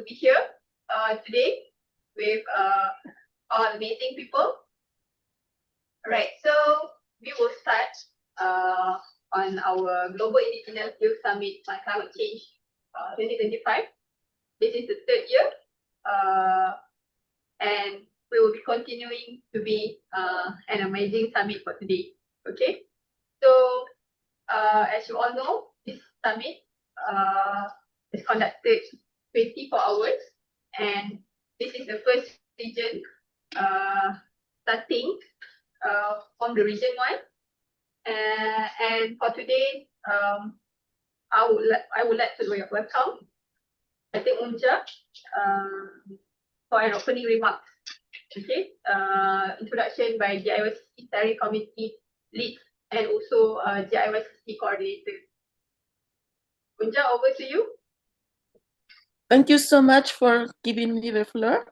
be here today with all amazing people. Right, so we will start on our Global Indigenous Youth Summit on Climate Change 2025. This is the third year, and we will be continuing to be an amazing summit for today. Okay, so as you all know, this summit is conducted 24 hours, and this is the first region starting from the region 1. And for today, I would like to welcome, I think, Unja for an opening remarks. Okay, introduction by GIYSCC Steering Committee Lead and also GIYSCC Coordinator. Unja, over to you. Thank you so much for giving me the floor.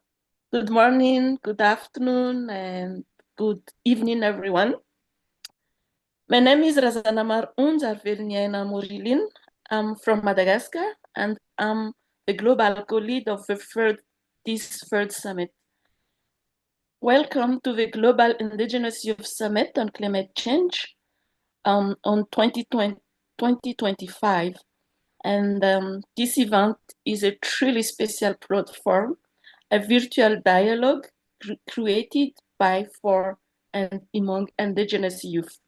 Good morning, good afternoon, and good evening, everyone. My name is Razanamar Unjarverniana Morilin. I'm from Madagascar, and I'm the global co-lead of this third summit. Welcome to the Global Indigenous Youth Summit on Climate Change on 2025. And this event is a truly special platform, a virtual dialogue created by, for, and among Indigenous youth,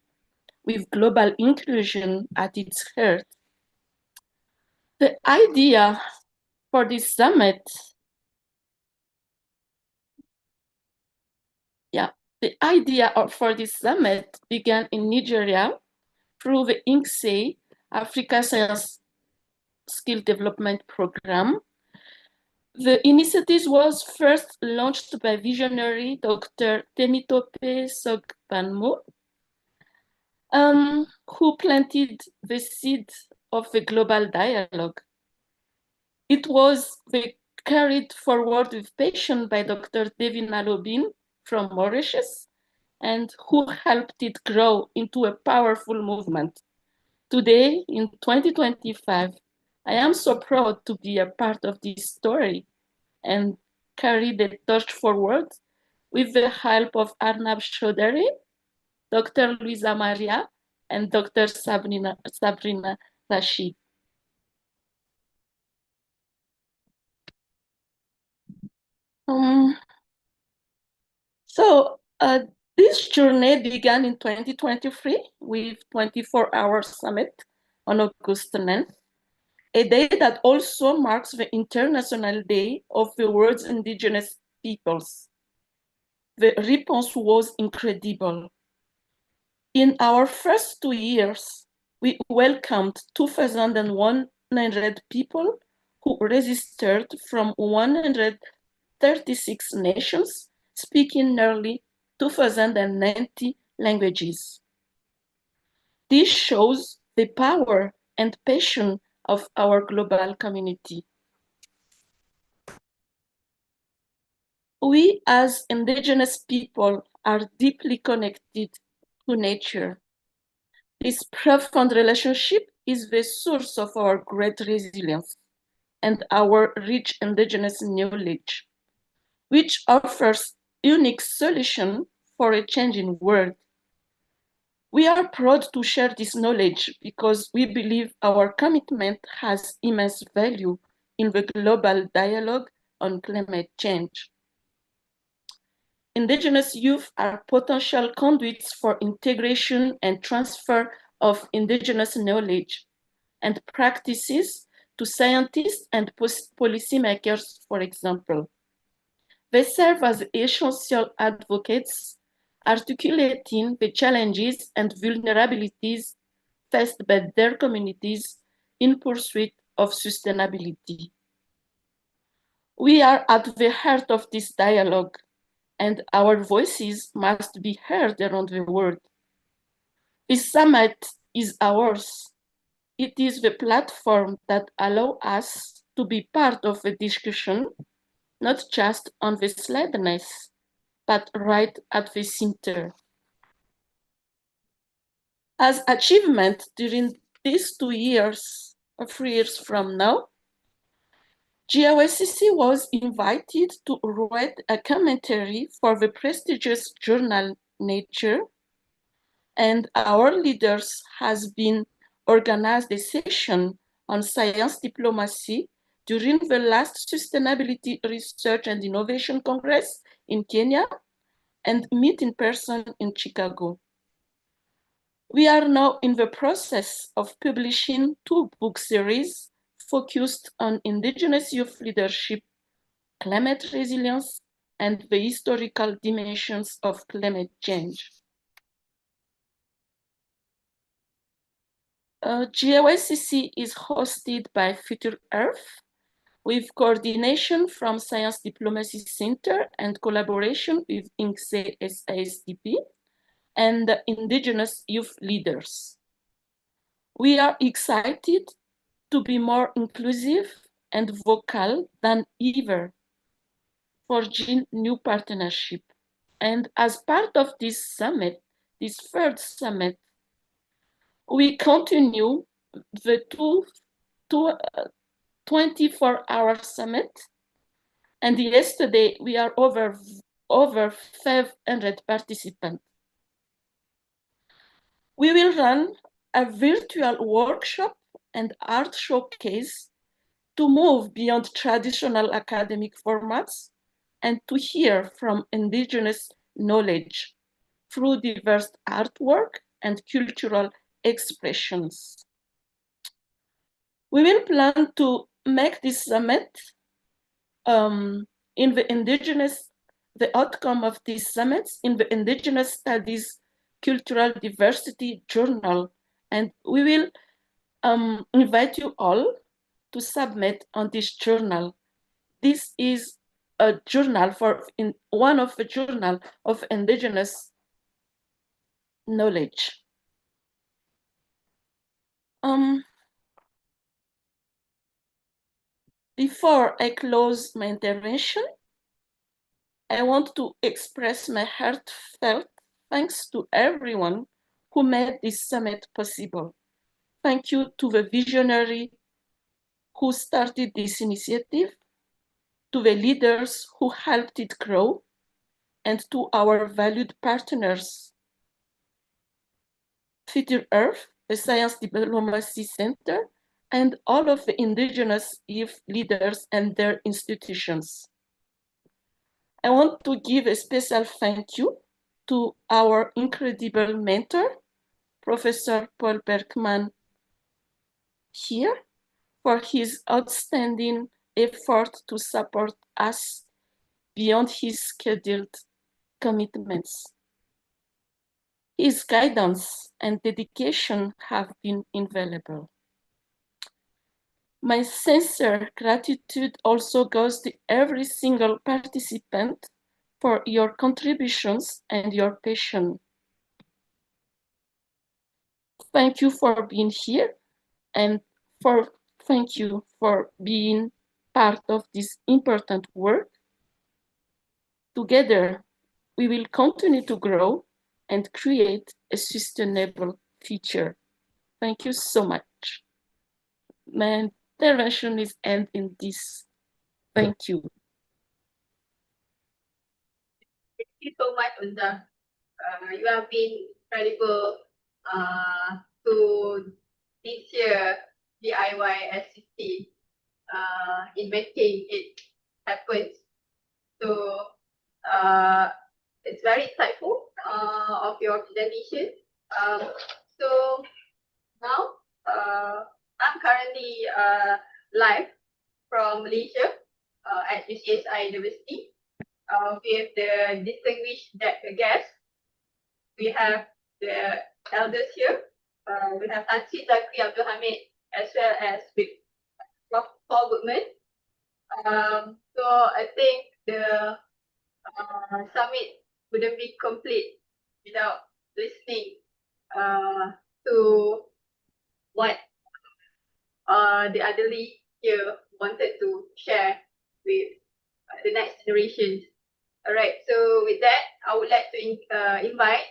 with global inclusion at its heart. The idea for this summit, began in Nigeria through the GIYSCC Africa Science Skill Development Program. The initiative was first launched by visionary Dr. Temitope Sogbanmo, who planted the seed of a global dialogue. It was carried forward with passion by Dr. Devina Lobin from Mauritius, and who helped it grow into a powerful movement. Today, in 2025, I am so proud to be a part of this story and carry the torch forward with the help of Arnab Chaudhary, Dr. Luisa Maria, and Dr. Sabrina Rashid. This journey began in 2023 with 24-hour summit on August 9th, a day that also marks the International Day of the World's Indigenous Peoples. The response was incredible. In our first 2 years, we welcomed 2,100 people who registered from 136 nations, speaking nearly 2,090 languages. This shows the power and passion of our global community. We as Indigenous people are deeply connected to nature. This profound relationship is the source of our great resilience and our rich Indigenous knowledge, which offers unique solution for a changing world. We are proud to share this knowledge because we believe our commitment has immense value in the global dialogue on climate change. Indigenous youth are potential conduits for integration and transfer of Indigenous knowledge and practices to scientists and policymakers, for example. They serve as essential advocates, articulating the challenges and vulnerabilities faced by their communities in pursuit of sustainability. We are at the heart of this dialogue, and our voices must be heard around the world. This summit is ours. It is the platform that allows us to be part of the discussion, not just on the sidelines, but right at the center. As achievement during these 2 years, or 3 years from now, GIYSCC was invited to write a commentary for the prestigious journal Nature, and our leaders has been organized a session on science diplomacy during the last Sustainability Research and Innovation Congress in Kenya and meet in person in Chicago. We are now in the process of publishing 2 book series focused on indigenous youth leadership, climate resilience, and the historical dimensions of climate change. GIYSCC is hosted by Future Earth with coordination from Science Diplomacy Center and collaboration with INCSE SASDP and the indigenous youth leaders. We are excited to be more inclusive and vocal than ever, forging new partnership. And as part of this summit, this third summit, we continue the 24-hour summit. And yesterday we are over 500 participants. We will run a virtual workshop and art showcase to move beyond traditional academic formats and to hear from indigenous knowledge through diverse artwork and cultural expressions. We will plan to make this summit in the outcome of these summits in the Indigenous Studies Cultural Diversity Journal, and we will invite you all to submit on this journal. This is a journal one of the journal of indigenous knowledge. Before I close my intervention, I want to express my heartfelt thanks to everyone who made this summit possible. Thank you to the visionary who started this initiative, to the leaders who helped it grow, and to our valued partners, Future Earth, the Science Diplomacy Center, and all of the indigenous youth leaders and their institutions. I want to give a special thank you to our incredible mentor, Professor Paul Berkman here, for his outstanding effort to support us beyond his scheduled commitments. His guidance and dedication have been invaluable. My sincere gratitude also goes to every single participant for your contributions and your passion. Thank you for being here, and thank you for being part of this important work. Together, we will continue to grow and create a sustainable future. Thank you so much. My intervention is end in this. Thank you. Thank you so much, Unza. You have been incredible to this year GIYSCC in making it happen. So it's very insightful of your presentation. So now I'm currently live from Malaysia at UCSI University with the distinguished guests. We have the elders here. We have Auntie Zakri Abdul Hamid as well as with Prof. Paul Goodman. So I think the summit wouldn't be complete without listening to what the elderly here wanted to share with the next generations. All right, so with that, I would like to invite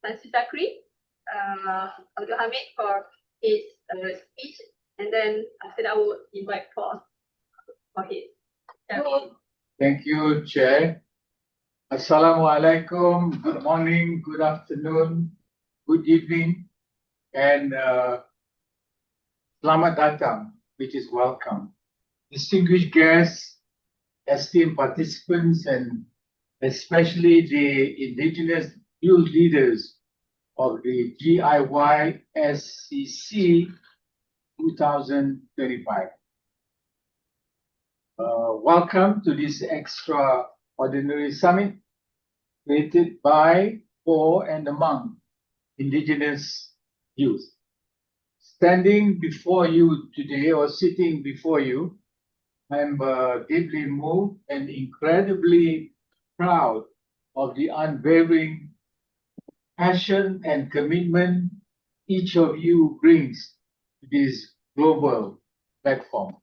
Auntie Zakri Abdul Hamid for his speech, and then after that, I will invite Paul. Wahid. Jamil. Thank you, Chair. Assalamualaikum. Good morning, good afternoon, good evening, and selamat datang, which is welcome. Distinguished guests, esteemed participants, and especially the indigenous youth leaders of the GIYSCC 2025. Welcome to this extraordinary summit created by, for, and among indigenous youth. Standing before you today, or sitting before you, I'm deeply moved and incredibly proud of the unwavering passion and commitment each of you brings to this global platform.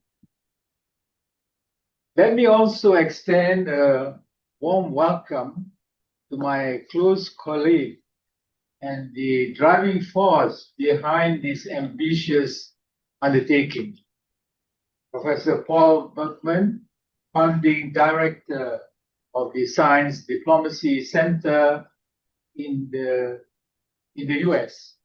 Let me also extend a warm welcome to my close colleague and the driving force behind this ambitious undertaking, Professor Paul Berkman, Founding Director of the Science Diplomacy Center in the US.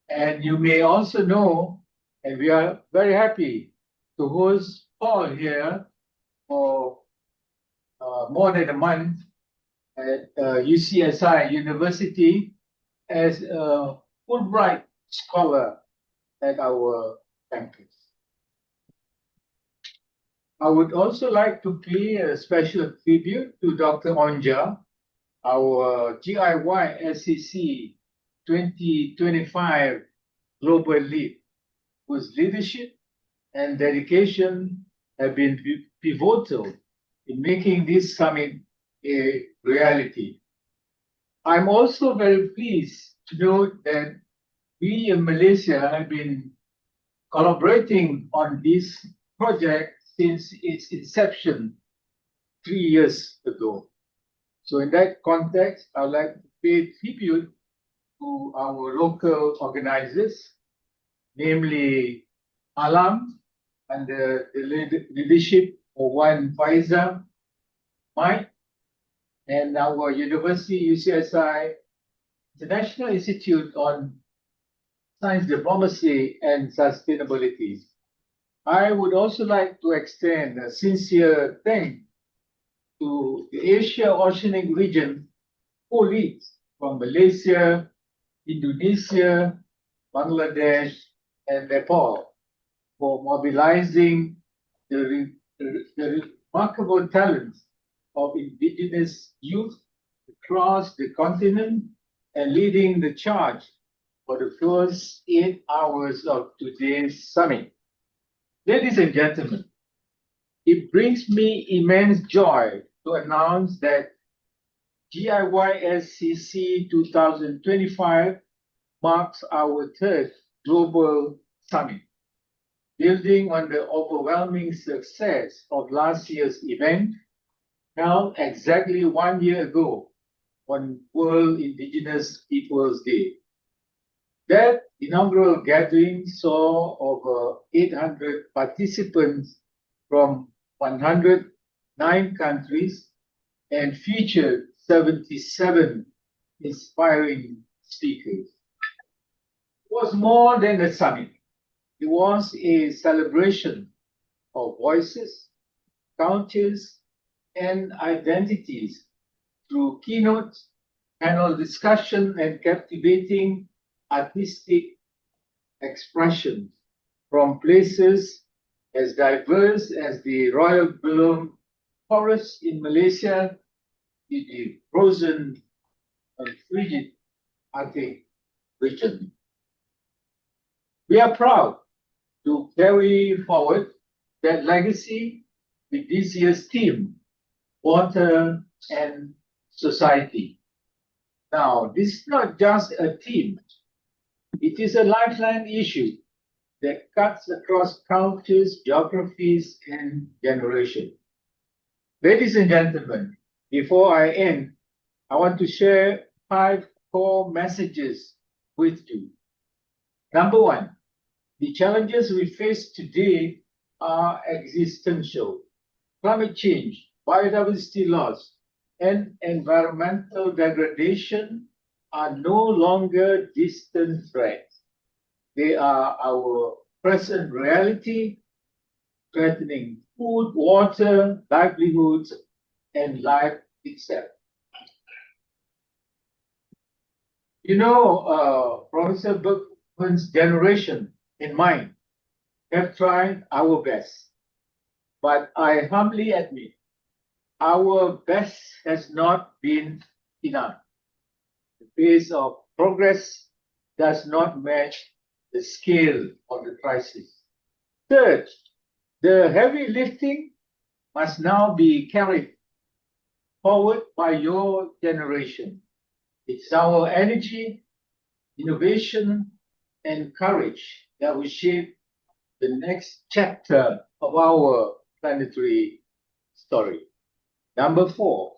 And you may also know, and we are very happy to host Paul here for more than a month at UCSI University as a Fulbright scholar at our campus. I would also like to pay a special tribute to Dr. Onja, our GIYSCC 2025 Global Lead, whose leadership and dedication have been pivotal in making this summit a reality. I'm also very pleased to note that we in Malaysia have been collaborating on this project since its inception 3 years ago. So in that context, I'd like to pay tribute to our local organizers, namely Alam, under the leadership of Wan Faiza, Mike, and our university, UCSI International Institute on Science Diplomacy and Sustainability. I would also like to extend a sincere thanks to the Asia-Oceanic region colleagues from Malaysia, Indonesia, Bangladesh, and Nepal for mobilizing the remarkable talents of indigenous youth across the continent and leading the charge for the first 8 hours of today's summit. Ladies and gentlemen, it brings me immense joy to announce that GIYSCC 2025 marks our 3rd global summit. Building on the overwhelming success of last year's event, held exactly 1 year ago on World Indigenous Peoples Day. That inaugural gathering saw over 800 participants from 109 countries and featured 77 inspiring speakers. It was more than a summit. It was a celebration of voices, cultures, and identities through keynotes, panel discussion, and captivating artistic expressions from places as diverse as the Royal Bloom Forest in Malaysia to the frozen and frigid Arctic region. We are proud to carry forward that legacy with this year's theme, Water and Society. Now, this is not just a theme, it is a lifeline issue that cuts across cultures, geographies, and generations. Ladies and gentlemen, before I end, I want to share 5 core messages with you. Number 1, the challenges we face today are existential. climate change, biodiversity loss, and environmental degradation are no longer distant threats. They are our present reality, threatening food, water, livelihoods, and life itself. You know, Professor Bergman's generation and mine have tried our best, but I humbly admit our best has not been enough. The pace of progress does not match the scale of the crisis. Third, the heavy lifting must now be carried forward by your generation. It's our energy, innovation, and courage that will shape the next chapter of our planetary story. Number 4,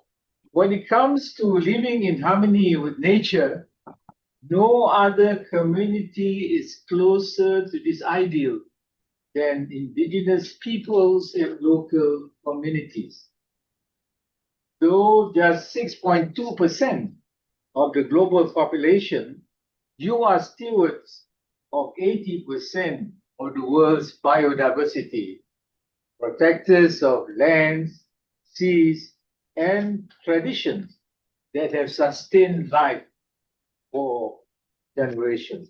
when it comes to living in harmony with nature, no other community is closer to this ideal than indigenous peoples and local communities. Though just 6.2% of the global population, you are stewards of 80% of the world's biodiversity, protectors of lands, seas, and traditions that have sustained life for generations.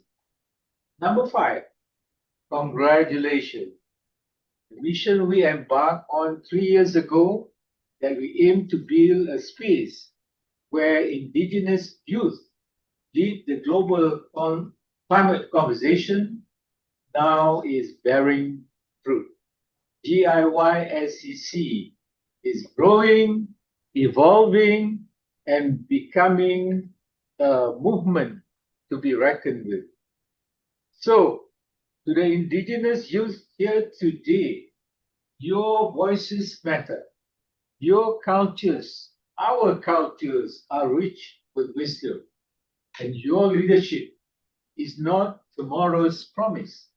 Number 5, congratulations. The mission we embarked on 3 years ago that we aim to build a space where indigenous youth lead the global climate conversation now is bearing fruit. GIYSCC is growing, evolving, and becoming a movement to be reckoned with. So, to the indigenous youth here today, your voices matter. Your cultures, our cultures are rich with wisdom, and your leadership is not tomorrow's promise,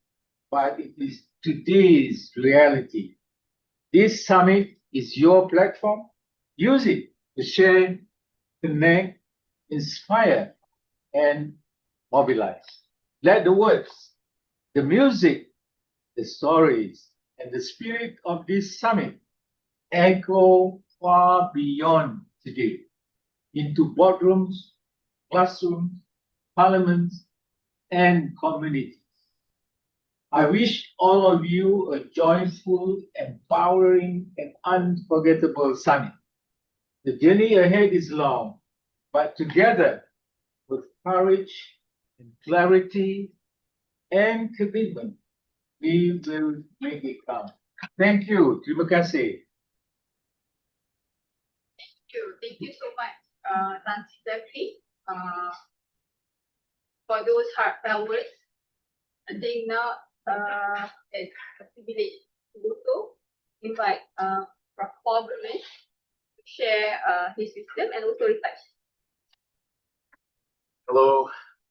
but it is today's reality. This summit is your platform. Use it to share, connect, inspire, and mobilize. Let the words, the music, the stories, and the spirit of this summit echo far beyond today into boardrooms, classrooms, parliaments, and communities. I wish all of you a joyful, empowering, and unforgettable summit. The journey ahead is long, but together, with courage and clarity and commitment, we will make it count. Thank you. Terima kasih. Thank you so much, Tan Secretary, for those heartfelt words. I think now it's a privilege to also invite Prof. Paul Bergman to share his wisdom and also reflection. Hello,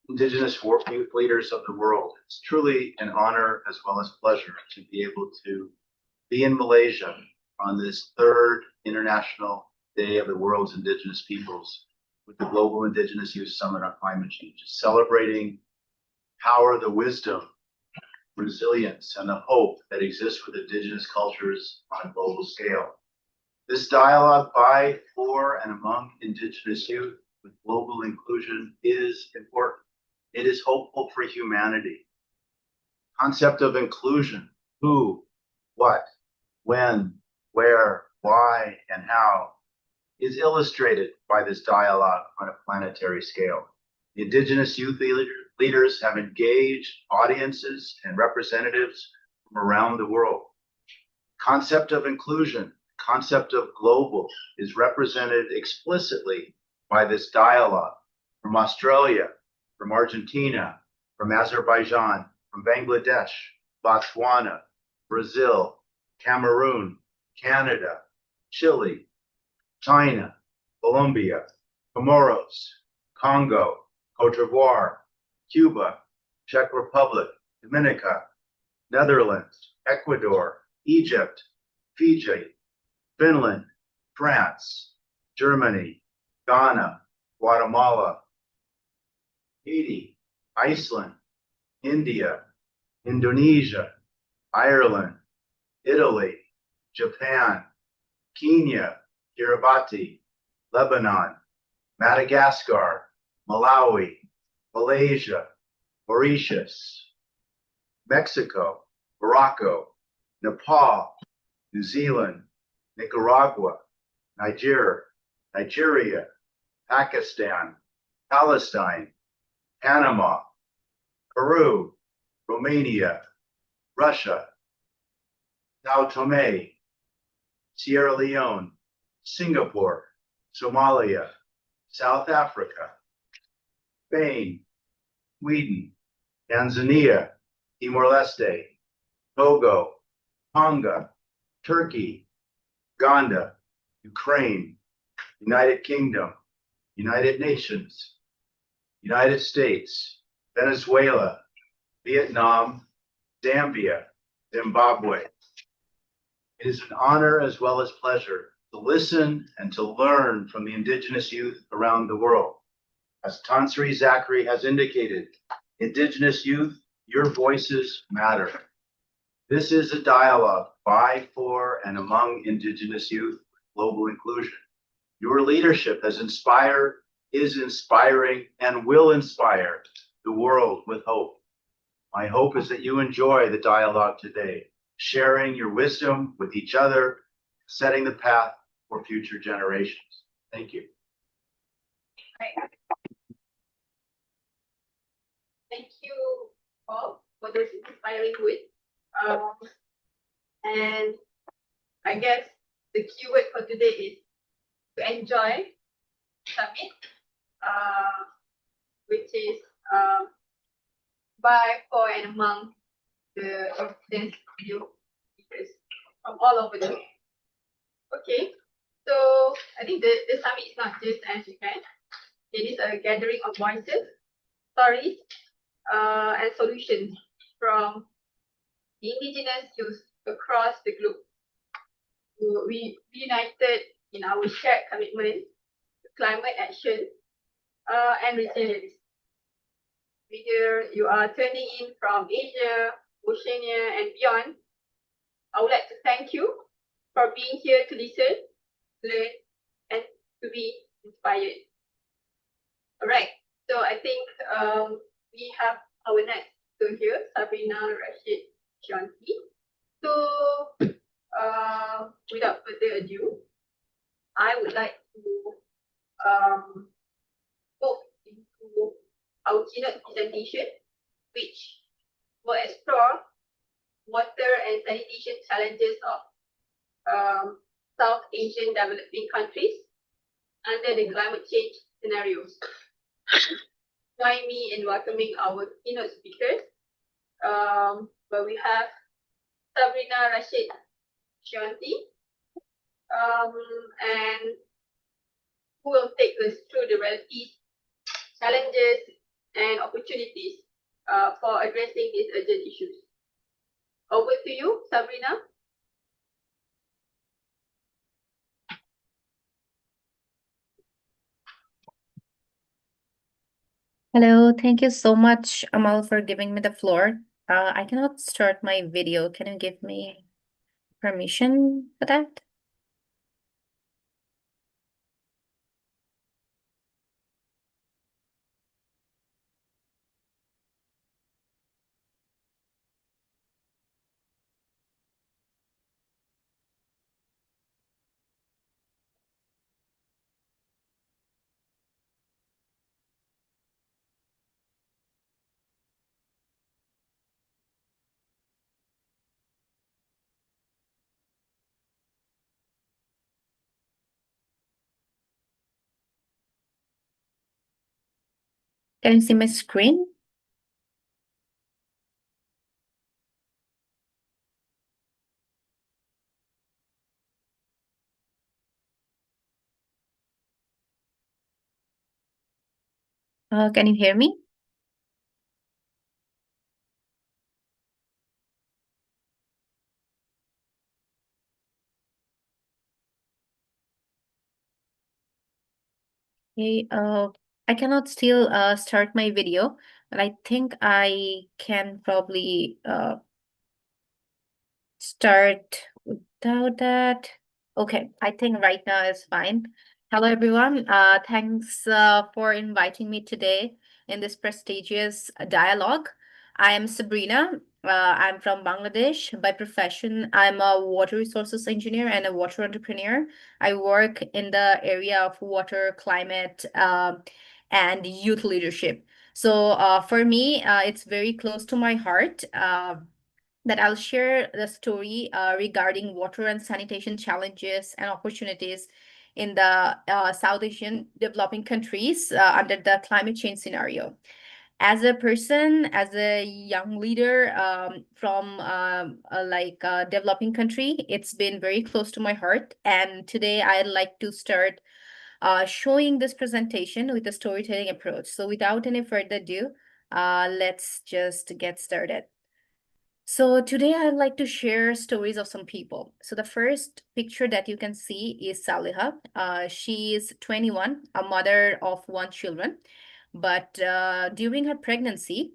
Indigenous youth leaders of the world. It's truly an honor as well as pleasure to be able to be in Malaysia on this 3rd International Day of the World's Indigenous Peoples with the Global Indigenous Youth Summit on Climate Change, celebrating power, the wisdom, resilience, and the hope that exists with Indigenous cultures on a global scale. This dialogue by, for, and among Indigenous youth with global inclusion is important. It is hopeful for humanity. Concept of inclusion, who, what, when, where, why, and how, is illustrated by this dialogue on a planetary scale. The Indigenous youth leaders have engaged audiences and representatives from around the world. Concept of inclusion, concept of global, is represented explicitly by this dialogue from Australia, from Argentina, from Azerbaijan, from Bangladesh, Botswana, Brazil, Cameroon, Canada, Chile, China, Colombia, Comoros, Congo, Cote d'Ivoire, Cuba, Czech Republic, Dominica, Netherlands, Ecuador, Egypt, Fiji, Finland, France, Germany, Ghana, Guatemala, Haiti, Iceland, India, Indonesia, Ireland, Italy, Japan, Kenya, Kiribati, Lebanon, Madagascar, Malawi, Malaysia, Mauritius, Mexico, Morocco, Nepal, New Zealand, Nicaragua, Nigeria, Pakistan, Palestine, Panama, Peru, Romania, Russia, Sao Tome, Sierra Leone, Singapore, Somalia, South Africa, Spain, Sweden, Tanzania, Timor-Leste, Togo, Tonga, Turkey, Uganda, Ukraine, United Kingdom, United Nations, United States, Venezuela, Vietnam, Zambia, Zimbabwe. It is an honor as well as pleasure to listen and to learn from the Indigenous youth around the world. As Tansri Zachary has indicated, Indigenous youth, your voices matter. This is a dialogue by, for, and among Indigenous youth with global inclusion. Your leadership has inspired, is inspiring, and will inspire the world with hope. My hope is that you enjoy the dialogue today, sharing your wisdom with each other, setting the path for future generations. Thank you. Right. Thank you, Paul, for those inspiring words. And I guess the keyword for today is to enjoy summit, which is by, for, and among the Indigenous youth leaders from all over the world. Okay, so I think the summit is not just an event. It is a gathering of voices, stories, and solutions from the Indigenous youth across the globe. We united in our shared commitment to climate action and resilience. Whether you are turning in from Asia, Oceania, and beyond, I would like to thank you for being here to listen, learn, and to be inspired. All right, so I think we have our next speaker here, Sabrina Rashid Shanti. So without further ado, I would like to move into our keynote presentation, which will explore water and sanitation challenges of South Asian developing countries under the climate change scenarios. Join me in welcoming our keynote speakers, where we have Sabrina Rashid Shanti, and who will take us through the realities, challenges, and opportunities for addressing these urgent issues. Over to you, Sabrina. Hello, thank you so much, Amal, for giving me the floor. I cannot start my video. Can you give me permission for that? Can you see my screen? Can you hear me? Okay, I cannot still start my video, but I think I can probably start without that. Okay, I think right now is fine. Hello, everyone. Thanks for inviting me today in this prestigious dialogue. I am Sabrina. I'm from Bangladesh. By profession, I'm a water resources engineer and a water entrepreneur. I work in the area of water, climate, and youth leadership. So for me, it's very close to my heart. That I'll share the story regarding water and sanitation challenges and opportunities in the South Asian developing countries under the climate change scenario. As a person, as a young leader from a developing country, it's been very close to my heart. And today I'd like to start showing this presentation with a storytelling approach. So without any further ado, let's just get started. So today I'd like to share stories of some people. So the first picture that you can see is Saliha. She is 21, a mother of one children. But during her pregnancy,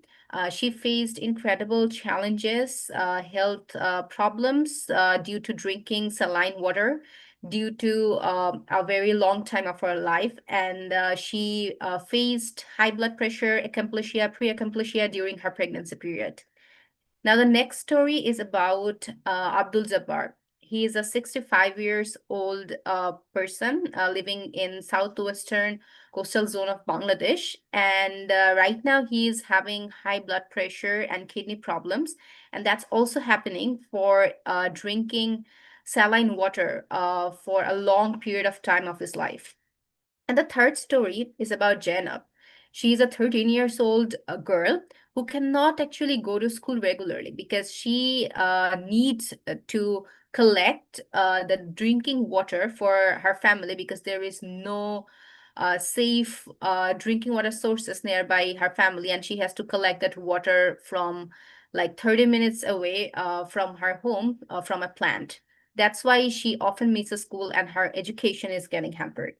she faced incredible challenges, health problems due to drinking saline water, due to a very long time of her life. And she faced high blood pressure, eclampsia, pre-eclampsia during her pregnancy period. Now, the next story is about Abdul Jabbar. He is a 65 years old person living in southwestern coastal zone of Bangladesh. And right now he is having high blood pressure and kidney problems. And that's also happening for drinking saline water for a long period of time of his life. And the third story is about Jainab. She is a 13 years old girl who cannot actually go to school regularly because she needs to collect the drinking water for her family because there is no safe drinking water sources nearby her family, and she has to collect that water from like 30 minutes away from her home from a plant. That's why she often misses school and her education is getting hampered.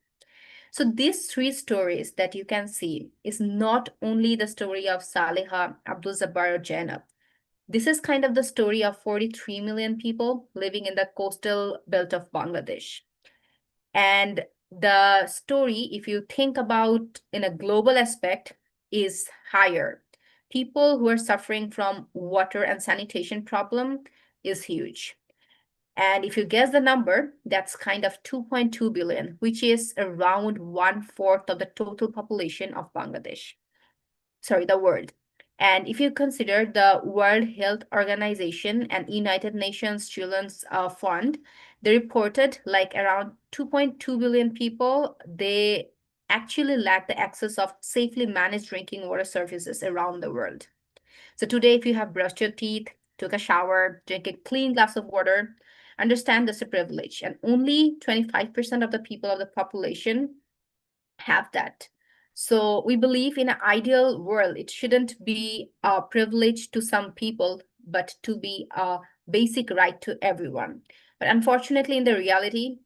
So these three stories that you can see is not only the story of Saliha, Abdul Jabbar, or Jainab. This is kind of the story of 43 million people living in the coastal belt of Bangladesh. And the story, if you think about in a global aspect, is higher. People who are suffering from water and sanitation problem is huge. And if you guess the number, that's kind of 2.2 billion, which is around 1/4 of the total population of Bangladesh. Sorry, the world. And if you consider the World Health Organization and United Nations Children's Fund, they reported like around 2.2 billion people, they actually lack the access of safely managed drinking water services around the world. So today, if you have brushed your teeth, took a shower, drank a clean glass of water, understand that's a privilege. And only 25% of the people of the population have that. So we believe in an ideal world, it shouldn't be a privilege to some people, but to be a basic right to everyone. But unfortunately, in the reality,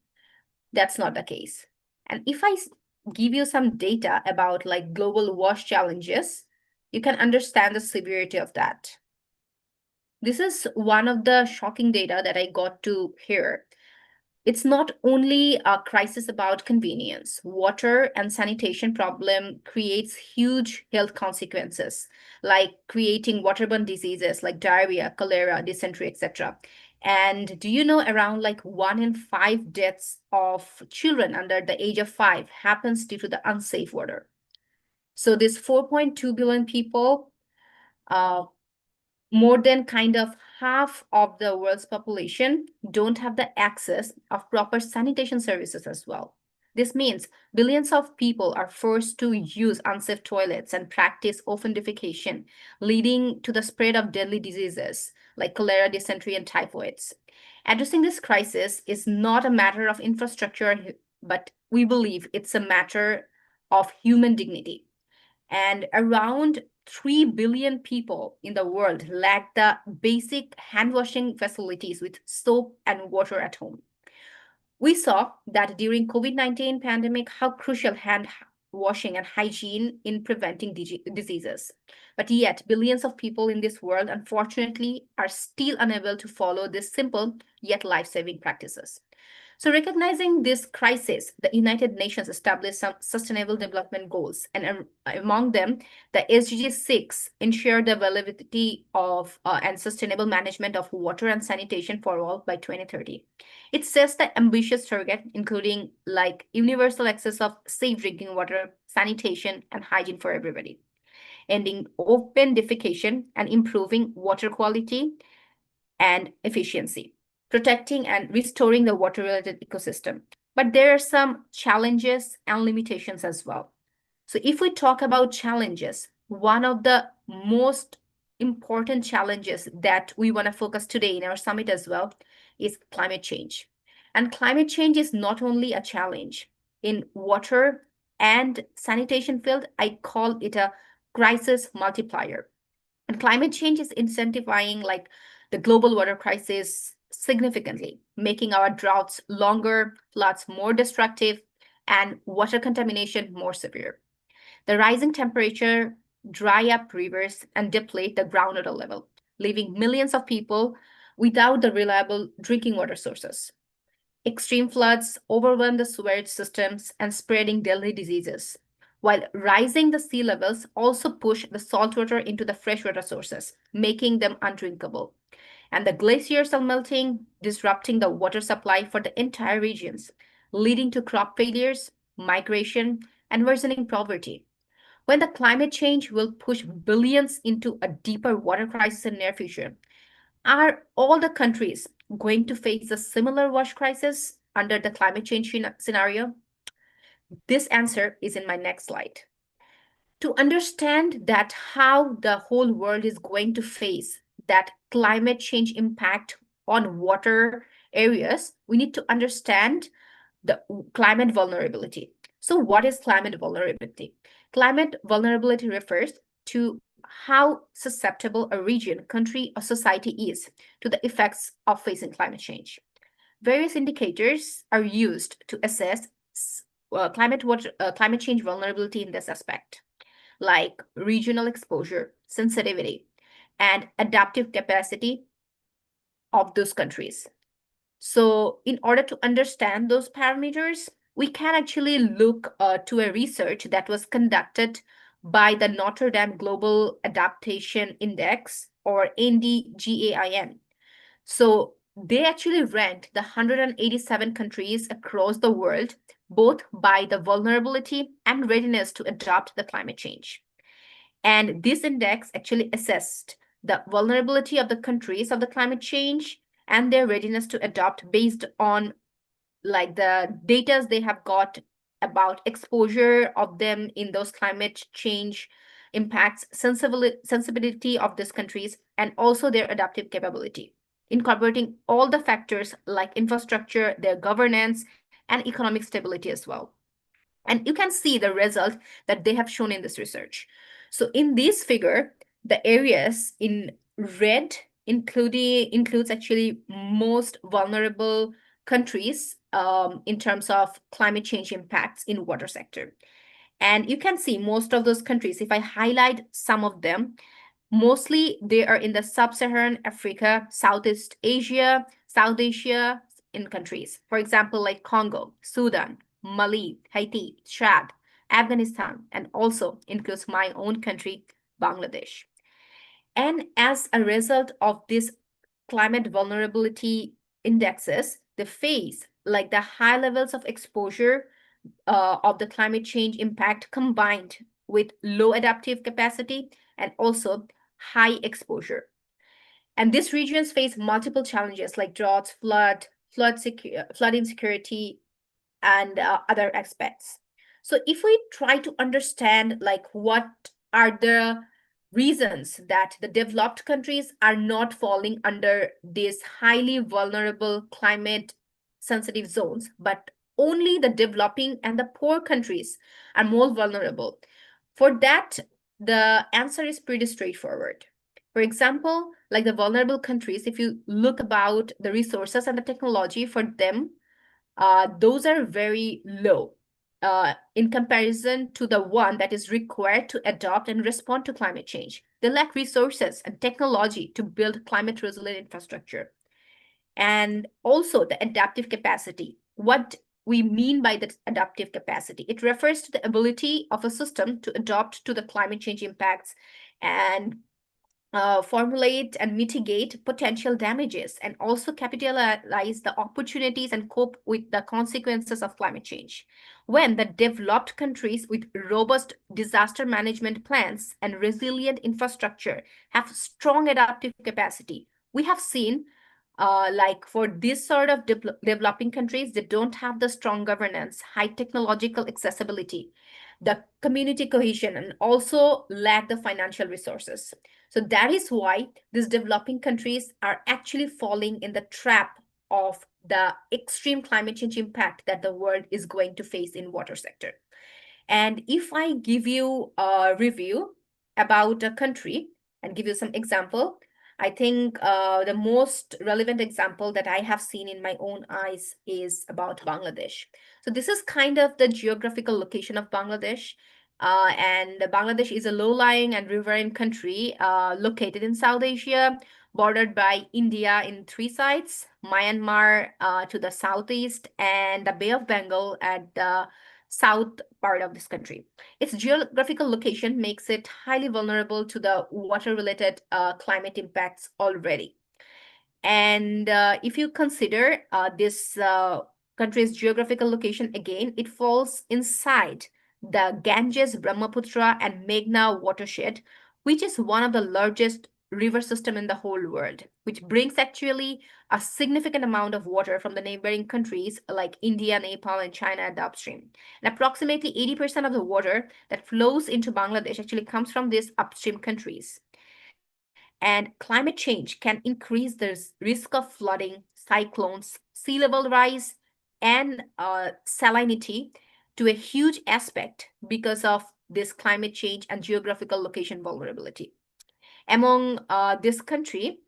that's not the case. And if I give you some data about like global wash challenges, you can understand the severity of that. This is one of the shocking data that I got to hear. It's not only a crisis about convenience. Water and sanitation problem creates huge health consequences, like creating waterborne diseases like diarrhea, cholera, dysentery, etc. And do you know around like 1 in 5 deaths of children under the age of 5 happens due to the unsafe water. So this 4.2 billion people, more than kind of half of the world's population don't have the access of proper sanitation services as well. This means billions of people are forced to use unsafe toilets and practice open defecation, leading to the spread of deadly diseases like cholera, dysentery, and typhoids. Addressing this crisis is not a matter of infrastructure, but we believe it's a matter of human dignity. And around 3 billion people in the world lack the basic hand washing facilities with soap and water at home. We saw that during COVID-19 pandemic, how crucial hand washing, and hygiene in preventing diseases. But yet, billions of people in this world, unfortunately, are still unable to follow these simple yet life-saving practices. So recognizing this crisis, the United Nations established some sustainable development goals, and among them, the SDG 6 ensure the availability of and sustainable management of water and sanitation for all by 2030. It sets the ambitious target, including like universal access of safe drinking water, sanitation, and hygiene for everybody, ending open defecation and improving water quality and efficiency, protecting and restoring the water-related ecosystem. But there are some challenges and limitations as well. So if we talk about challenges, one of the most important challenges that we want to focus today in our summit as well is climate change. And climate change is not only a challenge in water and sanitation field, I call it a crisis multiplier. And climate change is intensifying like the global water crisis significantly, making our droughts longer, floods more destructive, and water contamination more severe. The rising temperature dry up rivers and deplete the groundwater level, leaving millions of people without the reliable drinking water sources. Extreme floods overwhelm the sewage systems and spreading deadly diseases, while rising the sea levels also push the saltwater into the freshwater sources, making them undrinkable. And the glaciers are melting, disrupting the water supply for the entire regions, leading to crop failures, migration, and worsening poverty. When the climate change will push billions into a deeper water crisis in the near future, are all the countries going to face a similar water crisis under the climate change scenario? This answer is in my next slide. To understand that how the whole world is going to face that climate change impact on water areas, we need to understand the climate vulnerability. So what is climate vulnerability? Climate vulnerability refers to how susceptible a region, country, or society is to the effects of facing climate change. Various indicators are used to assess climate change vulnerability in this aspect, like regional exposure, sensitivity, and adaptive capacity of those countries. So in order to understand those parameters, we can actually look to a research that was conducted by the Notre Dame Global Adaptation Index, or NDGAIN. So they actually ranked the 187 countries across the world, both by the vulnerability and readiness to adopt the climate change. And this index actually assessed the vulnerability of the countries of the climate change and their readiness to adopt based on like the data they have got about exposure of them in those climate change impacts, sensibility of these countries, and also their adaptive capability, incorporating all the factors like infrastructure, their governance, and economic stability as well. And you can see the result that they have shown in this research. So in this figure, the areas in red includes actually most vulnerable countries in terms of climate change impacts in water sector. And you can see most of those countries, if I highlight some of them, mostly they are in the sub-Saharan Africa, Southeast Asia, South Asia in countries. For example, like Congo, Sudan, Mali, Haiti, Chad, Afghanistan, and also includes my own country, Bangladesh. And as a result of this climate vulnerability indexes, they face like the high levels of exposure of the climate change impact combined with low adaptive capacity and also high exposure. And these regions face multiple challenges like droughts, flood insecurity, and other aspects. So if we try to understand like what are the reasons that the developed countries are not falling under these highly vulnerable climate sensitive zones, but only the developing and the poor countries are more vulnerable. For that, the answer is pretty straightforward. For example, like the vulnerable countries, if you look about the resources and the technology for them, those are very low. in comparison to the one that is required to adopt and respond to climate change. They lack resources and technology to build climate resilient infrastructure. And also the adaptive capacity. What we mean by the adaptive capacity, it refers to the ability of a system to adapt to the climate change impacts and formulate and mitigate potential damages, and also capitalize the opportunities and cope with the consequences of climate change. When the developed countries with robust disaster management plans and resilient infrastructure have strong adaptive capacity, we have seen like for this sort of developing countries, they don't have the strong governance, high technological accessibility, the community cohesion, and also lack the financial resources. So that is why these developing countries are actually falling in the trap of the extreme climate change impact that the world is going to face in water sector. And if I give you a review about a country and give you some example, I think the most relevant example that I have seen in my own eyes is about Bangladesh. So this is kind of the geographical location of Bangladesh. And Bangladesh is a low-lying and riverine country located in South Asia, bordered by India in 3 sides, Myanmar to the southeast, and the Bay of Bengal at the south part of this country. Its geographical location makes it highly vulnerable to the water-related climate impacts already. And if you consider this country's geographical location again, it falls inside the Ganges, Brahmaputra, and Meghna watershed, which is one of the largest river system in the whole world, which brings actually a significant amount of water from the neighboring countries like India, Nepal, and China at the upstream. And approximately 80% of the water that flows into Bangladesh actually comes from these upstream countries. And climate change can increase the risk of flooding, cyclones, sea level rise, and salinity to a huge aspect because of this climate change and geographical location vulnerability. Among this country,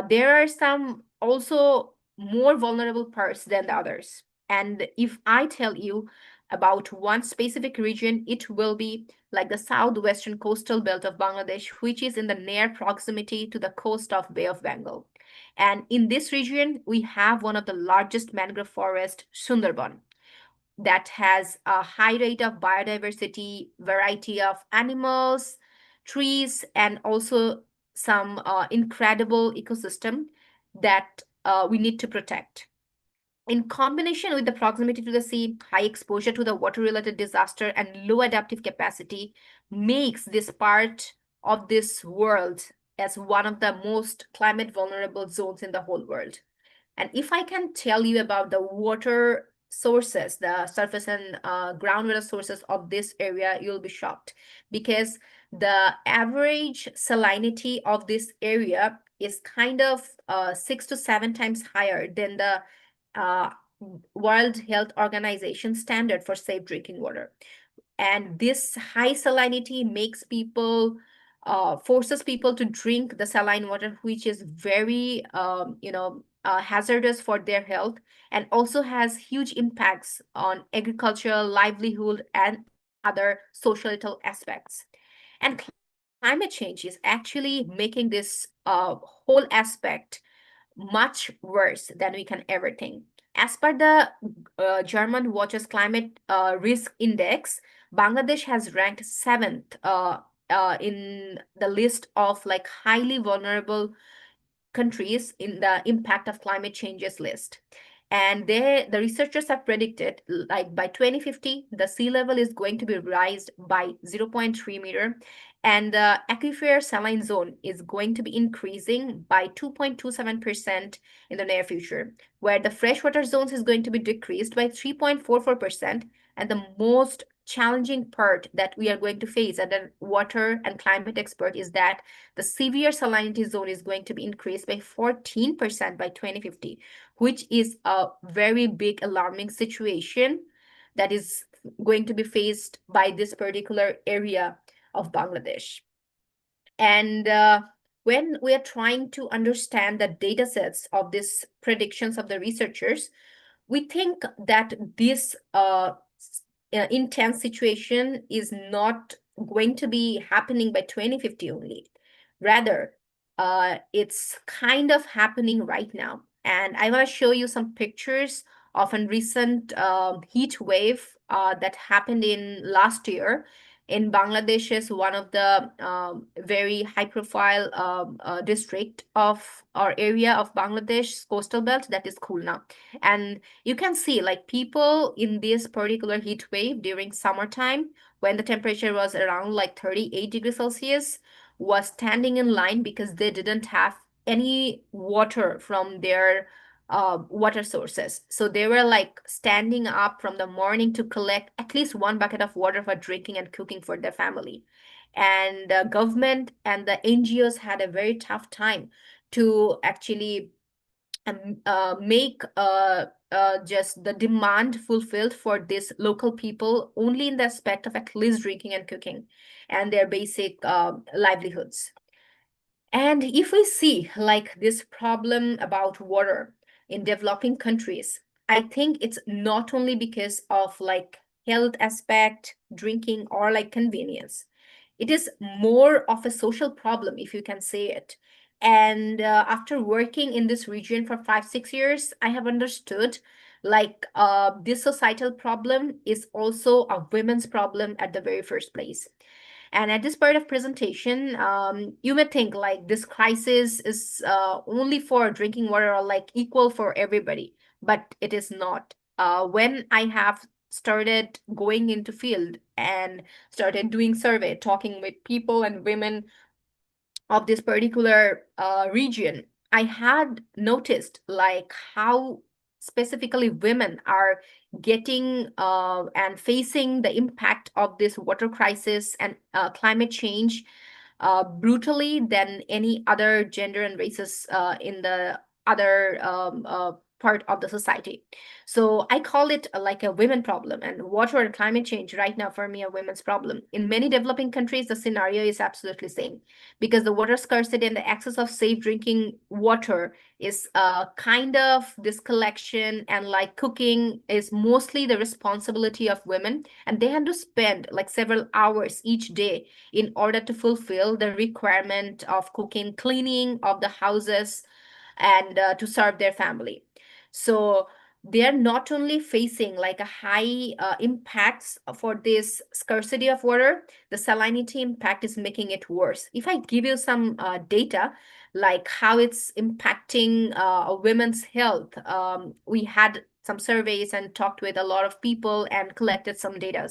there are some also more vulnerable parts than the others. And if I tell you about one specific region, it will be like the southwestern coastal belt of Bangladesh, which is in the near proximity to the coast of Bay of Bengal. And in this region, we have one of the largest mangrove forest, Sundarban, that has a high rate of biodiversity, variety of animals, trees, and also some incredible ecosystem that we need to protect. In combination with the proximity to the sea, high exposure to the water-related disaster, and low adaptive capacity makes this part of this world as one of the most climate vulnerable zones in the whole world. And if I can tell you about the water sources, the surface and groundwater sources of this area, you'll be shocked, because the average salinity of this area is kind of 6 to 7 times higher than the World Health Organization standard for safe drinking water. And this high salinity makes people, forces people to drink the saline water, which is very, hazardous for their health, and also has huge impacts on agricultural, livelihood, and other societal aspects. And climate change is actually making this whole aspect much worse than we can ever think. As per the German Watch's Climate Risk Index, Bangladesh has ranked 7th in the list of like highly vulnerable countries in the impact of climate changes list. And the researchers have predicted, like by 2050, the sea level is going to be raised by 0.3 meter, and the aquifer saline zone is going to be increasing by 2.27% in the near future, where the freshwater zones is going to be decreased by 3.44%. And the most challenging part that we are going to face as a water and climate expert is that the severe salinity zone is going to be increased by 14% by 2050, which is a very big alarming situation that is going to be faced by this particular area of Bangladesh. And when we are trying to understand the data sets of these predictions of the researchers, we think that this intense situation is not going to be happening by 2050 only. Rather, it's kind of happening right now. And I want to show you some pictures of a recent heat wave that happened in last year in Bangladesh. Is one of the very high profile district of our area of Bangladesh coastal belt, that is Khulna. And you can see like people in this particular heat wave during summertime when the temperature was around like 38 degrees Celsius was standing in line because they didn't have any water from their water sources. So they were like standing up from the morning to collect at least 1 bucket of water for drinking and cooking for their family. And the government and the NGOs had a very tough time to actually make just the demand fulfilled for these local people only in the aspect of at least drinking and cooking and their basic livelihoods. And if we see like this problem about water in developing countries, I think it's not only because of like health aspect, drinking, or like convenience. It is more of a social problem, if you can say it. And after working in this region for 5-6 years, I have understood like this societal problem is also a women's problem at the very first place. And at this part of presentation, you may think like this crisis is only for drinking water or like equal for everybody, but it is not. When I have started going into field and started doing survey, talking with people and women of this particular region, I had noticed like how specifically women are getting and facing the impact of this water crisis and climate change brutally than any other gender and races in the other part of the society. So I call it like a women problem, and water and climate change right now for me a women's problem. In many developing countries, the scenario is absolutely same because the water scarcity and the access of safe drinking water is kind of this collection and like cooking is mostly the responsibility of women, and they have to spend like several hours each day in order to fulfill the requirement of cooking, cleaning of the houses, and to serve their family. So they are not only facing like a high impacts for this scarcity of water, the salinity impact is making it worse. If I give you some data, like how it's impacting women's health, we had some surveys and talked with a lot of people and collected some data.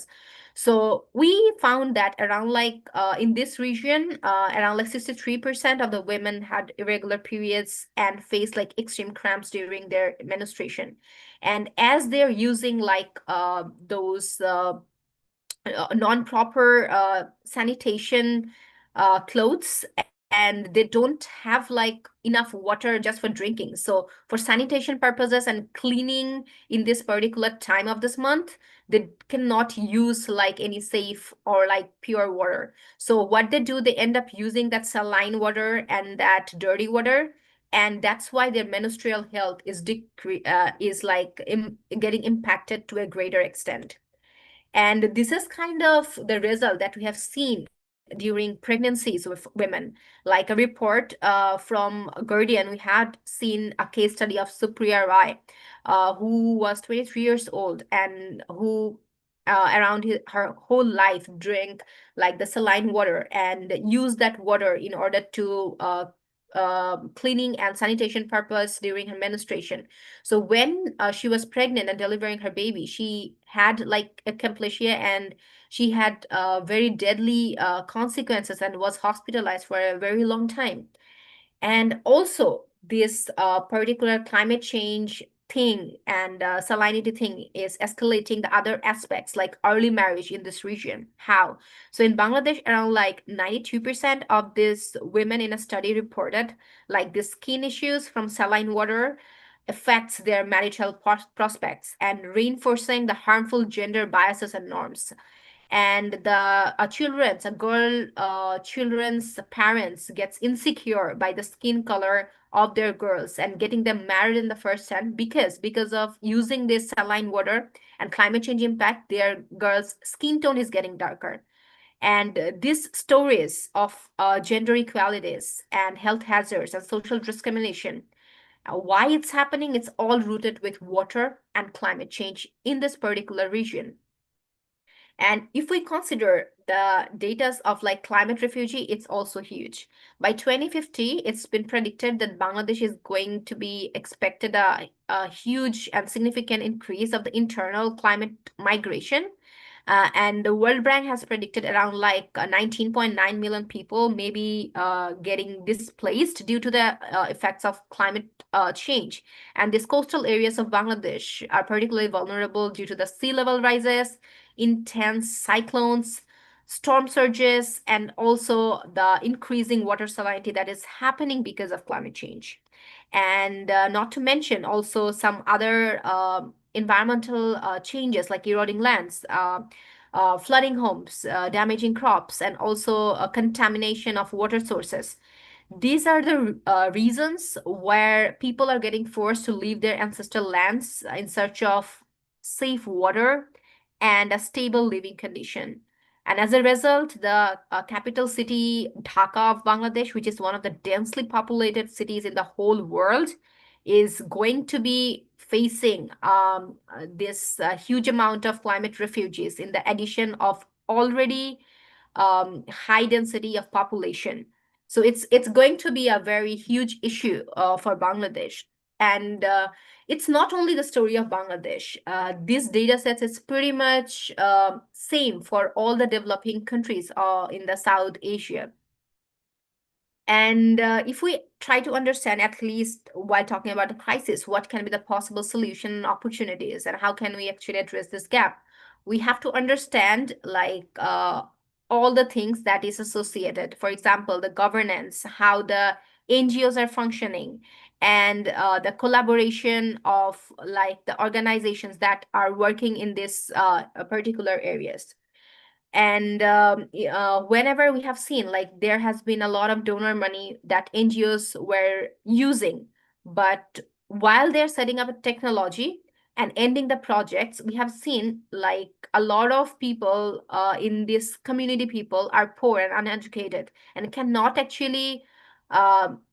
So we found that around like in this region, around like 63% of the women had irregular periods and faced like extreme cramps during their menstruation. And as they're using like those non-proper sanitation clothes, and they don't have like enough water just for drinking. So for sanitation purposes and cleaning in this particular time of this month, they cannot use like any safe or like pure water. So what they do, they end up using that saline water and that dirty water. And that's why their menstrual health is getting impacted to a greater extent. And this is kind of the result that we have seen during pregnancies with women. Like a report from Guardian, we had seen a case study of Supriya Rai, who was 23 years old and who around her whole life drank like the saline water and used that water in order to cleaning and sanitation purpose during her menstruation. So when she was pregnant and delivering her baby, she had like eclampsia and she had very deadly consequences and was hospitalized for a very long time. And also this particular climate change thing and salinity thing is escalating the other aspects like early marriage in this region. How? So in Bangladesh, around like 92% of these women in a study reported like the skin issues from saline water affects their marital prospects and reinforcing the harmful gender biases and norms. and the children's parents gets insecure by the skin color of their girls and getting them married in the first hand because of using this saline water and climate change impact, their girls' skin tone is getting darker. And these stories of gender inequalities and health hazards and social discrimination, why it's happening, it's all rooted with water and climate change in this particular region. And if we consider the data of like climate refugee, it's also huge. By 2050, it's been predicted that Bangladesh is going to be expected a huge and significant increase of the internal climate migration. And the World Bank has predicted around like 19.9 million people maybe getting displaced due to the effects of climate change. And these coastal areas of Bangladesh are particularly vulnerable due to the sea level rises, intense cyclones, storm surges, and also the increasing water salinity that is happening because of climate change. And not to mention also some other environmental changes like eroding lands, flooding homes, damaging crops, and also contamination of water sources. These are the reasons where people are getting forced to leave their ancestral lands in search of safe water and a stable living condition. And as a result, the capital city, Dhaka of Bangladesh, which is one of the densely populated cities in the whole world, is going to be facing this huge amount of climate refugees in the addition of already high density of population. So it's going to be a very huge issue for Bangladesh. And it's not only the story of Bangladesh. These data sets is pretty much same for all the developing countries in the South Asia. And if we try to understand, at least while talking about the crisis, what can be the possible solution and opportunities, and how can we actually address this gap, we have to understand like all the things that is associated. For example, the governance, how the NGOs are functioning, and the collaboration of like the organizations that are working in this particular areas. And whenever we have seen like there has been a lot of donor money that NGOs were using, but while they're setting up a technology and ending the projects, we have seen like a lot of people in this community, people are poor and uneducated and cannot actually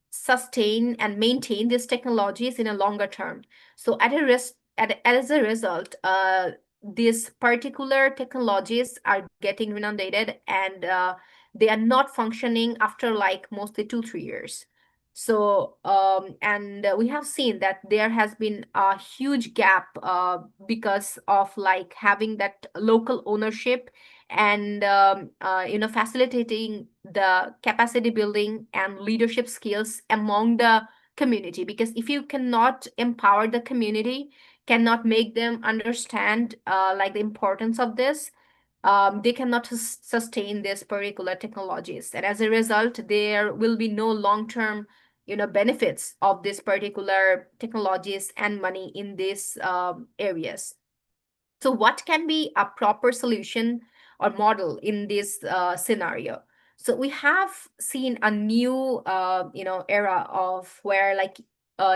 sustain and maintain these technologies in a longer term. So as a result, these particular technologies are getting inundated, and they are not functioning after like mostly 2-3 years. So and we have seen that there has been a huge gap because of like having that local ownership and facilitating the capacity building and leadership skills among the community. Because if you cannot empower the community, cannot make them understand like the importance of this, they cannot sustain these particular technologies. And as a result, there will be no long-term benefits of these particular technologies and money in these areas. So what can be a proper solution or model in this scenario? So we have seen a new era of where like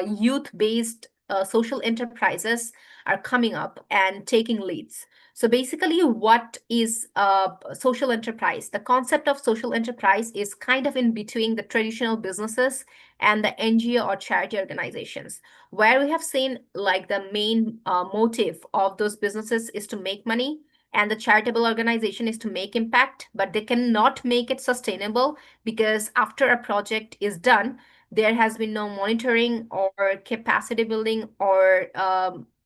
youth-based social enterprises are coming up and taking leads. So basically, what is a social enterprise? The concept of social enterprise is kind of in between the traditional businesses and the NGO or charity organizations, where we have seen like the main motive of those businesses is to make money, and the charitable organization is to make impact, but they cannot make it sustainable because after a project is done, there has been no monitoring or capacity building or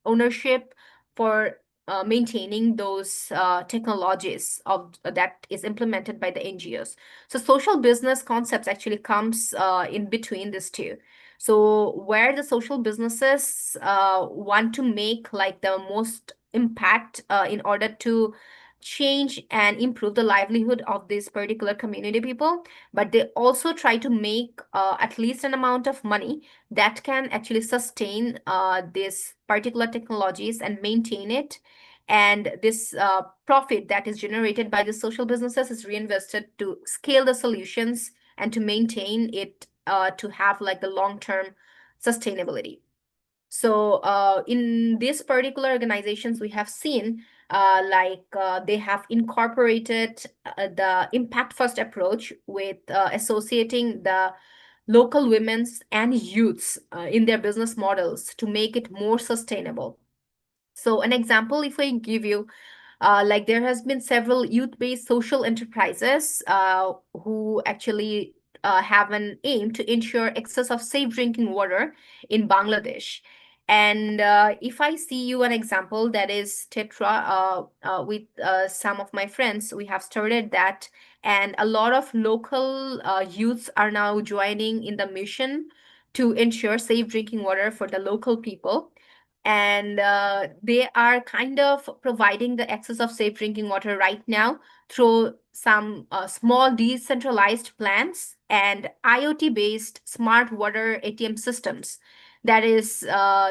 ownership for maintaining those technologies that is implemented by the NGOs. So social business concepts actually comes in between these two. So where the social businesses want to make like the most impact in order to change and improve the livelihood of this particular community people, but they also try to make at least an amount of money that can actually sustain this particular technologies and maintain it And this profit that is generated by the social businesses is reinvested to scale the solutions and to maintain it to have like the long-term sustainability. So in these particular organizations, we have seen they have incorporated the impact first approach with associating the local women's and youths in their business models to make it more sustainable. So an example, if I give you, like there has been several youth-based social enterprises who actually have an aim to ensure access of safe drinking water in Bangladesh. And if I see you an example, that is Tetra, with some of my friends, we have started that. And a lot of local youths are now joining in the mission to ensure safe drinking water for the local people. And they are kind of providing the access of safe drinking water right now through some small decentralized plants and IoT-based smart water ATM systems that is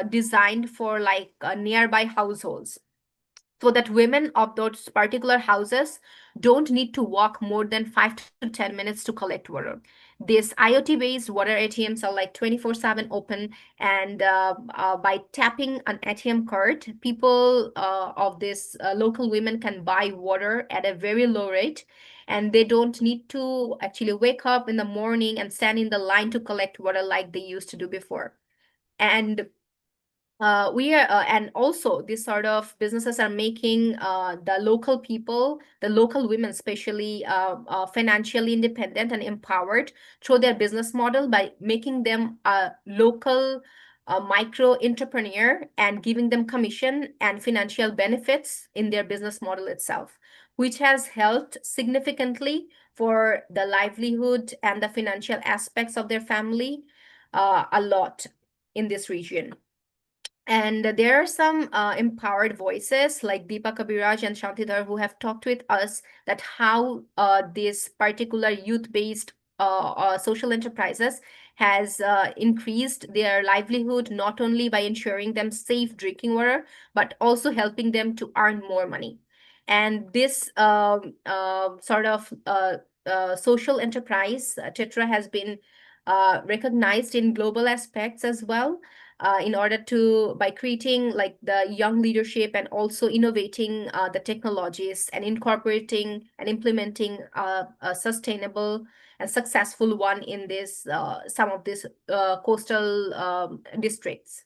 designed for like nearby households, so that women of those particular houses don't need to walk more than 5 to 10 minutes to collect water. These IoT-based water ATMs are like 24/7 open, and by tapping an ATM card, people of this local women can buy water at a very low rate, and they don't need to actually wake up in the morning and stand in the line to collect water like they used to do before. And and also these sort of businesses are making the local people, the local women especially, financially independent and empowered through their business model by making them a local micro entrepreneur and giving them commission and financial benefits in their business model itself, which has helped significantly for the livelihood and the financial aspects of their family a lot in this region. And there are some empowered voices like Deepa Kabiraj and Shantidhar who have talked with us that how this particular youth-based social enterprises has increased their livelihood, not only by ensuring them safe drinking water, but also helping them to earn more money. And this sort of social enterprise, Tetra, has been recognized in global aspects as well, in order to, by creating like the young leadership and also innovating the technologies and incorporating and implementing a sustainable and successful one in this some of these coastal districts.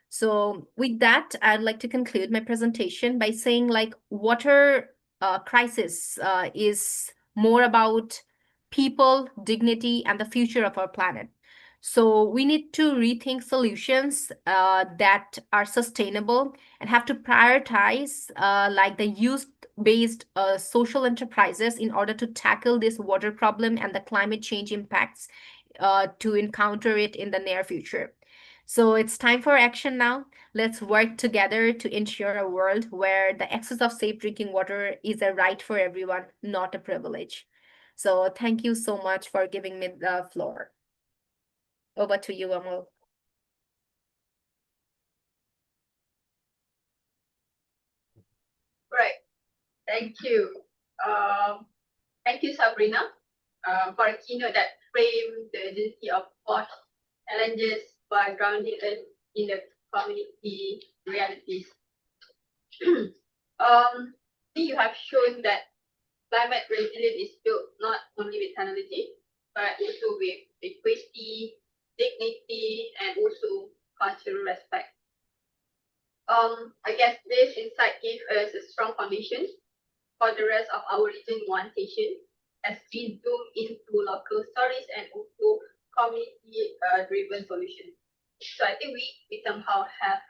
So with that, I'd like to conclude my presentation by saying like water crisis is more about people, dignity, and the future of our planet. So we need to rethink solutions that are sustainable and have to prioritize like the youth-based social enterprises in order to tackle this water problem and the climate change impacts to encounter it in the near future. So it's time for action now. Let's work together to ensure a world where the access of safe drinking water is a right for everyone, not a privilege. So thank you so much for giving me the floor. Over to you, Amol. Right. Thank you. Thank you, Sabrina, for a keynote that framed the urgency of POSH challenges by grounding us in the community realities. You have shown that climate resilience is built not only with technology, but also with equity, dignity, and also cultural respect. I guess this insight gave us a strong foundation for the rest of our Region 1 session as we zoom into local stories and also community-driven solutions. So I think we somehow have,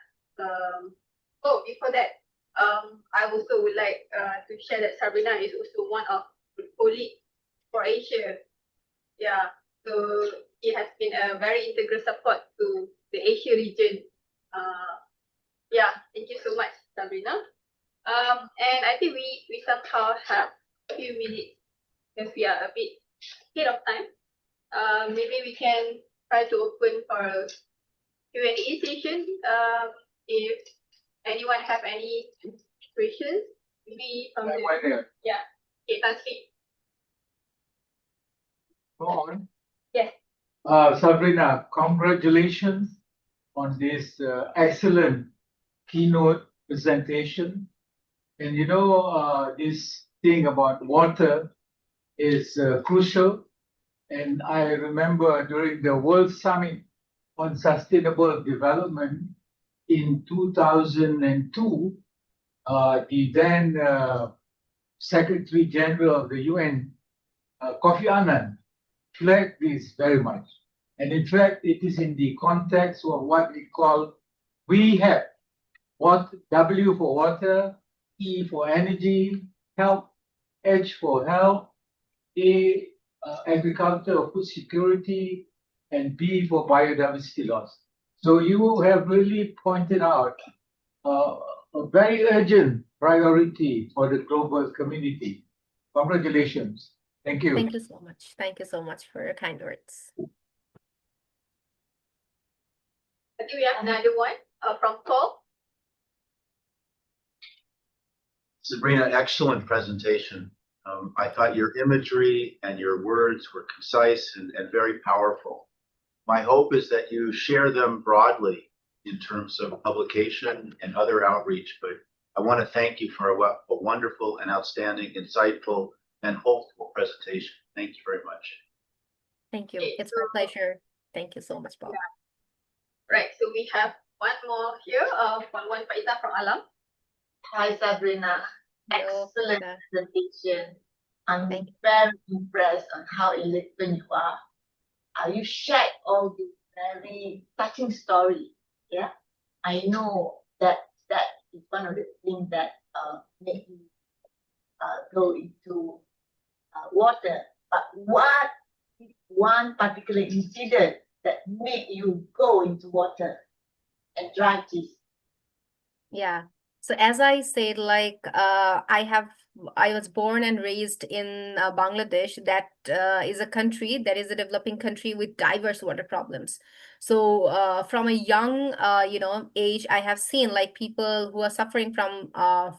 before that, I also would like to share that Sabrina is also one of the colleagues for Asia. Yeah, so he has been a very integral support to the Asia region. Yeah, thank you so much, Sabrina. And I think we somehow have a few minutes because we are a bit ahead of time. Maybe we can try to open for a Q&A session. If anyone have any situations. Maybe from the, Right there. okay, Tan Sri. Go on. Yes. Sabrina, congratulations on this excellent keynote presentation. And you know, this thing about water is crucial. And I remember during the World Summit on Sustainable Development in 2002, the then Secretary General of the UN, Kofi Annan, flagged this very much. And in fact, it is in the context of what we call we have what W for water, E for energy, health, H for health, A agriculture or food security, and B for biodiversity loss. So you have really pointed out a very urgent priority for the global community. Congratulations. Thank you. Thank you so much. Thank you so much for your kind words. I think we have another one from Paul. Sabrina, excellent presentation. I thought your imagery and your words were concise and very powerful. My hope is that you share them broadly in terms of publication and other outreach, but I want to thank you for a wonderful and outstanding, insightful, and hopeful presentation. Thank you very much. Thank you. Okay, It's my pleasure. Thank you so much, Bob. Right, so we have one more here from one Faizah from Alam. Hi Sabrina, Hello, excellent Faizah. presentation. I'm Thank you. very impressed on how eloquent you are. You shared all these very touching story. Yeah, I know that is one of the things that make you go into water. But what is one particular incident that made you go into water and drive this? Yeah. So as I said, like I was born and raised in Bangladesh. That is a country that is a developing country with diverse water problems. So from a young age, I have seen like people who are suffering from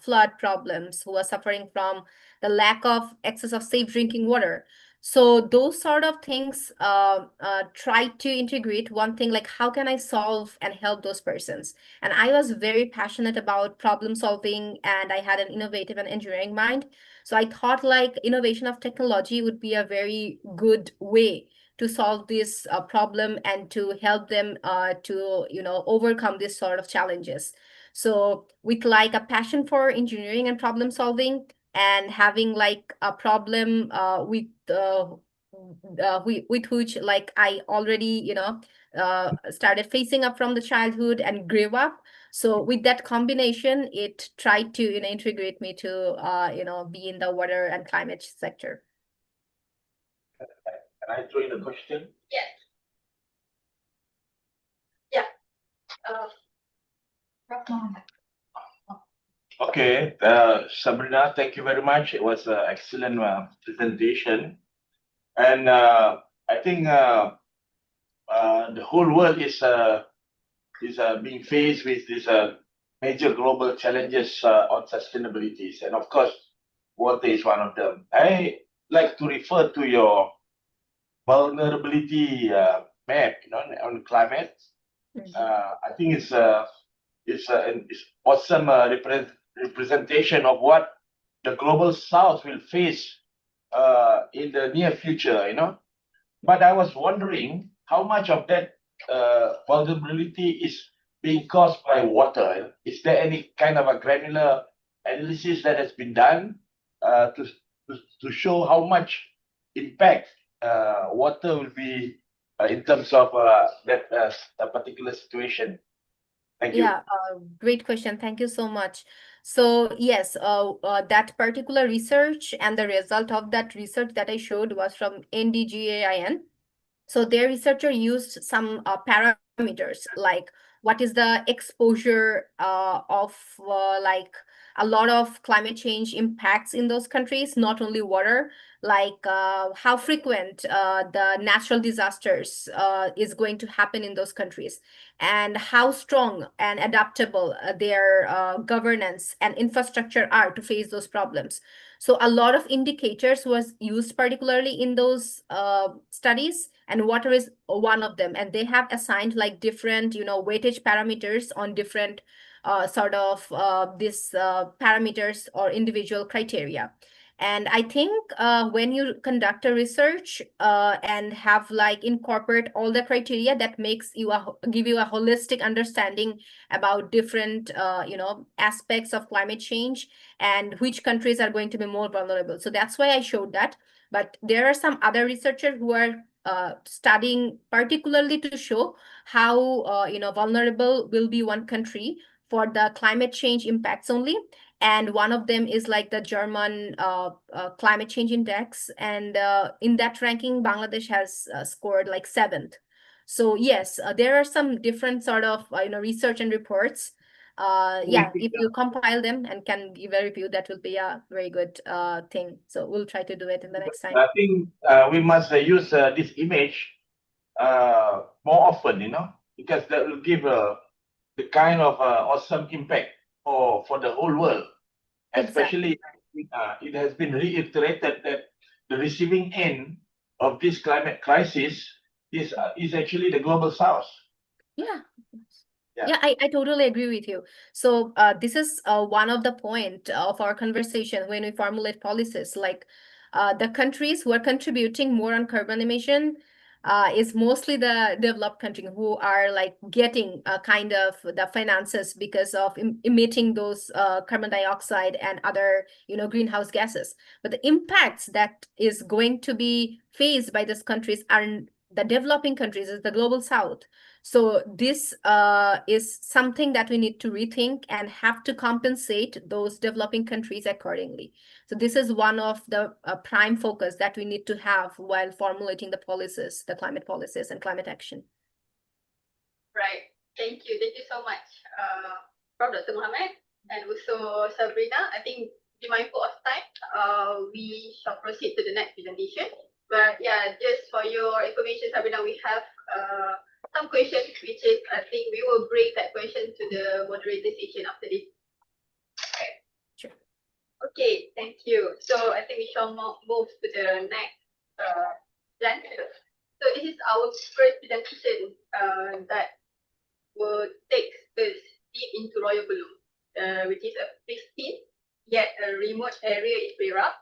flood problems, who are suffering from the lack of access of safe drinking water. So those sort of things try to integrate one thing like how can I solve and help those persons. And I was very passionate about problem solving, and I had an innovative and engineering mind. So I thought like innovation of technology would be a very good way to solve this problem and to help them to overcome this sort of challenges. So with like a passion for engineering and problem solving, and having like a problem with which like I already started facing up from the childhood and grew up. So with that combination, it tried to integrate me to be in the water and climate sector. Can I throw in a question? Yes. Yeah. Okay, Sabrina, thank you very much. It was an excellent presentation. And I think the whole world is being faced with these major global challenges on sustainability. And of course, water is one of them. I like to refer to your vulnerability map, on climate. I think it's an awesome representation of what the global south will face in the near future, But I was wondering how much of that vulnerability is being caused by water. Is there any kind of a granular analysis that has been done to show how much impact water will be in terms of that particular situation? Thank you. Yeah, great question. Thank you so much. So yes, that particular research and the result of that research that I showed was from NDGAIN. So their researcher used some parameters like what is the exposure of like a lot of climate change impacts in those countries, not only water, like how frequent the natural disasters is going to happen in those countries, and how strong and adaptable their governance and infrastructure are to face those problems. So a lot of indicators was used particularly in those studies, and water is one of them. And they have assigned like different, weightage parameters on different sort of these parameters or individual criteria. And I think when you conduct a research and have like incorporate all the criteria, that makes you give you a holistic understanding about different aspects of climate change and which countries are going to be more vulnerable. So that's why I showed that. But there are some other researchers who are studying particularly to show how vulnerable will be one country for the climate change impacts only. And one of them is like the German climate change index. And in that ranking, Bangladesh has scored like 7th. So yes, there are some different sort of research and reports. Yeah, if you compile them and can give a review, that will be a very good thing. So we'll try to do it in the next time. I think we must use this image more often, because that will give the kind of awesome impact for the whole world. Especially, it has been reiterated that the receiving end of this climate crisis is actually the global south. Yeah. Yeah. Yeah, I totally agree with you. So this is one of the point of our conversation when we formulate policies. Like the countries who are contributing more on carbon emission is mostly the developed countries who are like getting kind of the finances because of emitting those carbon dioxide and other greenhouse gases. But the impacts that is going to be faced by these countries are the developing countries, is the global south. So this is something that we need to rethink and have to compensate those developing countries accordingly. So this is one of the prime focus that we need to have while formulating the policies, the climate policies and climate action. Right. Thank you. Thank you so much, Prof. Dr. Mohammed, and also Sabrina. I think, be mindful of time, we shall proceed to the next presentation. But yeah, just for your information, Sabrina, we have some questions, which is, I think we will bring that question to the moderator session after this. Okay. Sure. Okay, thank you. So I think we shall move to the next presenter. So this is our first presentation that will take us deep into Royal Belum, which is a pristine yet a remote area in Perak,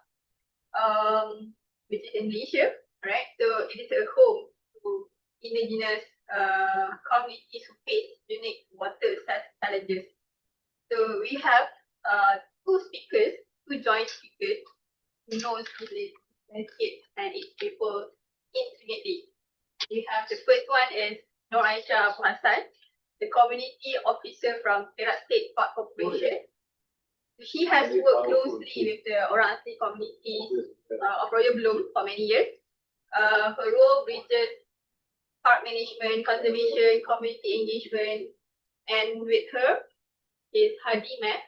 which is in Malaysia, right? So it is a home to indigenous communities who face unique water challenges. So we have two joint speakers who knows this landscape and its people intimately. We have the first one is Nur Aisha Abu Hassan, the community officer from Perak State Park Corporation. She has worked closely with the orang asli communities of Royal Belum for many years. Her role bridges park management, conservation, community engagement, and with her is Hadi Mat,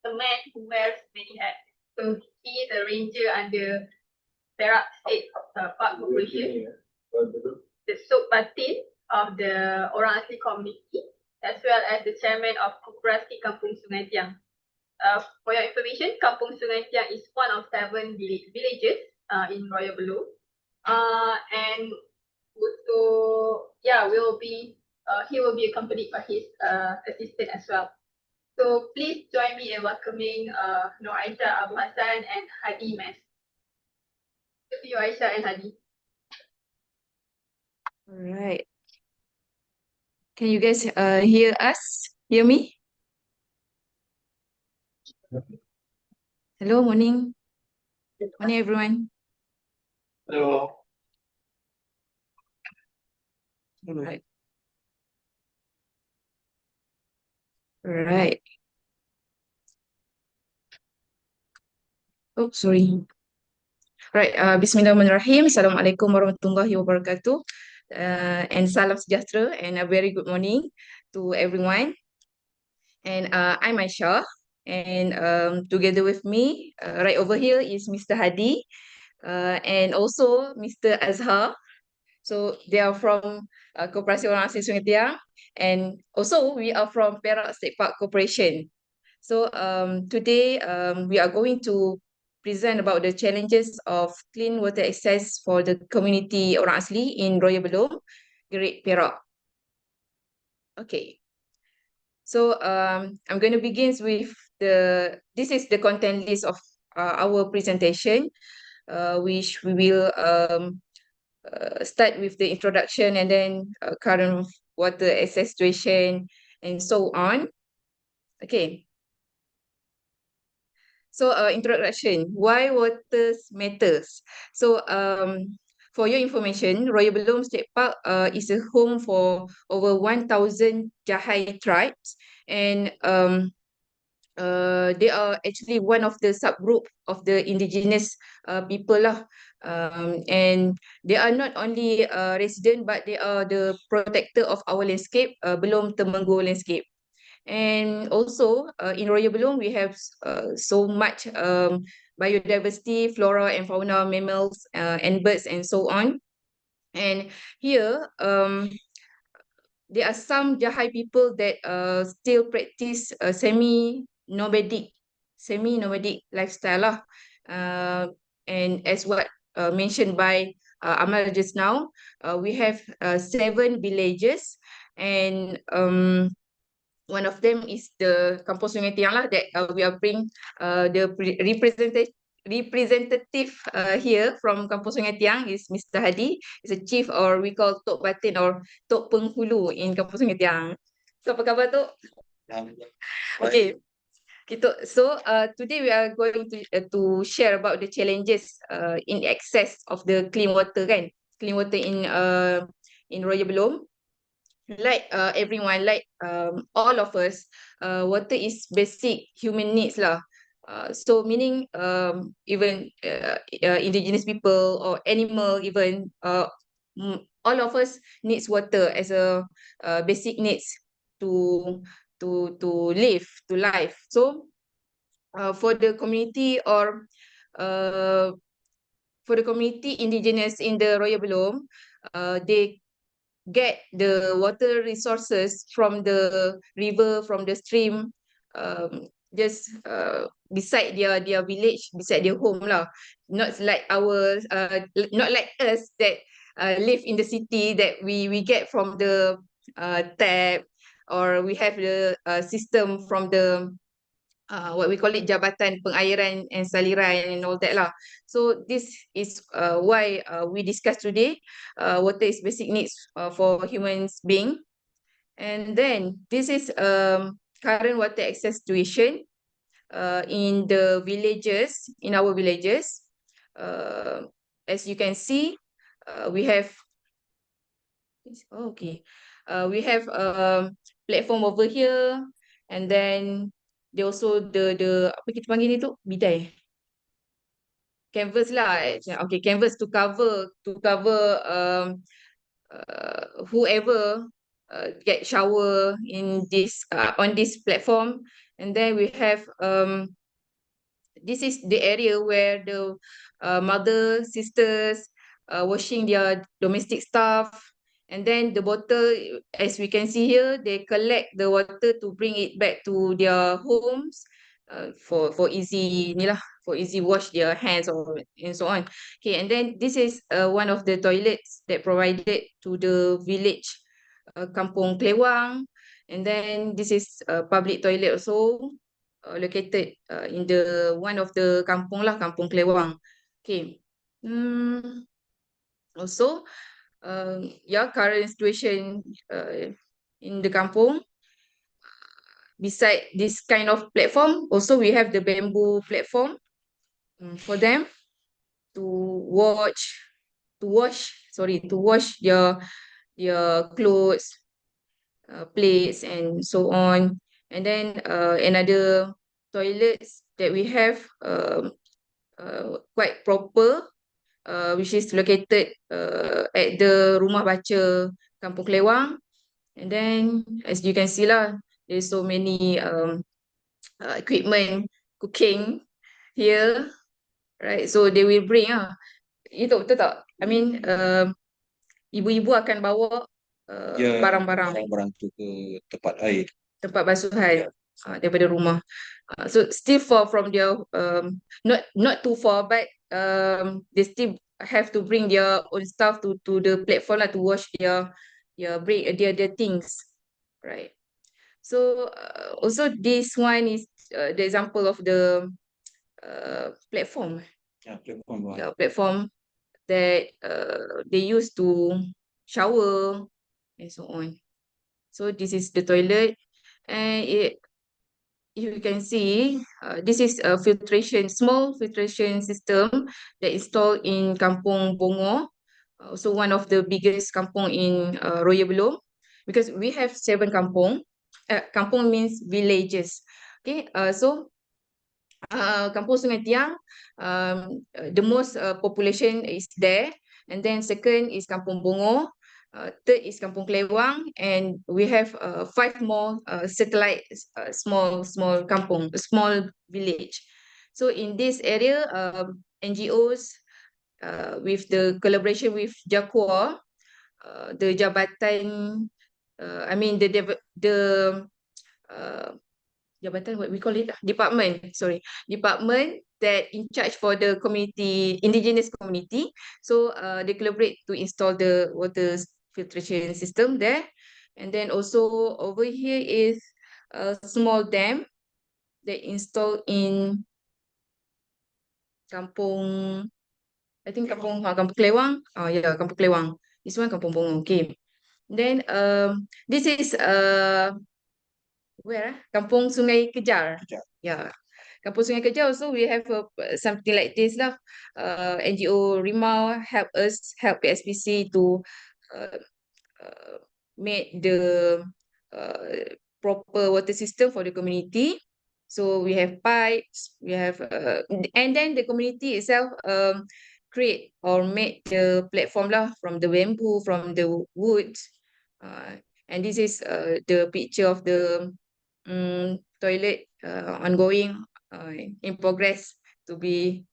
a man who wears many hats. So he is a ranger under Perak State Park Corporation, the Sub-Batin of the orang asli community, as well as the chairman of Koperasi Kampung Sungai Tiang. For your information, Kampung Sungai Tiang is one of 7 villages in Royal Belum, and also, yeah, he will be accompanied by his assistant as well. So please join me in welcoming Nur Aisha Abu Hassan and Hadi Mas. Thank you, Aisha and Hadi. All right. Can you guys hear us? Hear me? Hello, morning. Morning, everyone. Hello. All right. All right. Oh, sorry. Right. Bismillahirrahmanirrahim. Assalamualaikum warahmatullahi wabarakatuh. And salam sejahtera and a very good morning to everyone. And I'm Aisha. And together with me, right over here is Mr. Hadi, and also Mr. Azhar. So they are from Koperasi Orang Asli Sungai Tiang, and also we are from Perak State Park Corporation. So today we are going to present about the challenges of clean water access for the community Orang Asli in Royal Belum, Great Perak. Okay. So I'm going to begin with this is the content list of our presentation, which we will start with the introduction and then current water access situation and so on. Okay. So introduction, why water matters. So for your information, Royal Belum State Park is a home for over 1,000 Jahai tribes, and they are actually one of the subgroup of the indigenous people lah. And they are not only resident, but they are the protector of our landscape, Belum Temenggu landscape. And also in Royal Belum, we have so much biodiversity, flora and fauna, mammals and birds and so on. And here, there are some Jahai people that still practice semi-nomadic lifestyle lah. And as what mentioned by Amal just now, we have 7 villages, and one of them is the Kampung Sungai Tiang lah, that we are bring the representative here from Kampung Sungai Tiang is Mr. Hadi. He's a chief, or we call Tok Batin or Tok Penghulu in Kampung Sungai Tiang. So apa khabar Tok? Okay. So today we are going to share about the challenges in access of the clean water kan, clean water in Royal Belum. Like everyone, like all of us, water is basic human needs lah. So meaning even indigenous people or animal even, all of us needs water as a basic needs to live, to life. So for the community or for the community indigenous in the Royal Belum, they get the water resources from the river, from the stream, just beside their village, beside their home lah. Not like not like us that live in the city, that we get from the tap, or we have the system from the what we call it, Jabatan Pengairan and Saliran and all that lah. So this is why we discuss today. Water is basic needs for humans being. And then this is current water access situation in the villages, in our villages. As you can see, we have we have platform over here, and then they also the apa kita panggil ni tu, bidai, canvas lah. Okay, canvas to cover whoever get shower in this on this platform. And then we have this is the area where the mother, sisters washing their domestic stuff. And then the bottle, as we can see here, they collect the water to bring it back to their homes for easy ni lah, for easy wash their hands or and so on. Okay, and then this is one of the toilets that provided to the village, Kampung Klewang. And then this is a public toilet also located in the one of the kampung lah, Kampung Klewang. Okay. Also, current situation in the kampung. Beside this kind of platform, also we have the bamboo platform for them to wash their clothes, plates and so on. And then another toilets that we have quite proper, which is located at the Rumah Baca Kampung Klewang. And then as you can see lah, there's so many equipment cooking here, right? So they will bring itu betul tak? I mean ibu-ibu akan bawa barang-barang barang tu ke tempat air. tempat basuhan daripada rumah. So still far from their not too far, but they still have to bring their own stuff to the platform to wash their things, right? So also this one is the example of the platform. Platform that they use to shower and so on. So this is the toilet, and you can see this is a small filtration system that installed in Kampung Bongo, also one of the biggest kampung in Royal Belum, because we have 7 kampung. Kampung means villages. Okay, so Kampung Sungai Tiang, the most population is there, and then second is Kampung Bongo, third is Kampung Klewang, and we have 5 more satellite small kampung, small village. So in this area, NGOs with the collaboration with Jakwa, the Jabatan, I mean the jabatan, what we call it, department that in charge for the community, indigenous community. So they collaborate to install the water filtration system there. And then also over here is a small dam that installed in Kampung, I think Kampung Klewang. Oh yeah, Kampung Klewang. This one Kampung Bongo. Okay. Then this is where Kampung Sungai Kejar. Yeah, Kampung Sungai Kejar also we have something like this lah. NGO Rimau help PSPC to make the proper water system for the community. So we have pipes, we have and then the community itself create or make the platform lah from the bamboo, from the wood. And this is the picture of the toilet ongoing, in progress to be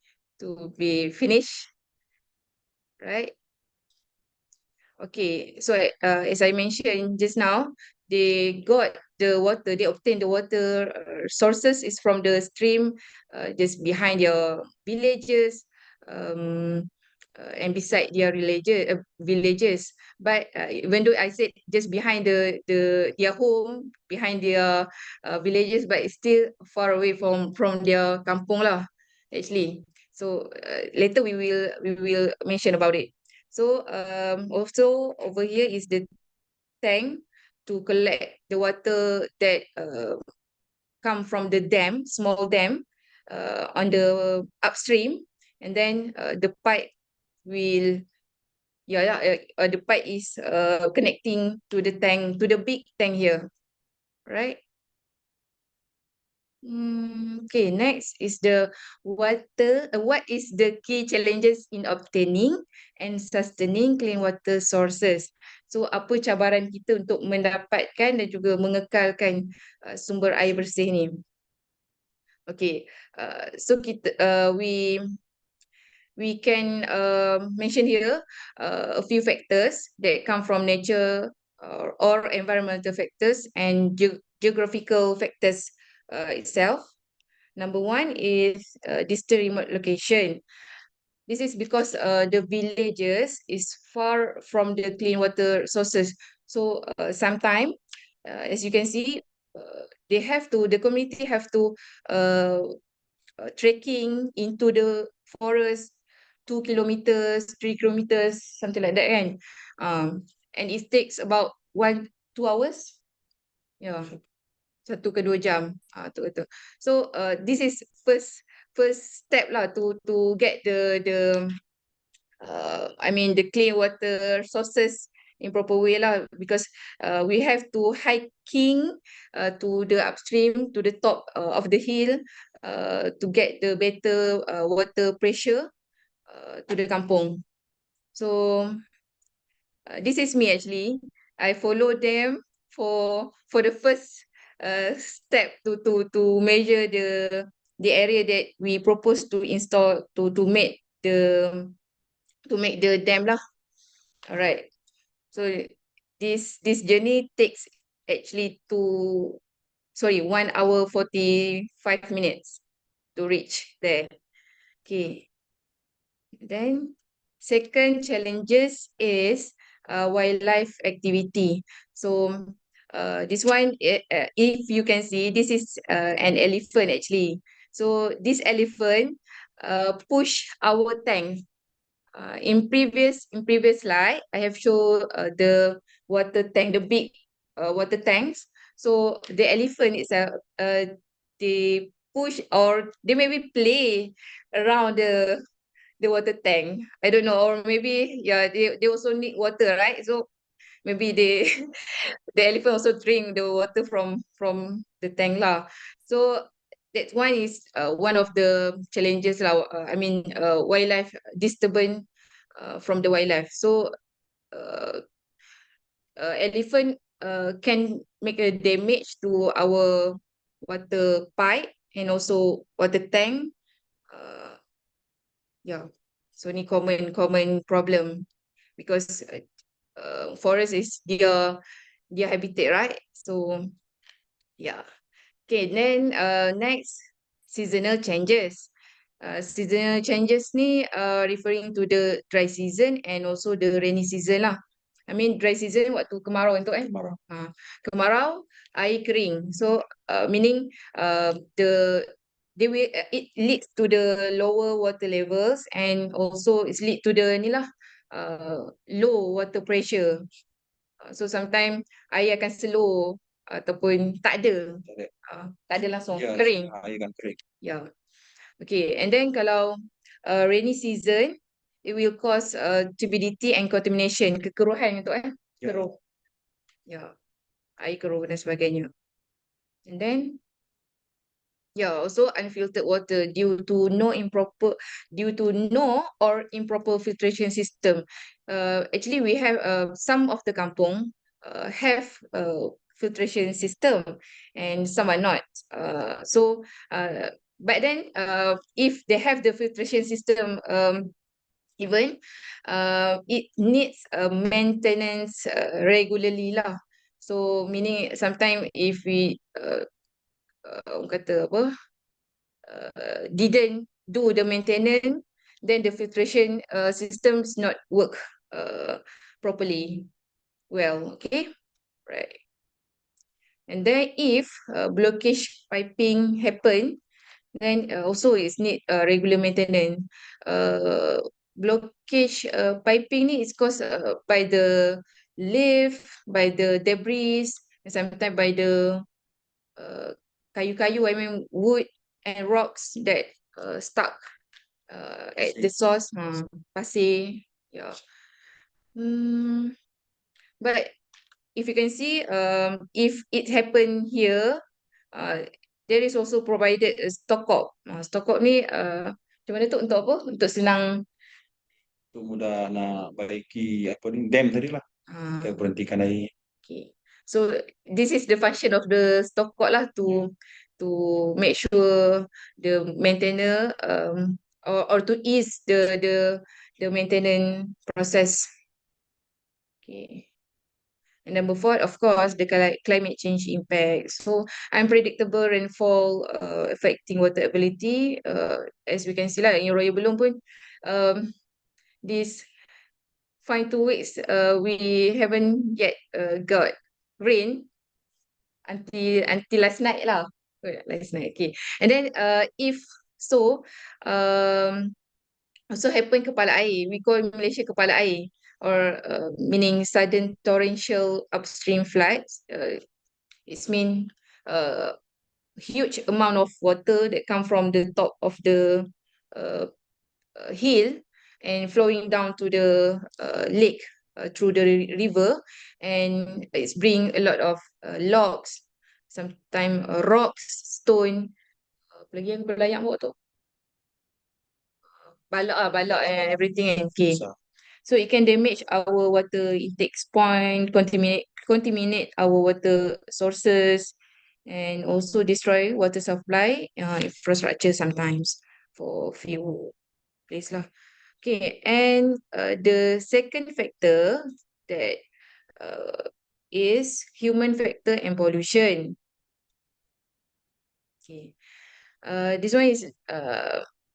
finished, right? Okay, so as I mentioned just now, they got the water, they obtained the water sources is from the stream just behind your villages, and beside their villages. But even though I said just behind their home, behind their villages, but it's still far away from their kampung lah, actually. So later we will mention about it. So also over here is the tank to collect the water that come from the dam, small dam, on the upstream, and then the pipe will, the pipe is connecting to the tank, to the big tank here, right? Okay, next is the water. What is the key challenges in obtaining and sustaining clean water sources? So apa cabaran kita untuk mendapatkan dan juga mengekalkan sumber air bersih ni? Okay, so kita we can mention here a few factors that come from nature or environmental factors and geographical factors itself. Number one is distant remote location. This is because the villages is far from the clean water sources. So sometimes, as you can see, the community have to trekking into the forest 2 kilometers, 3 kilometers, something like that kan. And it takes about 1-2 hours. Yeah. 1 ke 2 jam. Tu. So this is first step lah to get the I mean the clean water sources in proper way lah, because we have to hiking to the upstream, to the top of the hill to get the better water pressure to the kampung. So this is me actually. I follow them for the first step to measure the area that we propose to install to make the dam lah. All right. So this journey takes actually 1 hour 45 minutes to reach there. Okay. Then second challenges is wildlife activity. So this one, if you can see, this is an elephant actually. So this elephant push our tank. In previous slide, I have shown the water tank, the big water tanks. So the elephant is they push or they maybe play around the water tank. I don't know, or maybe yeah, they also need water, right? So maybe they the elephant also drink the water from the tank lah. So that one is one of the challenges lah. Wildlife disturbance from the wildlife. So elephant can make a damage to our water pipe and also water tank. Yeah, so ni common problem because forest is their habitat, right? So yeah. Okay, then next, seasonal changes. Seasonal changes ni referring to the dry season and also the rainy season lah. I mean dry season waktu kemarau itu Kemarau. kemarau air kering. So meaning it leads to the lower water levels and also it lead to the ni lah low water pressure. So sometimes air akan slow ataupun tak ada. Tak ada langsung Ya, kering. air kan kering. Yeah. Okay, and then kalau rainy season, it will cause turbidity and contamination, kekeruhan tu Ya. keruh. Ya, air keruh dan sebagainya. And then also unfiltered water due to no or improper filtration system. Actually we have some of the kampung have filtration system and some are not. But then if they have the filtration system, even it needs maintenance regularly lah. So meaning sometimes if we orang kata apa, didn't do the maintenance, then the filtration systems not work properly well. Okay, right. And then if blockage piping happen, then also it's need regular maintenance. Blockage piping ni is caused by the leaf, by the debris, and sometimes by the kayu-kayu, I mean wood and rocks that stuck at the source, pasir. Yeah. But if you can see, if it happen here, there is also provided a stock up. Stock up ni macam mana tu, untuk apa? Untuk senang Untuk mudah nak baiki apa ni dam tadi lah. Kita berhentikan air. Okay. So this is the function of the stock up lah, to make sure the maintainer or to ease the maintenance process. Okay. And number 4, of course, the climate change impact. So unpredictable rainfall affecting water ability. As we can see lah, in Royal Belum pun, this 2 weeks we haven't yet got rain until last night lah. Last night, okay. And then if so, also happen kepala air. We call Malaysia kepala air, or meaning sudden torrential upstream floods. It means huge amount of water that come from the top of the hill and flowing down to the lake through the river, and it's bring a lot of logs, sometimes rocks, stone, apa lagi yang berlayak bawa tu, balak and everything. Okay. So it can damage our water intake point, contaminate our water sources, and also destroy water supply infrastructure sometimes for few place lah. Okay, and the second factor that is human factor and pollution. Okay, this one is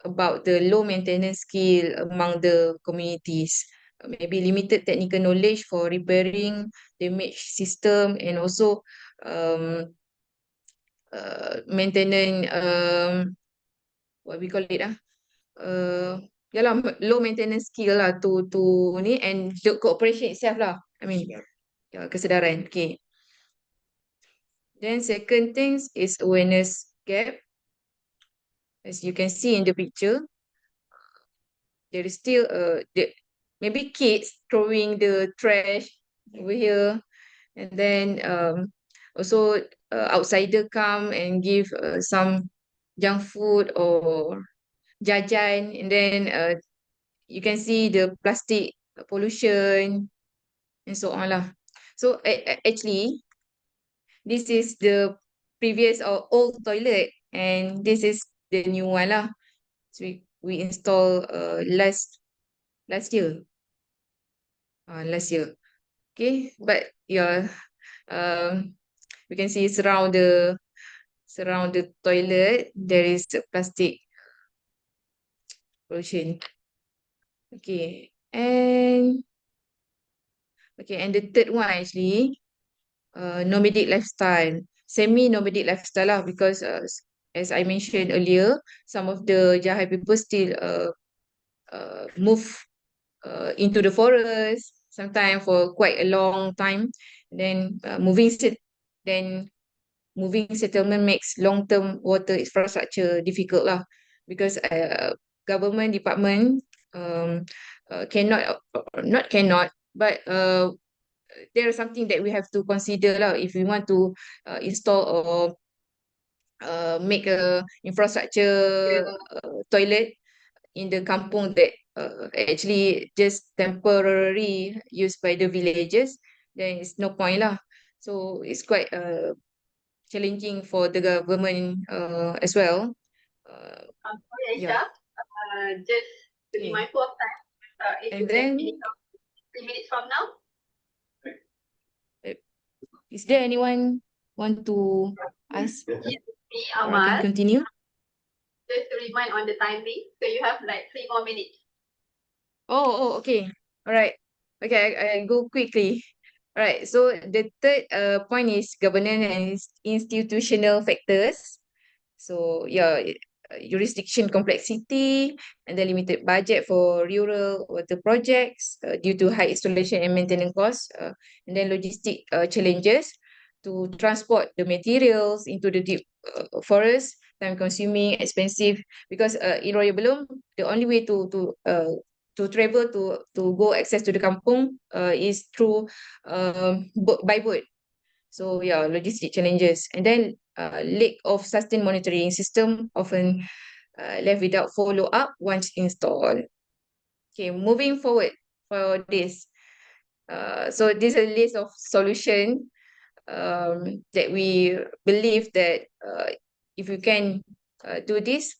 about the low maintenance skill among the communities. Maybe limited technical knowledge for repairing damaged system, and also maintenance what we call it low maintenance skill lah to ni, and the cooperation itself lah. I mean, kesedaran. Okay. Then second things is awareness gap. As you can see in the picture, there is still maybe kids throwing the trash over here, and then also outsider come and give some junk food or jajan, and then you can see the plastic pollution and so on lah. So actually, this is the previous or old toilet, and this is the new one lah. So we install last year. Last year. Okay, but yeah, we can see surround the toilet there is plastic pollution. Okay, and the third one actually, nomadic lifestyle, semi-nomadic lifestyle lah, because as I mentioned earlier, some of the Jahai people still move into the forest, sometimes for quite a long time. Then moving settlement makes long-term water infrastructure difficult lah, because government department not cannot, but there is something that we have to consider lah if we want to install or make a infrastructure toilet in the kampung that actually just temporary used by the villagers, then it's no point lah. So it's quite challenging for the government as well. Sorry, Aisha. Yeah. Just to be Okay. mindful of time. If And you then- can finish up 3 minutes from now. Is there anyone want to ask? Me, Or I can Amal, continue? just to remind on the timing. So you have like 3 more minutes. Oh, okay. All right. Okay, I go quickly. All right. So the third point is governance and institutional factors. So yeah, jurisdiction complexity, and the limited budget for rural water projects due to high installation and maintenance costs, and then logistic challenges to transport the materials into the deep forest, time consuming, expensive, because in Royal Belum, the only way to travel to go access to the kampung is through by boat. So yeah, logistic challenges, and then lack of sustained monitoring system, often left without follow up once installed. Okay, moving forward for this. So this is a list of solution that we believe that if you can do this,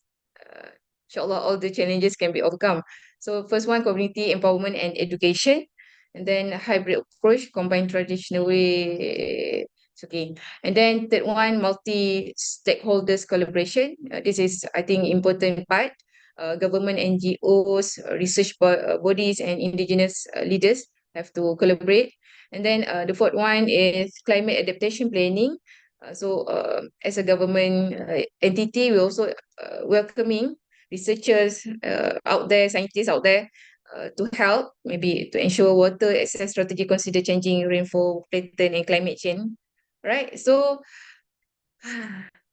inshallah all the challenges can be overcome. So first one, community empowerment and education, and then hybrid approach, combine traditional way. It's okay. And then third one, multi-stakeholders collaboration. This is, I think, important part. Government, NGOs, research bodies, and indigenous leaders have to collaborate. And then the fourth one is climate adaptation planning. So as a government entity, we also welcoming researchers out there, scientists out there to help, maybe to ensure water access strategy consider changing rainfall pattern and climate change. Right? So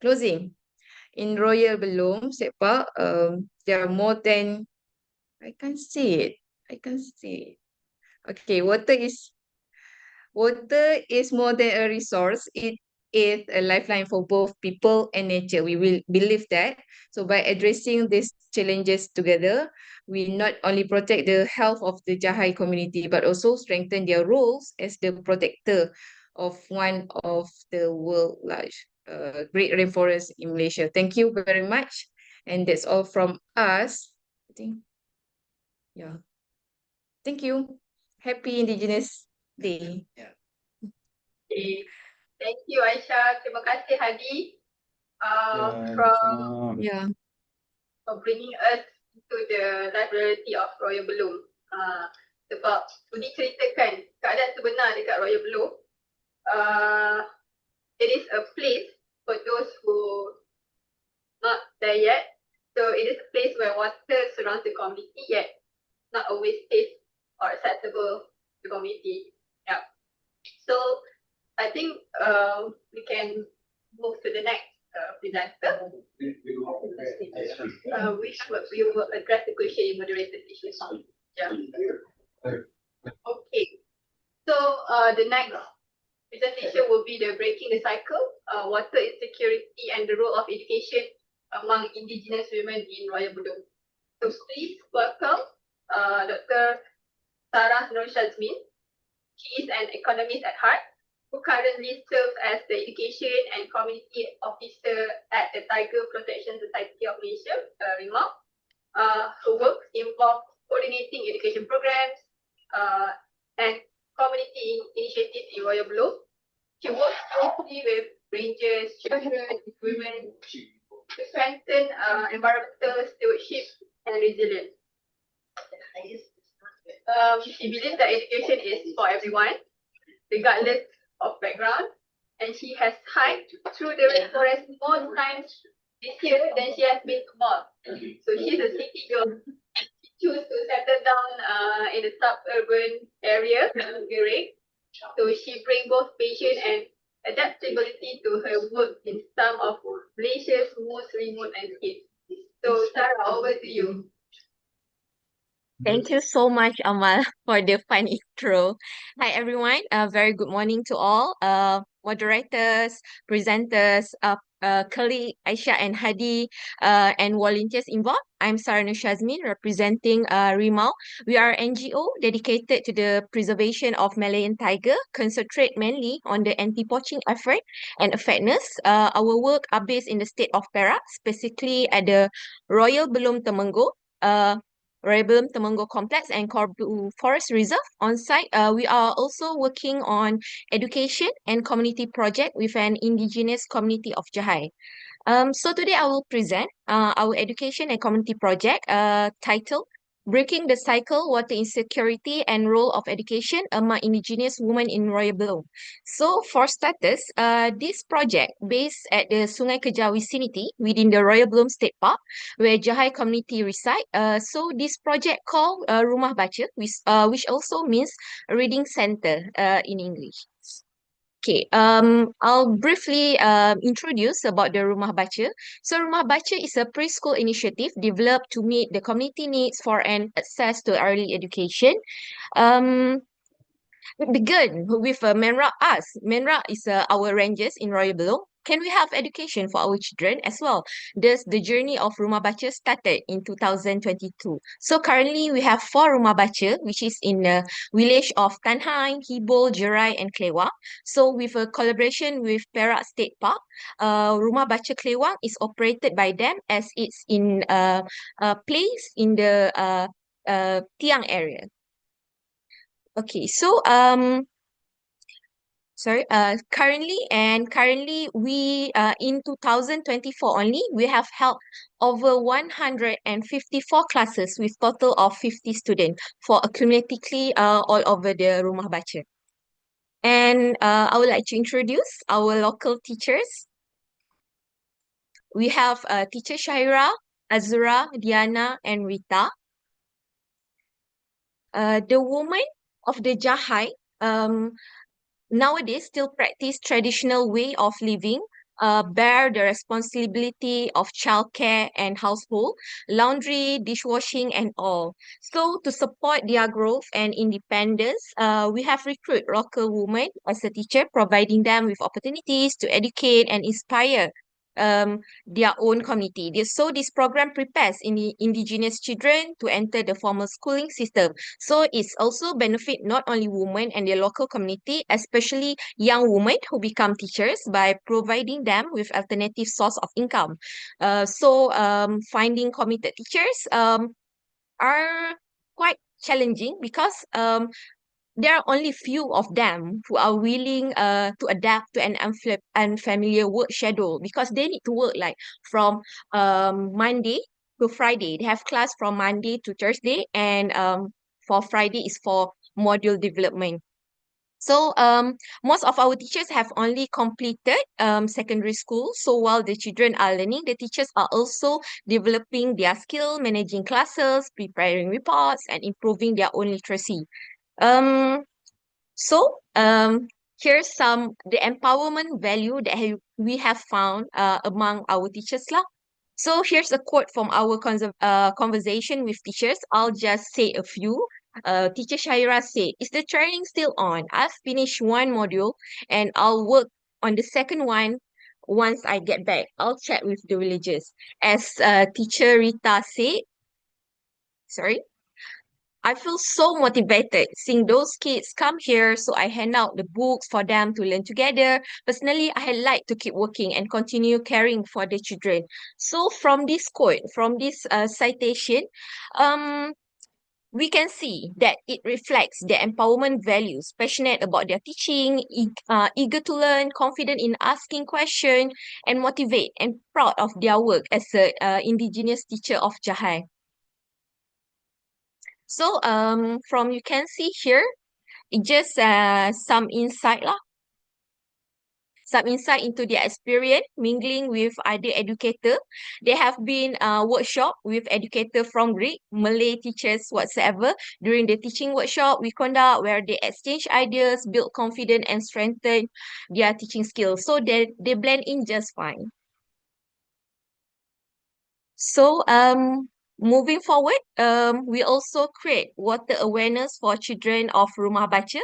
closing. In Royal Belum, Sepa, there are more than, I can't see it. Okay, water is more than a resource. It is a lifeline for both people and nature. We will believe that. So by addressing these challenges together, we not only protect the health of the Jahai community, but also strengthen their roles as the protector of one of the world's great rainforest in Malaysia. Thank you very much. And that's all from us. I think, yeah. Thank you. Happy Indigenous Day. Okay. Thank you, Aisyah. Terima kasih, Hadi, Ya, from sama. Yeah. for bringing us to the library of Royal Belum. Sebab Budi ceritakan keadaan sebenar dekat Royal Belum. It is a place for those who not there yet. So it is a place where water surrounds the community yet not always safe or accessible to the community. Yeah. So I think we can move to the next presenter. We will address the question in moderated session. Yeah. Okay. So the next presentation will be the breaking the cycle, water insecurity and the role of education among indigenous women in Royal Belum. So please welcome Dr. Sarah Nur Shazmin. She is an economist at heart who currently serves as the Education and Community Officer at the Tiger Protection Society of Malaysia, RIMAO. Her work involves coordinating education programs and community initiatives in Royal Belum. She works closely with rangers, children, women to strengthen environmental stewardship and resilience. She believes that education is for everyone, regardless of background, and she has hiked through the rainforest more times this year than she has been to mall. So she's a city girl. She chose to settle down in a suburban area, Gerik. So she brings both patience and adaptability to her work in some of Malaysia's most remote landscapes. So Sarah, over to you. Thank you so much, Amal, for the fun intro. Hi, everyone. Very good morning to all. Moderators, presenters, colleague Aisha and Hadi, and volunteers involved. I'm Sarah Nur Shazmin, representing RIMAO. We are an NGO dedicated to the preservation of Malayan tiger, concentrate mainly on the anti-poaching effort and effectiveness. Our work are based in the state of Perak, specifically at the Royal Belum Temenggong, Royal Belum Temenggong Complex and Korbu Forest Reserve. On site, we are also working on education and community project with an indigenous community of Jahai. So today I will present our education and community project titled Breaking the Cycle, Water Insecurity and Role of Education Among Indigenous Women in Royal Belum. So for starters, this project based at the Sungai Kejar vicinity within the Royal Belum State Park, where Jahai community reside. So this project called Rumah Baca, which also means reading center in English. Okay, I'll briefly introduce about the Rumah Baca. So Rumah Baca is a preschool initiative developed to meet the community needs for an access to early education. We begin with Menra Us. Menra is our rangers in Royal Belum. Can we have education for our children as well? Thus, the journey of Rumah Baca started in 2022. So currently, we have 4 Rumah Baca, which is in the village of Tan Hain, Hibul, Jerai, and Klewang. So with a collaboration with Perak State Park, Rumah Baca Klewang is operated by them as it's in a place in the Tiang area. Okay, so currently we in 2024 only we have held over 154 classes with total of 50 students for accumulatively all over the Rumah Baca. And I would like to introduce our local teachers. We have teacher Shaira, Azura, Diana, and Rita. The women of the Jahai nowadays still practice traditional way of living, bear the responsibility of childcare and household, laundry, dishwashing, and all. So to support their growth and independence, we have recruited local women as a teacher, providing them with opportunities to educate and inspire their own community. So this program prepares indigenous children to enter the formal schooling system. So it's also benefit not only women and their local community, especially young women who become teachers by providing them with alternative source of income. Finding committed teachers are quite challenging because there are only few of them who are willing to adapt to an unfamiliar work schedule because they need to work like from Monday to Friday. They have class from Monday to Thursday, and for Friday is for module development. So most of our teachers have only completed secondary school. So while the children are learning, the teachers are also developing their skill, managing classes, preparing reports, and improving their own literacy. Um, so here's the empowerment value that we have found among our teachers lah. So here's a quote from our conversation with teachers. I'll just say a few. Teacher Shaira said, "Is the training still on? I've finished one module and I'll work on the second one once I get back. I'll chat with the villagers." As teacher Rita said, sorry. I feel so motivated seeing those kids come here, so I hand out the books for them to learn together. Personally, I like to keep working and continue caring for the children. So from this quote, from this citation, we can see that it reflects their empowerment values, passionate about their teaching, eager to learn, confident in asking questions, and motivate and proud of their work as a indigenous teacher of Jahai. So from you can see here, it just some insight lah. Some insight into their experience mingling with other educator. They have been workshop with educator from Greek, Malay teachers whatsoever. During the teaching workshop we conduct where they exchange ideas, build confidence and strengthen their teaching skills. So they blend in just fine. So moving forward, we also create water awareness for children of Rumah Baca.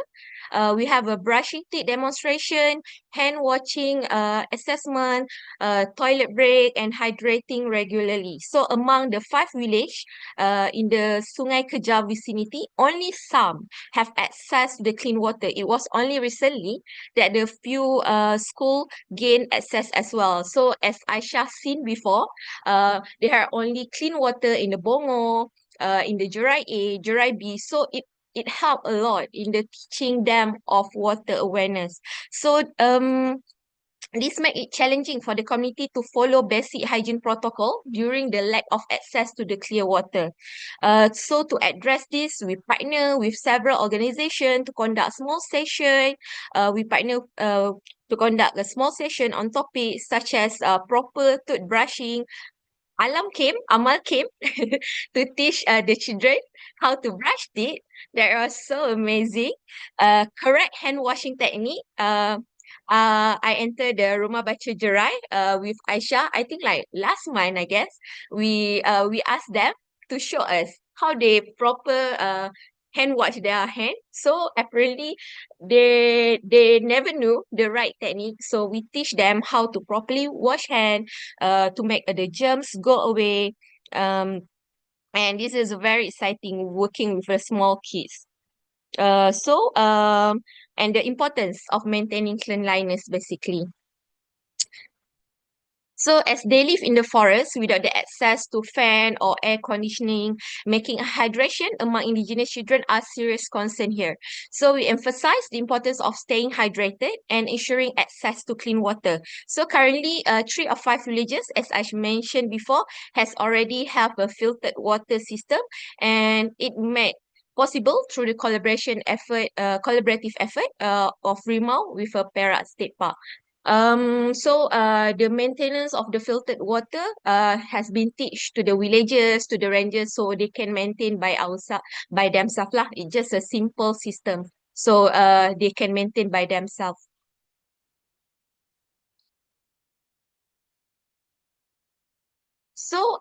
We have a brushing teeth demonstration, hand washing assessment, toilet break, and hydrating regularly. So among the 5 villages in the Sungai Kejar vicinity, only some have access to the clean water. It was only recently that the few school gained access as well. So as Aisha seen before, there are only clean water in the Bongo, in the Jerai A, Jerai B. So it helped a lot in the teaching them of water awareness. So this make it challenging for the community to follow basic hygiene protocol during the lack of access to the clear water. So to address this, we partner with several organizations to conduct small session. We partner to conduct a small session on topics such as proper toothbrushing. Amal came to teach the children how to brush teeth. They are so amazing. Correct hand washing technique. I entered the Rumah Baca Jerai with Aisha. I think like last month, I guess. We asked them to show us how they proper hand wash their hand. So apparently they never knew the right technique. So we teach them how to properly wash hand, to make the germs go away. And this is very exciting working with the small kids. And the importance of maintaining cleanliness basically. So as they live in the forest without the access to fan or air conditioning, making hydration among indigenous children are serious concern here. So we emphasize the importance of staying hydrated and ensuring access to clean water. So currently, 3 of 5 villages, as I mentioned before, has already have a filtered water system, and it made possible through the collaborative effort of Rimau with a Perak State Park. The maintenance of the filtered water has been teach to the villagers, to the rangers, so they can maintain by themselves lah. It's just a simple system, so they can maintain by themselves. So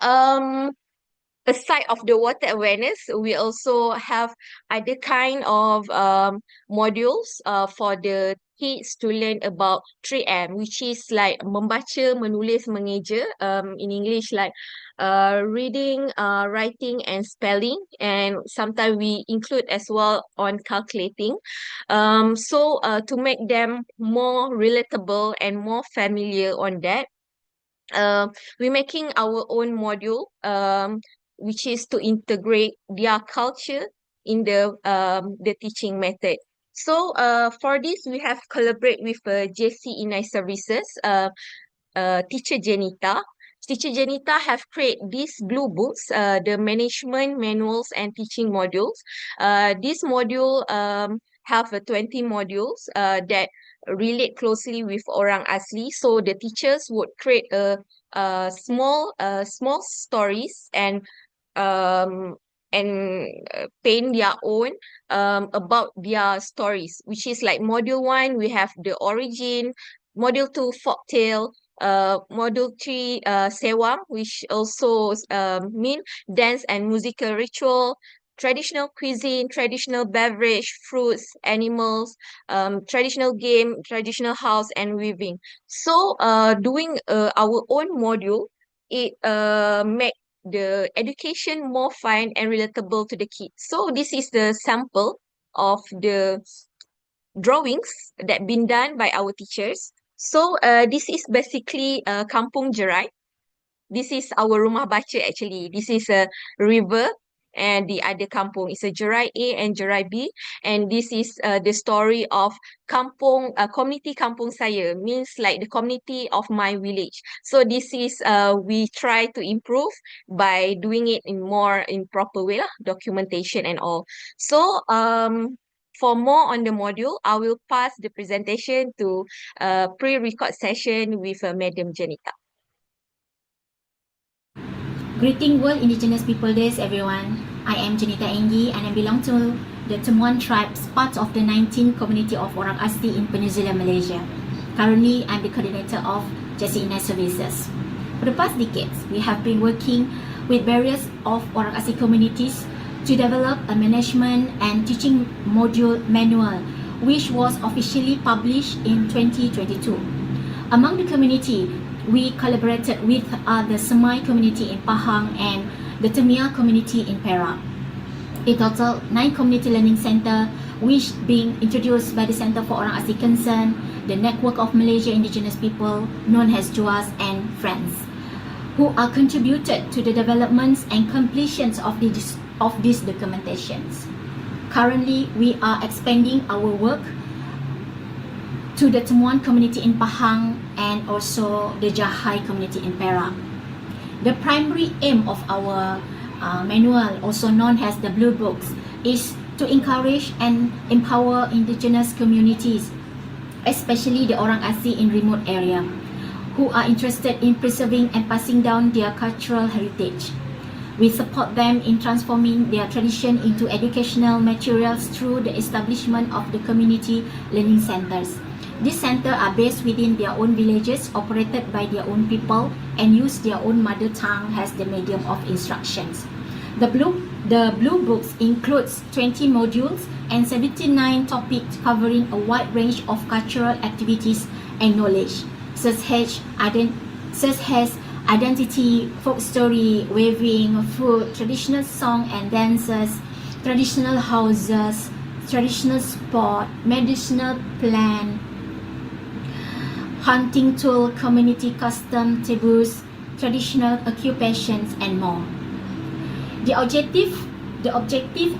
aside of the water awareness, we also have other kind of modules for the kids to learn about 3M, which is like membaca, menulis, mengeja, in English like reading, writing, and spelling, and sometimes we include as well on calculating. So to make them more relatable and more familiar on that, we're making our own module, which is to integrate their culture in the teaching method. So for this, we have collaborate with JC Inai Services, Teacher Janita. Teacher Janita have created these blue books, the management manuals and teaching modules. This module have 20 modules that relate closely with orang asli. So the teachers would create a small stories and paint their own about their stories, which is like module 1, we have the origin, module 2, folktale, module 3, sewang, which also mean dance and musical ritual, traditional cuisine, traditional beverage, fruits, animals, traditional game, traditional house, and weaving. So doing our own module, it make the education more fun and relatable to the kids. So this is the sample of the drawings that been done by our teachers. So this is basically Kampung Jerai. This is our rumah baca actually. This is a river, and the other kampung is a Jerai A and Jerai B. And this is the story of kampung, community kampung saya, means like the community of my village. So this is, we try to improve by doing it in proper way lah, documentation and all. So for more on the module, I will pass the presentation to pre-record session with Madam Janita. Greeting World Indigenous People Days, everyone. I am Janita Enggi and I belong to the Temuan tribes, part of the 19th community of Orang Asli in Peninsula Malaysia. Currently, I'm the coordinator of JC Inai Services. For the past decades, we have been working with various of Orang Asli communities to develop a management and teaching module manual, which was officially published in 2022. Among the community, we collaborated with the Semai community in Pahang and the Temia community in Perak. In total, 9 community learning centers, which being introduced by the Center for Orang Asli Concern, the Network of Malaysia Indigenous People, known as JUAS, and Friends, who are contributed to the developments and completions of these documentations. Currently, we are expanding our work to the Temuan community in Pahang and also the Jahai community in Perak. The primary aim of our manual, also known as the Blue Books, is to encourage and empower indigenous communities, especially the Orang Asli in remote area, who are interested in preserving and passing down their cultural heritage. We support them in transforming their tradition into educational materials through the establishment of the community learning centers. These centers are based within their own villages, operated by their own people, and use their own mother tongue as the medium of instructions. The Blue Books includes 20 modules and 79 topics covering a wide range of cultural activities and knowledge, such as identity, folk story, weaving, food, traditional song and dances, traditional houses, traditional sport, medicinal plant, hunting tool, community custom, taboos, traditional occupations, and more. The objective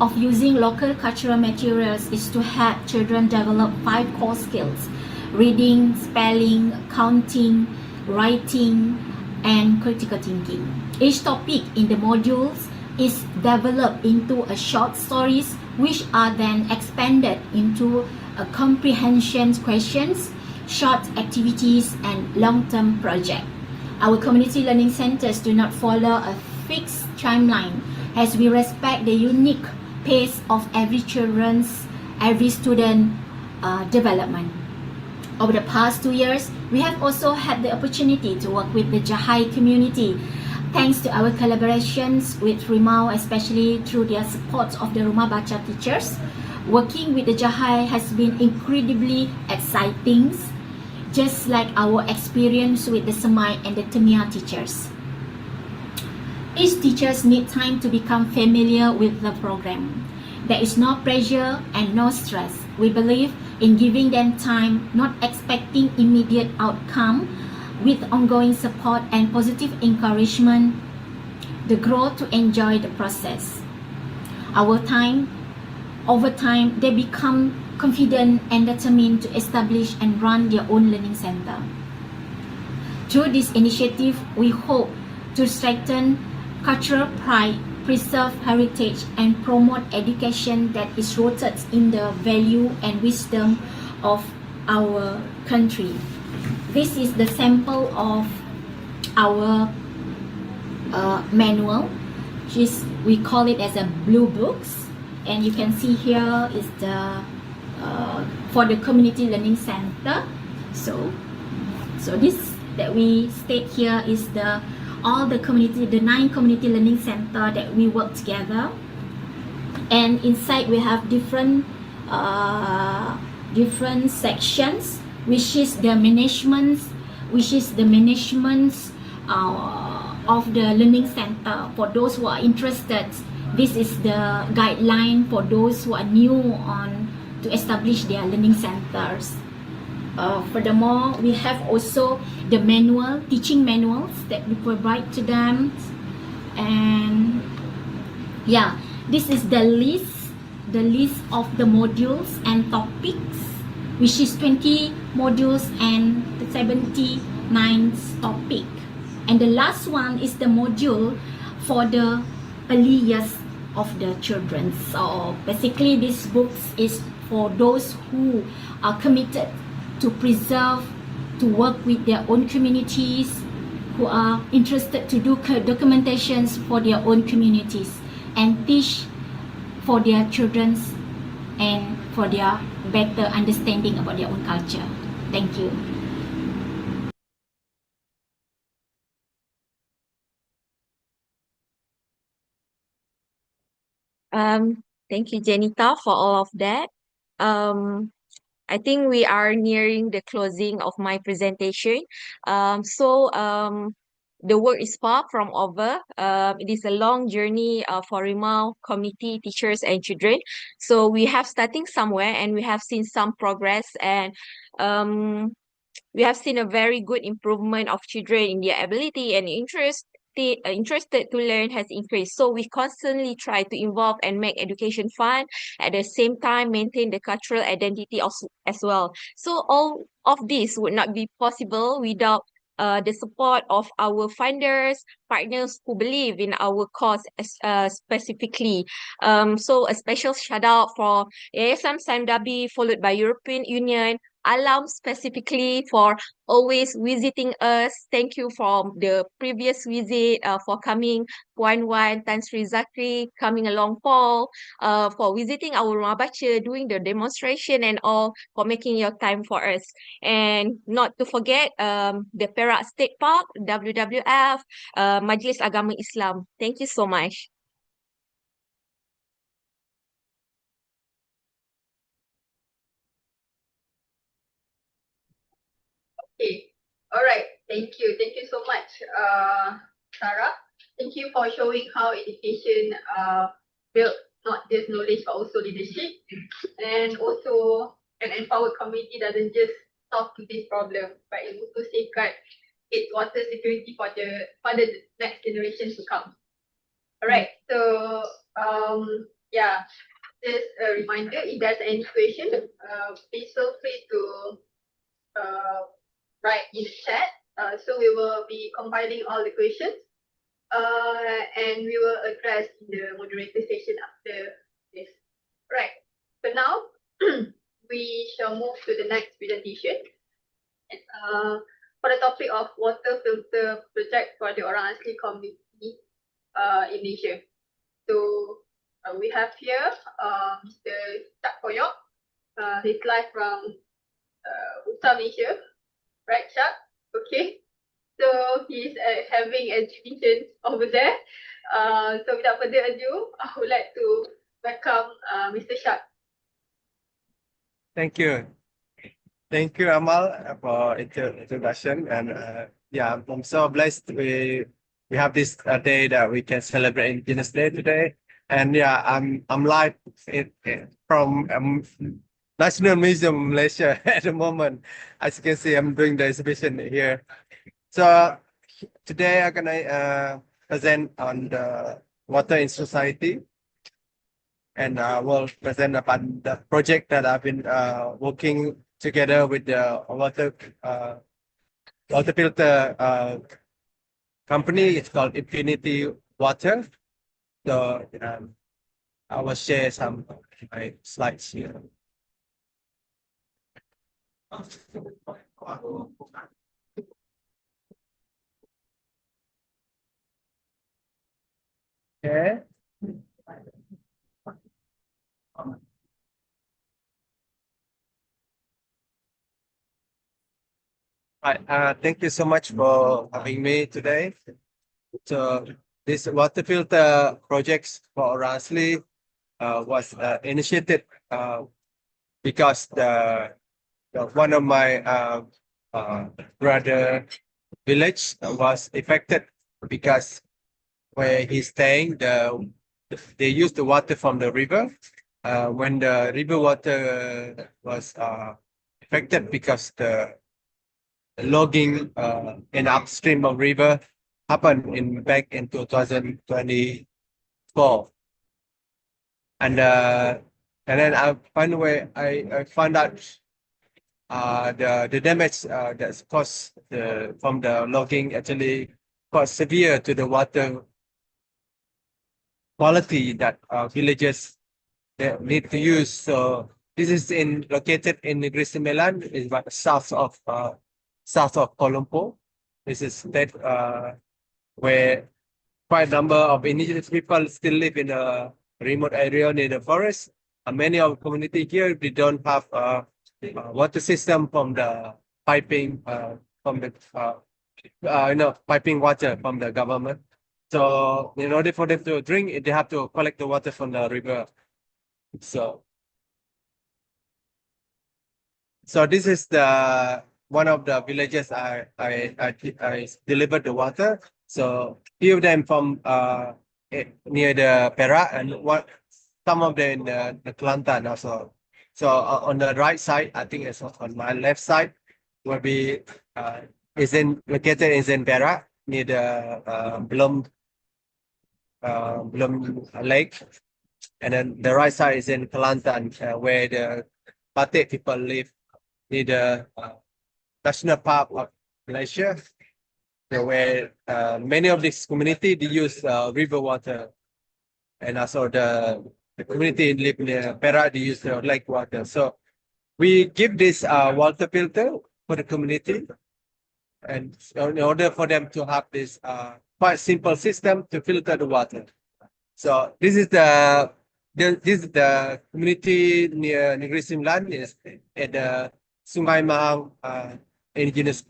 of using local cultural materials is to help children develop 5 core skills: reading, spelling, counting, writing, and critical thinking. Each topic in the modules is developed into a short stories, which are then expanded into a comprehension questions, short activities, and long-term project. Our community learning centers do not follow a fixed timeline, as we respect the unique pace of every student development. Over the past 2 years, we have also had the opportunity to work with the Jahai community Thanks to our collaborations with Rimau, especially through their support of the Rumah Baca teachers, working with the Jahai has been incredibly exciting, just like our experience with the Semai and the Temia teachers. Each teachers need time to become familiar with the program. There is no pressure and no stress. We believe in giving them time, not expecting immediate outcome, with ongoing support and positive encouragement, the growth to enjoy the process. Over time, they become confident and determined to establish and run their own learning center. Through this initiative, we hope to strengthen cultural pride, preserve heritage, and promote education that is rooted in the value and wisdom of our country. This is the sample of our manual, which is, we call it as a blue books, and you can see here is the for the community learning center. So this that we state here is the the 9 community learning center that we work together, and inside we have different sections, which is the management of the learning center. For those who are interested, this is the guideline for those who are new on to establish their learning centers. Furthermore, we have also the teaching manuals that we provide to them, and yeah, this is the list of the modules and topics, which is 20 modules and 79 topic. And the last one is the module for the early years of the children. So basically this book is for those who are committed to preserve, to work with their own communities, who are interested to do documentations for their own communities and teach for their children and for their better understanding about their own culture. Thank you. Thank you, Janita, for all of that. I think we are nearing the closing of my presentation. The work is far from over. It is a long journey for Rimau community, teachers, and children. So we have starting somewhere, and we have seen some progress, and we have seen a very good improvement of children in their ability and interested to learn has increased. So we constantly try to involve and make education fun, at the same time maintain the cultural identity as well. So all of this would not be possible without the support of our funders, partners who believe in our cause specifically. So a special shout out for Yayasan Samdabi, followed by European Union, Alam specifically for always visiting us. Thank you for the previous visit, for coming, Puan Wan, Tan Sri Zakri, coming along, Paul, for visiting our Rumah Baca, doing the demonstration and all, for making your time for us. And not to forget the Perak State Park, WWF, Majlis Agama Islam. Thank you so much. Okay. All right. Thank you. Thank you so much, Sarah. Thank you for showing how education build not just knowledge but also leadership, and also an empowered community doesn't just solve today's problem, but it also safeguard its water security for the next generations to come. All right. So yeah, just a reminder, if there's any question, please feel free to write in the chat. So we will be compiling all the questions, and we will address in the moderator session after this. Right. So now we shall move to the next presentation. For the topic of water filter project for the Orang Asli community in Malaysia. So we have here Mr. Chak Koyok. He's live from Uttar Malaysia. Right, Chak? Okay. So he's having exhibition over there. So without further ado, I would like to welcome Mr. Shak. Thank you. Thank you, Amal, for introduction. And yeah, I'm so blessed we have this day that we can celebrate Indigenous Day today. And yeah, I'm live from National Museum Malaysia at the moment. As you can see, I'm doing the exhibition here. So today I'm gonna present on the water in society, and will present about the project that I've been working together with the water filter company. It's called Infinity Water. So I will share some of my slides here. Okay. Right, thank you so much for having me today. So this water filter projects for Rasley was initiated because one of my brother village was affected because where he's staying, they use the water from the river. When the river water was affected because the logging in upstream of river happened back in 2024, and then I found out the damage that's caused from the logging actually quite severe to the water quality that villages need to use. So this is located in Negeri Sembilan, is about south of Colombo. This is that where quite a number of indigenous people still live in a remote area near the forest. Many of the community here, they don't have water system from the piping piping water from the government. So in order for them to drink, they have to collect the water from the river. So this is the one of the villages I delivered the water. So few of them from near the Perak, and some of them in the Kelantan also. So on the right side, I think it's on my left side, will be located in Perak near the Belum Lake, and then the right side is in Kelantan, where the Batik people live near the National Park of Malaysia, where many of this community they use river water, and also the community live near Perak, they use the lake water. So we give this water filter for the community, and in order for them to have this quite simple system to filter the water. So this is the community near Negeri Sembilan, is at the Sungai Mahang indigenous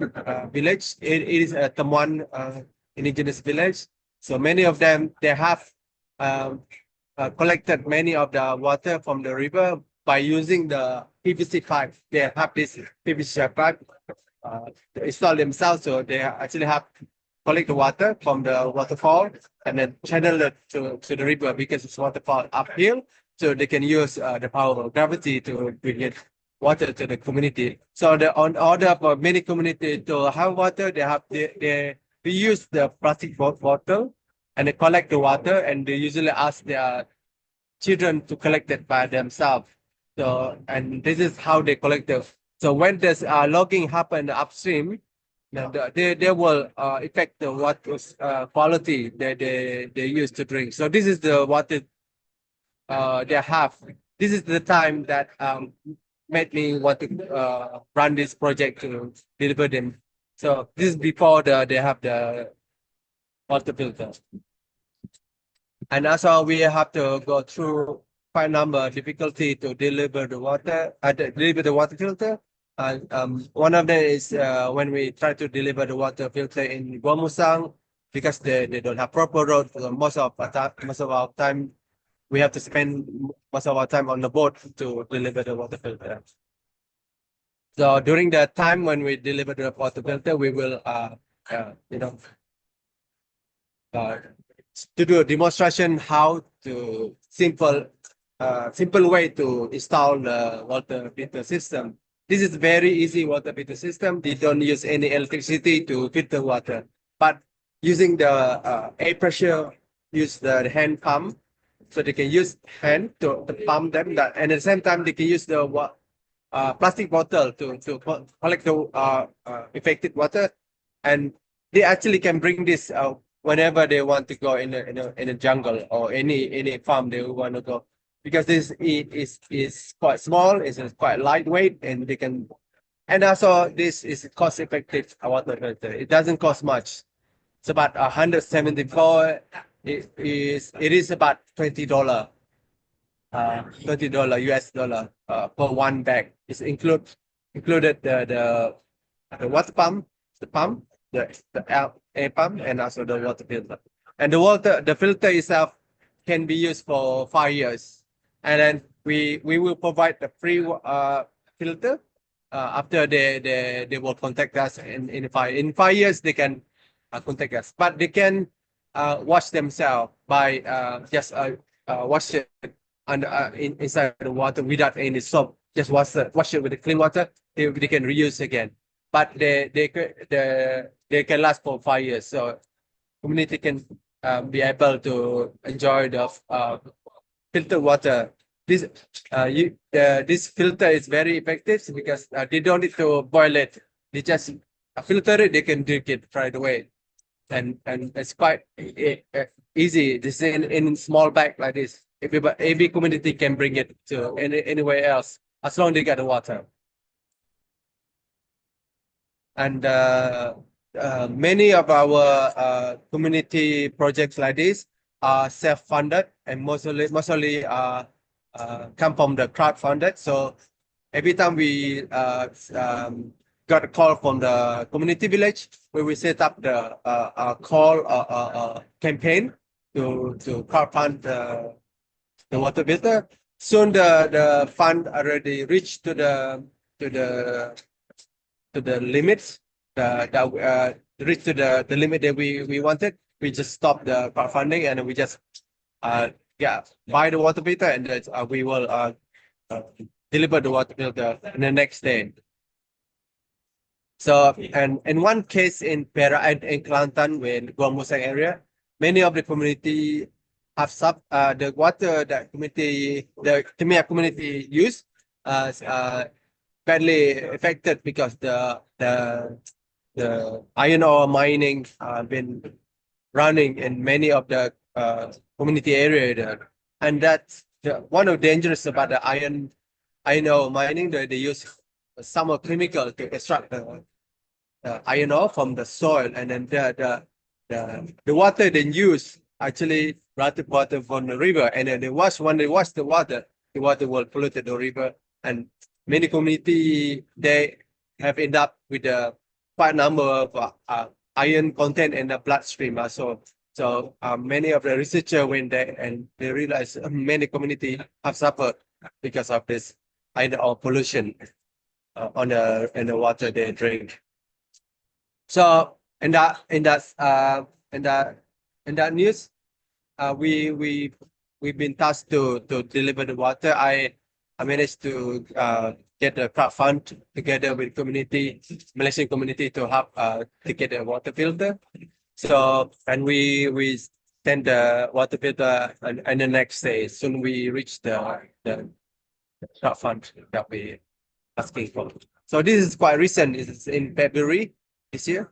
village. It is a Temuan indigenous village. So many of them, they have collected many of the water from the river by using the PVC pipe. They have this PVC pipe installed themselves, so they actually have collect the water from the waterfall and then channel it to the river, because it's waterfall uphill, so they can use the power of gravity to bring it water to the community. So on order for many community to have water, they use the plastic bottle and they collect the water, and they usually ask their children to collect it by themselves. So, and this is how they collect it. So when this logging happen upstream, they will affect the water quality that they use to drink. So this is the water they have. This is the time that made me want to run this project to deliver them. So this is before they have the water filter. And also we have to go through quite a number of difficulty to deliver the water, deliver the water filter. One of them is when we try to deliver the water filter in Guamusang, because they don't have proper road. So most of our time, we have to spend most of our time on the boat to deliver the water filter. So during the time when we deliver the water filter, we will, to do a demonstration how to simple way to install the water filter system. This is very easy water filter system. They don't use any electricity to filter water, but using the air pressure, use the hand pump, so they can use hand to pump them. That, and at the same time they can use the plastic bottle to collect the affected water, and they actually can bring this whenever they want to go in a jungle or any farm they want to go, because this is quite small, it's quite lightweight, and they can, and also this is cost effective water filter. It doesn't cost much. It's about 174. It is about $20. $20 US dollar per one bag. It's included the water pump, the air pump, and also the water filter. And the filter itself can be used for 5 years. And then we will provide the free filter after they will contact us in 5 years. They can contact us, but they can wash themselves by just wash it inside the water without any soap. Just wash it with the clean water. They can reuse again, but they can last for 5 years. So community can be able to enjoy the filtered water. This filter is very effective because they don't need to boil it. They just filter it. They can drink it right away, and it's quite easy. This is in small bag like this. Every community can bring it to anywhere else as long as they get the water. And many of our community projects like this are self-funded, and mostly come from the crowd-funded. So every time we got a call from the community village, where we set up the call campaign to crowd-fund the water filter. Soon the fund already reached to the limits, reached to the limit that we wanted. We just stopped the crowdfunding, and we just buy the water filter, and we will deliver the water filter in the next day. So, and in one case in Perak and in Kelantan, in Guamusang area, many of the community have the water that the Khmer community use badly affected because the iron ore mining been running in many of the community area there. And that's one of the dangerous about the iron ore mining, that they use some chemical to extract the iron ore from the soil, and then the water they use actually brought water from the river, and then when they wash the water will pollute the river, and many community they have ended up with a quite number of iron content in the bloodstream. So many of the researchers went there and they realized many community have suffered because of this iron ore pollution in the water they drink. So in that news, we've been tasked to deliver the water. I managed to get a crowd fund together with Malaysian community to help to get a water filter. So, and we send the water filter and the next day, soon we reach the crowd fund that we asking for. So this is quite recent. It's in February this year.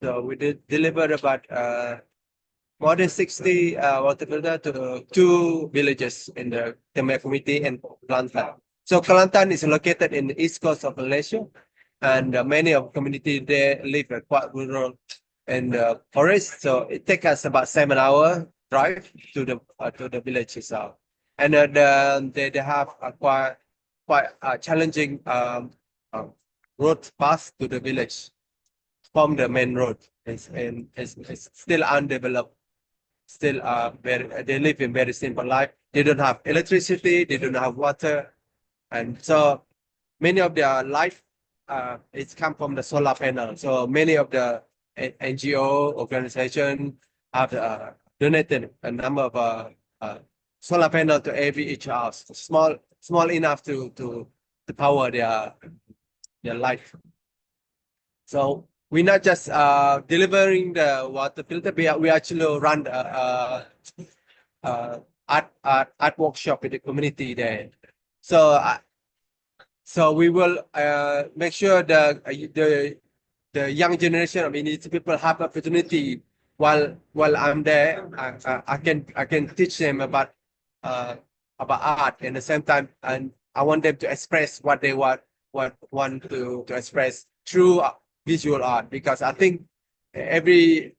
So we did deliver about more than 60 water filter to 2 villages in the Khmer community and Kelantan. So Kelantan is located in the east coast of Malaysia, and many of community there live quite rural in the forest. So it takes us about 7-hour drive to the village itself, and they have a quite challenging road pass to the village from the main road. It's still undeveloped. Still, they live in very simple life. They don't have electricity. They don't have water, and so many of their life it's come from the solar panel. So many of the NGO organization have donated a number of solar panel to every each house, small enough to power their life. So we're not just delivering the water filter. We actually run art workshop in the community there. So we will make sure the young generation of indigenous people have opportunity while I'm there. I can teach them about art at the same time, and I want them to express what they want to express through visual art, because I think every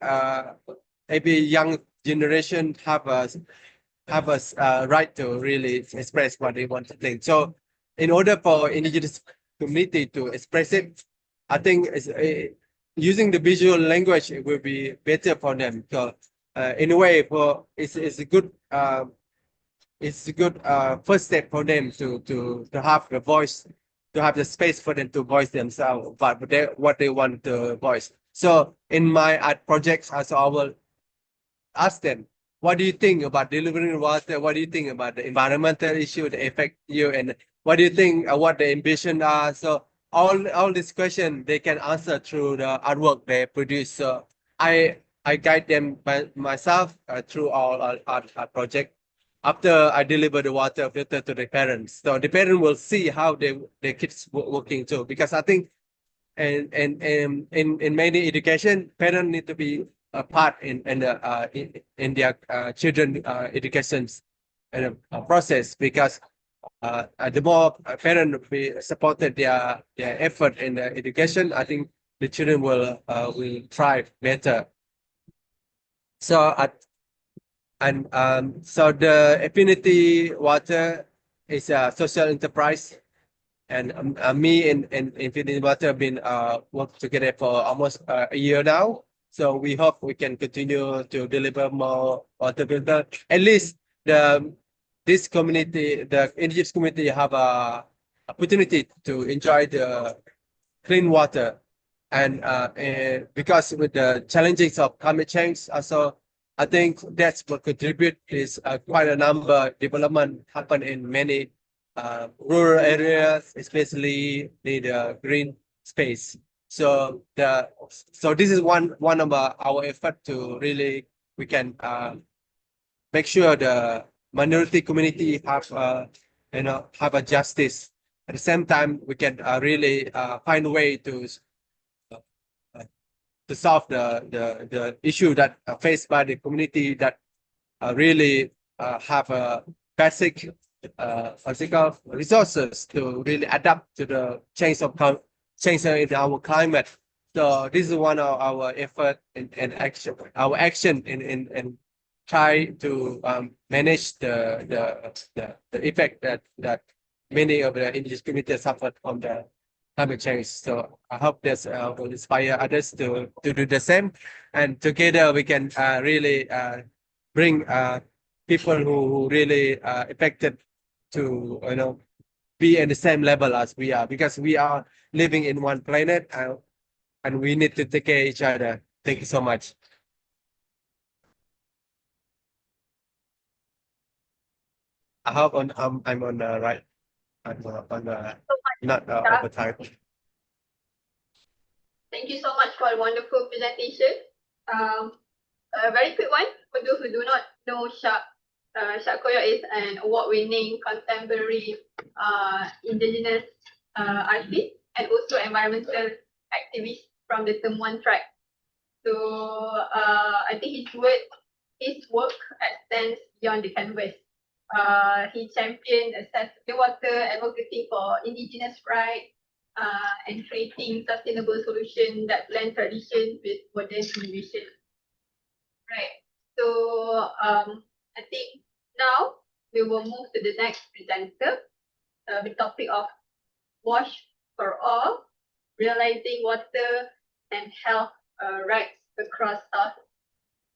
young generation have a right to really express what they want to think. So in order for indigenous community to express it, I think using the visual language, it will be better for them. So in a way, it's a good first step for them to have the voice, to have the space for them to voice themselves, but what they want to voice. So in my art projects, also I will ask them, what do you think about delivering water? What do you think about the environmental issue that affect you? And what do you think what the ambition are? So all these questions they can answer through the artwork they produce. So I guide them by myself through all art project. After I deliver the water filter to the parents, so the parent will see how their kids working too. Because I think in many education, parents need to be a part in their children educations process, because the more parents be supported their effort in the education, I think the children will thrive better. So so the Affinity Water is a social enterprise, and me and Infinity Water have been working together for almost a year now. So we hope we can continue to deliver more water filter. At least this community, the indigenous community, have a opportunity to enjoy the clean water, and because with the challenges of climate change, also I think that's what contribute is quite a number development happen in many rural areas, especially the green space. So this is one of our effort to really we can make sure the minority community have have a justice. At the same time, we can really find a way to solve the issue that are faced by the community that really have a basic physical resources to really adapt to the change in our climate. So this is one of our effort and action. Our action in try to manage the effect that many of the indigenous communities suffered from the climate change. So I hope this will inspire others to do the same, and together we can really bring people who really affected to be at the same level as we are, because we are living in one planet and we need to take care of each other. Thank you so much. I hope I'm on the right. I'm on the not over time. Thank you so much for a wonderful presentation. A very quick one for those who do not know Shak. Shak Koyok is an award-winning contemporary indigenous artist and also environmental activist from the Temuan tribe. So I think his work extends beyond the canvas. He championed accessible water, advocating for indigenous rights, and creating sustainable solutions that blend tradition with modern innovation. Right. So I think now we will move to the next presenter. The topic of Wash for All, realizing water and health rights across South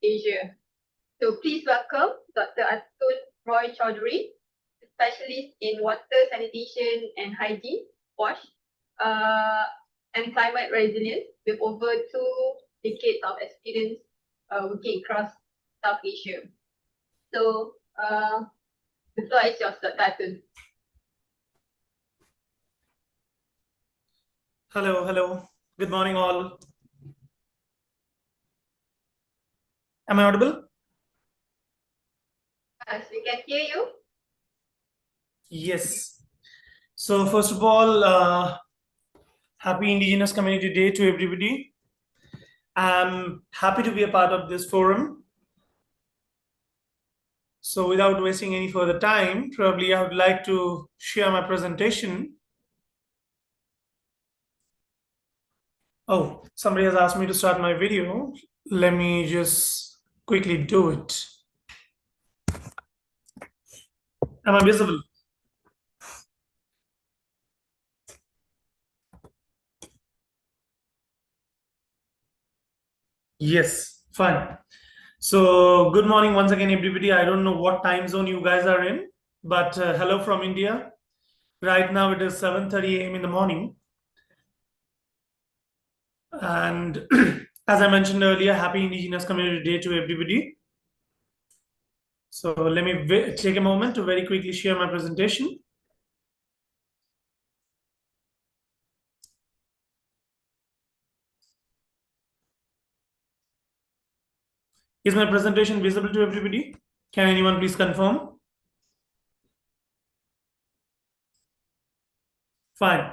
Asia. So please welcome Dr. Atun Roy Chaudhary, specialist in water, sanitation and hygiene, WASH, and climate resilience with over 2 decades of experience working across South Asia. So the floor is yours, Dr. Atun. Hello. Good morning, all. Am I audible? Yes, we can hear you. Yes. So first of all, happy Indigenous Community Day to everybody. I'm happy to be a part of this forum. So without wasting any further time, probably I would like to share my presentation. Oh, somebody has asked me to start my video. Let me just quickly do it. Am I visible? Yes, fine. So good morning once again, everybody. I don't know what time zone you guys are in, but hello from India. Right now it is 7:30 a.m. in the morning. And as I mentioned earlier, happy Indigenous Community Day to everybody. So let me take a moment to very quickly share my presentation. Is my presentation visible to everybody? Can anyone please confirm? Fine.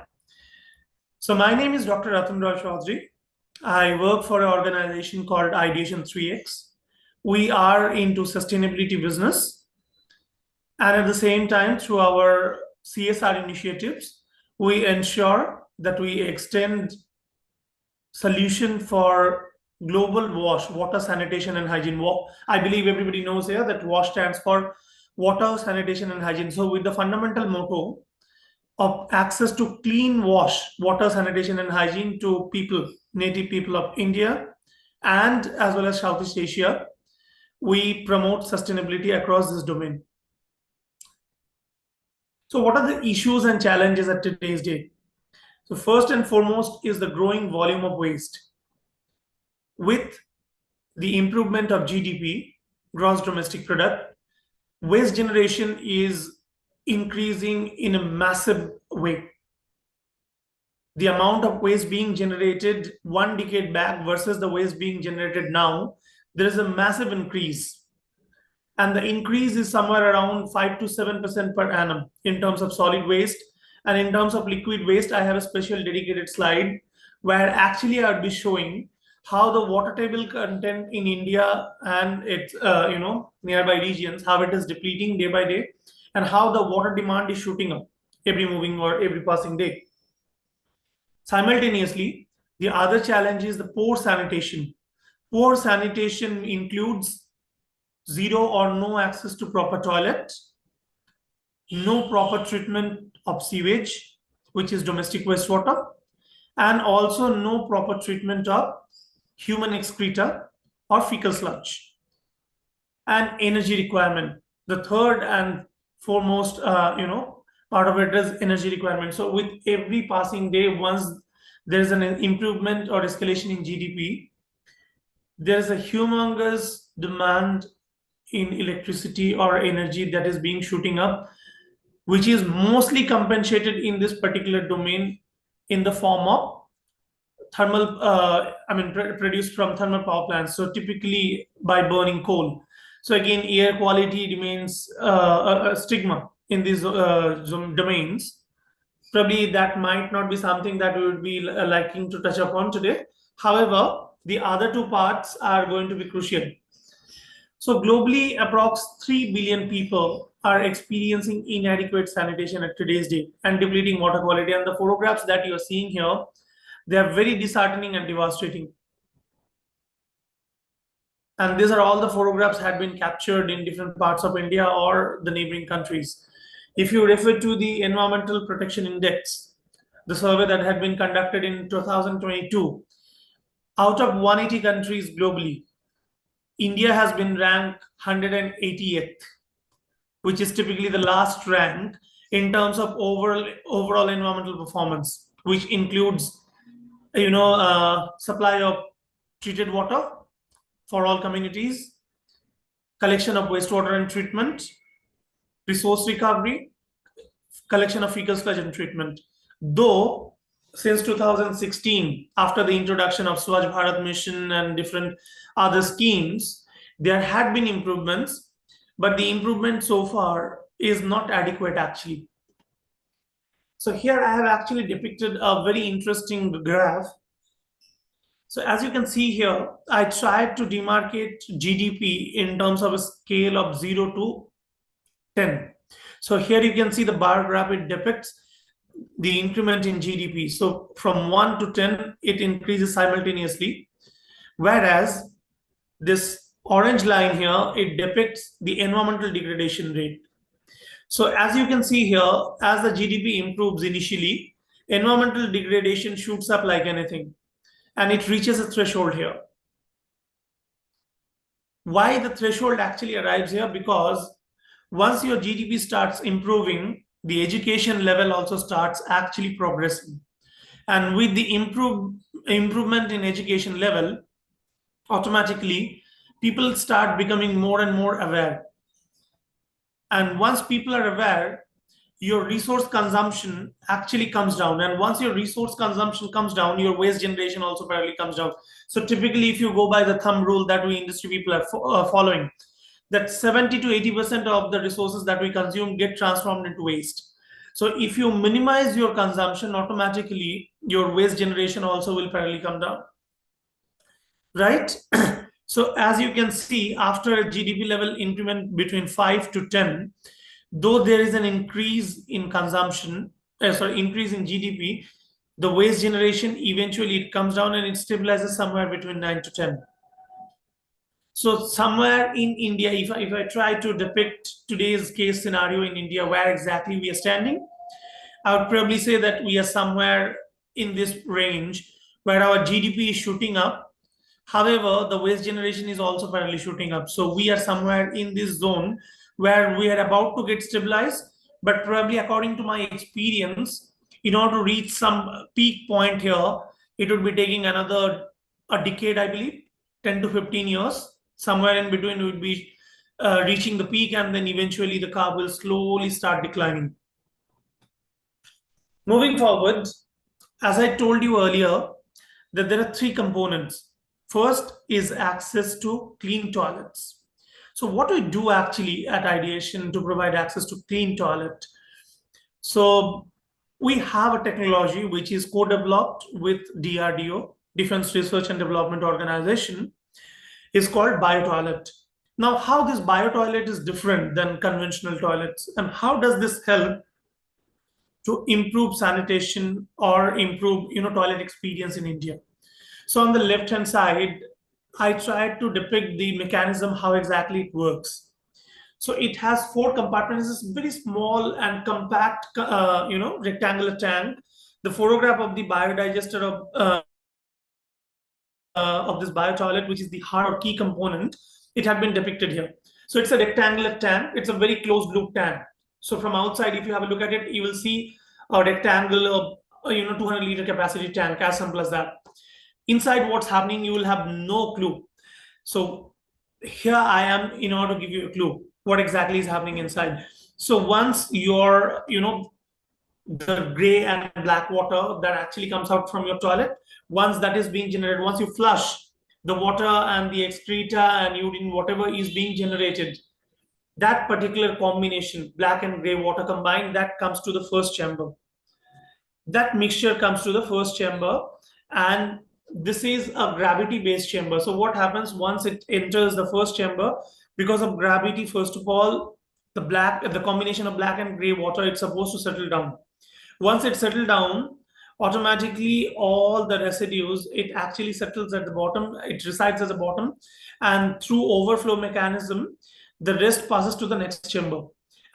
So my name is Dr. Atun Roy Chaudhary. I work for an organization called Ideation 3X. We are into sustainability business. And at the same time, through our CSR initiatives, we ensure that we extend solution for global WASH, water, sanitation and hygiene. I believe everybody knows here that WASH stands for water, sanitation and hygiene. So with the fundamental motto of access to clean water, sanitation and hygiene to people, native people of India and as well as Southeast Asia, we promote sustainability across this domain. So what are the issues and challenges at today's date? So first and foremost is the growing volume of waste. With the improvement of GDP, gross domestic product, waste generation is increasing in a massive way. The amount of waste being generated 1 decade back versus the waste being generated now, there is a massive increase. And the increase is somewhere around 5 to 7% per annum in terms of solid waste. And in terms of liquid waste, I have a special dedicated slide where actually I'll be showing how the water table content in India and its nearby regions, how it is depleting day by day, and how the water demand is shooting up every moving or every passing day. Simultaneously, the other challenge is the poor sanitation. Poor sanitation includes zero or no access to proper toilet, no proper treatment of sewage, which is domestic wastewater, and also no proper treatment of human excreta or fecal sludge. And energy requirement. The third and foremost, part of it is energy requirement. So with every passing day, once there's an improvement or escalation in GDP, there's a humongous demand in electricity or energy that is being shooting up, which is mostly compensated in this particular domain in the form of thermal, produced from thermal power plants. So typically by burning coal. So again, air quality remains a stigma in these domains. Probably that might not be something that we would be liking to touch upon today. However, the other two parts are going to be crucial. So globally, approx 3 billion people are experiencing inadequate sanitation at today's date and depleting water quality. And the photographs that you're seeing here, they are very disheartening and devastating. And these are all the photographs had been captured in different parts of India or the neighboring countries. If you refer to the Environmental Protection Index, the survey that had been conducted in 2022. Out of 180 countries globally, India has been ranked 180th, which is typically the last rank in terms of overall environmental performance, which includes, supply of treated water for all communities, collection of wastewater and treatment, resource recovery, collection of fecal sludge and treatment. Though since 2016, after the introduction of Swachh Bharat Mission and different other schemes, there had been improvements, but the improvement so far is not adequate actually. So here I have actually depicted a very interesting graph. So as you can see here, I tried to demarcate GDP in terms of a scale of 0 to 10. So here you can see the bar graph, it depicts the increment in GDP. So from 1 to 10, it increases simultaneously. Whereas this orange line here, it depicts the environmental degradation rate. So as you can see here, as the GDP improves initially, environmental degradation shoots up like anything, and it reaches a threshold here. Why the threshold actually arrives here? Because once your GDP starts improving, the education level also starts actually progressing. And with the improvement in education level, automatically people start becoming more and more aware. And once people are aware, your resource consumption actually comes down. And once your resource consumption comes down, your waste generation also probably comes down. So typically, if you go by the thumb rule that we industry people are following, that 70 to 80% of the resources that we consume get transformed into waste. So if you minimize your consumption, automatically your waste generation also will probably come down, right? So as you can see, after a GDP level increment between 5 to 10, though there is an increase in consumption, increase in GDP, the waste generation eventually it comes down and it stabilizes somewhere between 9 to 10. So somewhere in India, if I try to depict today's case scenario in India, where exactly we are standing, I would probably say that we are somewhere in this range where our GDP is shooting up. However, the waste generation is also apparently shooting up. So we are somewhere in this zone where we are about to get stabilized, but probably according to my experience, in order to reach some peak point here, it would be taking a decade, I believe, 10 to 15 years. Somewhere in between, we would be reaching the peak, and then eventually the curve will slowly start declining. Moving forward, as I told you earlier, that there are three components. First is access to clean toilets. So what do we do actually at Ideation to provide access to clean toilet? So we have a technology which is co-developed with DRDO, Defense Research and Development Organization, is called BioToilet. Now, how this BioToilet is different than conventional toilets, and how does this help to improve sanitation or improve toilet experience in India? So on the left-hand side, I tried to depict the mechanism, how exactly it works. So it has 4 compartments. It's a very small and compact, rectangular tank. The photograph of the biodigester of this BioToilet, which is the heart or key component, it had been depicted here. So it's a rectangular tank. It's a very closed loop tank. So from outside, if you have a look at it, you will see a rectangular, 200-liter capacity tank, as simple as that. Inside what's happening, you will have no clue. So here I am in order to give you a clue what exactly is happening inside. So once your, the gray and black water that actually comes out from your toilet, once that is being generated, once you flush the water and the excreta and urine, whatever is being generated, that particular combination, black and gray water combined, that comes to the first chamber. That mixture comes to the first chamber, and this is a gravity-based chamber. So what happens once it enters the first chamber, because of gravity, first of all, the combination of black and gray water, it's supposed to settle down. Once it settles down, automatically all the residues, it actually settles at the bottom, it resides at the bottom, and through overflow mechanism, the rest passes to the next chamber.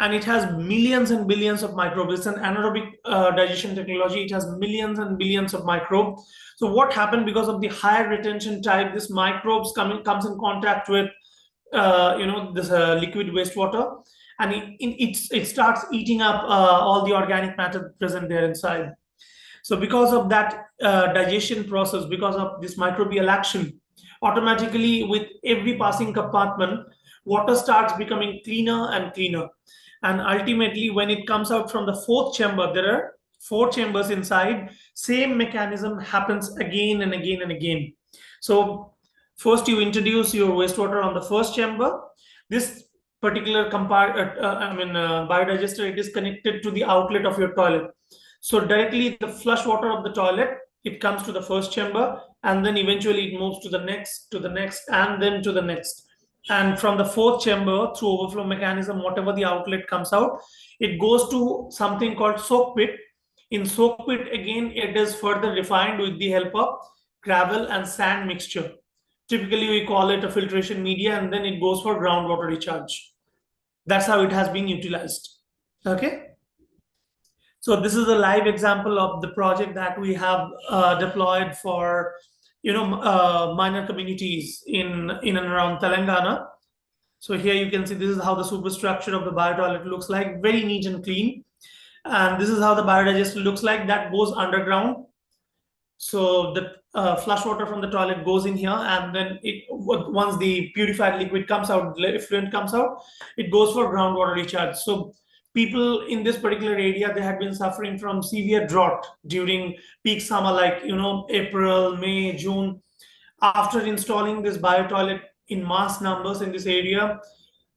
and it has millions and billions of microbes. It's an anaerobic digestion technology. It has millions and billions of microbes. So what happened, because of the higher retention type, this microbes comes in contact with this liquid wastewater, and it starts eating up all the organic matter present there inside. So because of that digestion process, because of this microbial action, automatically with every passing compartment, water starts becoming cleaner and cleaner. And ultimately, when it comes out from the fourth chamber, there are 4 chambers inside, same mechanism happens again and again and again. So first you introduce your wastewater on the first chamber. This particular biodigester, it is connected to the outlet of your toilet. So directly the flush water of the toilet, it comes to the first chamber, and then eventually it moves to the next, and then to the next. And from the fourth chamber, through overflow mechanism, whatever the outlet comes out, it goes to something called soak pit. In soak pit, again, it is further refined with the help of gravel and sand mixture. Typically, we call it a filtration media, and then it goes for groundwater recharge. That's how it has been utilized. Okay. So this is a live example of the project that we have deployed for minor communities in and around Telangana. So here you can see this is how the superstructure of the biotoilet looks like, very neat and clean. And this is how the biodigester looks like, that goes underground. So the flush water from the toilet goes in here, and then once the purified liquid comes out, effluent comes out, it goes for groundwater recharge. So people in this particular area, they had been suffering from severe drought during peak summer, like April, May, June. After installing this biotoilet in mass numbers in this area,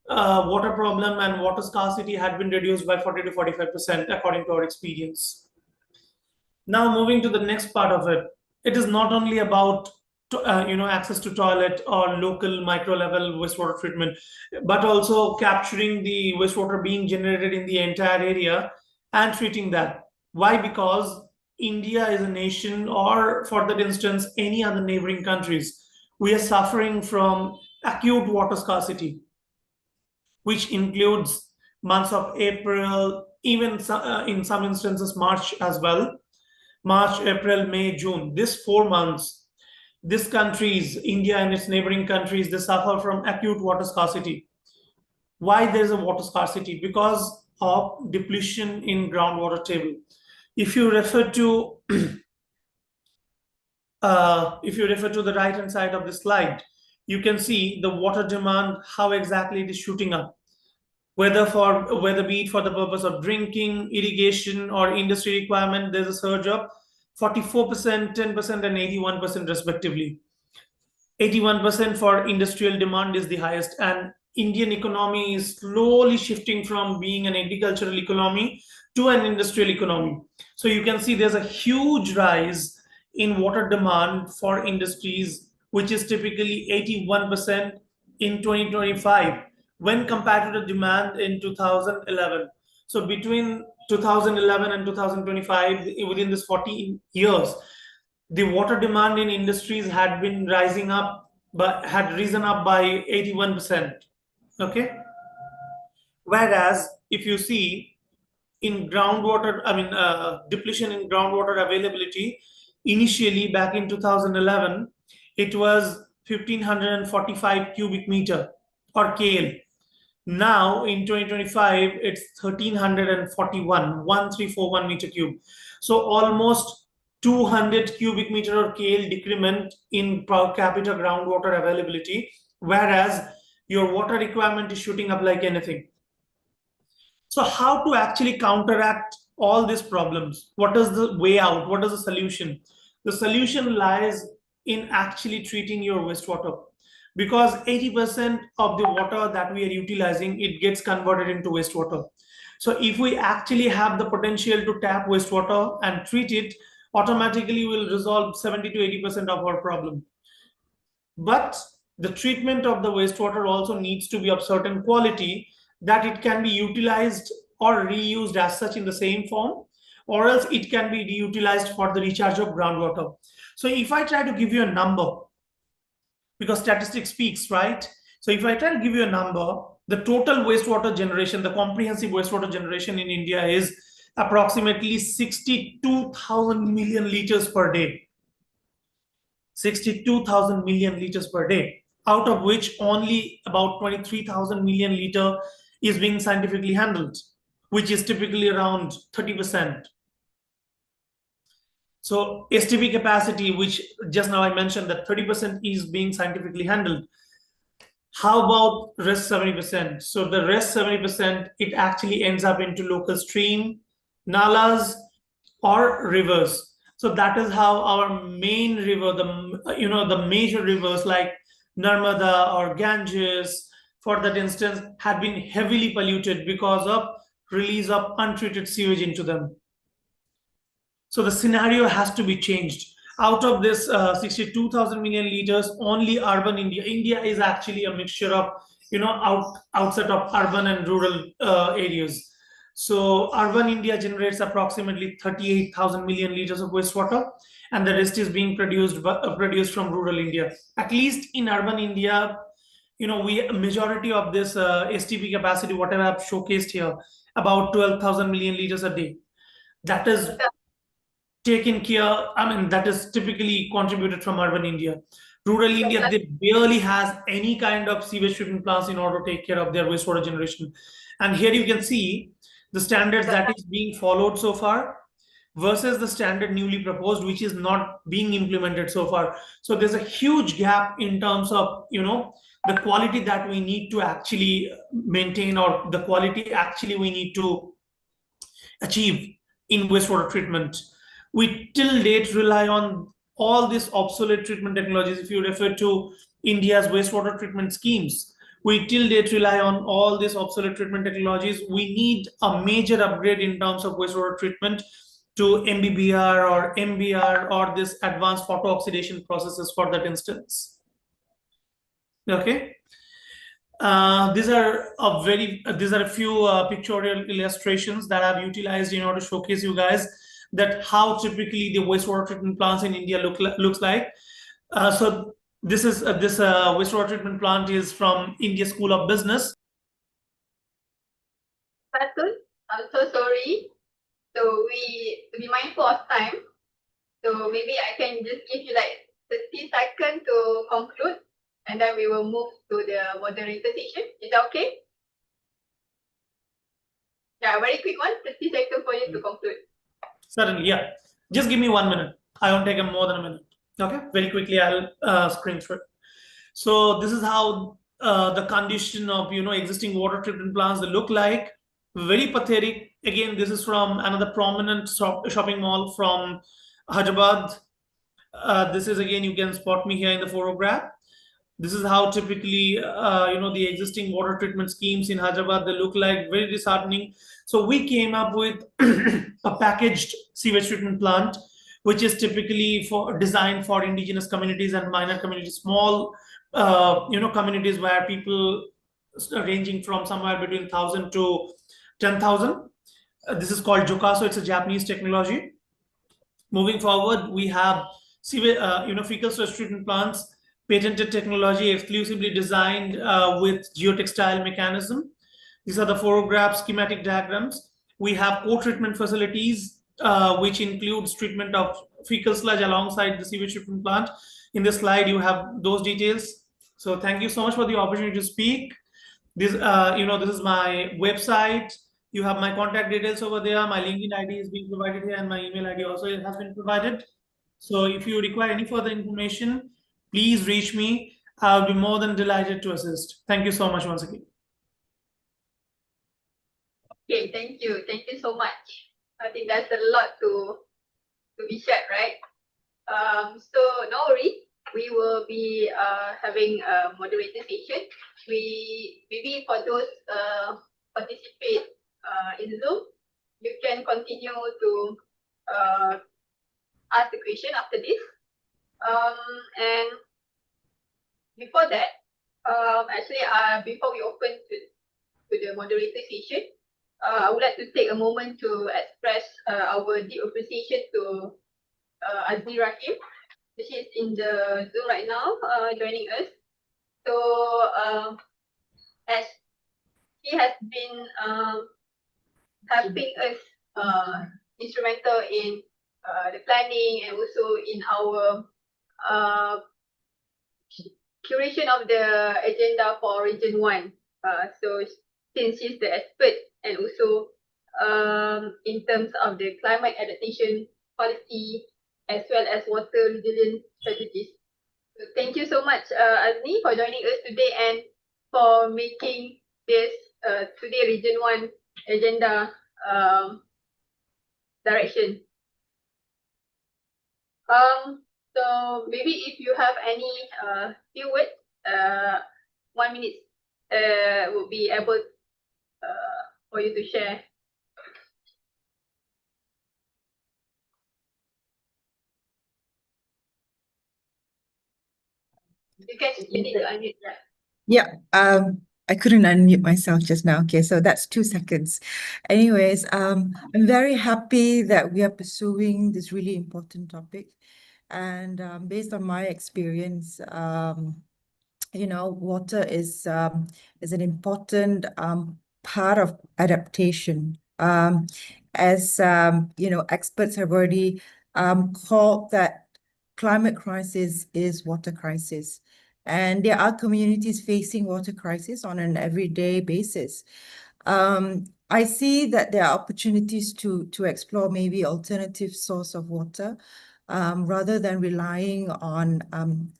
water problem and water scarcity had been reduced by 40 to 45% according to our experience. Now moving to the next part of it, it is not only about access to toilet or local micro level wastewater treatment, but also capturing the wastewater being generated in the entire area and treating that. Why? Because India is a nation, or for that instance, any other neighboring countries, we are suffering from acute water scarcity, which includes months of April, even in some instances March as well. March, April, May, June, these 4 months, these countries, India and its neighboring countries, they suffer from acute water scarcity. Why there's a water scarcity? Because of depletion in groundwater table. If you refer to the right hand side of the slide, you can see the water demand, how exactly it is shooting up. Whether be it for the purpose of drinking, irrigation, or industry requirement, there's a surge of 44%, 10%, and 81% respectively. 81% for industrial demand is the highest, and Indian economy is slowly shifting from being an agricultural economy to an industrial economy. So you can see there's a huge rise in water demand for industries, which is typically 81% in 2025 when compared to the demand in 2011. So between 2011 and 2025, within this 14 years, the water demand in industries had been rising up, but had risen up by 81%. Okay. Whereas if you see in groundwater, depletion in groundwater availability, initially back in 2011, it was 1545 cubic meter or KL. Now in 2025, it's 1341 meter cube. So almost 200 cubic meter or KL decrement in per capita groundwater availability, whereas your water requirement is shooting up like anything. So how to actually counteract all these problems? What is the way out? What is the solution? The solution lies in actually treating your wastewater, because 80% of the water that we are utilizing, it gets converted into wastewater. So if we actually have the potential to tap wastewater and treat it, automatically will resolve 70 to 80% of our problem. But the treatment of the wastewater also needs to be of certain quality that it can be utilized or reused as such in the same form, or else it can be reutilized for the recharge of groundwater. So if I try to give you a number, because statistics speaks, right? So if I try to give you a number, The total wastewater generation, the comprehensive wastewater generation in India is approximately 62,000 million liters per day. 62,000 million liters per day, out of which only about 23,000 million liter is being scientifically handled, which is typically around 30%. So STP capacity, which just now I mentioned that 30% is being scientifically handled. How about rest 70%? So the rest 70%, it actually ends up into local stream, nalas, or rivers. So that is how our main river, the major rivers like Narmada or Ganges, for that instance, had been heavily polluted because of release of untreated sewage into them. So the scenario has to be changed. Out of this 62,000 million liters, only urban India is actually a mixture of, outside of urban and rural areas. So urban India generates approximately 38,000 million liters of wastewater, and the rest is being produced from rural India. At least in urban India, majority of this STP capacity, whatever I've showcased here, about 12,000 million liters a day. That is taken care, that is typically contributed from urban India. Rural India, they barely has any kind of sewage treatment plants in order to take care of their wastewater generation. And here you can see the standards that is being followed so far versus the standard newly proposed, which is not being implemented so far. So there's a huge gap in terms of, the quality that we need to actually maintain, or the quality actually we need to achieve in wastewater treatment. We till date rely on all these obsolete treatment technologies. If you refer to India's wastewater treatment schemes, we till date rely on all these obsolete treatment technologies. We need a major upgrade in terms of wastewater treatment to MBBR or MBR or this advanced photo oxidation processes for that instance. Okay. These are a few pictorial illustrations that I've utilized in order to showcase you guys that how typically the wastewater treatment plants in India looks like. So this wastewater treatment plant is from India School of Business. Fatul, I'm so sorry. So to be mindful of time, so maybe I can just give you like 30 seconds to conclude, and then we will move to the moderator session. Is that okay? Yeah, very quick one, 30 seconds for you to conclude. Certainly, yeah. Just give me 1 minute. I won't take more than a minute. Okay, very quickly I'll screen through it. So this is how the condition of existing water treatment plants they look like. Very pathetic. Again, this is from another prominent shopping mall from Hyderabad. This is again, you can spot me here in the photograph. This is how typically the existing water treatment schemes in Hyderabad they look like. Very disheartening. So we came up with a packaged sewage treatment plant, which is typically designed for indigenous communities and minor communities, small communities where people ranging from somewhere between 1,000 to 10,000. This is called Jokaso. It's a Japanese technology. Moving forward, we have fecal sludge treatment plants, patented technology exclusively designed with geotextile mechanism. These are the photograph schematic diagrams. We have co-treatment facilities, which includes treatment of fecal sludge alongside the sewage treatment plant. In this slide, you have those details. So thank you so much for the opportunity to speak. This, this is my website. You have my contact details over there. My LinkedIn ID is being provided here, and my email ID also has been provided. So if you require any further information, please reach me. I'll be more than delighted to assist. Thank you so much once again. Okay, thank you. Thank you so much. I think that's a lot to be shared, right? So no worries. We will be having a moderator session. Maybe for those participate in Zoom, you can continue to ask the question after this. And before that, before we open to the moderator session, I would like to take a moment to express our deep appreciation to Azmi Rahim. She is in the Zoom right now, joining us. So as he has been helping us instrumental in the planning and also in our curation of the agenda for Region 1. So since she's the expert and also in terms of the climate adaptation policy as well as water resilience strategies. So thank you so much, Azni, for joining us today and for making this today Region 1 agenda direction. So maybe if you have any few words, 1 minute would be able for you to share. You need to unmute, yeah. Yeah, I couldn't unmute myself just now. Okay, so that's 2 seconds. Anyways, I'm very happy that we are pursuing this really important topic. And based on my experience, you know, water is an important part of adaptation. As you know, experts have already called that climate crisis is water crisis. And there are communities facing water crisis on an everyday basis. I see that there are opportunities to explore maybe alternative source of water rather than relying on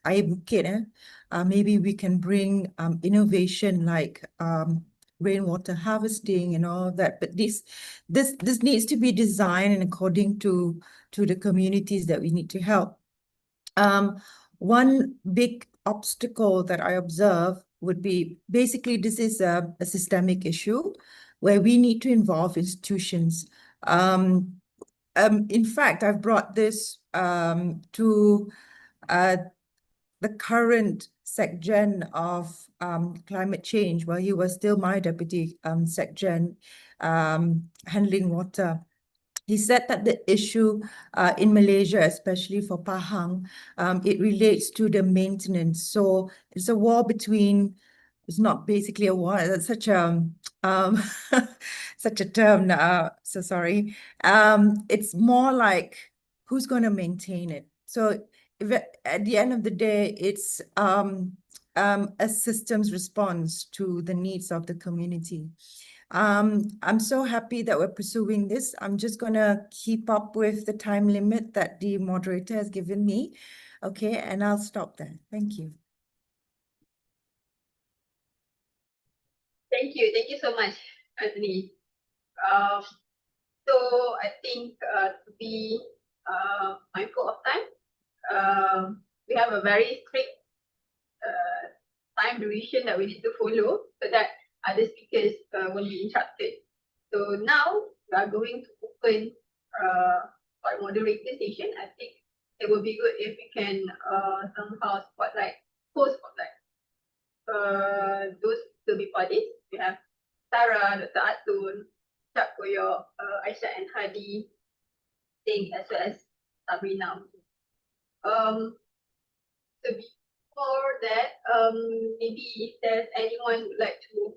air bukit. Maybe we can bring innovation like rainwater harvesting and all of that. But this needs to be designed and according to the communities that we need to help. One big obstacle that I observe would be basically this is a systemic issue where we need to involve institutions. In fact, I've brought this to the current SecGen of climate change while he was still my deputy SecGen handling water. He said that the issue in Malaysia, especially for Pahang, it relates to the maintenance. So it's a war between, it's not basically a war, it's such a such a term, so sorry. It's more like who's going to maintain it. So if at the end of the day, it's a systems response to the needs of the community. I'm so happy that we're pursuing this. I'm just going to keep up with the time limit that the moderator has given me. Okay, and I'll stop there. Thank you. Thank you so much, Anthony. So I think to be mindful of time, we have a very strict time duration that we need to follow so that other speakers won't be interrupted. So now we are going to open or moderate this session. I think it would be good if we can somehow post-spotlight those to be parties. We have Sarah, Dr. Atun, Chak Koyo, Aisha and Hadi, Singh, as well as Sabrina. So before that, maybe if there's anyone who would like to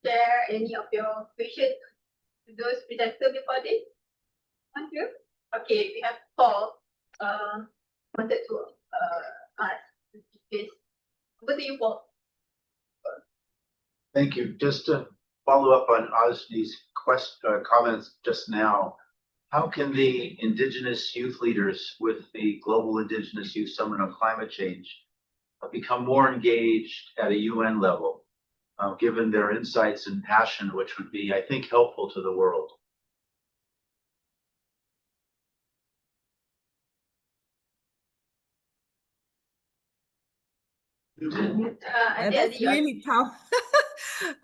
share any of your questions to those presenters before this. Want to? Okay, we have Paul wanted to ask this. Over to you, Paul. Thank you. Just to follow up on Osni's comments just now, how can the Indigenous youth leaders with the Global Indigenous Youth Summit on Climate Change become more engaged at a UN level, given their insights and passion, which would be, I think, helpful to the world? That's really tough.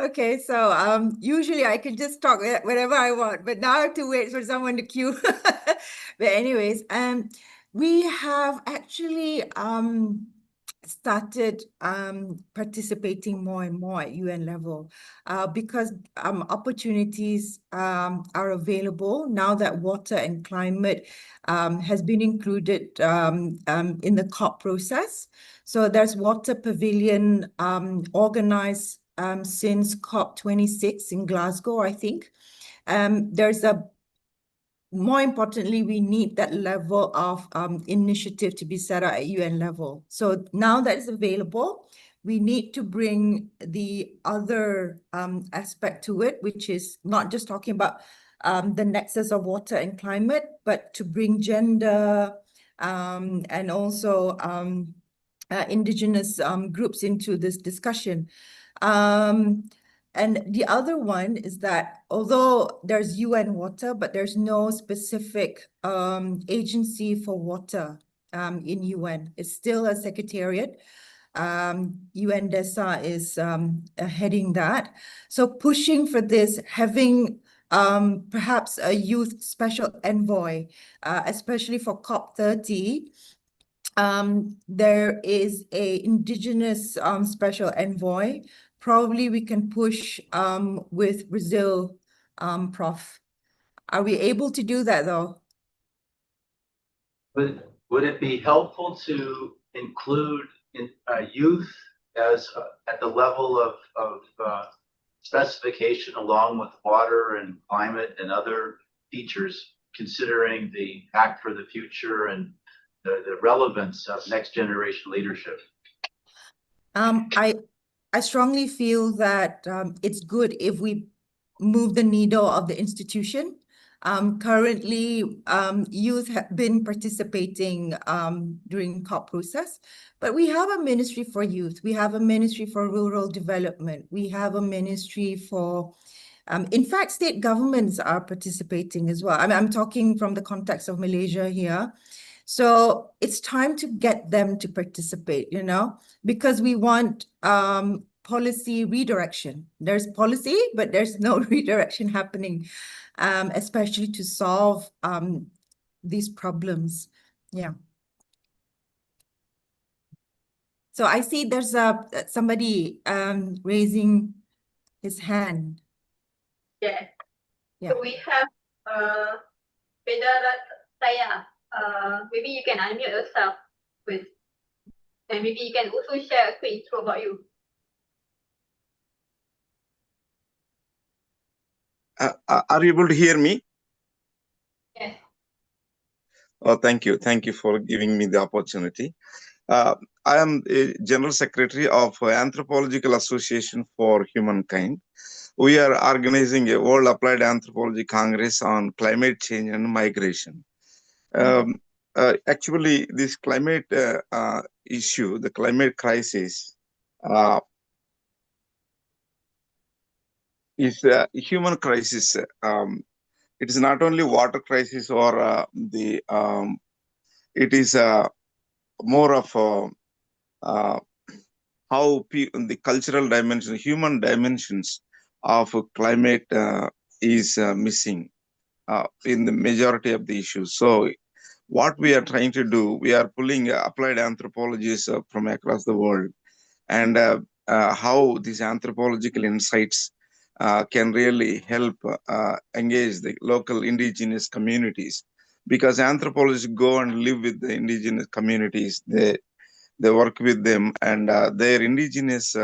Okay, so usually I can just talk whatever I want, but now I have to wait for someone to queue. But anyways, we have actually started participating more and more at UN level because opportunities are available now that water and climate has been included in the COP process. So there's water pavilion organized since COP26 in Glasgow, I think. More importantly, we need that level of initiative to be set up at UN level. So now that is available, we need to bring the other aspect to it, which is not just talking about the nexus of water and climate, but to bring gender and also indigenous groups into this discussion. And the other one is that although there's UN water, but there's no specific agency for water in UN. It's still a secretariat. UNDESA is heading that. So pushing for this, having perhaps a youth special envoy, especially for COP30, there is a indigenous special envoy. Probably we can push with Brazil, Prof. Are we able to do that though? Would it be helpful to include youth as at the level of specification along with water and climate and other features, considering the Act for the Future and the relevance of next generation leadership? I strongly feel that it's good if we move the needle of the institution. Currently, youth have been participating during COP process, but we have a ministry for youth. We have a ministry for rural development. We have a ministry for, in fact, state governments are participating as well. I mean, I'm talking from the context of Malaysia here. So it's time to get them to participate, you know, because we want policy redirection. There's policy, but there's no redirection happening, especially to solve these problems. Yeah. So I see there's somebody raising his hand. Yeah. Yeah. So we have Pedarat Saya. Maybe you can unmute yourself with, and maybe you can also share a quick intro about you. Are you able to hear me? Yes. Oh, thank you. Thank you for giving me the opportunity. I am a General Secretary of Anthropological Association for Humankind. We are organizing a World Applied Anthropology Congress on climate change and migration. Actually, this climate issue, the climate crisis, is a human crisis. It is not only water crisis or it is more of how the cultural dimension, human dimensions of climate is missing in the majority of the issues. So what we are trying to do, we are pulling applied anthropologists from across the world, and how these anthropological insights can really help engage the local indigenous communities, because anthropologists go and live with the indigenous communities. They work with them, and their indigenous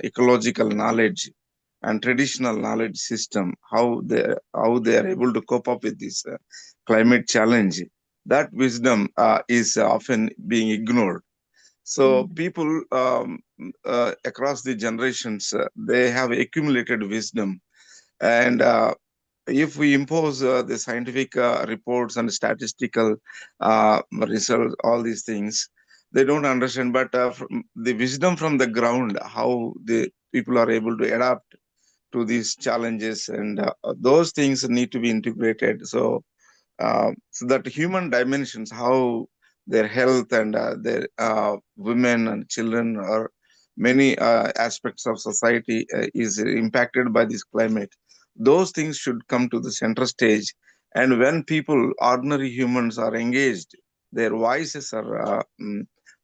ecological knowledge and traditional knowledge system, how they are able to cope up with this climate challenge, that wisdom is often being ignored. So people across the generations, they have accumulated wisdom, and if we impose the scientific reports and statistical results, all these things, they don't understand. But the wisdom from the ground, how the people are able to adapt to these challenges, and those things need to be integrated. So that human dimensions, how their health and their women and children, or many aspects of society is impacted by this climate. Those things should come to the center stage. And when people, ordinary humans, are engaged, their voices are,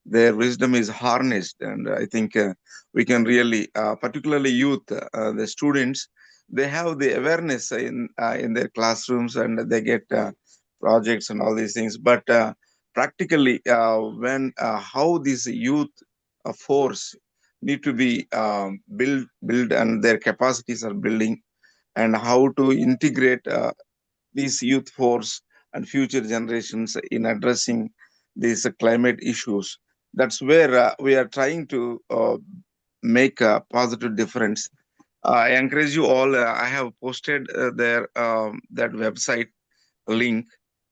their wisdom is harnessed. And I think we can really, particularly youth, the students, they have the awareness in their classrooms, and they get projects and all these things. But practically, when how this youth force need to be built, and their capacities are building, and how to integrate these youth force and future generations in addressing these climate issues. That's where we are trying to make a positive difference. I encourage you all. I have posted that website link,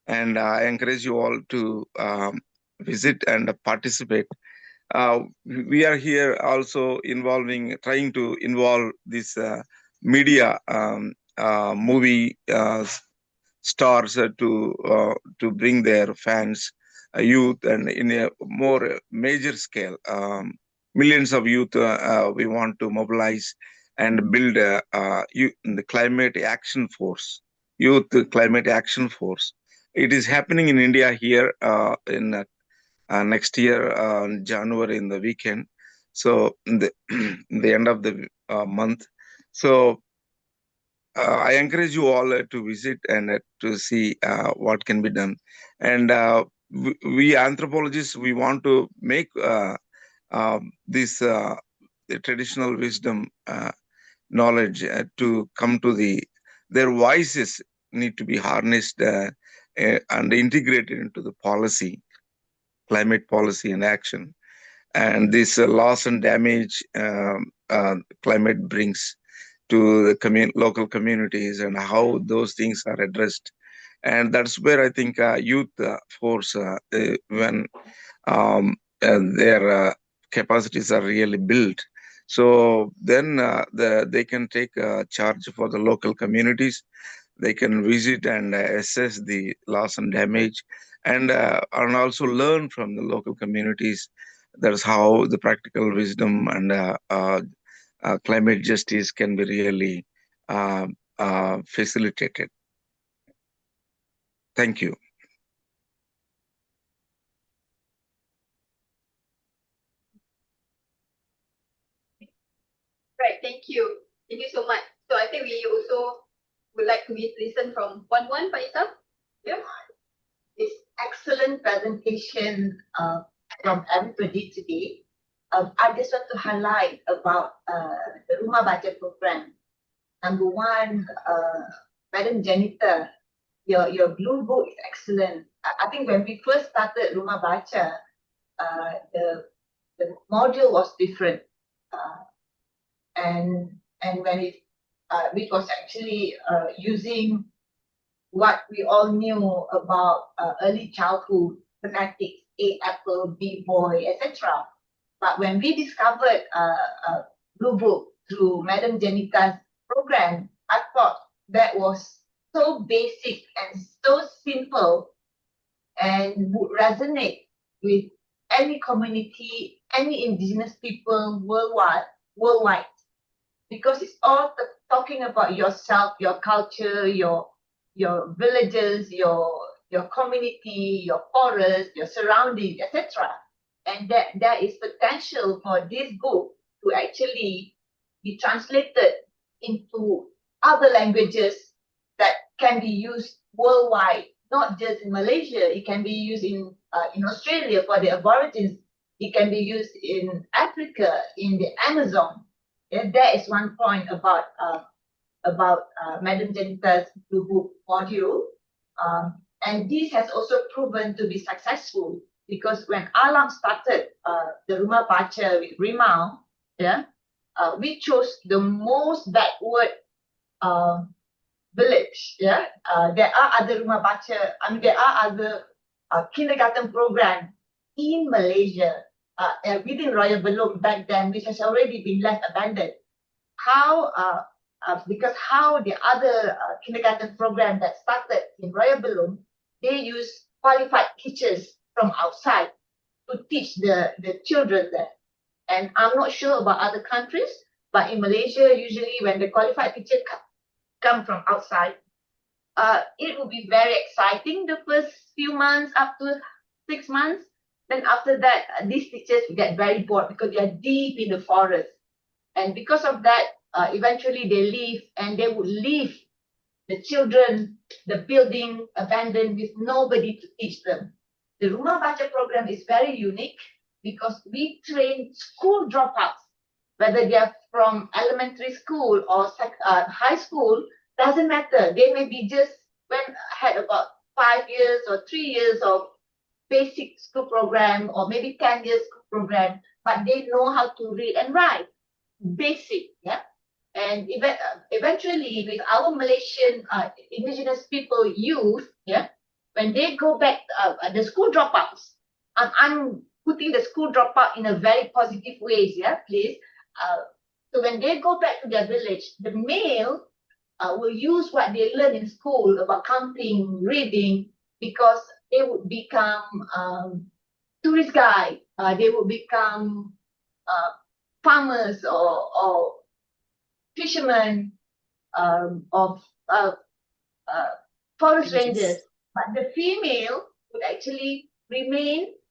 and I encourage you all to visit and participate. We are here also trying to involve this media, movie stars to bring their fans, youth, and in a more major scale, millions of youth we want to mobilize and build the climate action force, youth climate action force. It is happening in India here in next year January in the weekend. So in the end of the month. So I encourage you all to visit and to see what can be done. And we anthropologists, we want to make this the traditional wisdom knowledge to come to their voices need to be harnessed and integrated into the policy, climate policy and action. And this loss and damage climate brings to the local communities, and how those things are addressed. And that's where I think youth force, when their capacities are really built, so then they can take charge for the local communities. They can visit and assess the loss and damage, and also learn from the local communities. That's how the practical wisdom and climate justice can be really facilitated. Thank you. Right, thank you. Thank you so much. So I think we also would like to listen from Wan, Faisal. Yeah. It's excellent presentation from everybody today. I just want to highlight about the Rumah Baca program. Number one, Madam Janita, your blue book is excellent. I think when we first started Rumah Baca, the module was different, and when it was actually using what we all knew about early childhood phonetics, A apple, B boy, etc. But when we discovered Blue Book through Madam Janita's program, I thought that was so basic and so simple and would resonate with any community, any indigenous people worldwide, because it's all talking about yourself, your culture, your villages, your community, your forest, your surroundings, etc. And that there is potential for this book to actually be translated into other languages that can be used worldwide, not just in Malaysia. It can be used in Australia for the Aborigines. It can be used in Africa, in the Amazon. And that is one point about Madam Janita's Blue Book module. And this has also proven to be successful, because when Alam started the Rumah Baca with Rimau, we chose the most backward village. There are other Rumah Baca, there are other kindergarten programs in Malaysia, within Royal Belum back then, which has already been left abandoned. Because how the other kindergarten program that started in Royal Belum, they use qualified teachers from outside to teach the children there. And I'm not sure about other countries, but in Malaysia, usually when the qualified teachers come from outside, it will be very exciting the first few months, up to 6 months. Then after that, these teachers will get very bored because they are deep in the forest. And because of that, eventually they leave, and they would leave the children, the building abandoned with nobody to teach them. The Rumah Baca program is very unique because we train school dropouts whether they are from elementary school or high school, doesn't matter. They may be just had about 5 years or 3 years of basic school program or maybe 10 years school program, but they know how to read and write. Basic, yeah. And eventually, with our Malaysian indigenous people youth, yeah, when they go back, the school dropouts, I'm putting the school dropout in a very positive ways, yeah, please. So when they go back to their village, the male will use what they learn in school about counting, reading, because they would become tourist guide. They would become farmers or fishermen of forest rangers. But the female would actually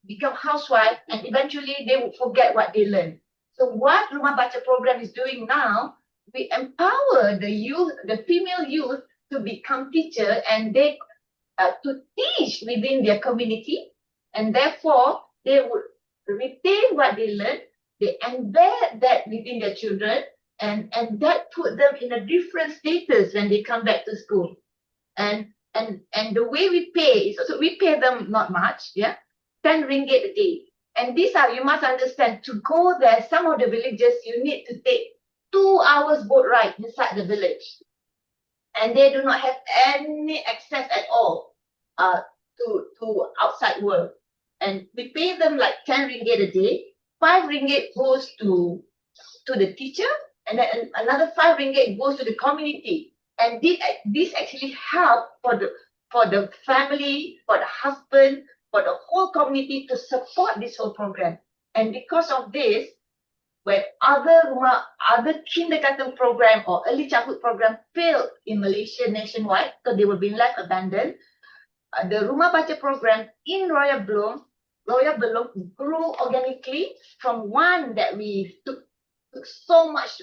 become housewife, and eventually they would forget what they learned. So what Rumah Baca program is doing now, we empower the youth, the female youth, to become teacher, and they to teach within their community, and therefore they would retain what they learned. They embed that within their children, and that put them in a different status when they come back to school. And the way we pay is, so we pay them not much, yeah, 10 ringgit a day. And these are, you must understand, to go there, some of the villages, you need to take 2 hours boat ride inside the village. And they do not have any access at all to outside world. And we pay them like 10 ringgit a day. 5 ringgit goes to the teacher, and then another 5 ringgit goes to the community. And this actually help for the family, for the husband, for the whole community to support this whole program. And because of this, when other kindergarten program or early childhood program failed in Malaysia nationwide, because they were being left abandoned, the Rumah Baca program in Royal Belum grew organically from one that we took so much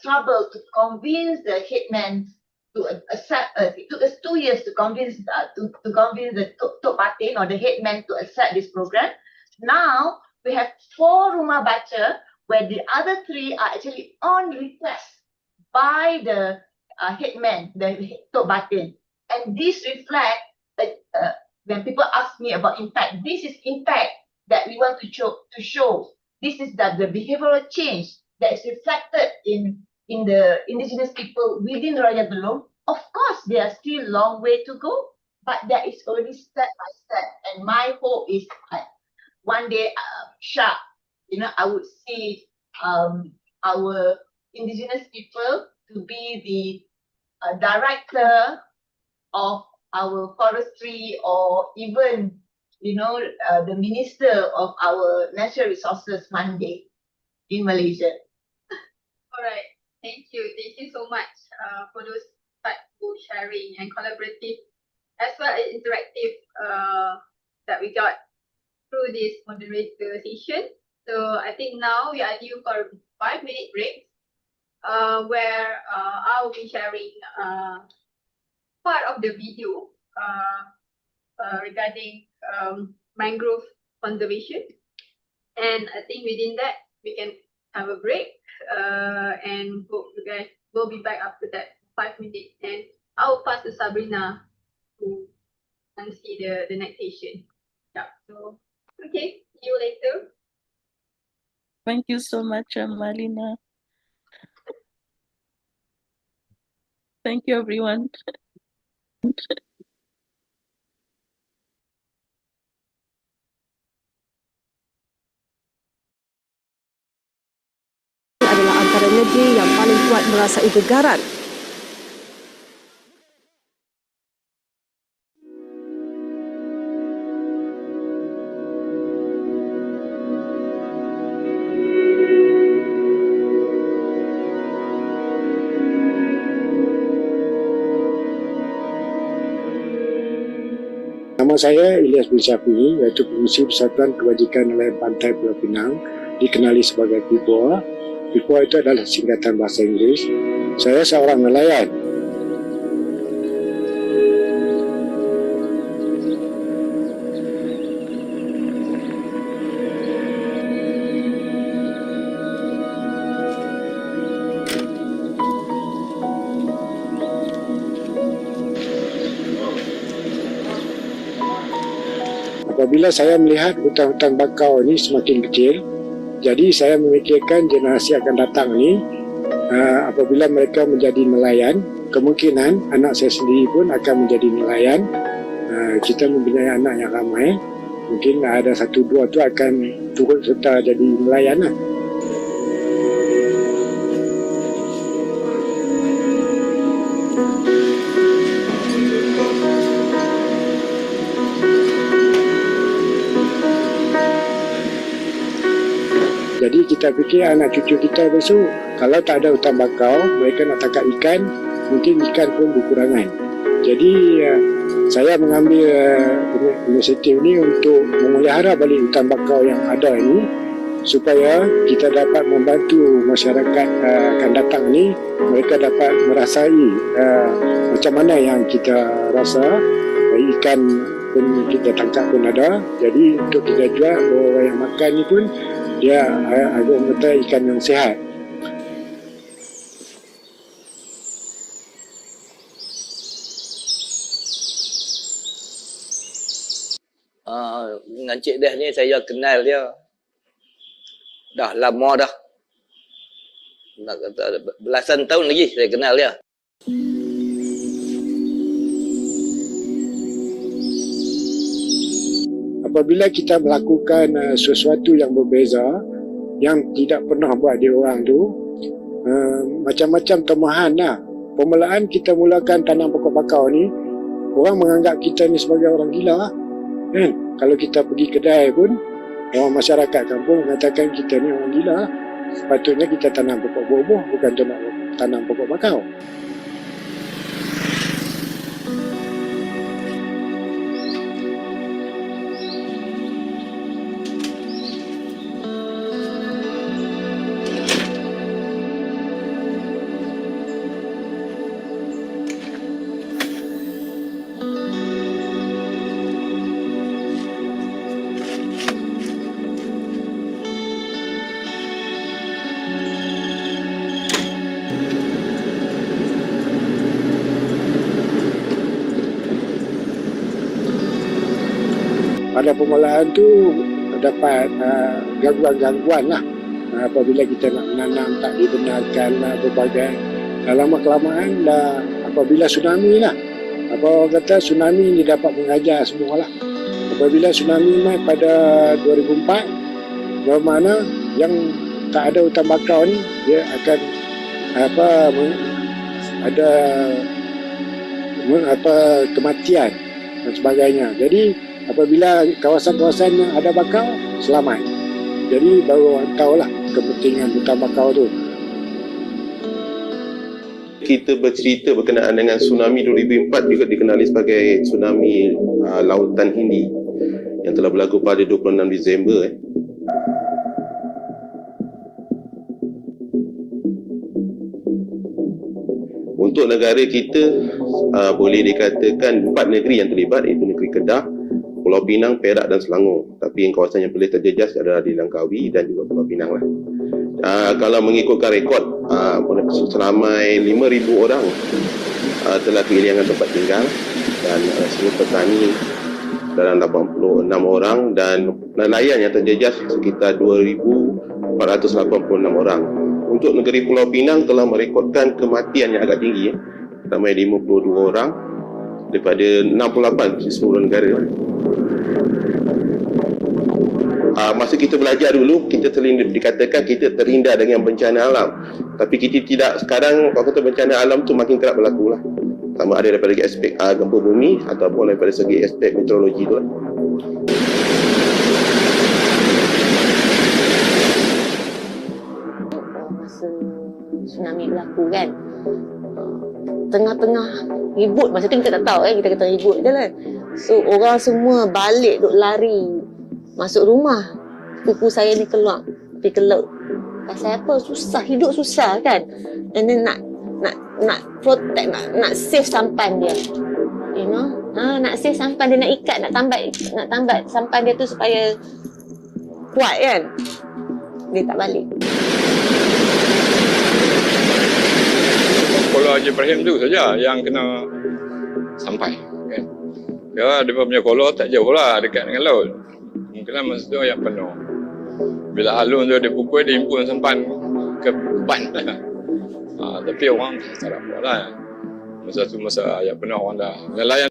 trouble to convince the headman to accept. It took us 2 years to convince the Tok Batin or the headman to accept this program. Now we have 4 Rumah Baca, where the other 3 are actually on request by the headman, the Tok Batin. And this reflects when people ask me about impact, this is impact that we want to show. This is the behavioral change that is reflected in the indigenous people within Raya Belum. Of course, there are still a long way to go, but that is already step by step. And my hope is one day, sharp, I would see our indigenous people to be the director of our forestry, or even, the minister of our natural resources one day in Malaysia. All right. Thank you so much for those insightful sharing and collaborative as well as interactive that we got through this moderator session. So I think now we are due for a 5-minute break where I will be sharing part of the video regarding mangrove conservation. And I think within that, we can have a break and hope you guys will be back after that 5 minutes. And I will pass to Sabrina to see the next session. Yeah, so, okay, see you later. Thank you so much, Malina. Thank you, everyone. Adalah antara negeri yang paling kuat merasai gegaran. Nama saya Ilyas bin Syafi'i, iaitu Pengurusi Persatuan Kebajikan Nelayan Pantai Pulau Pinang, dikenali sebagai PIPOA. PIPOA itu adalah singkatan bahasa Inggeris. Saya seorang nelayan. Apabila saya melihat hutan-hutan bakau ini semakin kecil, jadi saya memikirkan generasi akan datang ni, apabila mereka menjadi nelayan, kemungkinan anak saya sendiri pun akan menjadi nelayan. Kita mempunyai anak yang ramai, mungkin ada 1-2 tu akan turut serta jadi nelayan lah. Jadi kita fikir anak cucu kita besok, kalau tak ada hutan bakau, mereka nak tangkap ikan, mungkin ikan pun berkurangan. Jadi saya mengambil inisiatif ini untuk memelihara balik hutan bakau yang ada ini, supaya kita dapat membantu masyarakat akan datang ni, mereka dapat merasai macam mana yang kita rasa, ikan pun kita tangkap pun ada. Jadi untuk kita jual, orang yang makan ni pun dia ada kata ikan yang sihat. Dengan Cik Deh ni saya kenal dia dah lama dah, nak kata belasan tahun lagi saya kenal dia. Apabila kita melakukan sesuatu yang berbeza, yang tidak pernah buat di orang tu, macam-macam temahan lah. Permulaan kita mulakan tanam pokok bakau ni, orang menganggap kita ni sebagai orang gila kan? Kalau kita pergi kedai pun, orang masyarakat kampung mengatakan kita ni orang gila. Sepatutnya kita tanam pokok buah-buah, bukan tanam pokok bakau. Pada permulaan tu dapat gangguan-gangguan lah, apabila kita nak menanam tak dibenarkan berbagai. Lama kelamaan dah, apabila tsunami lah, apa orang kata tsunami ni dapat mengajar semua lah. Apabila tsunami mai pada 2004, bermakna yang tak ada hutan bakau ni, dia akan ada kematian dan sebagainya. Jadi apabila kawasan-kawasan yang ada bakau selamat, jadi baru orang tahulah kepentingan hutan bakau tu. Kita bercerita berkenaan dengan tsunami 2004, juga dikenali sebagai tsunami Lautan Hindi yang telah berlaku pada 26 Disember. Untuk negara kita, boleh dikatakan 4 negeri yang terlibat, iaitu negeri Kedah, Pulau Pinang, Perak dan Selangor. Tapi yang kawasan yang paling terjejas adalah di Langkawi dan juga Pulau Pinang lah. Kalau mengikutkan rekod, seramai 5,000 orang telah kehilangan tempat tinggal, dan semua petani dalam 86 orang, dan nelayan yang terjejas sekitar 2,486 orang. Untuk negeri Pulau Pinang telah merekodkan kematian yang agak tinggi, ramai 52 orang daripada 68 di seluruh negara. Masa kita belajar dulu, kita dikatakan kita terhindar dengan bencana alam. Tapi kita tidak. Sekarang kalau kata bencana alam tu makin kerap berlaku lah. Sama ada daripada aspek gempa bumi ataupun daripada segi aspek meteorologi tu lah. Masa tsunami berlaku kan, tengah-tengah ribut, masa tu kita tak tahu kita kata ribut je lah. So orang semua balik duk lari masuk rumah. Kuku saya ni keluar pergi ke laut. Pasal apa? Susah, hidup susah kan. And then nak protect, nak save sampan dia. You know? Nak save sampan dia, nak ikat, nak tambat sampan dia tu supaya kuat kan. Dia tak balik. Pulau Haji Ibrahim tu saja yang kena sampai kan. Ya, dia punya kolor tak jauh lah dekat dengan laut. Mungkin masa tu yang penuh. Bila halun tu dia pukul, dia impun sempan ke pan lah. Tapi orang tak apa lah. Masa tu masa yang penuh orang dah nelayan.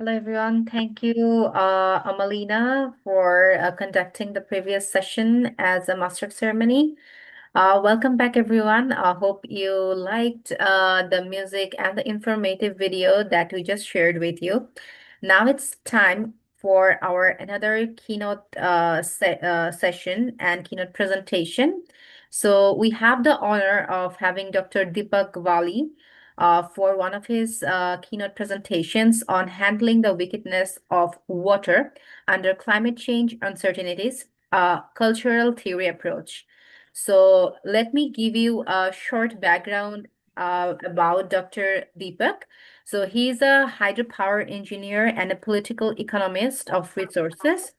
Hello, everyone. Thank you, Amalina, for conducting the previous session as a master ceremony. Welcome back, everyone. I hope you liked the music and the informative video that we just shared with you. Now it's time for our another keynote session and keynote presentation. So we have the honor of having Dr. Deepak Gvali for one of his keynote presentations on handling the wickedness of water under climate change uncertainties, cultural theory approach. So let me give you a short background about Dr. Deepak. So he's a hydropower engineer and a political economist of resources.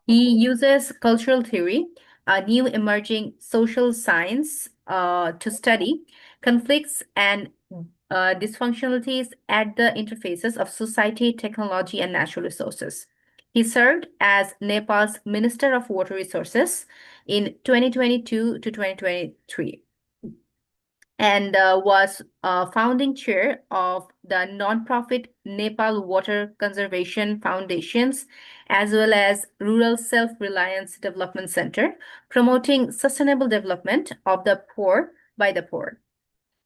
He uses cultural theory, a new emerging social science, to study conflicts and dysfunctionalities at the interfaces of society, technology, and natural resources. He served as Nepal's Minister of Water Resources in 2022 to 2023 and was founding chair of the nonprofit Nepal Water Conservation Foundations, as well as Rural Self-Reliance Development Center, promoting sustainable development of the poor by the poor.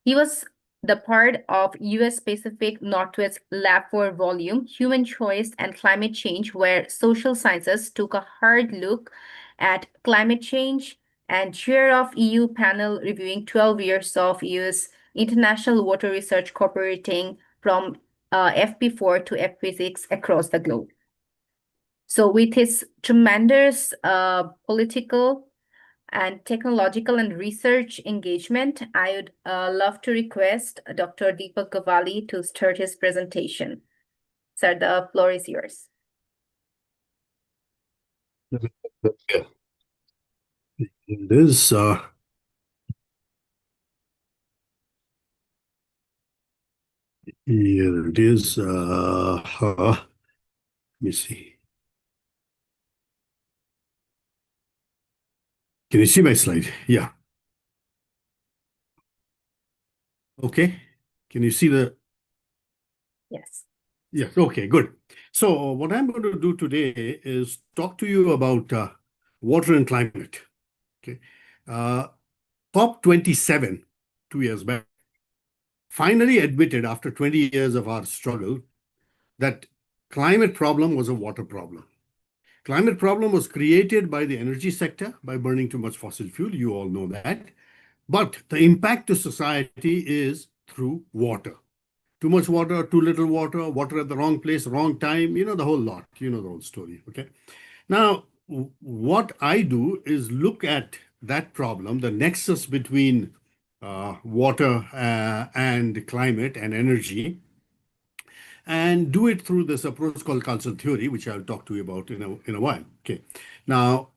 He was the part of US Pacific Northwest Lab for Volume, Human Choice and Climate Change, where social sciences took a hard look at climate change, and chair of EU panel reviewing 12 years of US international water research cooperating from FP4 to FP6 across the globe. So with his tremendous political and technological and research engagement, I would love to request Dr. Deepak Gvali to start his presentation. Sir, the floor is yours. It is here it is. Let me see. Can you see my slide? Yeah. Okay. Can you see the? Yes. Yes. Okay, good. So what I'm going to do today is talk to you about water and climate. Okay. COP27, 2 years back, finally admitted after 20 years of our struggle that climate problem was a water problem. Climate problem was created by the energy sector by burning too much fossil fuel. You all know that. But the impact to society is through water. Too much water, too little water, water at the wrong place, wrong time, you know, the whole lot, you know the whole story, okay? Now, what I do is look at that problem, the nexus between water and climate and energy, and do it through this approach called cultural theory, which I'll talk to you about in a while. Okay. Now,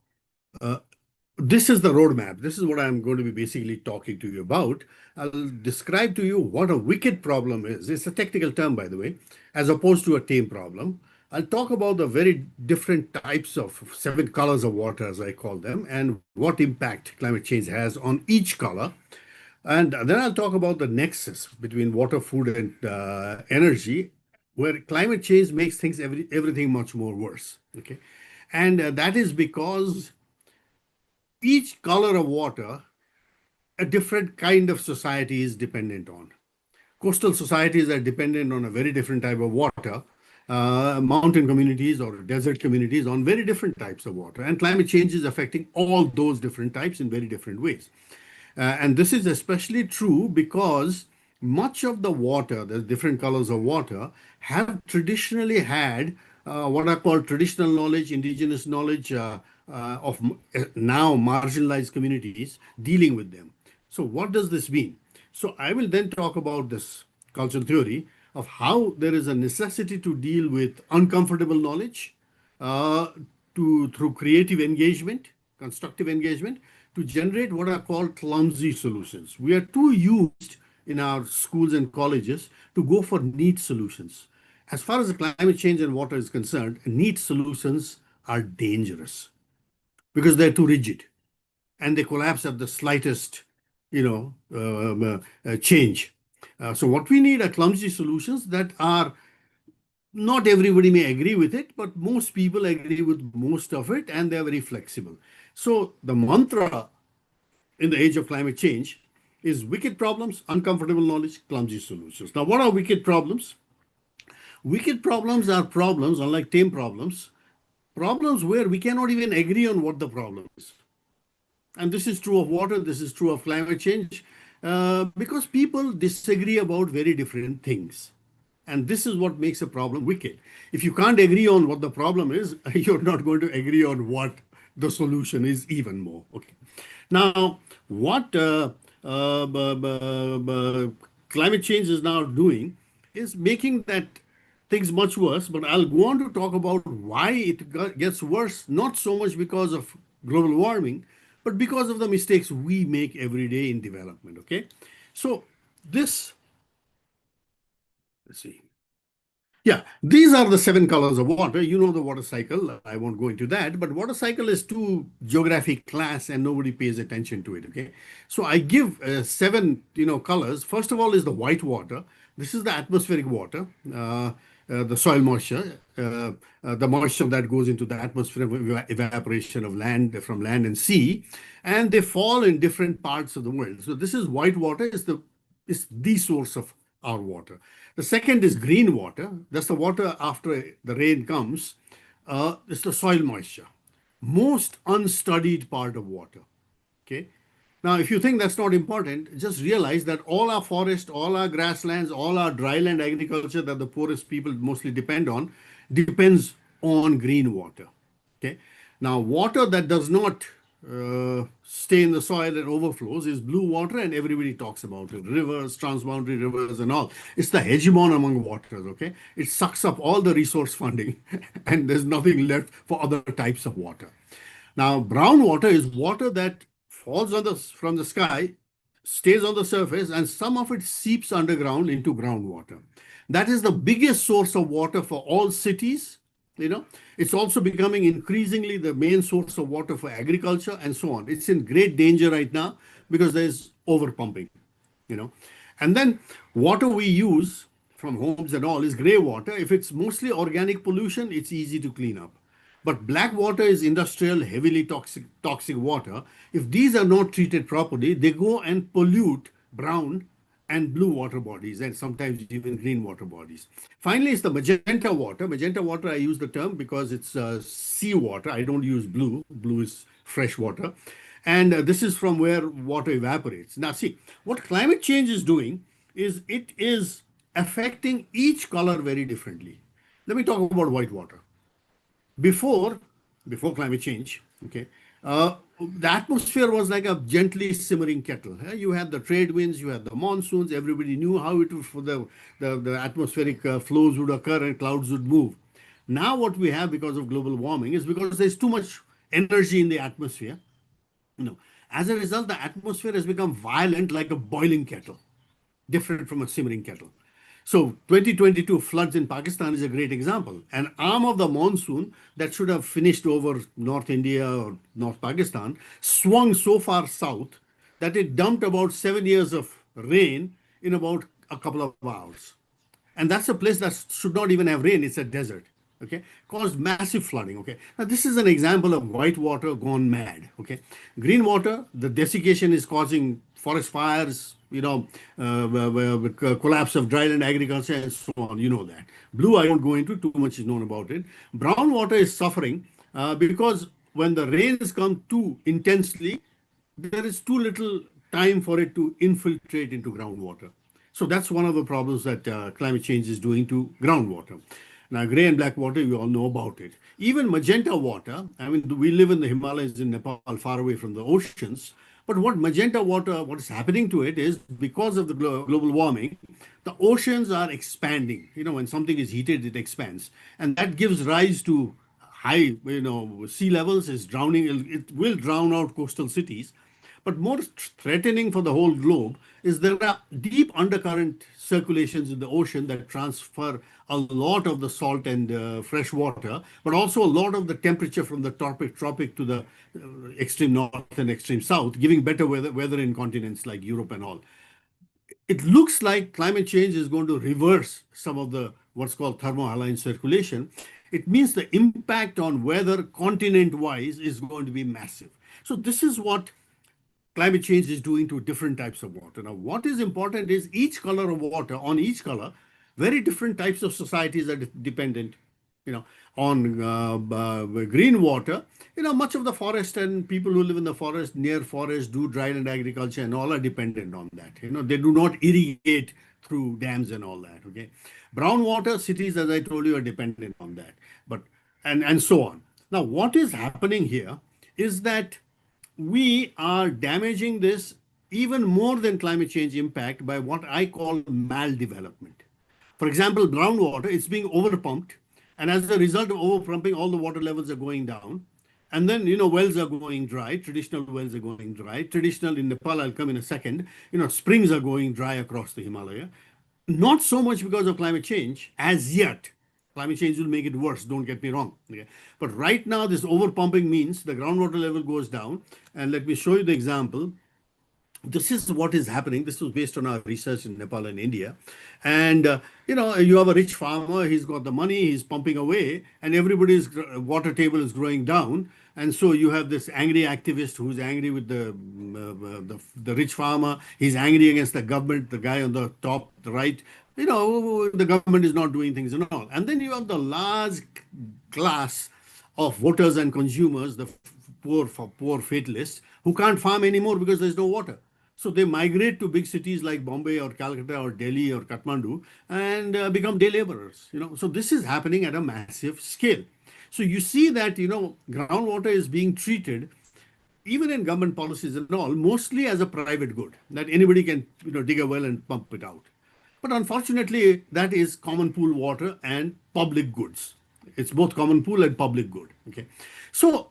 this is the roadmap. This is what I'm going to be basically talking to you about. I'll describe to you what a wicked problem is. It's a technical term, by the way, as opposed to a tame problem. I'll talk about the very different types of 7 colors of water, as I call them, and what impact climate change has on each color. And then I'll talk about the nexus between water, food, and energy, where climate change makes things everything much more worse. Okay, and that is because each color of water, a different kind of society is dependent on. Coastal societies are dependent on a very different type of water. Mountain communities or desert communities on very different types of water. And climate change is affecting all those different types in very different ways. And this is especially true because much of the water, the different colors of water, have traditionally had what are called traditional knowledge, indigenous knowledge of now marginalized communities dealing with them. So what does this mean? So I will then talk about this cultural theory. of how there is a necessity to deal with uncomfortable knowledge through creative engagement, constructive engagement, to generate what are called clumsy solutions. We are too used in our schools and colleges to go for neat solutions. As far as the climate change and water is concerned, neat solutions are dangerous because they're too rigid and they collapse at the slightest, change. So what we need are clumsy solutions that are, not everybody may agree with it, but most people agree with most of it, and they're very flexible. So the mantra in the age of climate change is wicked problems, uncomfortable knowledge, clumsy solutions. Now, what are wicked problems? Wicked problems are problems, unlike tame problems, problems where we cannot even agree on what the problem is. And this is true of water, this is true of climate change, because people disagree about very different things. And this is what makes a problem wicked. If you can't agree on what the problem is, you're not going to agree on what the solution is even more. Okay. Now, what climate change is now doing is making that things much worse, but I'll go on to talk about why it gets worse, not so much because of global warming, but because of the mistakes we make every day in development, okay? So let's see. Yeah, these are the 7 colors of water. You know the water cycle. I won't go into that, but water cycle is too geographic class and nobody pays attention to it, okay? So I give 7, colors. First of all is the white water. This is the atmospheric water, the soil moisture, the moisture that goes into the atmosphere of evaporation of land, from land and sea, and they fall in different parts of the world. So this is white water, is the source of our water. The second is green water. That's the water after the rain comes. It's the soil moisture. Most unstudied part of water. Okay. Now, if you think that's not important, just realize that all our forest, all our grasslands, all our dryland agriculture that the poorest people mostly depend on, depends on green water. Okay. Now, water that does not stay in the soil and overflows is blue water, and everybody talks about it. Rivers, transboundary rivers and all. It's the hegemon among waters, okay? It sucks up all the resource funding and there's nothing left for other types of water. Now, brown water is water that falls from the sky, stays on the surface, and some of it seeps underground into groundwater. That is the biggest source of water for all cities. It's also becoming increasingly the main source of water for agriculture and so on. It's in great danger right now because there's overpumping, And then water we use from homes and all is gray water. If it's mostly organic pollution, it's easy to clean up. But black water is industrial, heavily toxic water. If these are not treated properly, they go and pollute brown and blue water bodies, and sometimes even green water bodies. Finally, it's the magenta water. Magenta water, I use the term because it's sea water. I don't use blue. Blue is fresh water. And this is from where water evaporates. Now, see, what climate change is doing is it is affecting each color very differently. Let me talk about white water. Before climate change, okay, the atmosphere was like a gently simmering kettle. You had the trade winds, you had the monsoons, everybody knew how it was for the atmospheric flows would occur and clouds would move. Now what we have because of global warming is because there's too much energy in the atmosphere. As a result, the atmosphere has become violent like a boiling kettle, different from a simmering kettle. So 2022 floods in Pakistan is a great example. An arm of the monsoon that should have finished over North India or North Pakistan swung so far south that it dumped about 7 years of rain in about a couple of hours. And that's a place that should not even have rain. It's a desert. Okay, caused massive flooding. Okay, now this is an example of white water gone mad. Okay, green water, the desiccation is causing forest fires, collapse of dryland agriculture and so on. You know that. Blue, I won't go into, too much is known about it. Brown water is suffering because when the rains come too intensely, there is too little time for it to infiltrate into groundwater. So that's one of the problems that climate change is doing to groundwater. Now, gray and black water, you all know about it. Even magenta water, I mean, we live in the Himalayas in Nepal, far away from the oceans. But what magenta water, what is happening to it is because of the global warming, the oceans are expanding. When something is heated, it expands. And that gives rise to high, sea levels is drowning. It will drown out coastal cities. But more threatening for the whole globe is there are deep undercurrent circulations in the ocean that transfer a lot of the salt and fresh water, but also a lot of the temperature from the tropic to the extreme north and extreme south, giving better weather in continents like Europe and all. It looks like climate change is going to reverse some of the what's called thermohaline circulation. It means the impact on weather continent-wise is going to be massive. So this is what climate change is doing to different types of water. Now, what is important is each color of water, on each color, very different types of societies are dependent, on green water. Much of the forest and people who live in the forest, near forest, do dryland agriculture and all are dependent on that. They do not irrigate through dams and all that, okay? Brown water cities, as I told you, are dependent on that, and so on. Now, what is happening here is that we are damaging this even more than climate change impact by what I call maldevelopment. For example, groundwater is being overpumped, and as a result of overpumping, all the water levels are going down. And then, wells are going dry, traditional wells are going dry. Traditional in Nepal, I'll come in a second, springs are going dry across the Himalaya. Not so much because of climate change as yet. Climate change will make it worse, don't get me wrong. Okay? But right now, this overpumping means the groundwater level goes down. And let me show you the example. This is what is happening. This was based on our research in Nepal and India. And, you have a rich farmer, he's got the money, he's pumping away, and everybody's water table is growing down. And so you have this angry activist who's angry with the rich farmer. He's angry against the government, the guy on the top, the right. The government is not doing things and all. And then you have the large class of voters and consumers, the poor fatalists, who can't farm anymore because there's no water. So they migrate to big cities like Bombay or Calcutta or Delhi or Kathmandu and become day laborers. So this is happening at a massive scale. So you see that, groundwater is being treated, even in government policies and all, mostly as a private good, that anybody can, dig a well and pump it out. But unfortunately, that is common pool water and public goods. It's both common pool and public good. Okay. So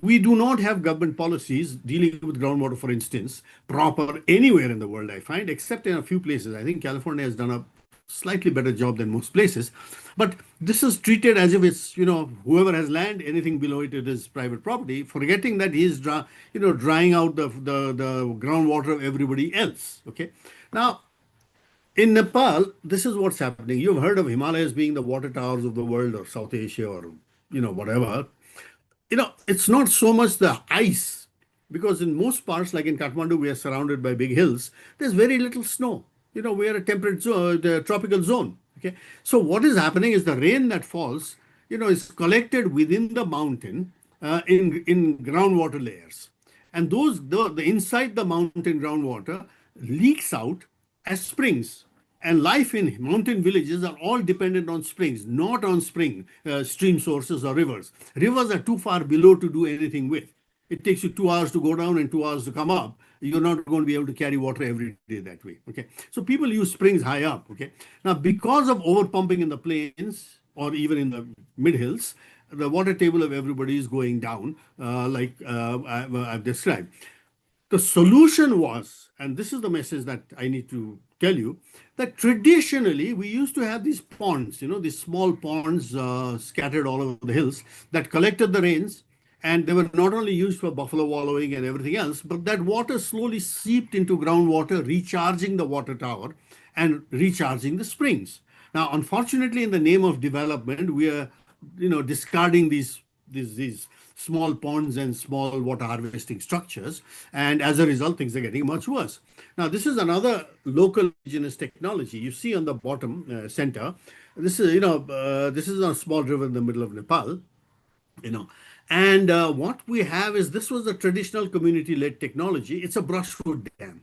we do not have government policies dealing with groundwater, for instance, proper anywhere in the world, I find, except in a few places. I think California has done a slightly better job than most places. But this is treated as if it's, whoever has land, anything below it is private property, forgetting that he is, drying out the groundwater of everybody else. Okay. Now, in Nepal, this is what's happening. You've heard of Himalayas being the water towers of the world or South Asia or, whatever. It's not so much the ice, because in most parts, like in Kathmandu, we are surrounded by big hills. There's very little snow. We are a temperate zone, the tropical zone. Okay. So what is happening is the rain that falls, is collected within the mountain in groundwater layers. And the inside the mountain groundwater leaks out as springs. And life in mountain villages are all dependent on springs, not on stream sources or rivers. Rivers are too far below to do anything with. It takes you 2 hours to go down and 2 hours to come up. You're not going to be able to carry water every day that way. Okay. So people use springs high up. Okay. Now, because of overpumping in the plains or even in the mid hills, the water table of everybody is going down, like I've described. The solution was, and this is the message that I need to tell you, that traditionally we used to have these ponds, these small ponds scattered all over the hills that collected the rains, and they were not only used for buffalo wallowing and everything else, but that water slowly seeped into groundwater, recharging the water tower and recharging the springs. Now, unfortunately, in the name of development, we are, discarding these small ponds and small water harvesting structures. And as a result, things are getting much worse. Now, this is another local indigenous technology. You see on the bottom center, this is, this is a small river in the middle of Nepal, and what we have is, this was a traditional community-led technology. It's a brushwood dam.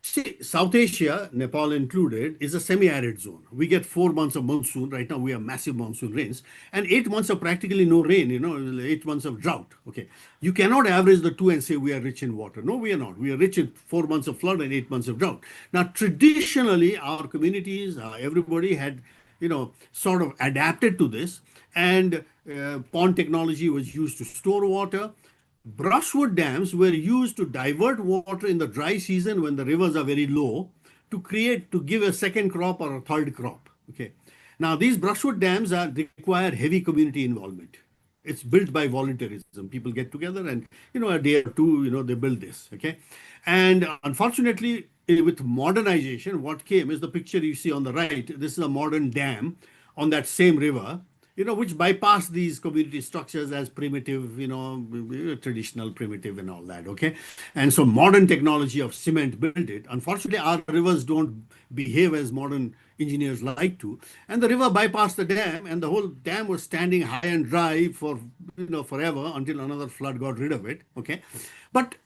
See, South Asia, Nepal included, is a semi-arid zone. We get 4 months of monsoon. Right now, we have massive monsoon rains, and 8 months of practically no rain. 8 months of drought. Okay, you cannot average the two and say we are rich in water. No, we are not. We are rich in 4 months of flood and 8 months of drought. Now, traditionally, our communities, everybody had, sort of adapted to this, and pond technology was used to store water. Brushwood dams were used to divert water in the dry season when the rivers are very low to give a second crop or a third crop. Okay. Now these brushwood dams require heavy community involvement. It's built by volunteerism. People get together and, a day or two, they build this. Okay. And unfortunately, with modernization, what came is the picture you see on the right. This is a modern dam on that same river, which bypass these community structures as primitive, traditional, primitive and all that, okay? And so modern technology of cement built it. Unfortunately, our rivers don't behave as modern engineers like to. And the river bypassed the dam, and the whole dam was standing high and dry for, forever until another flood got rid of it, okay? But,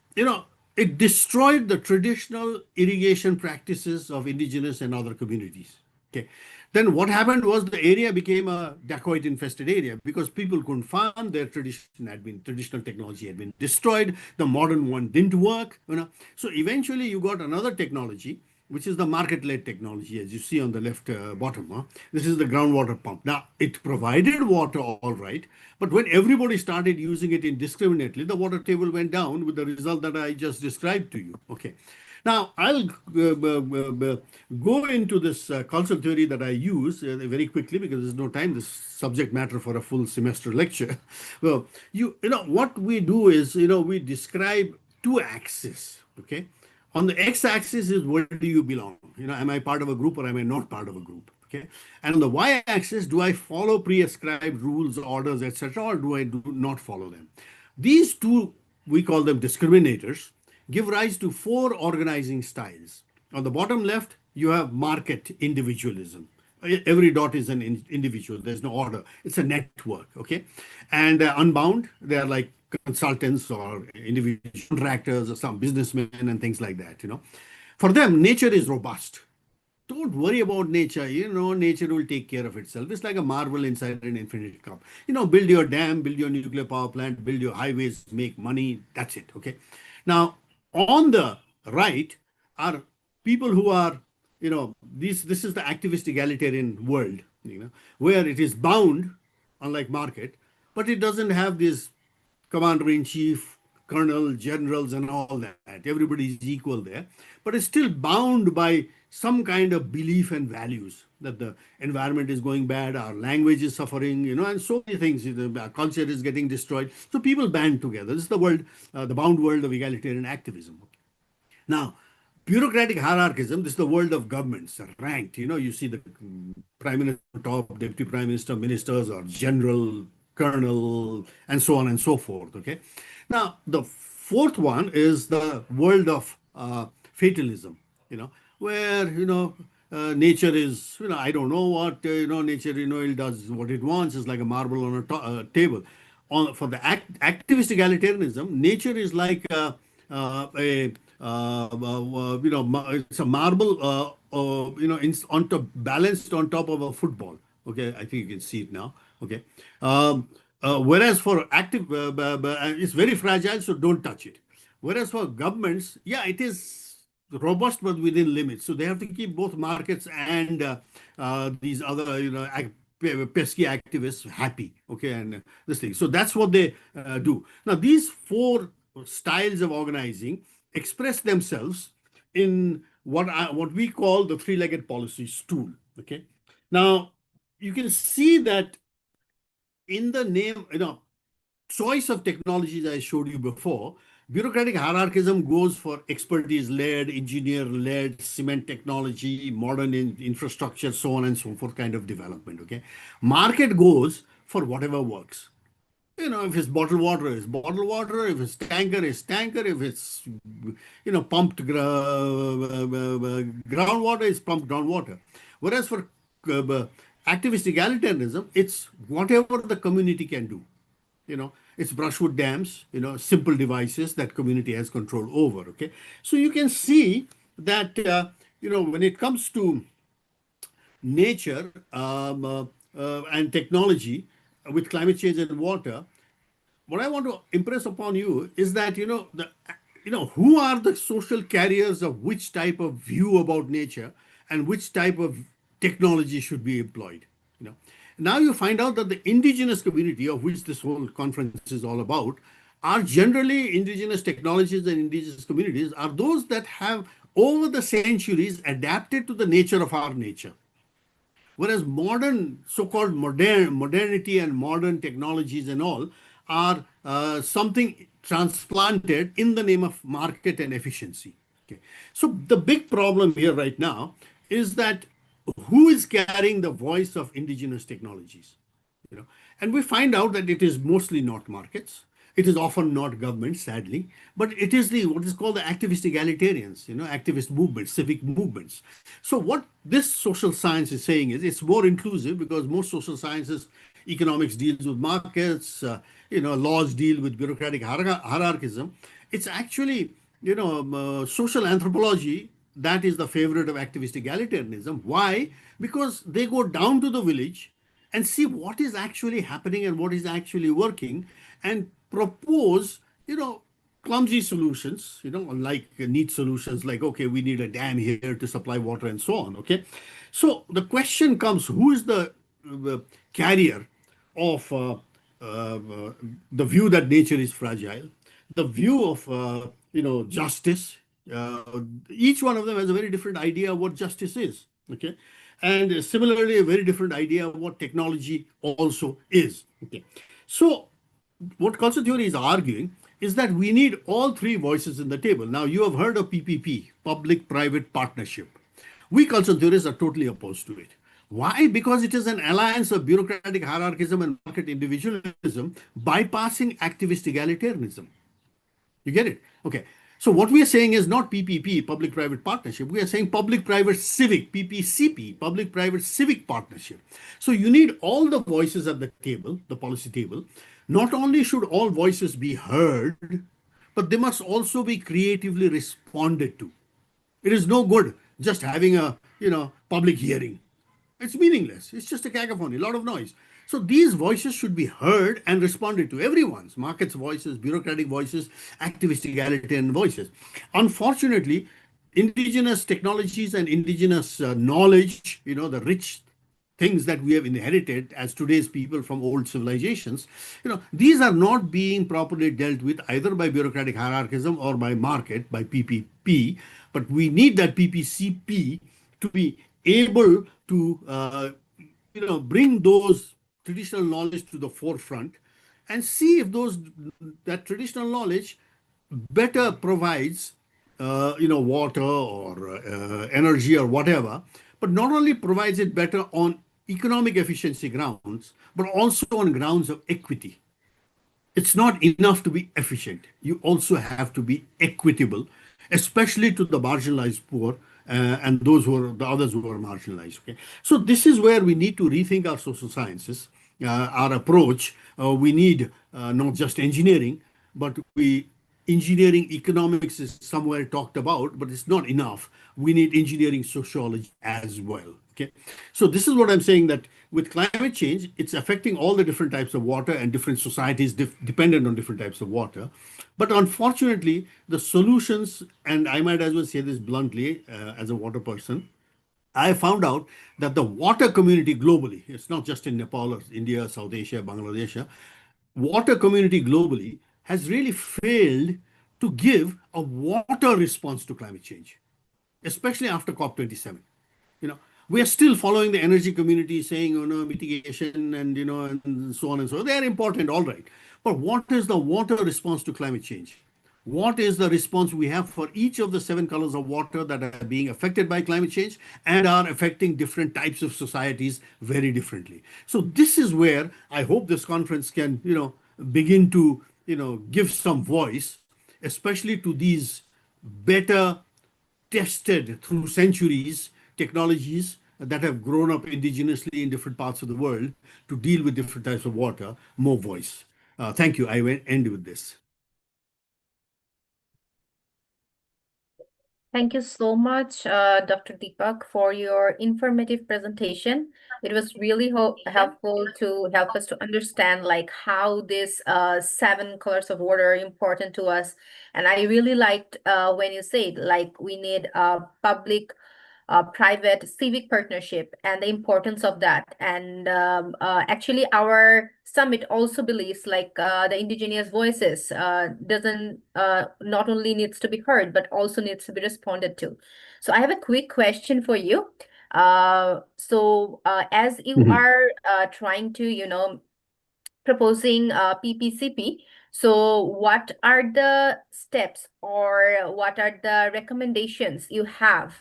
it destroyed the traditional irrigation practices of indigenous and other communities, okay? Then what happened was the area became a dacoit infested area because people couldn't farm. Their traditional technology had been destroyed. The modern one didn't work. So eventually you got another technology, which is the market-led technology, as you see on the left bottom. This is the groundwater pump. Now, it provided water all right, but when everybody started using it indiscriminately, the water table went down with the result that I just described to you. Okay. Now, I'll go into this cultural theory that I use very quickly because there's no time, this subject matter for a full semester lecture. Well, what we do is, we describe two axes, okay? On the x-axis is where do you belong? Am I part of a group or am I not part of a group? Okay. And on the y-axis, do I follow prescribed rules, orders, etc., or do I not follow them? These two, we call them discriminators, give rise to four organizing styles. On the bottom left, you have market individualism. Every dot is an individual. There's no order. It's a network, okay? And unbound, they're like consultants or individual contractors or some businessmen and things like that, For them, nature is robust. Don't worry about nature. Nature will take care of itself. It's like a marble inside an infinite cup. Build your dam, build your nuclear power plant, build your highways, make money. That's it, okay? Now, on the right are people who are, this is the activist egalitarian world, where it is bound, unlike market, but it doesn't have this commander-in-chief, colonel, generals, and all that. Everybody is equal there, but it's still bound by some kind of belief and values that the environment is going bad, our language is suffering, and so many things. Our culture is getting destroyed. So people band together. This is the world, the bound world of egalitarian activism. Now, bureaucratic hierarchism, this is the world of governments, ranked. You see the prime minister on top, deputy prime minister, ministers, or general, colonel, and so on and so forth, okay? Now, the fourth one is the world of fatalism, where, nature is, I don't know what, nature, it does what it wants. It's like a marble on a table. For the activist egalitarianism, nature is like it's a marble, on top, balanced on top of a football. Okay, I think you can see it now. Okay. Whereas for active, it's very fragile, so don't touch it. Whereas for governments, yeah, it is robust, but within limits. So they have to keep both markets and these other, pesky activists happy. Okay, and this thing. So that's what they do. Now, these four styles of organizing express themselves in what we call the three-legged policy stool. Okay. Now, you can see that in the name, choice of technologies I showed you before, bureaucratic hierarchism goes for expertise-led, engineer-led, cement technology, modern infrastructure, so on and so forth kind of development, okay? Market goes for whatever works. If it's bottled water, it's bottled water. If it's tanker, it's tanker. If it's, pumped groundwater, it's pumped groundwater. Whereas for activist egalitarianism, it's whatever the community can do. It's brushwood dams, simple devices that community has control over, okay? So you can see that, when it comes to nature and technology with climate change and water, what I want to impress upon you is that, who are the social carriers of which type of view about nature and which type of technology should be employed. Now you find out that the indigenous community, of which this whole conference is all about, are generally indigenous technologies and indigenous communities are those that have over the centuries adapted to the nature of our nature. Whereas modern, so-called modernity and modern technologies and all are something transplanted in the name of market and efficiency. Okay. So the big problem here right now is that who is carrying the voice of indigenous technologies? And we find out that it is mostly not markets. It is often not government, sadly, but it is what is called the activist egalitarians, activist movements, civic movements. So what this social science is saying is it's more inclusive because most social sciences, economics deals with markets, laws deal with bureaucratic hierarchism. It's actually, social anthropology that is the favorite of activist egalitarianism. Why? Because they go down to the village and see what is actually happening and what is actually working and propose, clumsy solutions, like neat solutions like, okay, we need a dam here to supply water and so on, okay? So the question comes, who is the carrier of the view that nature is fragile, the view of, justice? Each one of them has a very different idea of what justice is, okay? And similarly, a very different idea of what technology also is, okay? So what culture theory is arguing is that we need all three voices in the table. Now, you have heard of PPP, public-private partnership. We culture theorists are totally opposed to it. Why? Because it is an alliance of bureaucratic hierarchism and market individualism bypassing activist egalitarianism. You get it? Okay. So what we are saying is not PPP, public-private partnership. We are saying public-private civic, PPCP, public-private civic partnership. So you need all the voices at the table, the policy table. Not only should all voices be heard, but they must also be creatively responded to. It is no good just having a, public hearing. It's meaningless. It's just a cacophony, a lot of noise. So these voices should be heard and responded to. Everyone's, markets' voices, bureaucratic voices, activist egalitarian voices. Unfortunately, indigenous technologies and indigenous knowledge, the rich things that we have inherited as today's people from old civilizations, these are not being properly dealt with either by bureaucratic hierarchism or by market, by PPP, but we need that PPCP to be able to, bring those traditional knowledge to the forefront and see if that traditional knowledge better provides, water or energy or whatever, but not only provides it better on economic efficiency grounds, but also on grounds of equity. It's not enough to be efficient. You also have to be equitable, especially to the marginalized poor and those who are the others who are marginalized. Okay, so this is where we need to rethink our social sciences, our approach. We need not just engineering, but engineering economics is somewhere talked about, but it's not enough. We need engineering sociology as well. Okay, so this is what I'm saying, that with climate change, it's affecting all the different types of water and different societies dependent on different types of water. But unfortunately, the solutions, and I might as well say this bluntly as a water person, I found out that the water community globally, it's not just in Nepal or India, South Asia, Bangladesh, water community globally has really failed to give a water response to climate change, especially after COP27. We are still following the energy community saying, mitigation and, and so on and so on. They are important, all right. But what is the water response to climate change? What is the response we have for each of the 7 colors of water that are being affected by climate change and are affecting different types of societies very differently? So this is where I hope this conference can, begin to, give some voice, especially to these better tested through centuries technologies that have grown up indigenously in different parts of the world to deal with different types of water, more voice. Thank you. I will end with this. Thank you so much, Dr. Deepak, for your informative presentation. It was really helpful to help us to understand like how this 7 colors of water are important to us. And I really liked when you said like we need public private civic partnership and the importance of that. And actually our summit also believes like the indigenous voices doesn't not only needs to be heard, but also needs to be responded to. So I have a quick question for you. As you are trying to, proposing PPCP, so what are the steps or what are the recommendations you have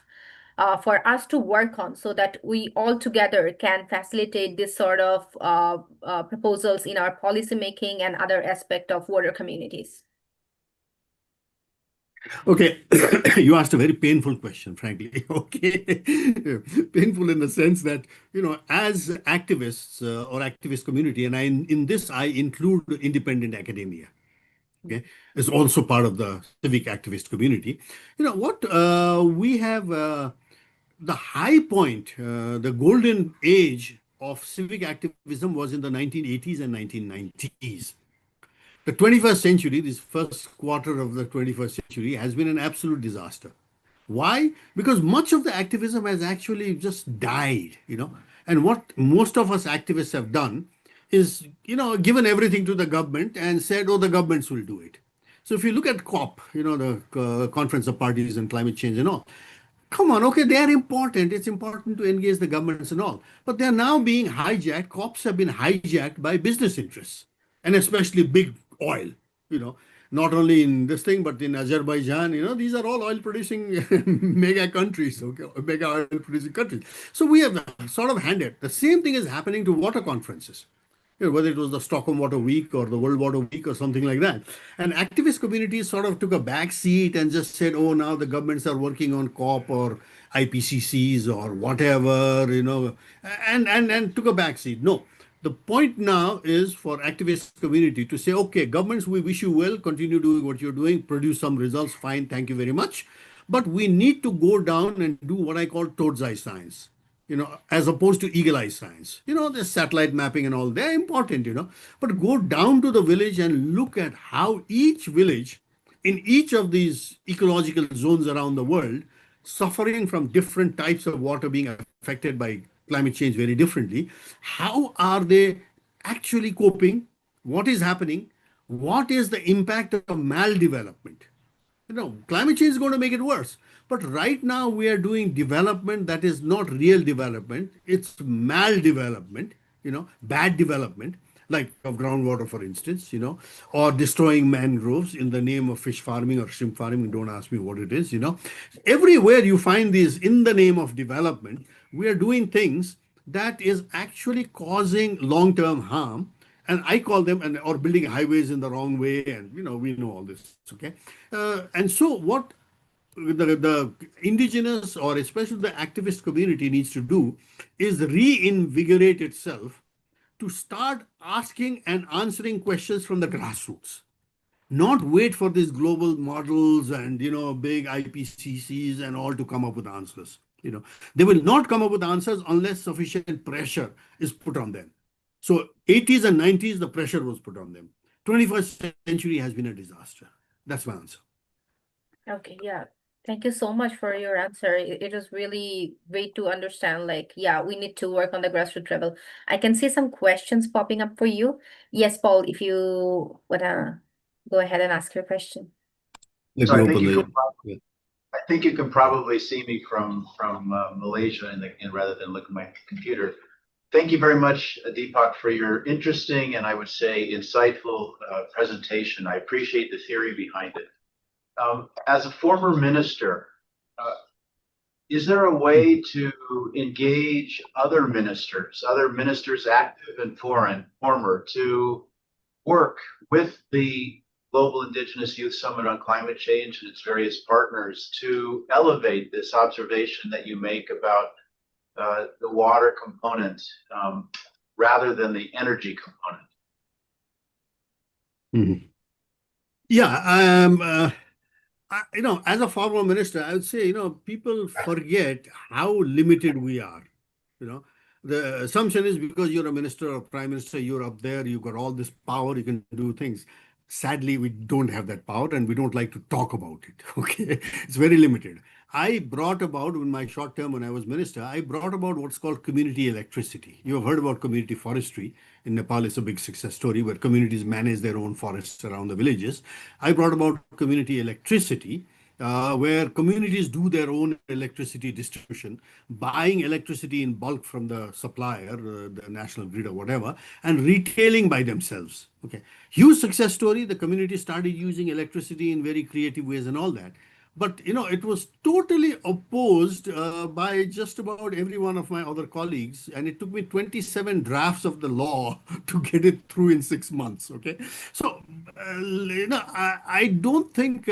for us to work on so that we all together can facilitate this sort of proposals in our policy making and other aspect of water communities? Okay, you asked a very painful question, frankly. Okay, painful in the sense that, as activists or activist community, and in this I include independent academia. Okay, it's also part of the civic activist community. What we have the high point, the golden age of civic activism was in the 1980s and 1990s. The 21st century, this first quarter of the 21st century, has been an absolute disaster. Why? Because much of the activism has actually just died, And what most of us activists have done is, given everything to the government and said, oh, the governments will do it. So if you look at COP, the Conference of Parties on Climate Change and all, come on, okay, they are important. It's important to engage the governments and all. But they're now being hijacked. COPs have been hijacked by business interests, and especially big oil, not only in this thing, but in Azerbaijan, these are all oil producing mega countries, okay, mega oil producing countries. So we have sort of handed. The same thing is happening to water conferences. Whether it was the Stockholm Water Week or the World Water Week or something like that. And activist communities sort of took a back seat and just said, oh, now the governments are working on COP or IPCCs or whatever, and took a back seat. No, the point now is for activist community to say, okay, governments, we wish you well, continue doing what you're doing, produce some results, fine, thank you very much. But we need to go down and do what I call toad's eye science. As opposed to eagle eye science. The satellite mapping and all, they're important, but go down to the village and look at how each village in each of these ecological zones around the world, suffering from different types of water being affected by climate change very differently, how are they actually coping? What is happening? What is the impact of maldevelopment? Climate change is going to make it worse. But right now we are doing development that is not real development. It's maldevelopment, bad development, like of groundwater, for instance, or destroying mangroves in the name of fish farming or shrimp farming. Don't ask me what it is, Everywhere you find these in the name of development, we are doing things that is actually causing long-term harm. And I call them, or building highways in the wrong way. And, we know all this, okay? And so what the indigenous or especially the activist community needs to do is reinvigorate itself to start asking and answering questions from the grassroots. Not wait for these global models and, big IPCCs and all to come up with answers. They will not come up with answers unless sufficient pressure is put on them. So 80s and 90s, the pressure was put on them. 21st century has been a disaster. That's my answer. Okay, yeah. Thank you so much for your answer. It is really great to understand, like, yeah, we need to work on the grassroots level. I can see some questions popping up for you. Yes, Paul, if you wanna go ahead and ask your question. So I think you can probably see me from Malaysia and rather than look at my computer. Thank you very much, Deepak, for your interesting and I would say insightful presentation. I appreciate the theory behind it. As a former minister, is there a way to engage other ministers active and former, to work with the Global Indigenous Youth Summit on Climate Change and its various partners to elevate this observation that you make about the water component rather than the energy component? Mm-hmm. Yeah, as a former minister, I would say, people forget how limited we are. The assumption is because you're a minister or prime minister, you're up there, you've got all this power, you can do things. Sadly, we don't have that power and we don't like to talk about it. Okay. It's very limited. I brought about, in my short term when I was minister, I brought about what's called community electricity. You have heard about community forestry. In Nepal, it's a big success story where communities manage their own forests around the villages. I brought about community electricity, where communities do their own electricity distribution, buying electricity in bulk from the supplier, the national grid or whatever, and retailing by themselves. Okay, huge success story. The community started using electricity in very creative ways and all that. But it was totally opposed by just about every one of my other colleagues, and it took me 27 drafts of the law to get it through in 6 months. Okay, so I don't think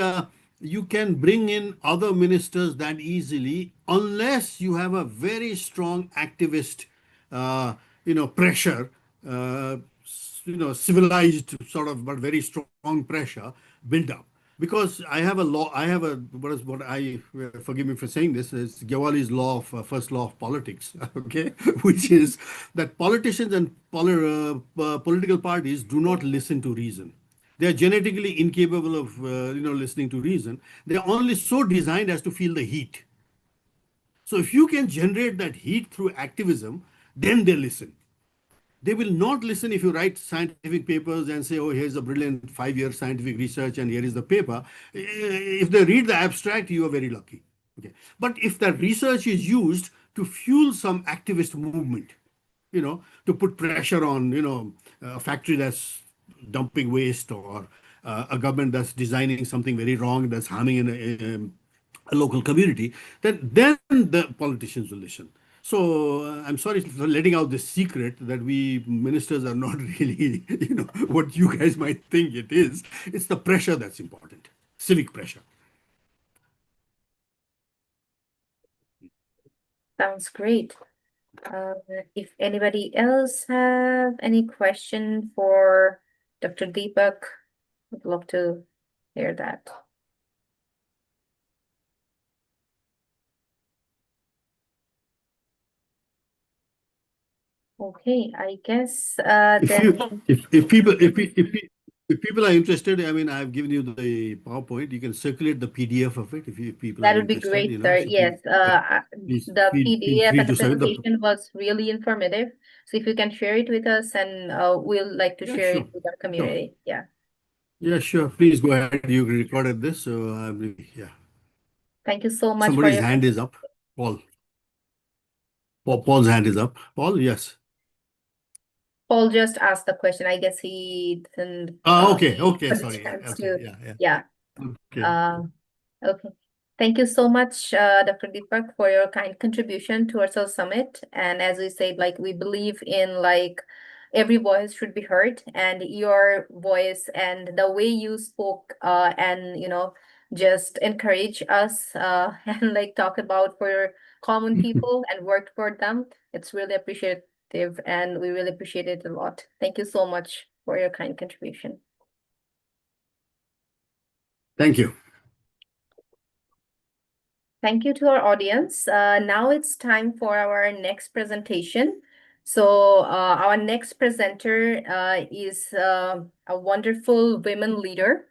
you can bring in other ministers that easily unless you have a very strong activist, pressure, civilized sort of, but very strong pressure built up. Because I have a law, I have a, forgive me for saying this, it's Gyawali's law of, first law of politics, okay, which is that politicians and political parties do not listen to reason. They are genetically incapable of, listening to reason. They are only so designed as to feel the heat. So if you can generate that heat through activism, then they listen. They will not listen if you write scientific papers and say, oh, here's a brilliant 5-year scientific research and here is the paper. If they read the abstract, you are very lucky. Okay. But if that research is used to fuel some activist movement, to put pressure on, a factory that's dumping waste or a government that's designing something very wrong that's harming a local community, then the politicians will listen. So I'm sorry for letting out this secret that we ministers are not really, what you guys might think it is. It's the pressure that's important, civic pressure. Sounds great. If anybody else have any question for Dr. Deepak, I'd love to hear that. Okay, I guess If people are interested, I mean, I've given you the PowerPoint. You can circulate the PDF of it if people that are would be interested. great, sir. So Yes, please the feel PDF free and the to circulate. presentation was really informative. So if you can share it with us, and we'll like to share it with our community. Yeah. Yeah, sure. Please go ahead. You recorded this, so yeah. Thank you so much for Somebody's your hand is up. Paul. Paul's hand is up. Paul, yes. Paul just asked the question. I guess he didn't Okay, get a sorry. chance Okay, to, yeah. yeah. Okay. Thank you so much, Dr. Deepak, for your kind contribution towards our summit. And as we said, we believe in every voice should be heard, and your voice and the way you spoke and just encourage us and talk about for common people and work for them. It's really appreciative, and we really appreciate it a lot. Thank you so much for your kind contribution. Thank you. Thank you to our audience. Now it's time for our next presentation. So our next presenter is a wonderful women leader.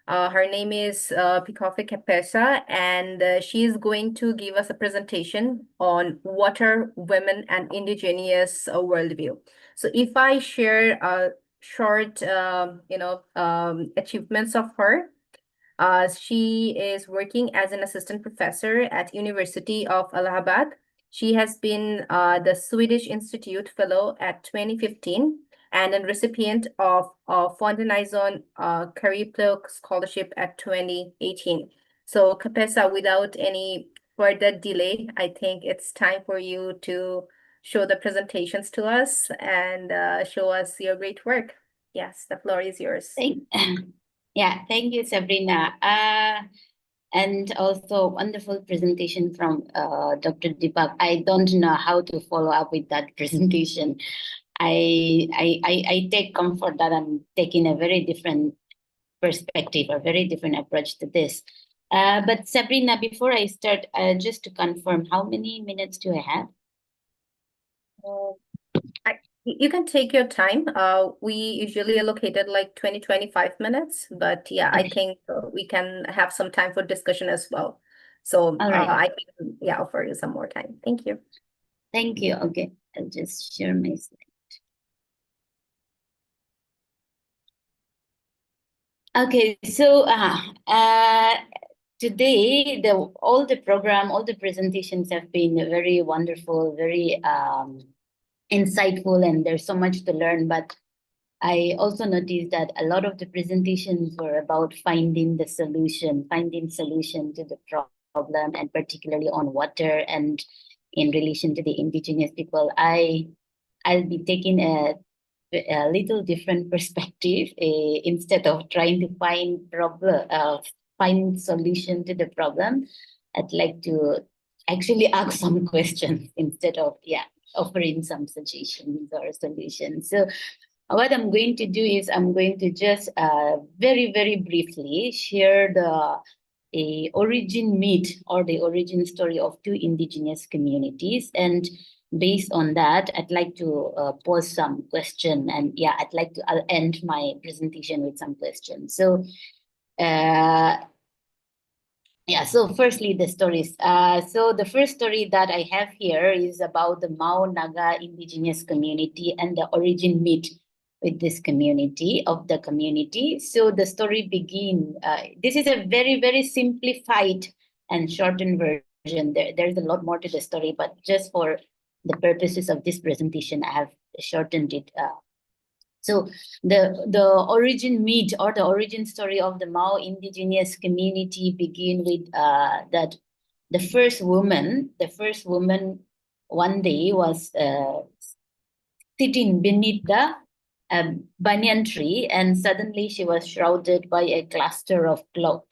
Her name is Pikofe Kepesa, and she is going to give us a presentation on water, women, and indigenous worldview. So if I share a short, achievements of her. She is working as an assistant professor at University of Allahabad. She has been the Swedish Institute Fellow at 2015 and a recipient of Fontenizon Curricular Scholarship at 2018. So Kapesa, without any further delay, I think it's time for you to show the presentations to us and show us your great work. Yes, the floor is yours. Yeah, thank you, Sabrina. And also wonderful presentation from Dr. Deepak. I don't know how to follow up with that presentation. I take comfort that I'm taking a very different perspective, a very different approach to this. But Sabrina, before I start, just to confirm, how many minutes do I have? You can take your time. We usually allocated like 20-25 minutes, but yeah, I think we can have some time for discussion as well. So All right. I can offer you some more time. Thank you. Thank you. Okay, I'll just share my slide. Okay, so today all the presentations have been very wonderful, very insightful, and there's so much to learn. But I also noticed that a lot of the presentations were about finding solution to the problem, and particularly on water and in relation to the indigenous people. I'll be taking a little different perspective. Instead of trying to find solution to the problem, I'd like to actually ask some questions instead of offering some suggestions or solutions. So what I'm going to do is I'm going to just very, very briefly share the origin myth or the origin story of two indigenous communities. And based on that, I'd like to pose some question, and I'll end my presentation with some questions. So so firstly, the stories. So the first story that I have here is about the Mao Naga indigenous community and the origin myth with this community. So the story begins. This is a very, very simplified and shortened version. There's a lot more to the story, but just for the purposes of this presentation, I have shortened it. So the origin myth or the origin story of the Mao indigenous community begin with that the first woman one day was sitting beneath the banyan tree, and suddenly she was shrouded by a cluster of cloud.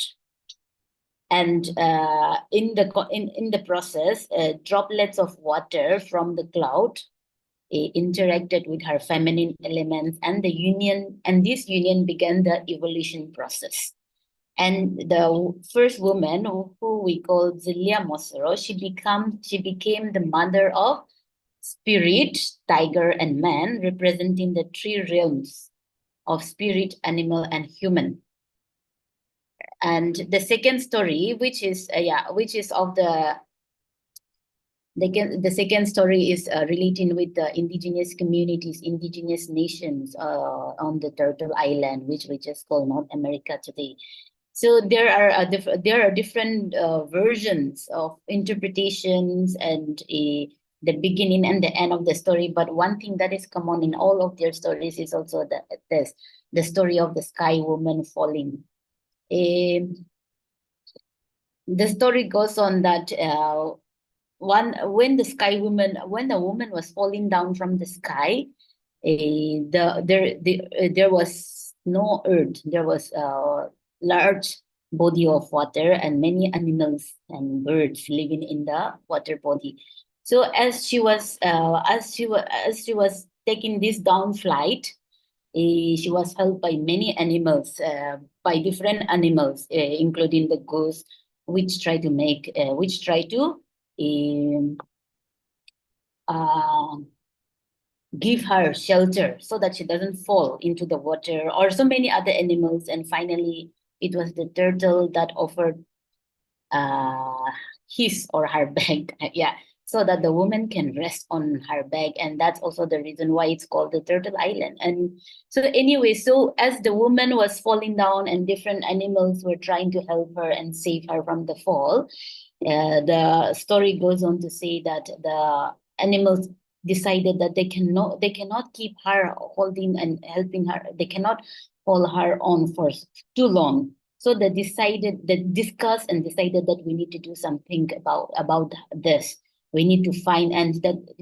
And in the process, droplets of water from the cloud interacted with her feminine elements, and this union began the evolution process. And the first woman, who we call Zilia Mosoro, she became the mother of spirit, tiger, and man, representing the three realms of spirit, animal, and human. And the second story, which is of the second story is relating with the indigenous communities, indigenous nations on the Turtle Island, which we just call North America today. So there are different versions of interpretations and the beginning and the end of the story. But one thing that is common in all of their stories is also the story of the sky woman falling. The story goes on that when the woman was falling down from the sky, there was no earth. There was a large body of water and many animals and birds living in the water body. So as she was taking this down flight, she was helped by many animals, by different animals, including the goose, which try to give her shelter so that she doesn't fall into the water, or so many other animals. And finally, it was the turtle that offered his or her bag, so that the woman can rest on her bag. And that's also the reason why it's called the Turtle Island. And so anyway, so as the woman was falling down and different animals were trying to help her and save her from the fall, the story goes on to say that the animals decided that they cannot keep her holding and helping her. They cannot hold her on for too long. So they discussed and decided that we need to do something about this. We need to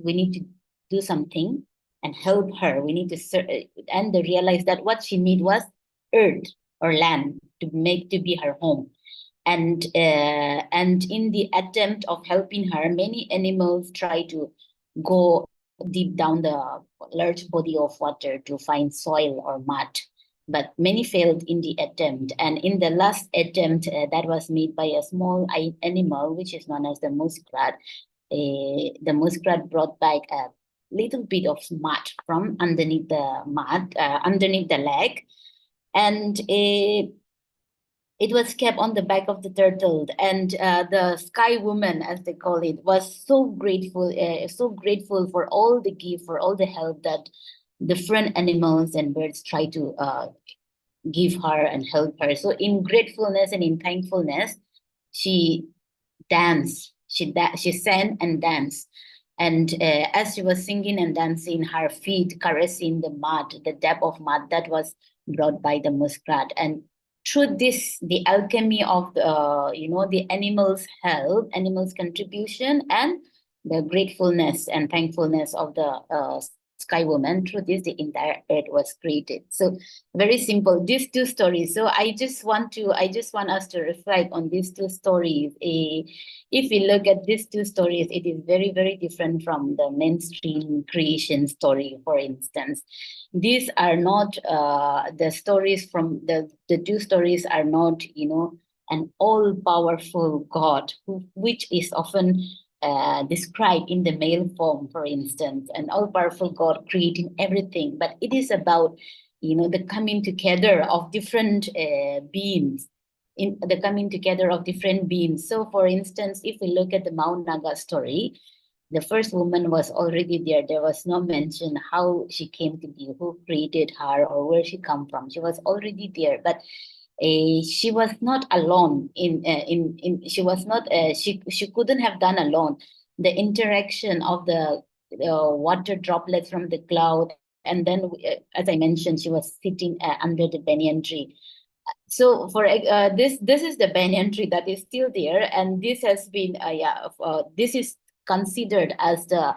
we need to do something and help her. We need to and they realized that what she need was earth or land to be her home. And in the attempt of helping her, many animals try to go deep down the large body of water to find soil or mud. but many failed in the attempt. And in the last attempt that was made by a small animal, which is known as the muskrat, the muskrat brought back a little bit of mud from underneath the leg, and it was kept on the back of the turtle. And the sky woman, as they call it, was so grateful for all the gift, for all the help that different animals and birds try to give her and help her. So in gratefulness and in thankfulness, she danced. She sang and danced. And as she was singing and dancing, her feet caressing the mud, the depth of mud that was brought by the muskrat. And through this, the alchemy of the animals' help, animals' contribution, and the gratefulness and thankfulness of the sky woman, through this, the entire earth was created. So very simple, these two stories. So I just want us to reflect on these two stories. If we look at these two stories, it is very, very different from the mainstream creation story, for instance. These are not the stories from the two stories are not, an all-powerful God, which is often described in the male form, for instance, an all-powerful God creating everything. But it is about, the coming together of different beings, in the coming together of different beings. So, for instance, if we look at the Mount Naga story, the first woman was already there. There was no mention how she came to be, who created her, or where she come from. She was already there, but she was not alone. She was not. She couldn't have done alone. The interaction of the water droplets from the cloud, and then, as I mentioned, she was sitting under the banyan tree. So for this is the banyan tree that is still there, and this has been this is considered as the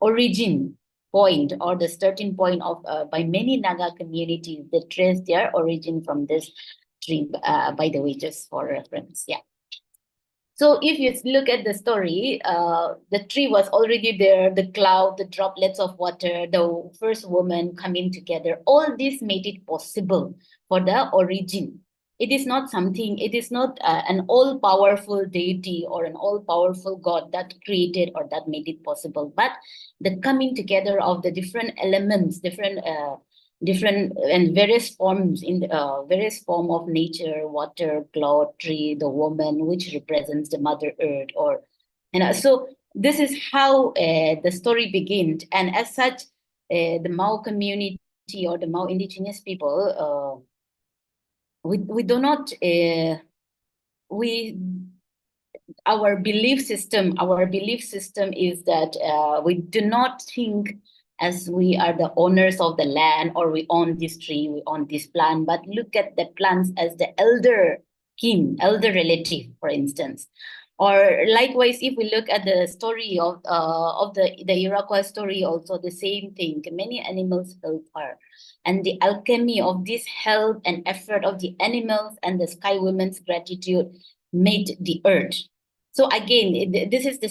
origin point or the starting point of by many Naga communities that trace their origin from this tree. By the way, just for reference, yeah. So if you look at the story, the tree was already there, the cloud, the droplets of water, the first woman coming together, all this made it possible for the origin. It is not something, it is not an all-powerful deity or an all-powerful God that created or that made it possible, but the coming together of the different elements, different and various forms in the various form of nature, water, cloud, tree, the woman, which represents the Mother Earth, or so this is how the story begins. And as such, the Mau community or the Mau indigenous people, we do not our belief system is that we do not think as we are the owners of the land, or we own this tree, we own this plant, but look at the plants as the elder kin, elder relative, for instance. Or likewise, if we look at the story of the Iroquois story, also the same thing. Many animals help her, and the alchemy of this help and effort of the animals and the sky women's gratitude made the earth. So again, this is the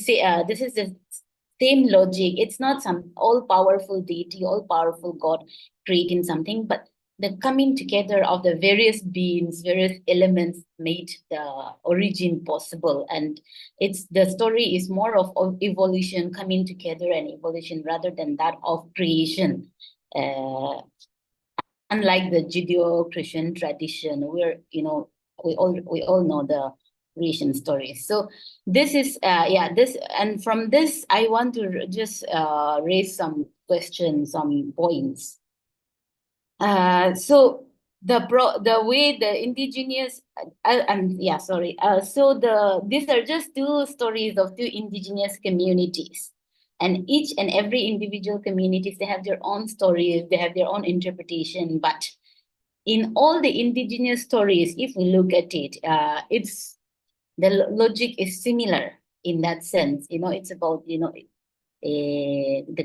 same logic. It's not some all-powerful deity, all-powerful God creating something, but the coming together of the various beings, various elements made the origin possible. And the story is more of evolution, coming together and evolution, rather than that of creation. Unlike the Judeo-Christian tradition, where we all know the creation stories. So this is this, and from this I want to just raise some questions, some points. So the way the indigenous these are just two stories of two indigenous communities, and each and every individual communities, they have their own stories, they have their own interpretation. But in all the indigenous stories, if we look at it, it's the logic is similar in that sense. It's about the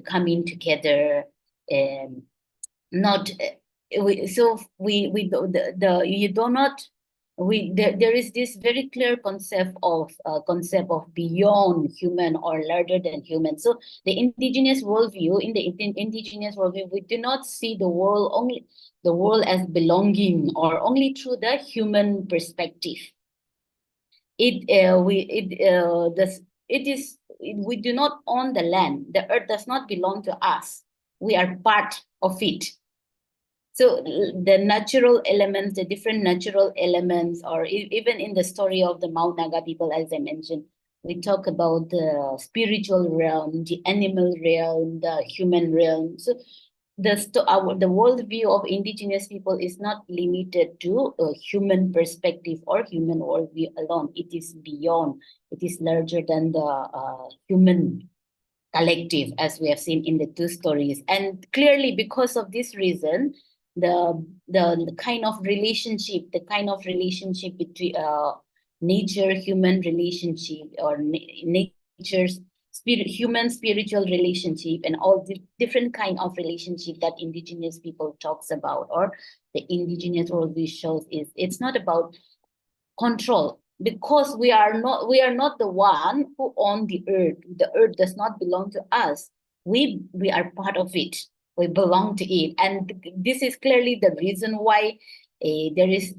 coming together, not we do not there is this very clear concept of beyond human or larger than human. So the indigenous worldview, in the indigenous worldview, we do not see the world as belonging or only through the human perspective. We do not own the land. The earth does not belong to us. We are part of it. So the natural elements, the different natural elements, or even in the story of the Mount Naga people, as I mentioned, we talk about the spiritual realm, the animal realm, the human realm. So the worldview of indigenous people is not limited to a human perspective or human worldview alone. It is beyond. It is larger than the human collective, as we have seen in the two stories. And clearly, because of this reason, the kind of relationship between nature human relationship, or nature's human spiritual relationship, and all the different kind of relationship that indigenous people talks about, or the indigenous worldview shows, is it's not about control, because we are not the one who own the earth. The earth does not belong to us. We are part of it. We belong to it. And this is clearly the reason why the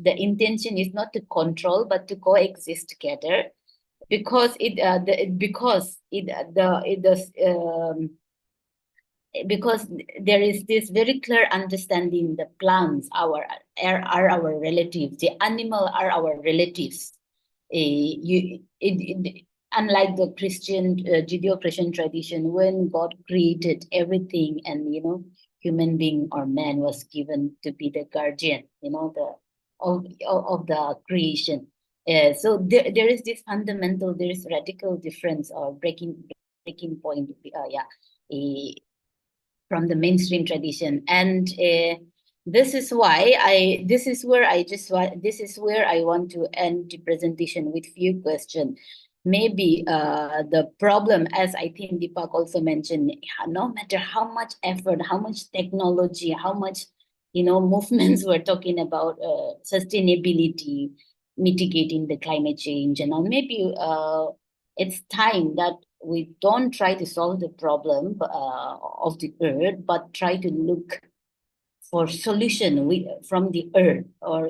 intention is not to control, but to coexist together, because because there is this very clear understanding: the plants are our relatives, the animal are our relatives. Unlike the Christian Judeo-Christian tradition, when God created everything, and human being or man was given to be the guardian, of the creation. So there is this fundamental, there is radical difference or breaking point, from the mainstream tradition. And this is where I want to end the presentation with few questions. Maybe the problem, as I think Deepak also mentioned, no matter how much effort, how much technology, how much movements we're talking about, sustainability, mitigating the climate change, and all, maybe it's time that we don't try to solve the problem of the earth, but try to look for solution from the earth, or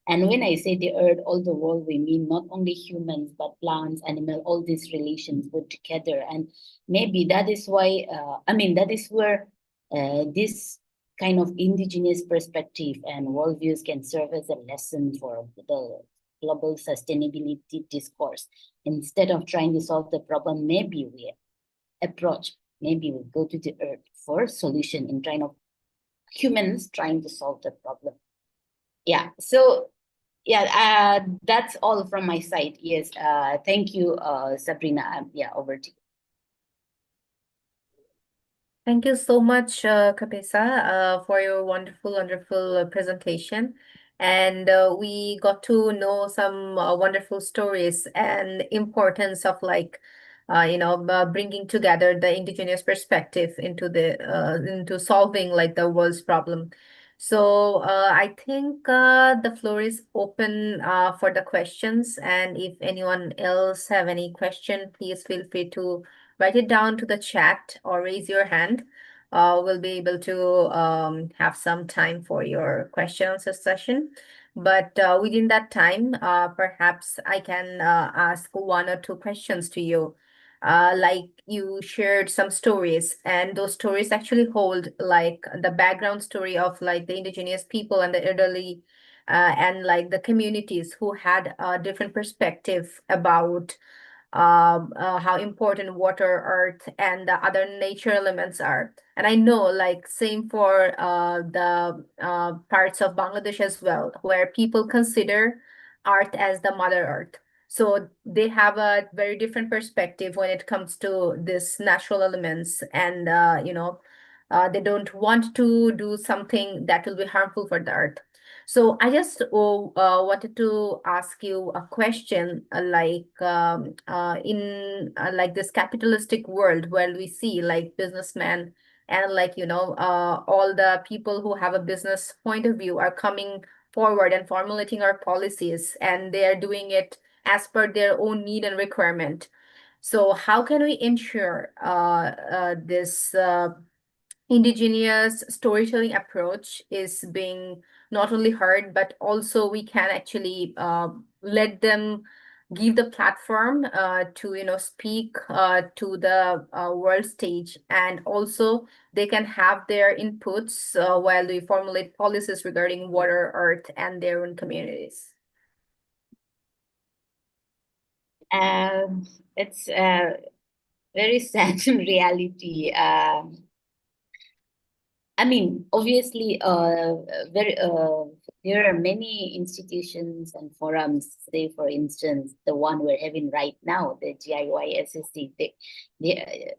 and when I say the earth, all the world, we mean not only humans, but plants, animals, all these relations put together. And maybe that is why, that is where this kind of indigenous perspective and worldviews can serve as a lesson for the global sustainability discourse. Instead of trying to solve the problem, maybe we go to the earth for solution in trying of humans trying to solve the problem. Yeah, so that's all from my side. Yes, thank you, Sabrina. Over to you. Thank you so much, Kapesa, for your wonderful presentation. And we got to know some wonderful stories and importance of bringing together the indigenous perspective into solving the world's problem. So I think the floor is open for the questions. And if anyone else have any question, please feel free to write it down to the chat or raise your hand. We'll be able to have some time for your questions session. But within that time, perhaps I can ask one or two questions to you. Like you shared some stories, and those stories actually hold the background story of the indigenous people and the elderly, and the communities who had a different perspective about how important water, earth, and the other nature elements are. And I know same for the parts of Bangladesh as well, where people consider earth as the mother earth. So they have a very different perspective when it comes to this natural elements, and they don't want to do something that will be harmful for the earth. So I just wanted to ask you a question, in this capitalistic world where we see businessmen and all the people who have a business point of view are coming forward and formulating our policies, and they are doing it as per their own need and requirement. So how can we ensure this indigenous storytelling approach is being not only heard, but also we can actually let them give the platform to speak to the world stage, and also they can have their inputs while we formulate policies regarding water, earth, and their own communities. It's very sad reality. I mean, obviously, there are many institutions and forums. Say, for instance, the one we're having right now, the GIYSCC, they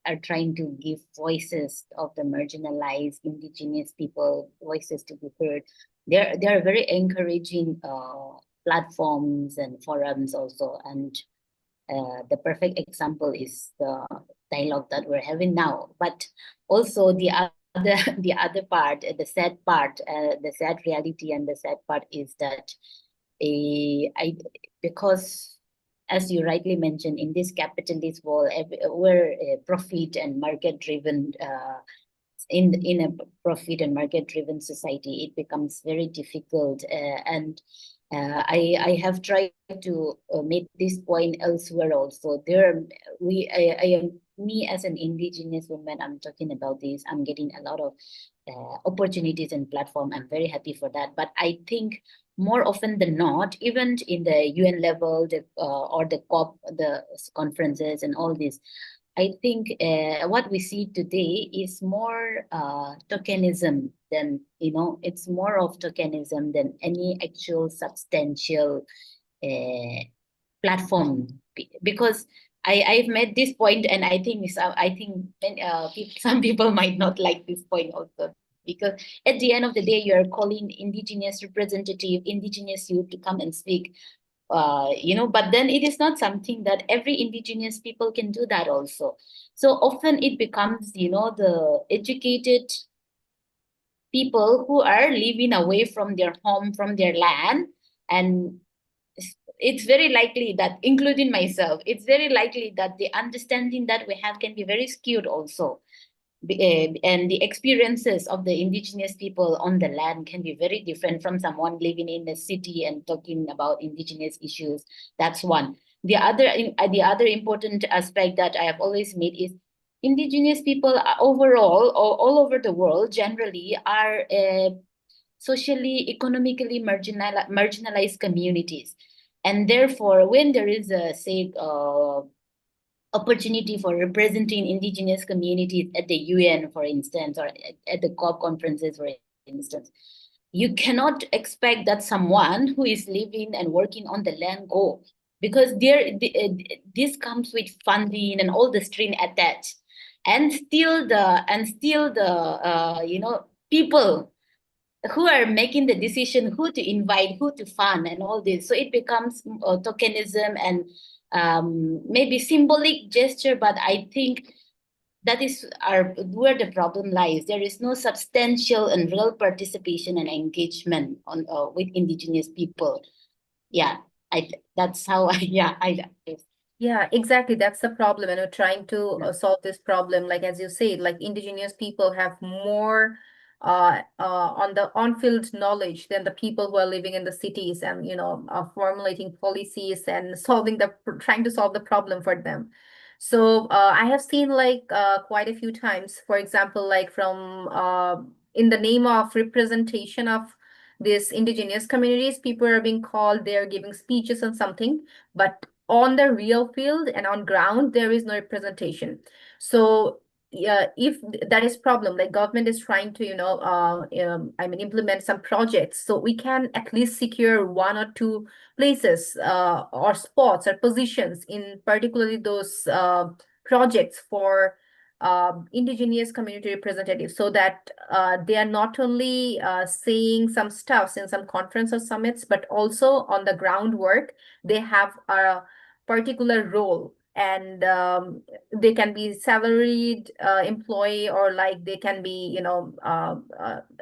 are trying to give voices of the marginalized indigenous people, voices to be heard. They are very encouraging platforms and forums also, and the perfect example is the dialogue that we're having now. But also the other part, the sad part, the sad reality and the sad part is that because, as you rightly mentioned, in this capitalist world, we're profit and market driven. In a profit and market driven society, it becomes very difficult, and I have tried to make this point elsewhere also. Me as an indigenous woman, I'm talking about this, I'm getting a lot of opportunities and platform. I'm very happy for that. But I think more often than not, even in the UN level, or the COP, the conferences and all this, I think what we see today is more tokenism than, it's more of tokenism than any actual substantial platform. Because I've made this point, and I think some people might not like this point also. Because at the end of the day, you're calling indigenous representative, indigenous youth to come and speak. But then it is not something that every indigenous people can do that also. So often it becomes, the educated people who are living away from their home, from their land. And it's very likely that, including myself, it's very likely that the understanding that we have can be very skewed also. And the experiences of the indigenous people on the land can be very different from someone living in the city and talking about indigenous issues. That's one. The other important aspect that I have always made is indigenous people overall, or all over the world generally, are socially, economically marginalized communities. And therefore, when there is a, say, opportunity for representing indigenous communities at the UN, for instance, or at the COP conferences, for instance, you cannot expect that someone who is living and working on the land go, because this comes with funding and all the string attached, and still the people who are making the decision who to invite, who to fund, and all this. So it becomes tokenism and maybe symbolic gesture, but I think that is where the problem lies. There is no substantial and real participation and engagement on with indigenous people. Yeah, that's how Yeah, exactly. That's the problem. And we're trying to solve this problem. Like, as you say, like indigenous people have more on the on-field knowledge than the people who are living in the cities and, formulating policies and trying to solve the problem for them. So I have seen like quite a few times, for example, like from in the name of representation of these indigenous communities, people are being called, they're giving speeches on something, but on the real field and on ground, there is no representation. So yeah, if that is problem, like government is trying to, implement some projects, so we can at least secure one or two places or spots or positions in particularly those projects for indigenous community representatives, so that they are not only saying some stuff in some conference or summits, but also on the groundwork, they have a particular role, and they can be salaried employee, or like they can be,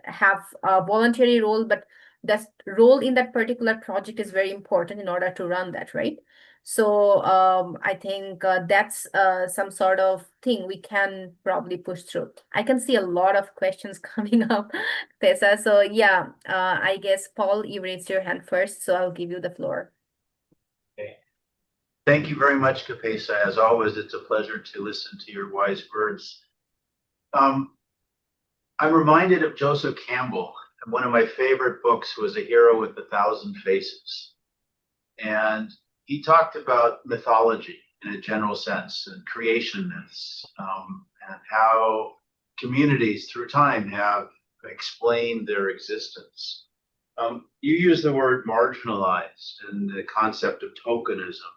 have a voluntary role, but that role in that particular project is very important in order to run that, right? So I think that's some sort of thing we can probably push through. I can see a lot of questions coming up, Tessa. So yeah, I guess Paul, you raised your hand first, so I'll give you the floor. Okay. Thank you very much, Kapesa. As always, it's a pleasure to listen to your wise words. I'm reminded of Joseph Campbell. One of my favorite books was A Hero with 1,000 Faces. And he talked about mythology in a general sense and creation myths, and how communities through time have explained their existence. You use the word marginalized and the concept of tokenism.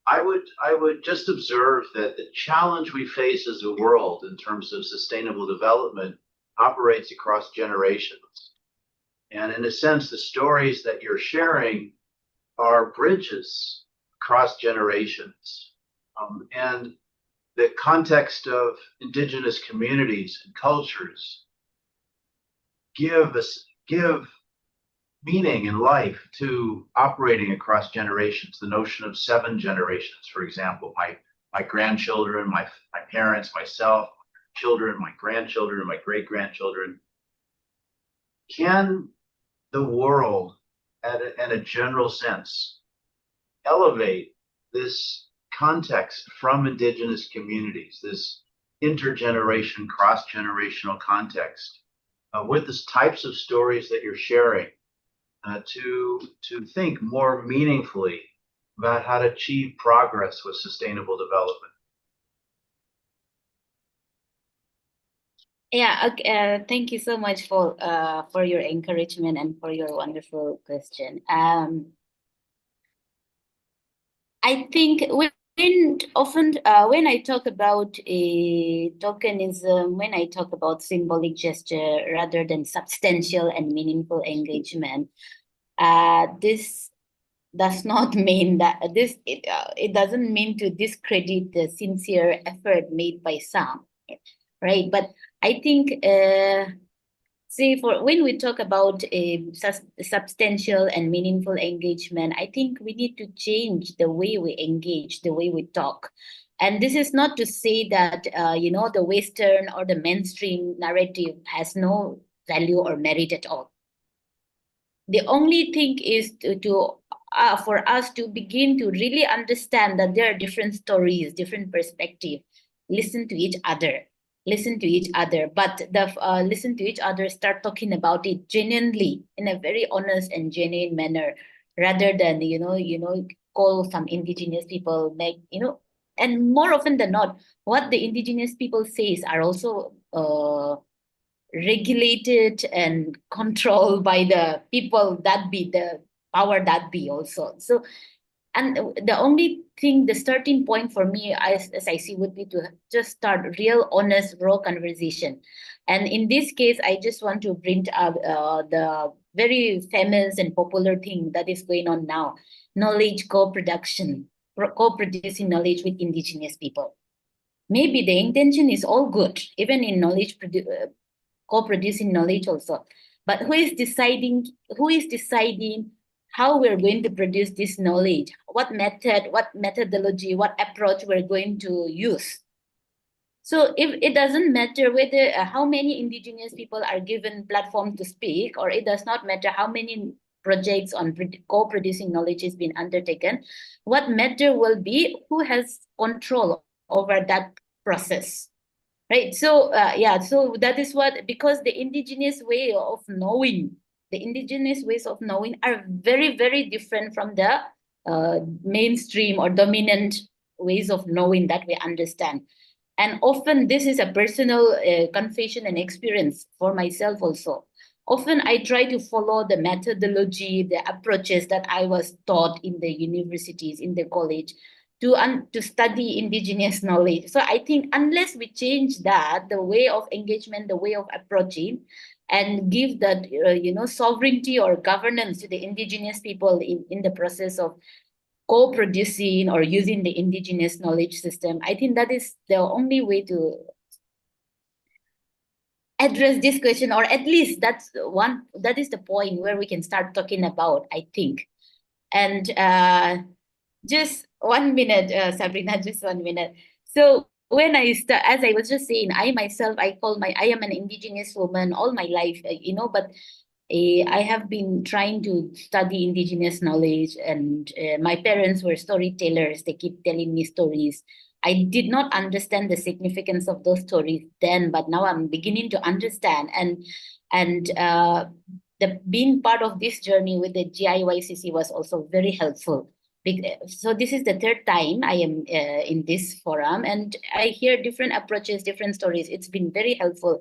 I would just observe that the challenge we face as a world in terms of sustainable development operates across generations. And in a sense, the stories that you're sharing are bridges across generations. And the context of indigenous communities and cultures give meaning and life to operating across generations. The notion of 7 generations, for example, my grandchildren, my parents, myself, children, my grandchildren, my great-grandchildren. Can the world, in a general sense, elevate this context from indigenous communities, this intergeneration, cross-generational context, with the types of stories that you're sharing, to think more meaningfully about how to achieve progress with sustainable development? Yeah, okay, thank you so much for your encouragement and for your wonderful question. I think when I talk about tokenism, when I talk about symbolic gesture rather than substantial and meaningful engagement, this does not mean that it doesn't mean to discredit the sincere effort made by some, right? But I think when we talk about a substantial and meaningful engagement, I think we need to change the way we engage, the way we talk. And this is not to say that the Western or the mainstream narrative has no value or merit at all. The only thing is for us to begin to really understand that there are different stories, different perspectives. Listen to each other, but listen to each other, start talking about it genuinely in a very honest and genuine manner, rather than call some indigenous people, and more often than not, what the indigenous people says are also regulated and controlled by the people that be, the power that be also. So, and the only thing, the starting point for me, as I see, would be to just start real, honest, raw conversation. And in this case, I just want to bring up the very famous and popular thing that is going on now, knowledge co-production, co-producing knowledge with indigenous people. Maybe the intention is all good, even in knowledge co-producing knowledge also. But who is deciding how we're going to produce this knowledge, what method, what methodology, what approach we're going to use? So if it doesn't matter whether how many indigenous people are given platform to speak, or it does not matter how many projects on co-producing knowledge has been undertaken, what matter will be who has control over that process. Right. So so that is what, because the indigenous way of knowing, the indigenous ways of knowing are very, very different from the mainstream or dominant ways of knowing that we understand. And often this is a personal confession and experience for myself also. Often I try to follow the methodology, the approaches that I was taught in the universities, in the college, to study indigenous knowledge. So I think unless we change that, the way of engagement, the way of approaching, and give that sovereignty or governance to the indigenous people in the process of co-producing or using the indigenous knowledge system, I think that is the only way to address this question, or at least that is the point where we can start talking about, I think. And just 1 minute, Sabrina, just 1 minute. So when I start, as I was just saying, I myself, I am an indigenous woman all my life, but I have been trying to study indigenous knowledge, and my parents were storytellers. They keep telling me stories. I did not understand the significance of those stories then, but now I'm beginning to understand. And the being part of this journey with the GIYSCC was also very helpful. So this is the third time I am in this forum, and I hear different approaches, different stories. It's been very helpful.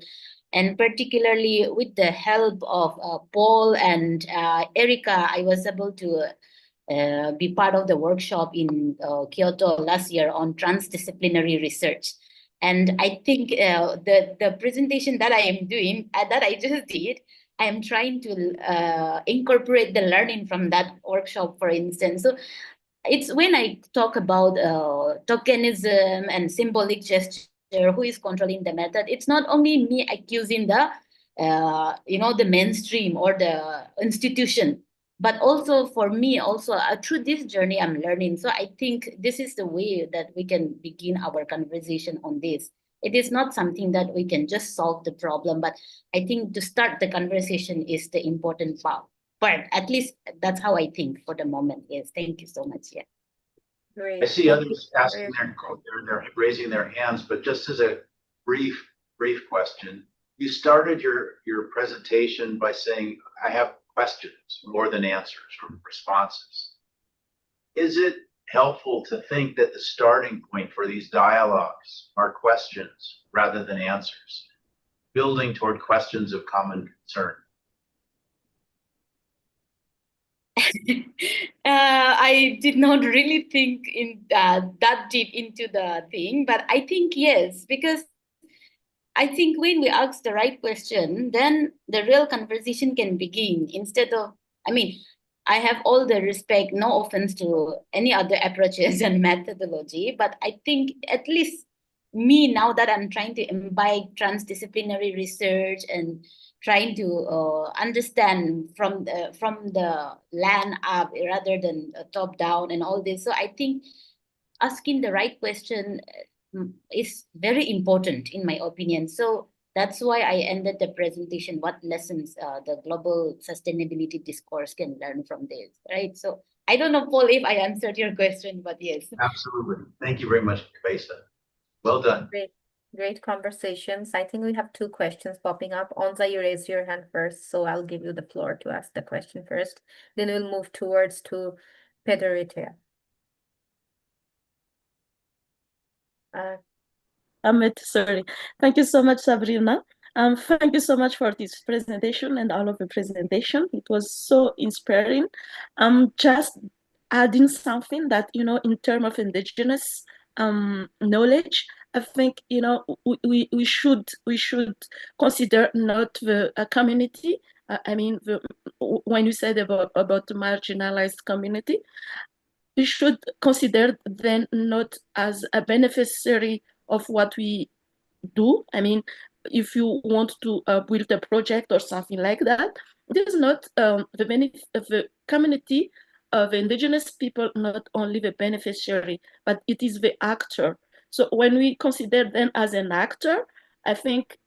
And particularly with the help of Paul and Erica, I was able to be part of the workshop in Kyoto last year on transdisciplinary research. And I think the presentation that I am doing, that I just did, I am trying to incorporate the learning from that workshop, for instance. So it's when I talk about tokenism and symbolic gesture, who is controlling the method, it's not only me accusing the the mainstream or the institution, but also for me also through this journey I'm learning. So I think this is the way that we can begin our conversation on this. It is not something that we can just solve the problem, but I think to start the conversation is the important part. But at least that's how I think for the moment. Yes, thank you so much. Yeah. Great. I see others asking they're raising their hands, but just as a brief question, you started your presentation by saying, I have questions more than answers from responses. Is it helpful to think that the starting point for these dialogues are questions rather than answers, building toward questions of common concern? I did not really think in that deep into the thing, but I think yes, because I think when we ask the right question, then the real conversation can begin instead of, I have all the respect, no offense to any other approaches and methodology, but I think at least me, now that I'm trying to imbibe transdisciplinary research and trying to understand from the land up rather than top down and all this. So I think asking the right question is very important in my opinion. So that's why I ended the presentation, what lessons the global sustainability discourse can learn from this, right? So I don't know, Paul, if I answered your question, but yes. Absolutely. Thank you very much, Besa. Well done. Great conversations. I think we have two questions popping up. Onza, you raised your hand first, so I'll give you the floor to ask the question first. Then we'll move towards to Pederitea. Amit, sorry. Thank you so much, Sabrina. Thank you so much for this presentation and all of the presentation. It was so inspiring. Just adding something that, in terms of indigenous knowledge, I think, we should consider not the community. When you said about the marginalized community, we should consider them not as a beneficiary of what we do. If you want to build a project or something like that, it is not the benefit of the community of indigenous people, not only the beneficiary, but it is the actor. So when we consider them as an actor, I think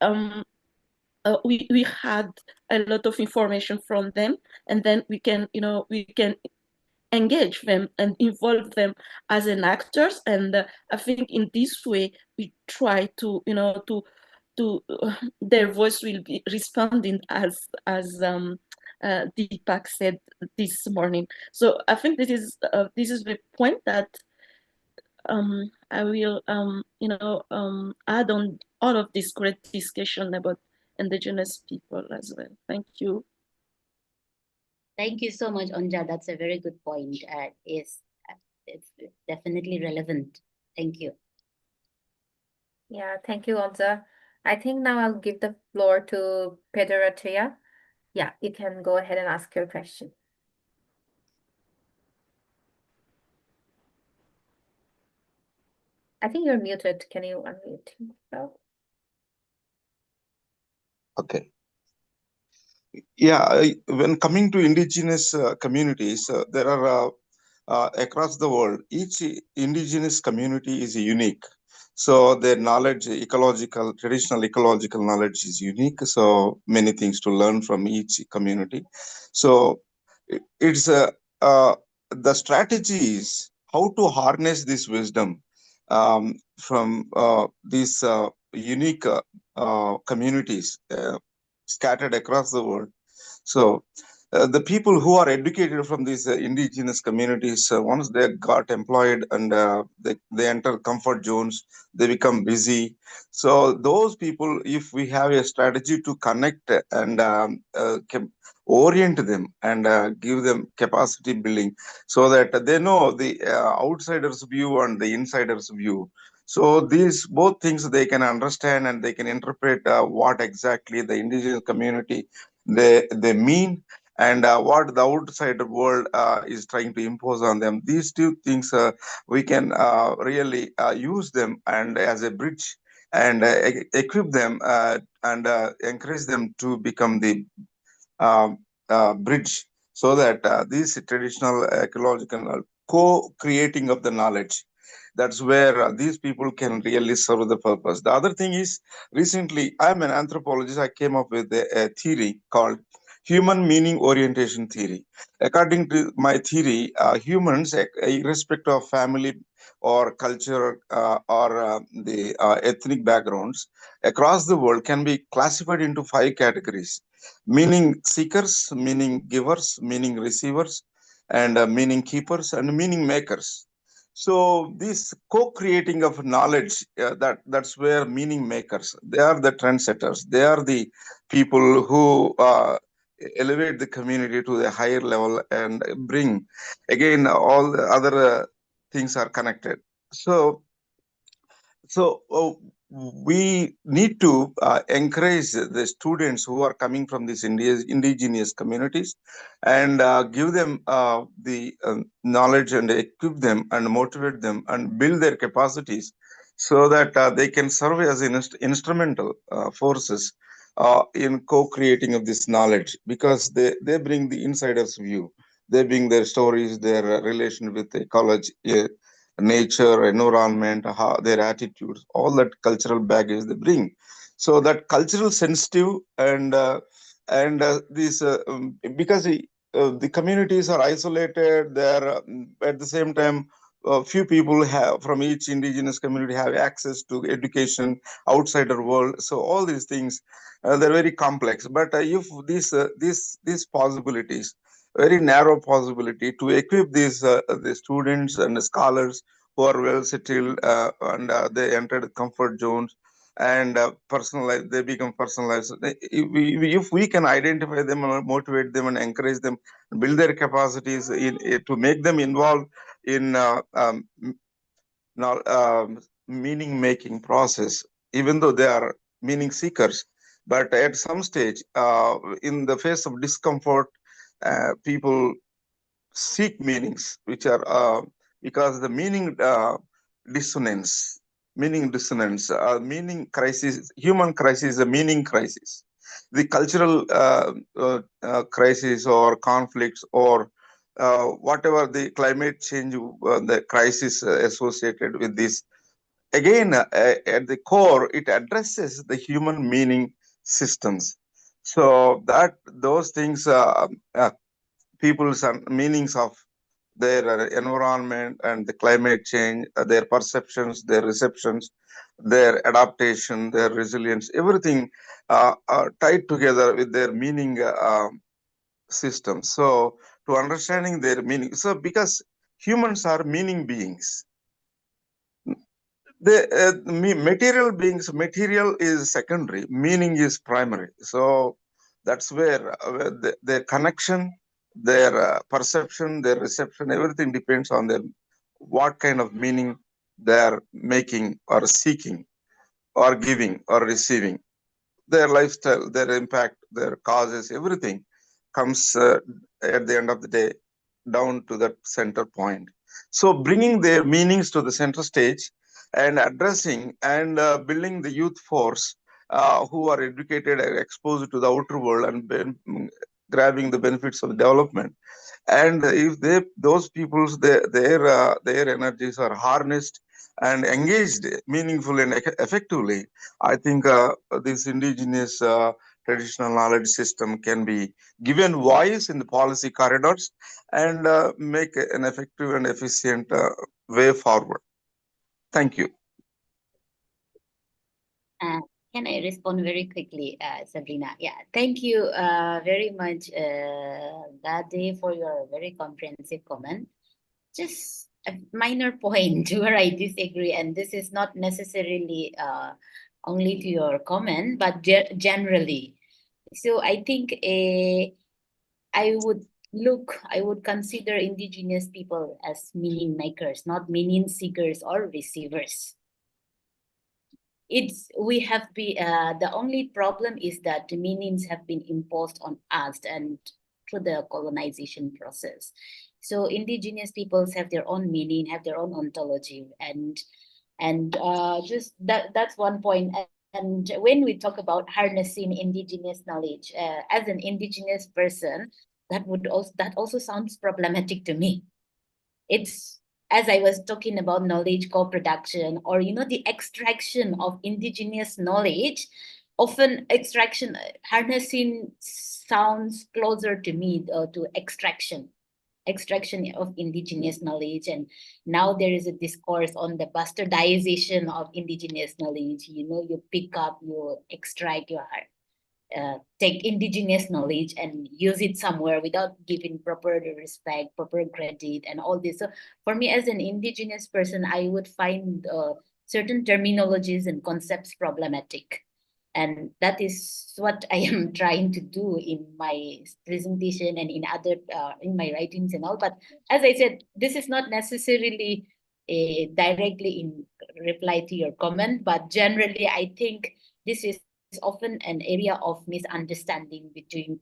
we had a lot of information from them, and then we can engage them and involve them as an actors. And I think in this way we try to their voice will be responding as Deepak said this morning. So I think this is the point that I will add on all of this great discussion about indigenous people as well. Thank you. Thank you so much, Onja. That's a very good point. It's definitely relevant. Thank you. Yeah, thank you, Onza. I think now I'll give the floor to Pederitea. Yeah, you can go ahead and ask your question. I think you're muted. Can you unmute yourself? Okay. Yeah, when coming to indigenous communities, there are across the world, each indigenous community is unique. So their knowledge, ecological, traditional ecological knowledge is unique. So many things to learn from each community. So it's the strategy is how to harness this wisdom from these unique communities scattered across the world. So the people who are educated from these indigenous communities, once they got employed and they enter comfort zones, they become busy. So those people, if we have a strategy to connect and orient them and give them capacity building so that they know the outsider's view and the insider's view. So these both things they can understand and they can interpret what exactly the indigenous community they mean and what the outside world is trying to impose on them. These two things we can really use them and as a bridge and equip them and encourage them to become the bridge so that these traditional ecological co-creating of the knowledge, that's where these people can really serve the purpose. The other thing is, recently I'm an anthropologist, I came up with a theory called human meaning orientation theory. According to my theory, humans, irrespective of family or culture or the ethnic backgrounds across the world, can be classified into 5 categories: meaning seekers, meaning givers, meaning receivers, and meaning keepers and meaning makers. So this co-creating of knowledge, that's where meaning makers, they are the trendsetters. They are the people who elevate the community to a higher level and bring, again, all the other things are connected. So we need to encourage the students who are coming from these indigenous communities and give them the knowledge and equip them and motivate them and build their capacities so that they can serve as instrumental forces in co-creating of this knowledge, because they bring the insider's view. They bring their stories, their relation with ecology, nature, environment, how, their attitudes, all that cultural baggage they bring. So that cultural sensitive and these because the communities are isolated, they're at the same time few people have from each indigenous community have access to education outsider world. So all these things they're very complex. But if these possibilities, very narrow possibility to equip these the students and the scholars who are well settled and they entered comfort zones and personalized, they become personalized. If we can identify them and motivate them and encourage them, build their capacities to make them involved in meaning making process, even though they are meaning seekers. But at some stage, in the face of discomfort, people seek meanings, which are because the meaning dissonance, meaning crisis, human crisis is a meaning crisis. The cultural crisis or conflicts or whatever the climate change, the crisis associated with this, again, at the core, it addresses the human meaning systems. So that those things, people's meanings of their environment and the climate change, their perceptions, their receptions, their adaptation, their resilience, everything are tied together with their meaning system. So to understanding their meaning, so because humans are meaning beings, the material beings, material is secondary, meaning is primary. So that's where their connection, their perception, their reception, everything depends on their what kind of meaning they're making or seeking or giving or receiving. Their lifestyle, their impact, their causes, everything comes at the end of the day down to that center point. So bringing their meanings to the center stage and addressing and building the youth force who are educated and exposed to the outer world and grabbing the benefits of development. And if those people's their energies are harnessed and engaged meaningfully and effectively, I think this indigenous traditional knowledge system can be given voice in the policy corridors and make an effective and efficient way forward. Thank you. Can I respond very quickly, Sabrina? Yeah, thank you very much, Gade, for your very comprehensive comment. Just a minor point where I disagree, and this is not necessarily only to your comment, but generally. So I think I would consider indigenous people as meaning makers, not meaning seekers or receivers. The only problem is that the meanings have been imposed on us and through the colonization process. So indigenous peoples have their own meaning, have their own ontology, and just that's one point. And when we talk about harnessing indigenous knowledge, as an indigenous person, that also sounds problematic to me. It's, as I was talking about knowledge co-production, or the extraction of indigenous knowledge, often harnessing sounds closer to me to extraction of indigenous knowledge. And now there is a discourse on the bastardization of indigenous knowledge. You pick up, you extract, you take indigenous knowledge and use it somewhere without giving proper respect, proper credit, and all this. So for me, as an indigenous person, I would find certain terminologies and concepts problematic. And that is what I am trying to do in my presentation and in my writings and all. But as I said, this is not necessarily directly in reply to your comment, but generally, I think this is often an area of misunderstanding between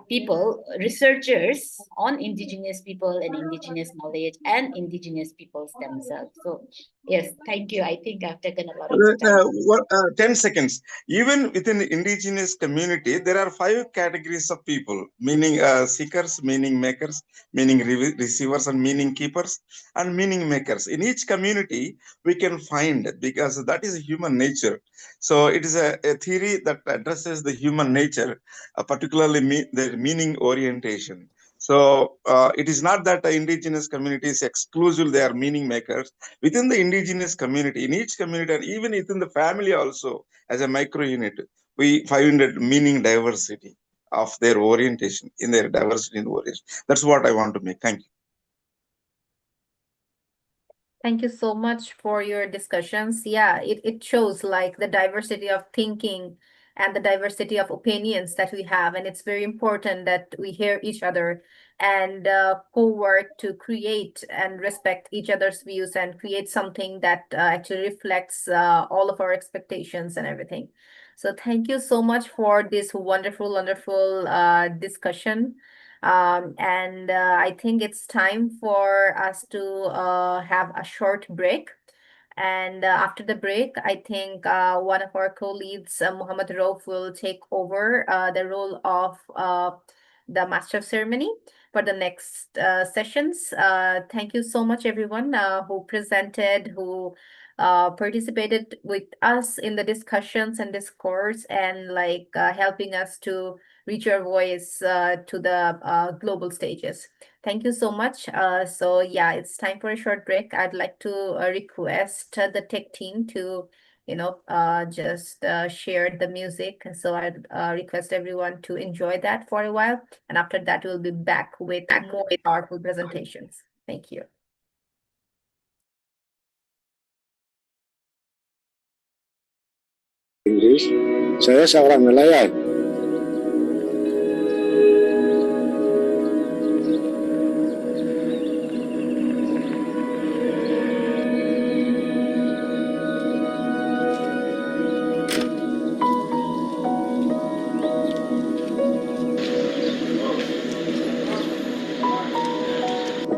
people, researchers on indigenous people and indigenous knowledge and indigenous peoples themselves. So yes, thank you. I think I've taken a lot of time. 10 seconds. Even within the indigenous community, there are 5 categories of people, meaning seekers, meaning makers, meaning receivers, and meaning keepers, and meaning makers. In each community, we can find, because that is human nature. So it is a theory that addresses the human nature, particularly the meaning orientation. So it is not that the indigenous communities exclusively they are meaning makers. Within the indigenous community, in each community, and even within the family also, as a micro unit, we find a meaning diversity of their orientation, in their diversity in orientation. That's what I want to make. Thank you. Thank you so much for your discussions. Yeah, it shows like the diversity of thinking and the diversity of opinions that we have. And it's very important that we hear each other and co-work to create and respect each other's views and create something that actually reflects all of our expectations and everything. So thank you so much for this wonderful, wonderful discussion. I think it's time for us to have a short break. And after the break, I think one of our co-leads, Muhammad Rauf, will take over the role of the Master of Ceremony for the next sessions. Thank you so much, everyone who presented, who participated with us in the discussions and discourse, and helping us to reach your voice to the global stages. Thank you so much. So yeah, it's time for a short break. I'd like to request the tech team to, just share the music. So I'd request everyone to enjoy that for a while. And after that, we'll be back with more powerful presentations. Thank you. Inggris, saya seorang nelayan.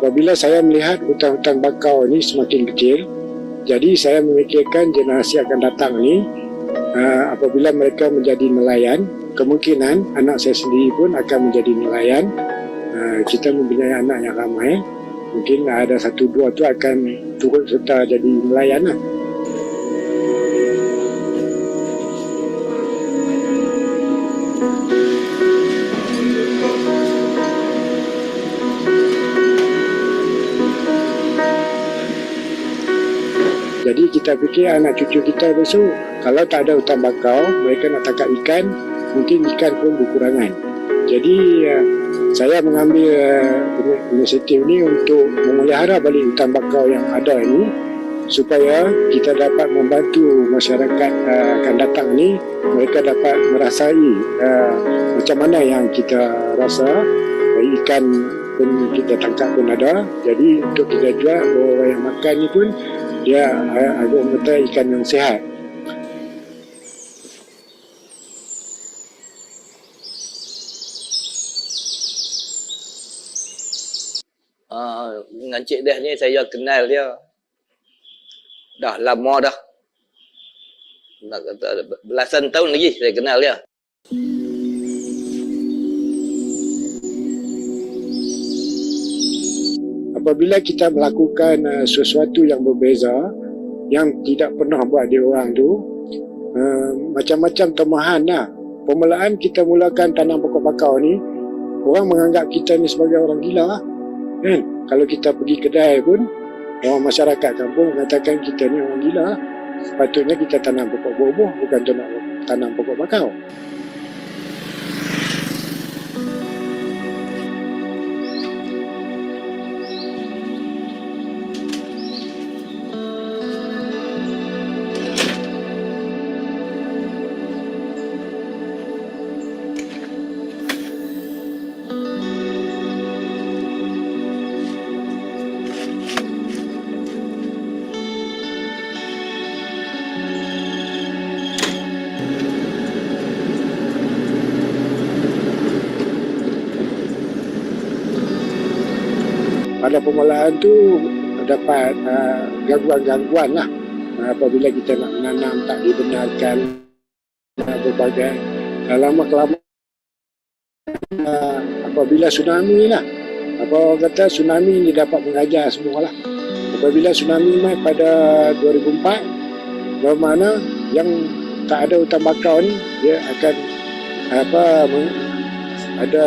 Apabila saya melihat hutan-hutan bakau ini semakin kecil, jadi saya memikirkan generasi akan datang ini apabila mereka menjadi nelayan, kemungkinan anak saya sendiri pun akan menjadi nelayan. Kita mempunyai anak yang ramai, mungkin ada 1-2 tu akan turut serta jadi nelayan lah. Jadi kita fikir anak cucu kita besok, kalau tak ada hutan bakau, mereka nak tangkap ikan, mungkin ikan pun berkurangan. Jadi saya mengambil inisiatif ini untuk memelihara balik hutan bakau yang ada ini, supaya kita dapat membantu masyarakat akan datang ni, mereka dapat merasai macam mana yang kita rasa, ikan pun kita tangkap pun ada. Jadi untuk kita jual, orang yang makan ni pun dia agak kata ikan yang sihat. Dengan Cik Deh ni saya kenal dia dah lama dah, nak kata belasan tahun lagi saya kenal dia. Apabila kita melakukan sesuatu yang berbeza, yang tidak pernah buat dia orang tu, macam-macam temahan lah. Permulaan kita mulakan tanam pokok bakau ni, orang menganggap kita ni sebagai orang gila lah. Kan? Kalau kita pergi kedai pun, orang masyarakat kampung mengatakan kita ni orang gila. Sepatutnya kita tanam pokok buah-buah, bukan tanam pokok bakau. Pada permulaan tu dapat gangguan-gangguan lah, apabila kita nak menanam tak dibenarkan, berbagai lama-kelamaan apabila tsunami lah, apa kata tsunami ni dapat mengajar semua lah. Apabila tsunami mai pada 2004, bermakna yang tak ada hutan bakau ni dia akan ada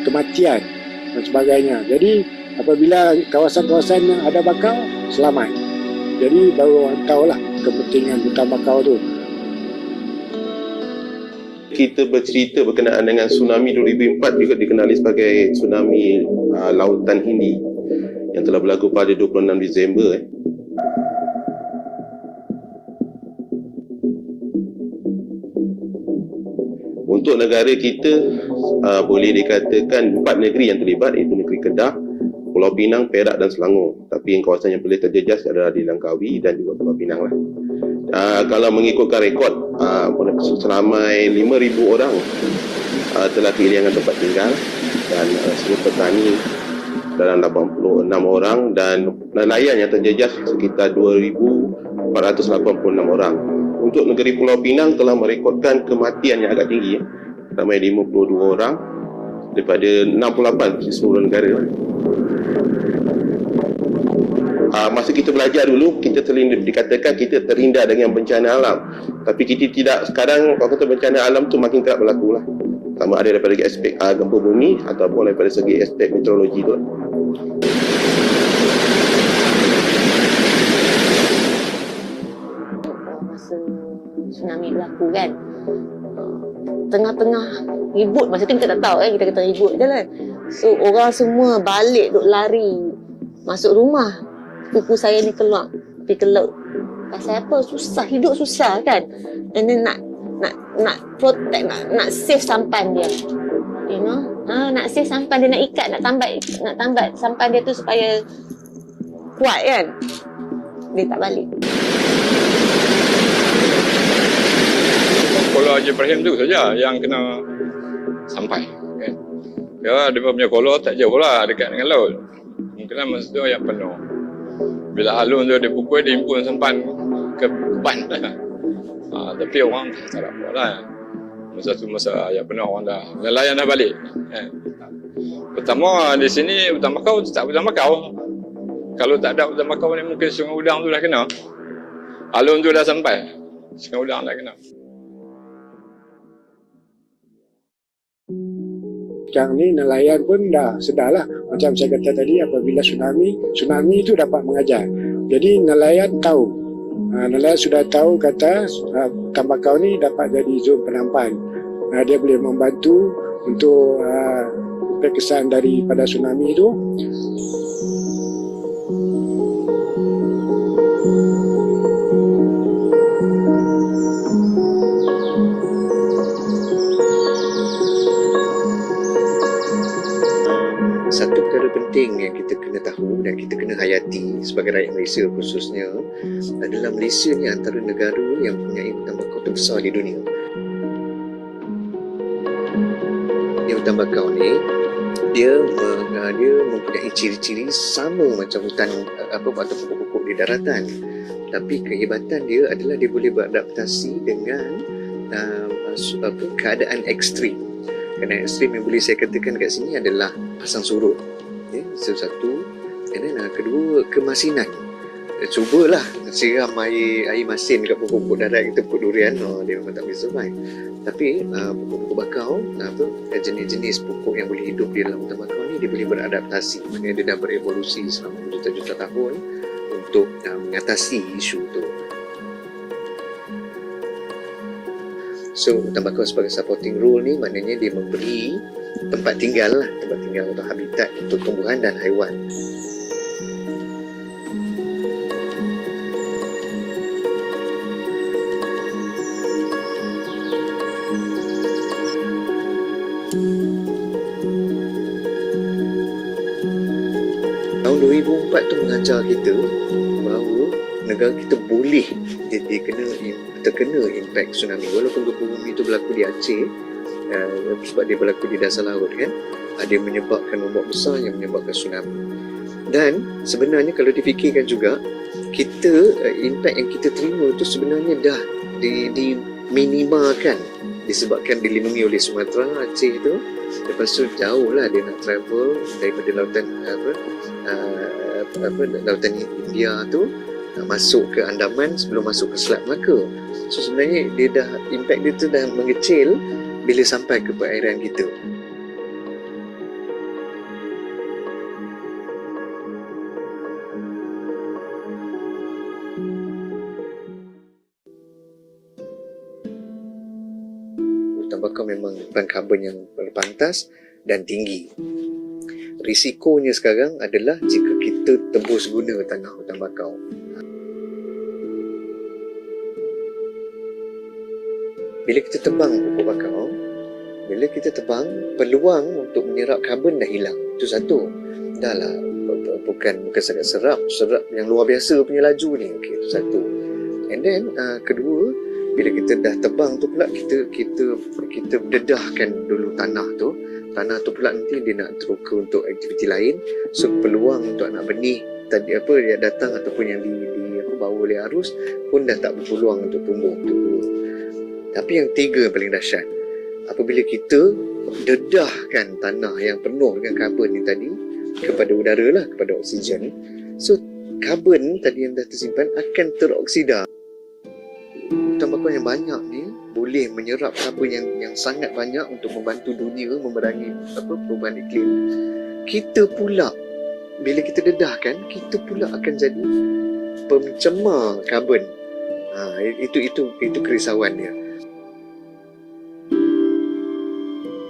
kematian dan sebagainya. Jadi apabila kawasan-kawasan yang ada bakau selamat, jadi baru orang tahulah kepentingan hutan bakau tu. Kita bercerita berkenaan dengan tsunami 2004, juga dikenali sebagai tsunami Lautan Hindi yang telah berlaku pada 26 Disember. Untuk negara kita, boleh dikatakan 4 negeri yang terlibat, iaitu negeri Kedah, Pulau Pinang, Perak dan Selangor. Tapi yang kawasan yang paling terjejas adalah di Langkawi dan juga Pulau Pinang lah. Kalau mengikutkan rekod, seramai 5,000 orang telah kehilangan tempat tinggal, dan semua petani dalam 86 orang, dan nelayan yang terjejas sekitar 2,486 orang. Untuk negeri Pulau Pinang telah merekodkan kematian yang agak tinggi, ramai 52 orang daripada 68 di seluruh negara. Masa kita belajar dulu, kita dikatakan kita terhindar dengan bencana alam, tapi kita tidak. Sekarang kalau kata bencana alam tu makin kerap berlaku lah, sama ada daripada aspek gempa bumi ataupun daripada segi aspek meteorologi tu. Masa tsunami berlaku kan, tengah-tengah ribut, masa tu kita tak tahu kita kata ribut je lah. So orang semua balik duk lari masuk rumah. Kuku saya ni keluar pergi ke laut. Pasal apa? Susah, hidup susah kan. And then nak protect, nak save sampan dia. You know? Nak save sampan dia, nak ikat, nak tambat sampan dia tu supaya kuat kan. Dia tak balik. Kolor Haji Ibrahim tu saja yang kena sampai kan. Ya, dia punya kolor tak jauh lah dekat dengan laut. Mungkin masa tu yang penuh. Bila halun tu dia pukul, dia impun sampan ke Ban. Tapi orang tak ada apa lah. Masa ya benar orang dah nelayan dah balik. Pertama di sini hutan bakau tak hutan bakau. Kalau tak ada hutan bakau ni mungkin Sungai Udang tu dah kena. Alun tu dah sampai. Sungai Udang dah kena. Sekarang ni nelayan pun dah sedar lah. Macam saya kata tadi, apabila tsunami itu dapat mengajar. Jadi nelayan tahu. Nelayan sudah tahu kata hutan bakau ni dapat jadi zon penampan. Dia boleh membantu untuk kesan daripada tsunami itu. Satu perkara penting yang kita kena tahu dan kita kena hayati sebagai rakyat Malaysia khususnya adalah Malaysia ni antara negara yang mempunyai hutan bakau terbesar di dunia. Hutan bakau ni dia mempunyai ciri-ciri sama macam hutan atau pokok-pokok di daratan, tapi kehebatan dia adalah dia boleh beradaptasi dengan keadaan ekstrim. Keadaan ekstrim yang boleh saya katakan kat sini adalah pasang surut, satu. Dan kedua, kemasinan. Cubalah siram air masin dekat pokok-pokok darat kita, pokok durian, dia memang tak boleh survive. Tapi pokok-pokok bakau, jenis-jenis pokok yang boleh hidup di dalam hutan bakau ni, dia boleh beradaptasi. Maksudnya dia dah berevolusi selama juta-juta tahun untuk mengatasi isu tu. So hutan bakau sebagai supporting role ni maknanya dia memberi tempat tinggal atau habitat untuk tumbuhan dan haiwan. Tahun 2004 tu mengajar kita bahawa negara kita boleh terkena impak tsunami walaupun gempa bumi itu berlaku di Aceh, sebab dia berlaku di dasar laut kan, dia menyebabkan ombak besar yang menyebabkan tsunami. Dan sebenarnya kalau difikirkan juga, kita impak yang kita terima itu sebenarnya dah diminimalkan disebabkan dilindungi oleh Sumatera, Aceh tu. Lepas tu jauh lah dia nak travel daripada lautan lautan India tu masuk ke Andaman sebelum masuk ke Selat Melaka. So sebenarnya dia dah impak dia tu dah mengecil bila sampai ke perairan kita. Hutan bakau memang karbon yang berpantas dan tinggi. Risikonya sekarang adalah jika kita tembus guna tanah hutan bakau. Bila kita tebang pokok bakau, bila kita tebang, peluang untuk menyerap karbon dah hilang. Itu satu. Dah lah, bukan sangat serap yang luar biasa punya laju ni. Okey, itu satu. And then kedua, bila kita dah tebang tu pula, kita dedahkan dulu tanah tu. Tanah tu pula nanti dia nak teruka untuk aktiviti lain. So peluang untuk anak benih tadi yang datang ataupun yang dibawa oleh arus pun dah tak berpeluang untuk tumbuh. Tapi yang tiga paling dahsyat, apabila kita dedahkan tanah yang penuh dengan karbon ni tadi kepada udara lah, kepada oksigen, so karbon tadi yang dah tersimpan akan teroksida. Hutan bakau yang banyak ni boleh menyerap karbon yang sangat banyak untuk membantu dunia memerangi perubahan iklim. Kita pula bila kita dedahkan, kita pula akan jadi pencemar karbon. Itu kerisauan dia.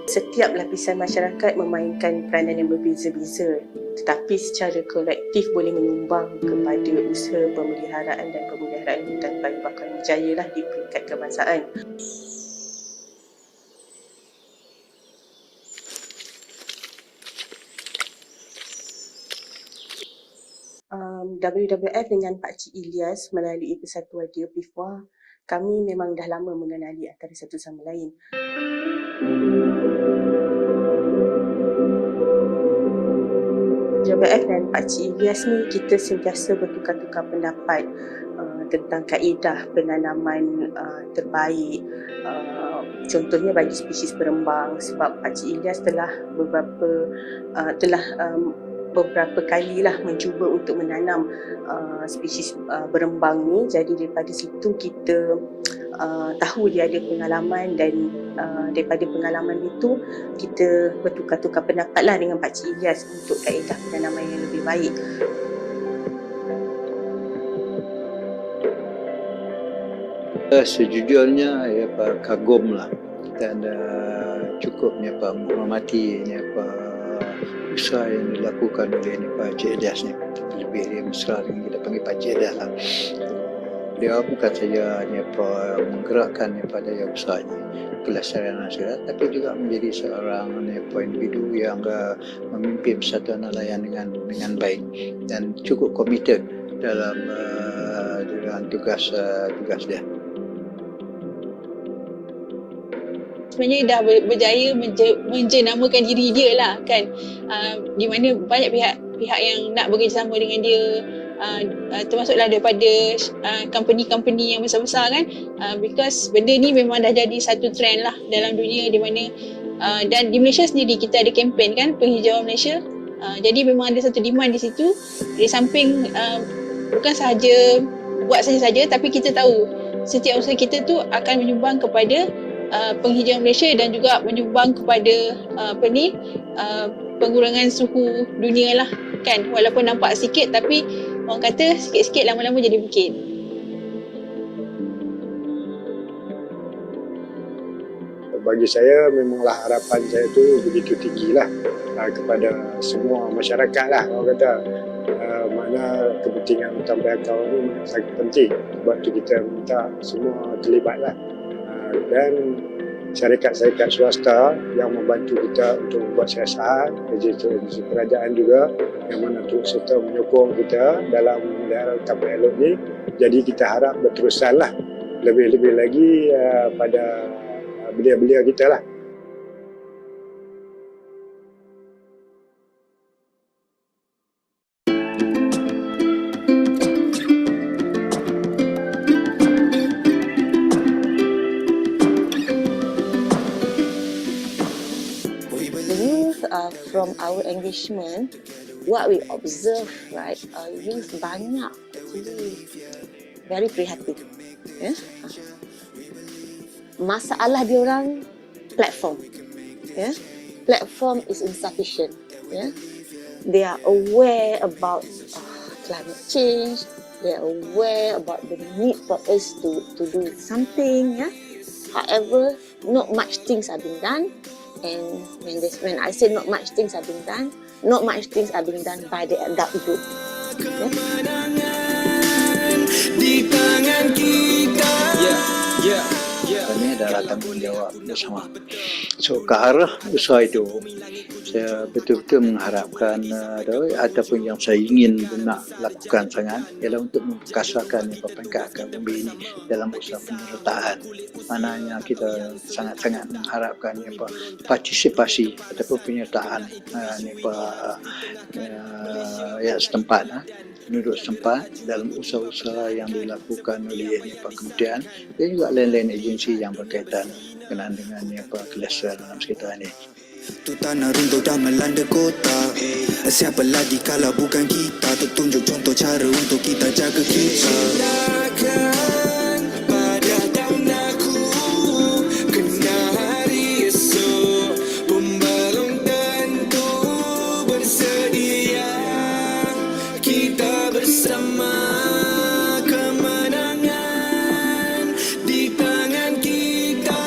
Setiap lapisan masyarakat memainkan peranan yang berbeza-beza, tetapi secara kolektif boleh menyumbang kepada usaha pemeliharaan dan pemeliharaan hutan kayu bakau yang berjaya lah di peringkat kebangsaan. WWF dengan Pak Cik Ilyas melalui persatuan dia PIFWA, kami memang dah lama mengenali antara satu sama lain. WWF dan Pak Cik Ilyas ni kita sentiasa bertukar-tukar pendapat tentang kaedah penanaman terbaik. Contohnya bagi spesies berembang, sebab Pakcik Ilyas telah beberapa kalilah mencuba untuk menanam spesies berembang ni. Jadi daripada situ kita tahu dia ada pengalaman, dan daripada pengalaman itu kita bertukar-tukar pendapat lah dengan Pakcik Ilyas untuk kaedah penanaman yang lebih baik. Sejujurnya kagum lah, dan cukupnya menghormati usaha yang dilakukan oleh Pakcik Ilyas ni. Lebih dia mesra dengan kita panggil Pakcik Ilyas lah. Dia bukan saja menggerakkan daripada usahanya, pelestarian masyarakat, tapi juga menjadi seorang individu yang memimpin persatuan nelayan dengan baik dan cukup komited dalam tugas dia. Sebenarnya dah berjaya menjenamakan diri dia lah kan, di mana banyak pihak yang nak bekerjasama dengan dia, termasuklah daripada company-company yang besar-besar kan, because benda ni memang dah jadi satu trend lah dalam dunia, di mana dan di Malaysia sendiri kita ada kempen kan, penghijauan Malaysia. Jadi memang ada satu demand di situ, di samping bukan sahaja buat saja, tapi kita tahu setiap usaha kita tu akan menyumbang kepada penghijauan Malaysia, dan juga menyumbang kepada pengurangan suhu dunia lah kan. Walaupun nampak sikit, tapi orang kata sikit-sikit lama-lama jadi bukit. Bagi saya memanglah harapan saya tu begitu tinggilah kepada semua masyarakat lah, orang kata mana kepentingan utama kawan ni sangat penting. Sebab tu kita minta semua terlibat lah, dan syarikat-syarikat swasta yang membantu kita untuk membuat siasat, agensi kerajaan juga yang mana turut serta menyokong kita dalam memelihara hutan elok ni. Jadi kita harap berterusan lah, lebih-lebih lagi pada belia-belia kita lah. From our engagement, what we observe, right, youth banyak very prihatin. Masalah diorang platform. Platform is insufficient. They are aware about climate change. They are aware about the need for us to do something. However, not much things are being done. And when I say not much things are being done by the adult group. Ini adalah tanggungjawab bersama. So ke arah usaha itu, saya betul-betul mengharapkan ataupun yang saya ingin nak lakukan sangat ialah untuk memperkasakan peringkat Akademi ini dalam usaha penyertaan. Mananya kita sangat-sangat mengharapkan partisipasi ataupun penyertaan ya setempat, penduduk setempat dalam usaha-usaha yang dilakukan oleh kementerian dan juga lain-lain agensi yang berkaitan dengan kelestarian dalam sekitar ini. Tu tanah runtuh dah melanda kota. Siapa lagi kalau bukan kita, tertunjuk contoh cara untuk kita jaga kita. Silakan pada tahun aku, kena hari esok, pembalong tentu bersedia. Kita bersama, kemenangan di tangan kita.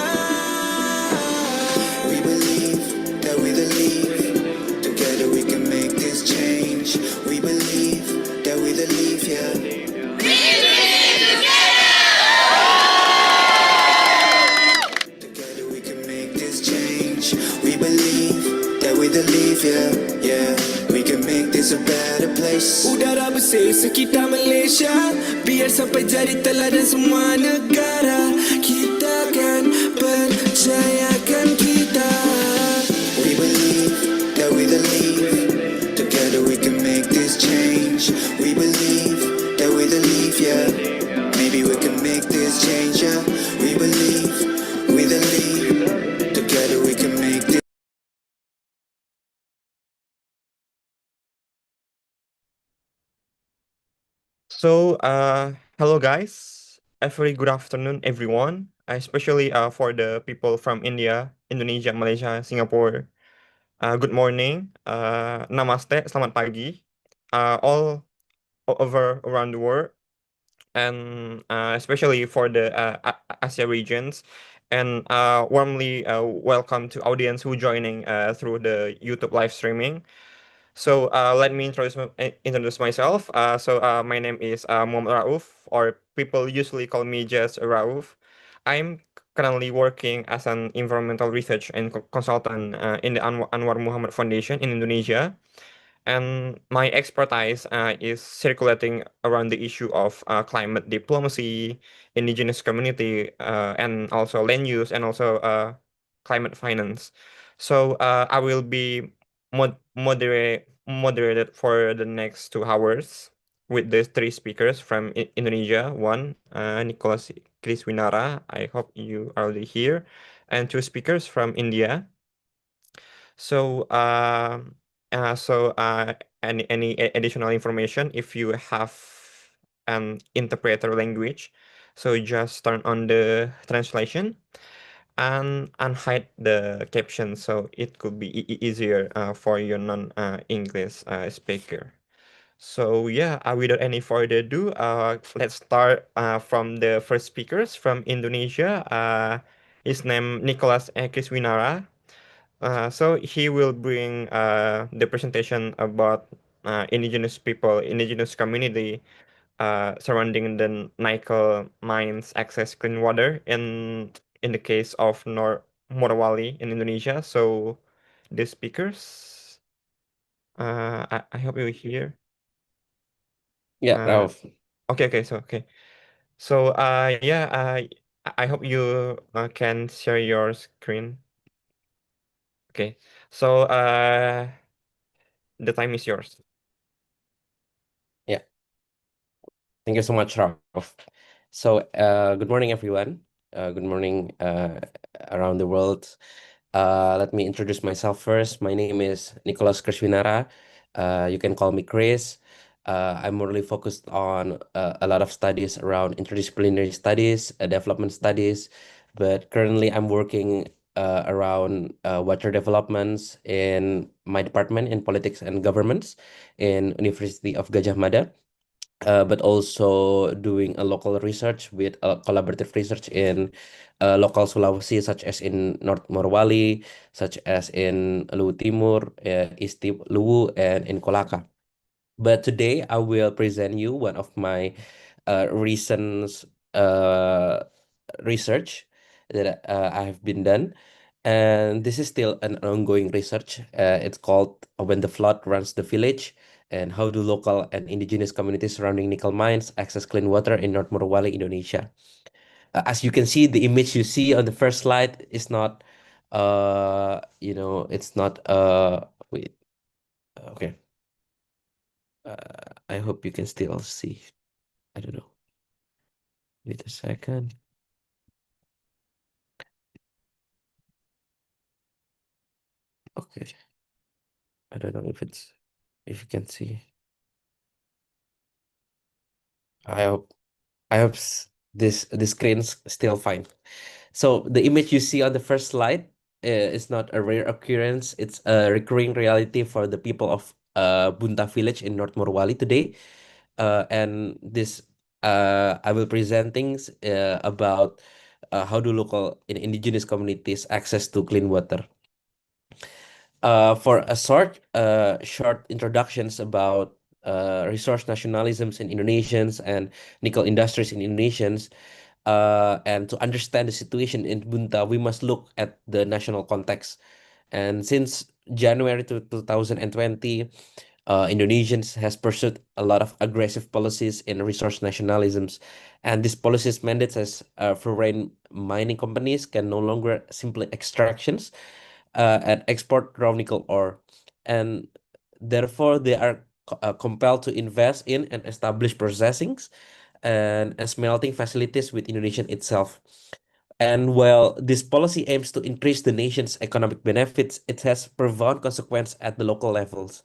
We believe that with a leaf, together we can make this change. We believe that with a leaf, yeah. We believe together we can make this change. We believe that with a leaf, yeah, yeah. We can make this a better place. Udara bersih sekitar Malaysia, biar sampai jadi teladan semua negara. Kita kan percayakan kita. We believe that with a leaf, together we can make this change. We believe that with a leaf, yeah. Hello guys. A very good afternoon, everyone. Especially for the people from India, Indonesia, Malaysia, Singapore. Good morning. Namaste. Selamat pagi. All over around the world, and especially for the Asia regions. And warmly welcome to audience who joining through the YouTube live streaming. Let me introduce myself. My name is Muhammad Rauf, or people usually call me just Rauf. I'm currently working as an environmental research and consultant in the Anwar Muhammad Foundation in Indonesia. And my expertise is circulating around the issue of climate diplomacy, indigenous community, and also land use, and also climate finance. I will be moderated for the next 2 hours with the three speakers from Indonesia. One, Nicholas Kriswinara. I hope you are already here, and two speakers from India. So, um, any additional information, if you have an interpreter language, so just turn on the translation and hide the caption, so it could be easier for your non-English speaker. So yeah, without any further ado, let's start from the first speakers from Indonesia. His name Nicholas Kriswinara. So he will bring the presentation about indigenous people, indigenous community surrounding the nickel mines access clean water in the case of North Morowali in Indonesia. So the speakers, I hope you hear. Yeah, Ralph. Okay. So yeah, I hope you can share your screen. Okay. So the time is yours. Yeah. Thank you so much, Ralph. Good morning, everyone. Good morning around the world. Let me introduce myself first. My name is Nicholas Kriswinara. You can call me Chris. I'm morely focused on a lot of studies around interdisciplinary studies, development studies, but currently I'm working around water developments in my department in politics and governments in University of Gajah Mada. But also doing a local research with collaborative research in local Sulawesi, such as in North Morowali, such as in Luwu Timur, East Luwu, and in Kolaka. But today I will present you one of my recent research that I have been done. And this is still an ongoing research. It's called When the Flood Runs the Village, and how do local and indigenous communities surrounding nickel mines access clean water in North Morowali, Indonesia. As you can see, the image you see on the first slide is not, it's not, wait, okay. I hope you can still see. I don't know. Wait a second. Okay. I don't know if you can see. I hope the screen's still fine. So the image you see on the first slide is not a rare occurrence. It's a recurring reality for the people of Bunta village in North Morowali today. And this I will present things about how do local and indigenous communities access to clean water. For a short introductions about resource nationalisms in Indonesians and nickel industries in Indonesians, and to understand the situation in Bunta, we must look at the national context. And since January 2020, Indonesians has pursued a lot of aggressive policies in resource nationalisms, and these policies mandates as foreign mining companies can no longer simply extractions and export raw nickel ore, and therefore they are compelled to invest in and establish processings and smelting facilities with Indonesia itself. And while this policy aims to increase the nation's economic benefits, it has profound consequences at the local levels.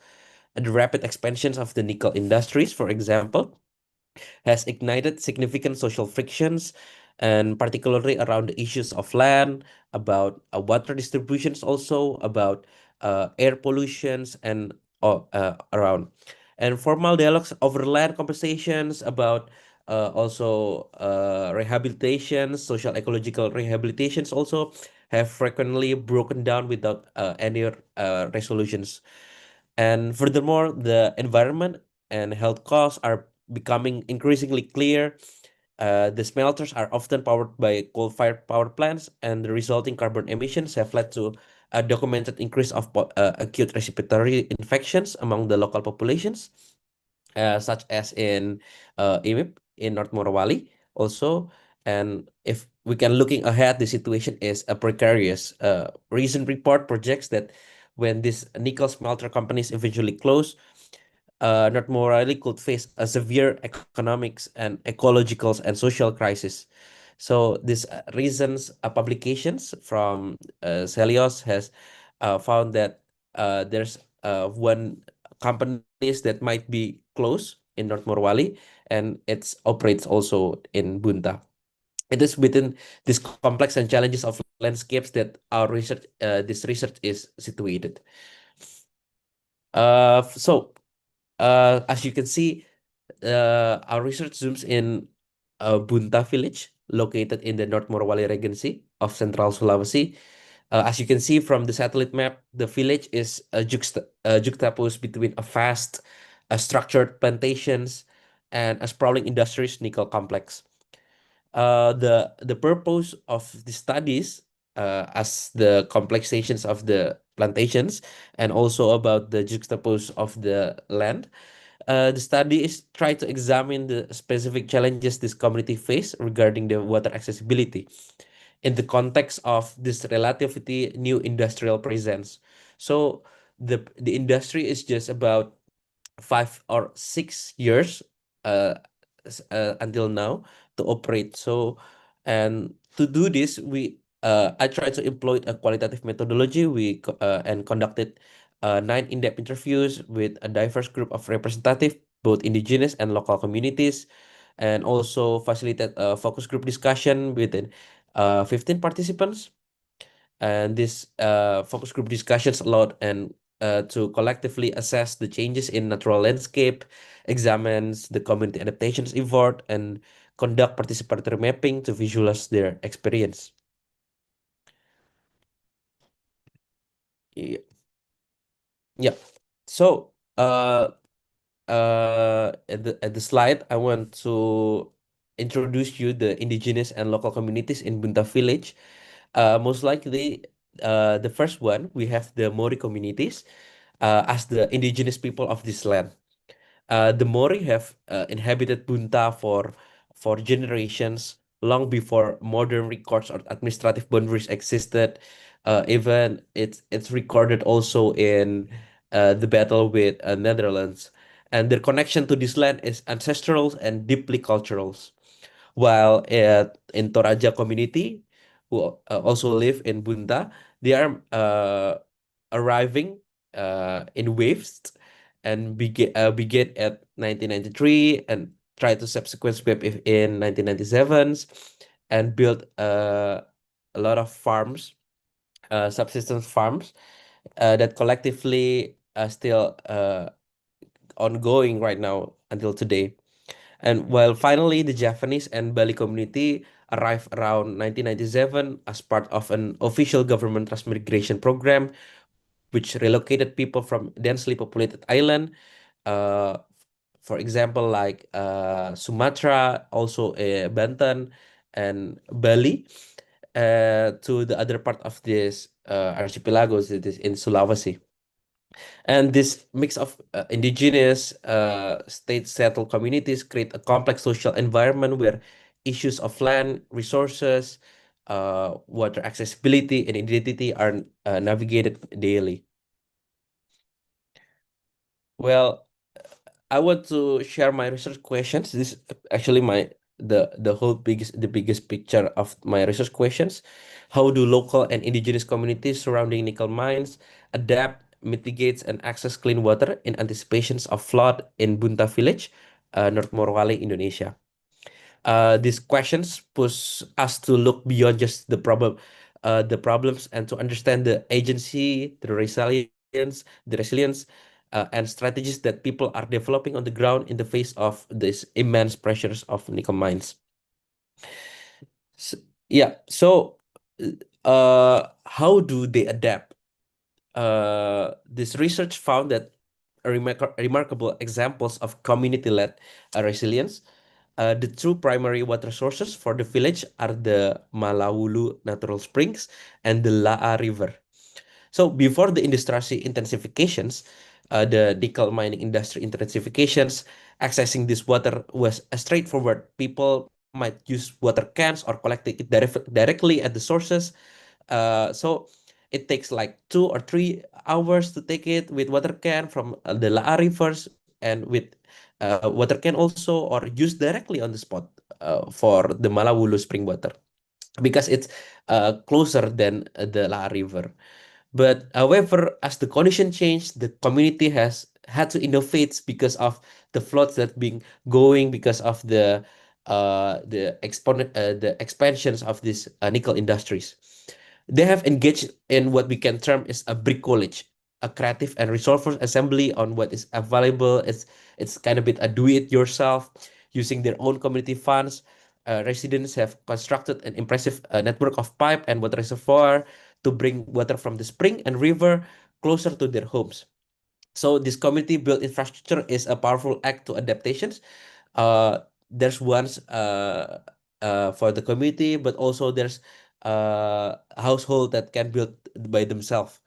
The rapid expansions of the nickel industries, for example, has ignited significant social frictions, and particularly around the issues of land, about water distributions, also about air pollutions, and around and formal dialogues over land compensations, about also rehabilitation, social ecological rehabilitations also have frequently broken down without any resolutions. And furthermore, the environment and health costs are becoming increasingly clear. The smelters are often powered by coal-fired power plants, and the resulting carbon emissions have led to a documented increase of acute respiratory infections among the local populations, such as in IMIP in North Morowali also. And if we can looking ahead, the situation is a precarious. Recent report projects that when these nickel smelter companies eventually close, North Morowali could face a severe economics and ecological and social crisis. So these reasons publications from Celios has found that there's one companies that might be close in North Morowali, and it operates also in Bunta. It is within this complex and challenges of landscapes that our research, this research is situated. So as you can see, our research zooms in Bunta village, located in the North Morowali Regency of Central Sulawesi. As you can see from the satellite map, the village is juxtaposed between a vast, structured plantations and a sprawling industries nickel complex. The purpose of the studies, as the complexations of the plantations and also about the juxtapose of the land, the study is try to examine the specific challenges this community face regarding the water accessibility in the context of this relatively new industrial presence. So the industry is just about 5 or 6 years uh, until now to operate. So, and to do this, I try to employ a qualitative methodology. And conducted 9 in-depth interviews with a diverse group of representative, both indigenous and local communities, and also facilitate a focus group discussion within 15 participants. And this focus group discussions allowed and to collectively assess the changes in natural landscape, examines the community adaptations effort, and conduct participatory mapping to visualize their experience. Yeah. Yeah. So at the slide, I want to introduce you the indigenous and local communities in Bunta village. Most likely, the first one, we have the Mori communities as the indigenous people of this land. The Mori have inhabited Bunta for generations, long before modern records or administrative boundaries existed. Even it's recorded also in the battle with Netherlands, and their connection to this land is ancestral and deeply cultural. While in Toraja community, who also live in Bunta, they are arriving in waves and begin at 1993 and try to subsequent wave in 1997 and build a lot of farms, subsistence farms that collectively are still ongoing right now until today. And while finally the Japanese and Bali community arrived around 1997 as part of an official government transmigration program, which relocated people from densely populated island, uh, for example, like Sumatra, also Banten and Bali, to the other part of this archipelagos that is in Sulawesi. And this mix of indigenous state settled communities create a complex social environment where issues of land, resources, water accessibility, and identity are navigated daily. Well, I want to share my research questions. This is actually the biggest picture of my research questions. How do local and indigenous communities surrounding nickel mines adapt, mitigates, and access clean water in anticipations of flood in Bunta village? North Morowali, Indonesia. These questions push us to look beyond just the problems, and to understand the agency, the resilience, and strategies that people are developing on the ground in the face of these immense pressures of nickel mines. Yeah, so how do they adapt? This research found that remarkable examples of community-led resilience. The two primary water sources for the village are the Malawulu Natural Springs and the La'a River. So before the industry intensifications, the nickel mining industry intensifications, accessing this water was straightforward. People might use water cans or collecting it directly at the sources. So it takes like 2 or 3 hours to take it with water can from the La'a rivers, and with water can also, or use directly on the spot for the Malawulu spring water, because it's closer than the La'a river. But however, as the condition changed, the community has had to innovate because of the floods that been going, because of the expansions of these nickel industries. They have engaged in what we can term as a bricolage, a creative and resourceful assembly on what is available. It's kind of bit a do-it-yourself, using their own community funds. Residents have constructed an impressive network of pipe and water reservoir to bring water from the spring and river closer to their homes. So this community built infrastructure is a powerful act to adaptations. There's ones for the community, but also there's household that can build by themselves.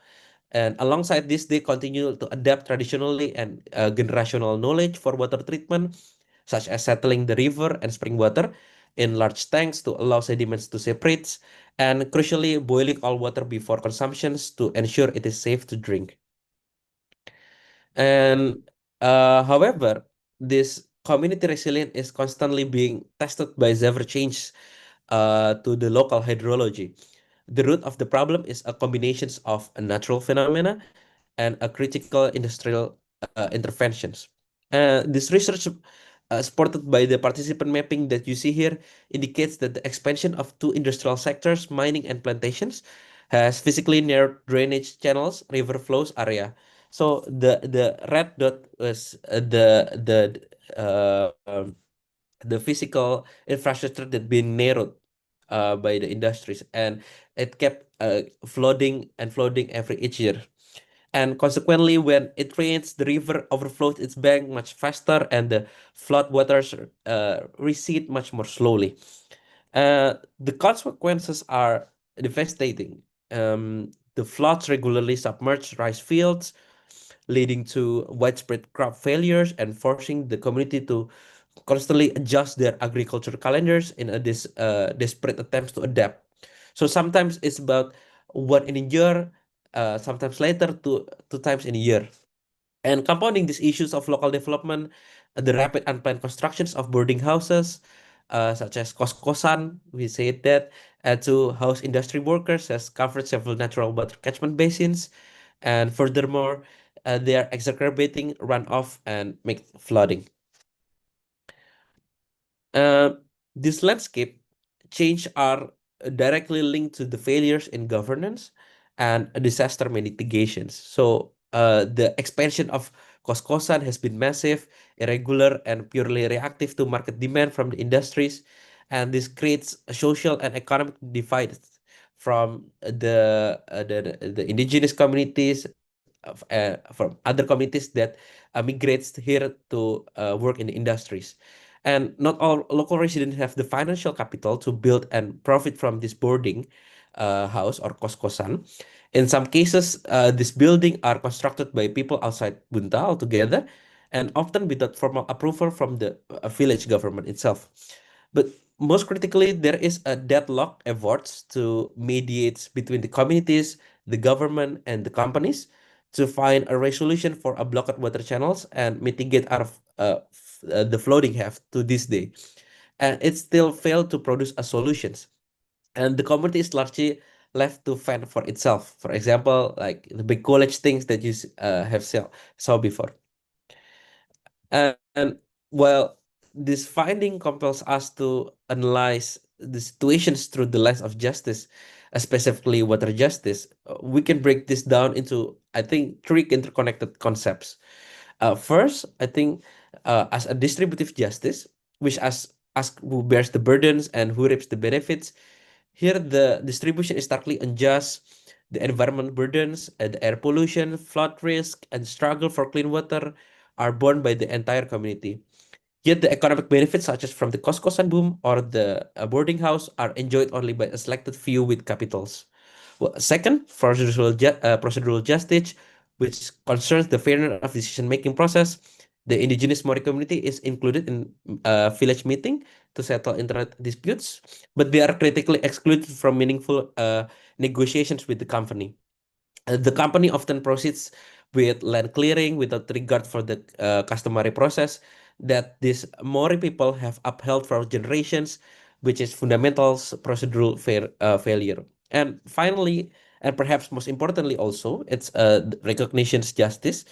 And alongside this, they continue to adapt traditionally and generational knowledge for water treatment, such as settling the river and spring water in large tanks to allow sediments to separate, and crucially, boiling all water before consumptions to ensure it is safe to drink. And however, this community resilience is constantly being tested by several changes to the local hydrology. The root of the problem is a combination of a natural phenomena and a critical industrial interventions. This research, supported by the participant mapping that you see here, indicates that the expansion of two industrial sectors, mining and plantations, has physically narrowed drainage channels, river flows area. So the red dot was the physical infrastructure that been narrowed by the industries, and it kept flooding and flooding every each year. And consequently, when it rains, the river overflows its bank much faster, and the flood waters recede much more slowly. The consequences are devastating. The floods regularly submerge rice fields, leading to widespread crop failures and forcing the community to constantly adjust their agricultural calendars in this desperate attempts to adapt. So sometimes it's about one in a year, sometimes later two times in a year. And compounding these issues of local development, the rapid unplanned constructions of boarding houses, such as kos-kosan, we say that, to house industry workers, has covered several natural water catchment basins. And furthermore, they are exacerbating runoff and make flooding. This landscape change are directly linked to the failures in governance and disaster mitigations. So the expansion of kos-kosan has been massive, irregular, and purely reactive to market demand from the industries. And this creates a social and economic divide from the indigenous communities, from other communities that migrates here to work in the industries. And not all local residents have the financial capital to build and profit from this boarding house or kos-kosan. In some cases, these buildings are constructed by people outside Bunta altogether, and often without formal approval from the village government itself. But most critically, there is a deadlock efforts to mediate between the communities, the government, and the companies to find a resolution for a blocked water channels and mitigate the flooding have to this day. And it still failed to produce a solutions. And the community is largely left to fend for itself. For example, like the big college things that you have saw before. And While this finding compels us to analyze the situations through the lens of justice, specifically water justice, we can break this down into, I think, three interconnected concepts. First, I think as a distributive justice, which asks who bears the burdens and who reaps the benefits. Here, the distribution is starkly unjust. The environmental burdens, the air pollution, flood risk, and struggle for clean water are borne by the entire community. Yet the economic benefits, such as from the kos-kosan boom or the boarding house, are enjoyed only by a selected few with capitals. Well, second, procedural justice, which concerns the fairness of decision-making process. The indigenous Mori community is included in village meeting to settle internet disputes, but they are critically excluded from meaningful negotiations with the company. The company often proceeds with land clearing without regard for the customary process that these Maori people have upheld for generations, which is fundamental procedural failure. And finally, and perhaps most importantly also, it's recognitions justice.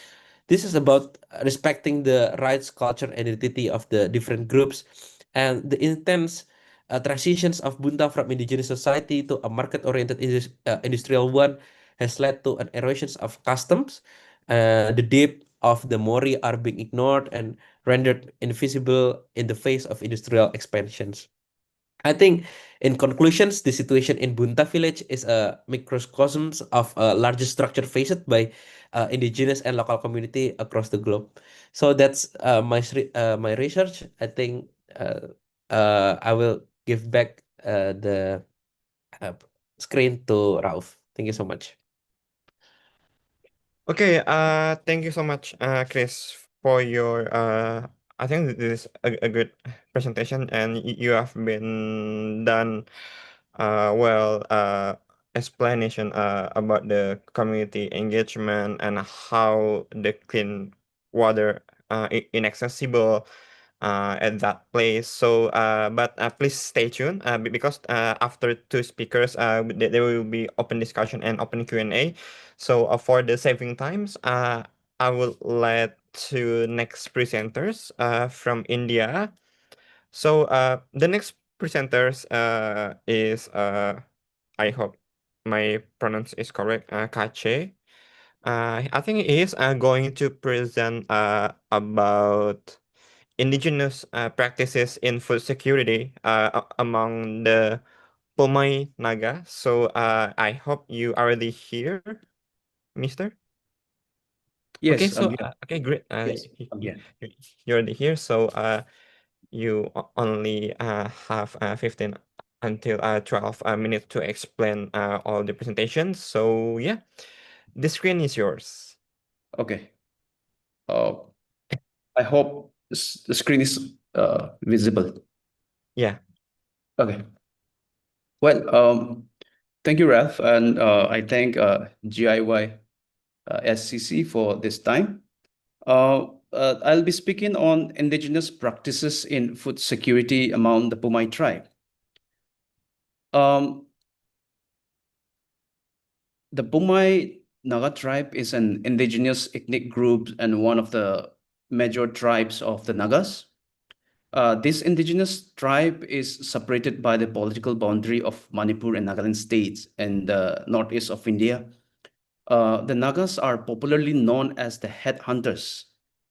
This is about respecting the rights, culture, and identity of the different groups and the intense transitions of Bunta from indigenous society to a market-oriented industrial one has led to an erosion of customs. The depth of the Mori are being ignored and rendered invisible in the face of industrial expansions. I think, in conclusions, the situation in Bunta village is a microcosm of a larger structure faced by indigenous and local community across the globe. So that's my research. I think I will give back the uh, screen to Rauf. Thank you so much. Okay, thank you so much, Chris, for your I think this is a good presentation, and you have been done well explanation about the community engagement and how the clean water inaccessible at that place. So, but please stay tuned because after two speakers, there will be open discussion and open Q&A. So for the saving times, I will let to next presenters from India. So the next presenters is I hope my pronounce is correct, Kache. I think he is going to present about indigenous practices in food security among the Pomai Naga. So I hope you are already here, Mister. Okay, Yes, so I'm here. okay, great. Yes, I'm here. You're already here. So you only have 15 until 12 minutes to explain all the presentations. So yeah, the screen is yours. Okay. I hope the screen is visible. Yeah. Okay. Well, thank you, Ralph, and I thank GIYSCC for this time. I'll be speaking on indigenous practices in food security among the Pumai tribe. The Pumai Naga tribe is an indigenous ethnic group and one of the major tribes of the Nagas. This indigenous tribe is separated by the political boundary of Manipur and Nagaland states in the northeast of India. The Nagas are popularly known as the headhunters,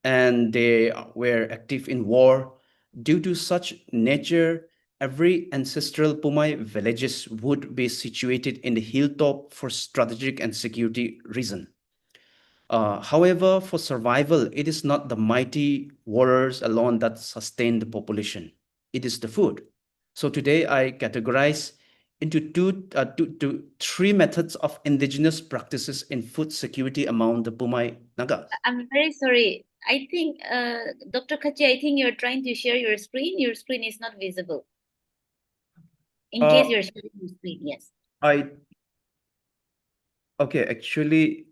and they were active in war. Due to such nature, every ancestral Pumai villages would be situated in the hilltop for strategic and security reason. However, for survival, it is not the mighty warriors alone that sustain the population. It is the food. So today I categorize into three methods of indigenous practices in food security among the Pumai Nagas. I'm very sorry. I think, Dr. Kachi, I think you're trying to share your screen. Your screen is not visible. In case you're sharing your screen, yes. Okay, actually,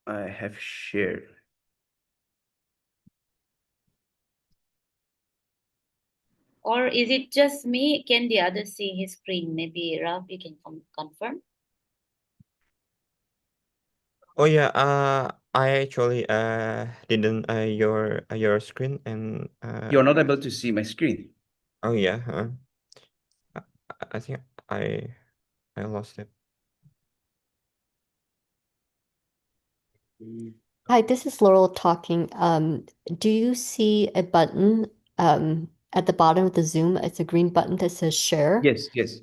I have shared. Or is it just me? Can the others see his screen? Maybe Ralph, you can confirm. Oh yeah, I actually didn't your screen and You're not able to see my screen. oh yeah, I think I lost it. Hi, this is Laurel talking. Do you see a button at the bottom of the Zoom? It's a green button that says share. Yes, yes.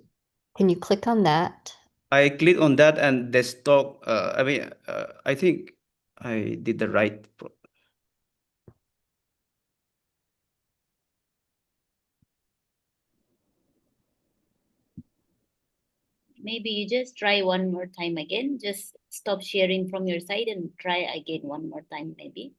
Can you click on that? I click on that and desktop. I think I did the right. Maybe you just try one more time again. Just stop sharing from your side and try again one more time, maybe.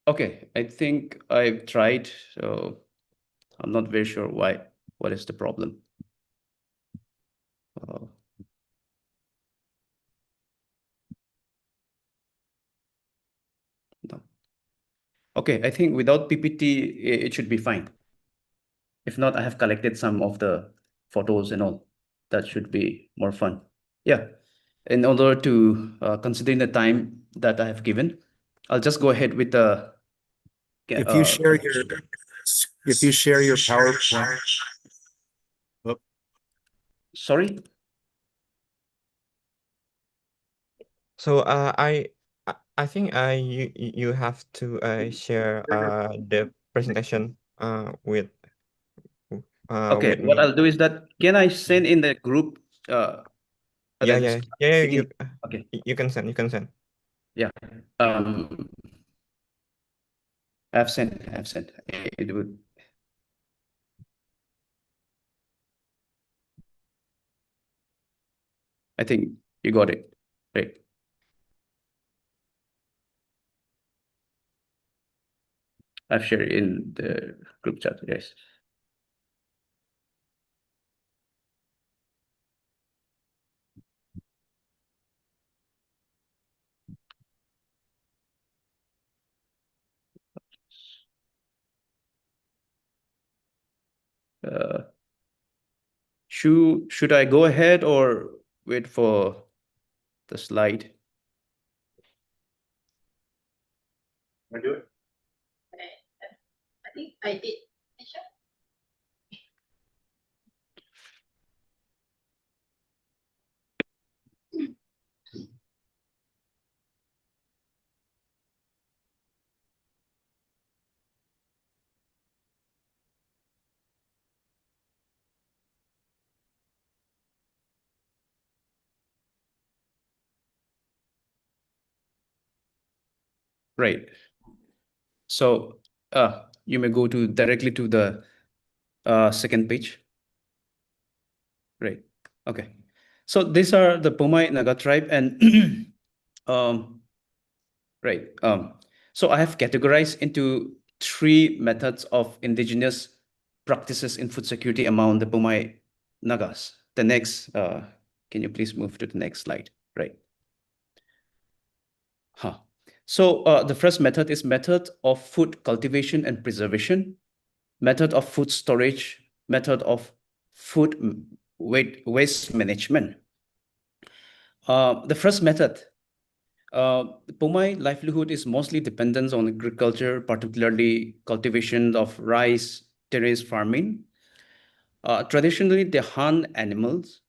Okay, I think I've tried, so I'm not very sure why. What is the problem? No. Okay, I think without PPT, it should be fine. If not, I have collected some of the photos and all. That should be more fun. Yeah. In order to considering the time that I have given, I'll just go ahead with the. If you share your PowerPoint. Oh. Sorry. So I think you have to share the presentation with Okay, with what me. I'll do is that can I send in the group? Yeah. Okay. You can send. Yeah. I've sent. It would. I think you got it. Right. I've shared in the group chat. Yes. Should I go ahead or wait for the slide? I do it. I think I did. Right. So you may go to directly to the second page. Right. Okay. So these are the Pomai Naga tribe and right. So I have categorized into 3 methods of indigenous practices in food security among the Pomai Nagas. The next, can you please move to the next slide? Right. So the first method is method of food cultivation and preservation, method of food storage, method of food waste management. The first method, Pomai livelihood is mostly dependent on agriculture, particularly cultivation of rice, terrace farming. Traditionally, they hunt animals,